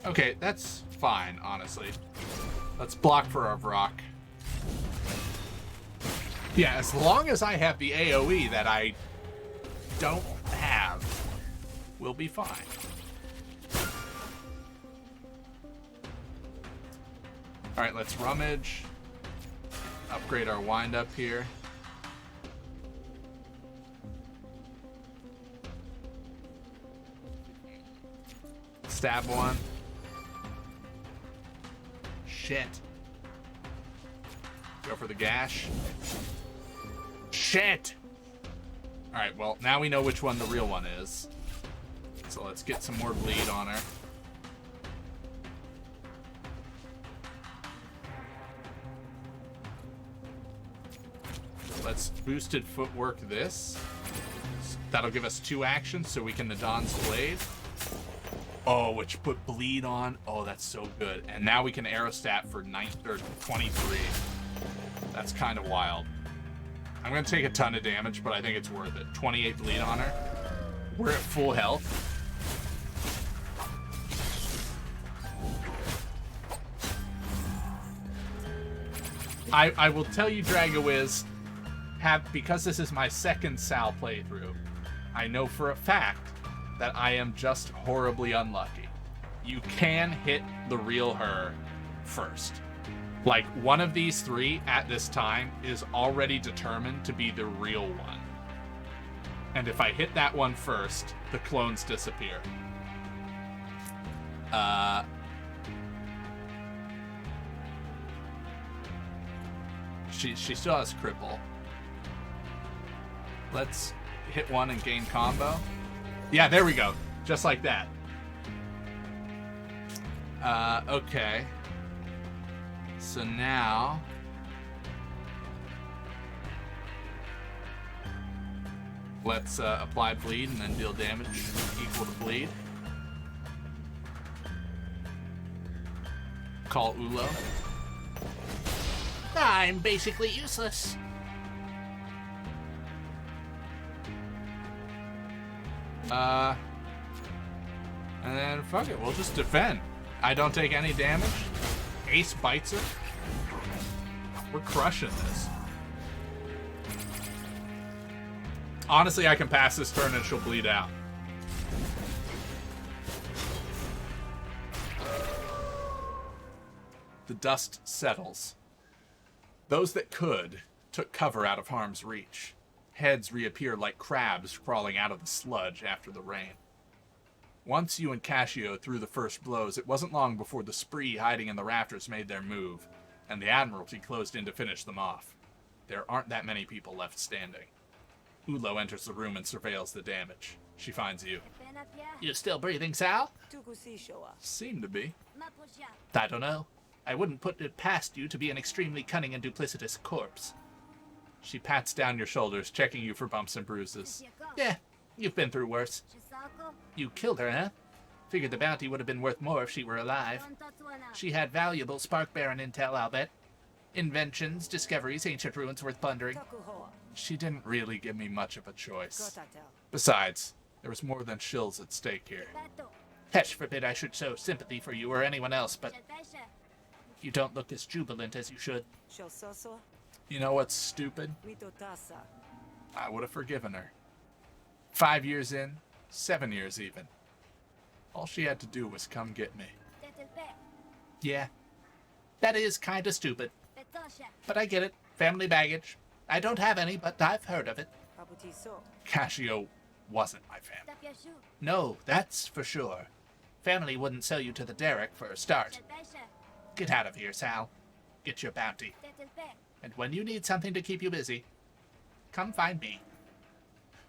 Okay, that's fine, honestly. Let's block for our Vrock. Yeah, as long as I have the AoE that I don't have, we'll be fine. Alright, let's rummage. Upgrade our wind-up here. Stab one. Shit. Go for the gash. Shit! Alright, well, now we know which one the real one is. So let's get some more bleed on her. Let's boosted footwork this. That'll give us 2 actions so we can Nadon's Blade. Oh, which put bleed on. Oh, that's so good. And now we can aerostat for 23. That's kind of wild. I'm going to take a ton of damage, but I think it's worth it. 28 bleed on her. We're at full health. I will tell you, Dragowiz, because this is my second Sal playthrough, I know for a fact that I am just horribly unlucky. You can hit the real her first. Like, one of these 3 at this time is already determined to be the real one. And if I hit that one first, the clones disappear. She still has cripple. Let's hit one and gain combo. Yeah, there we go. Just like that. Okay. So now... let's apply bleed and then deal damage equal to bleed. Call Ulo. I'm basically useless. And then fuck it, we'll just defend. I don't take any damage. Ace bites her. We're crushing this. Honestly, I can pass this turn and she'll bleed out. The dust settles. Those that could took cover out of harm's reach. Heads reappear like crabs crawling out of the sludge after the rain. Once you and Cassio threw the first blows, it wasn't long before the spree hiding in the rafters made their move, and the Admiralty closed in to finish them off. There aren't that many people left standing. Ulo enters the room and surveils the damage. She finds you. You still breathing, Sal? Seem to be. I don't know. I wouldn't put it past you to be an extremely cunning and duplicitous corpse. She pats down your shoulders, checking you for bumps and bruises. Yeah, you've been through worse. You killed her, huh? Figured the bounty would have been worth more if she were alive. She had valuable Spark Baron intel, I'll bet. Inventions, discoveries, ancient ruins worth plundering. She didn't really give me much of a choice. Besides, there was more than shills at stake here. Hesh forbid I should show sympathy for you or anyone else, but you don't look as jubilant as you should. You know what's stupid? I would have forgiven her. 5 years in, 7 years even. All she had to do was come get me. Yeah, that is kinda stupid. But I get it. Family baggage. I don't have any, but I've heard of it. Cassio wasn't my family. No, that's for sure. Family wouldn't sell you to the derrick for a start. Get out of here, Sal. Get your bounty. And when you need something to keep you busy, come find me.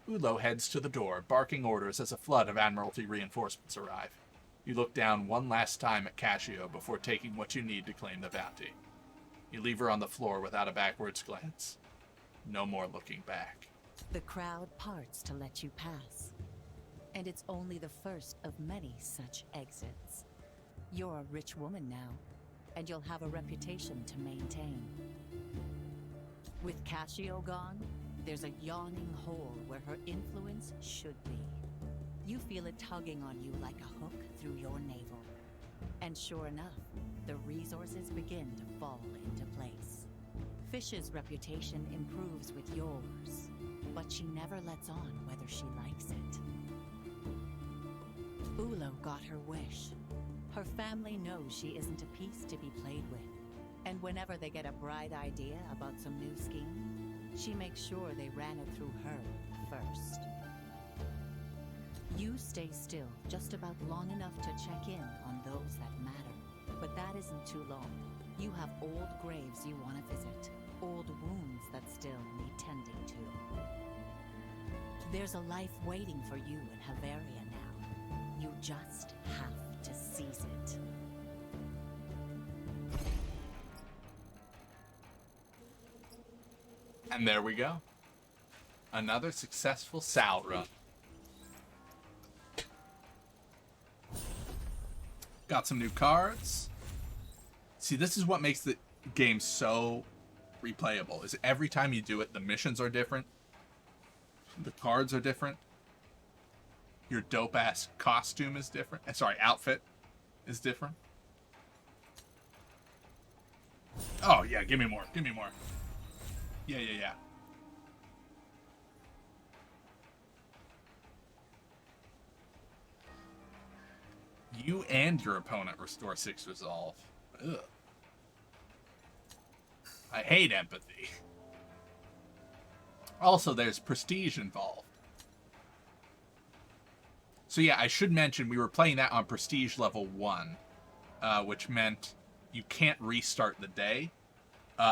Ulo heads to the door, barking orders as a flood of Admiralty reinforcements arrive. You look down one last time at Cassio before taking what you need to claim the bounty. You leave her on the floor without a backwards glance. No more looking back. The crowd parts to let you pass. And it's only the first of many such exits. You're a rich woman now, and you'll have a reputation to maintain. With Cassio gone, there's a yawning hole where her influence should be. You feel it tugging on you like a hook through your navel. And sure enough, the resources begin to fall into place. Fish's reputation improves with yours, but she never lets on whether she likes it. Ulo got her wish. Her family knows she isn't a piece to be played with, and whenever they get a bright idea about some new scheme, she makes sure they ran it through her first. You stay still just about long enough to check in on those that matter, but that isn't too long. You have old graves you want to visit, old wounds that still need tending to. There's a life waiting for you in Havaria now. You just have to seize it. And there we go. Another successful Sal run. Got some new cards. See, this is what makes the game so replayable, is every time you do it, the missions are different. The cards are different. Your dope-ass costume is different. Sorry, outfit is different. Oh, yeah, give me more. Give me more. Yeah. You and your opponent restore 6 resolve. Ugh. I hate empathy. Also, there's prestige involved. So yeah, I should mention we were playing that on prestige level 1, which meant you can't restart the day.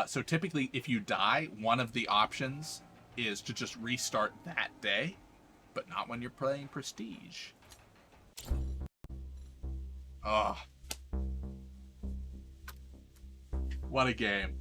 So typically, if you die, one of the options is to just restart that day, but not when you're playing prestige. Oh. What a game.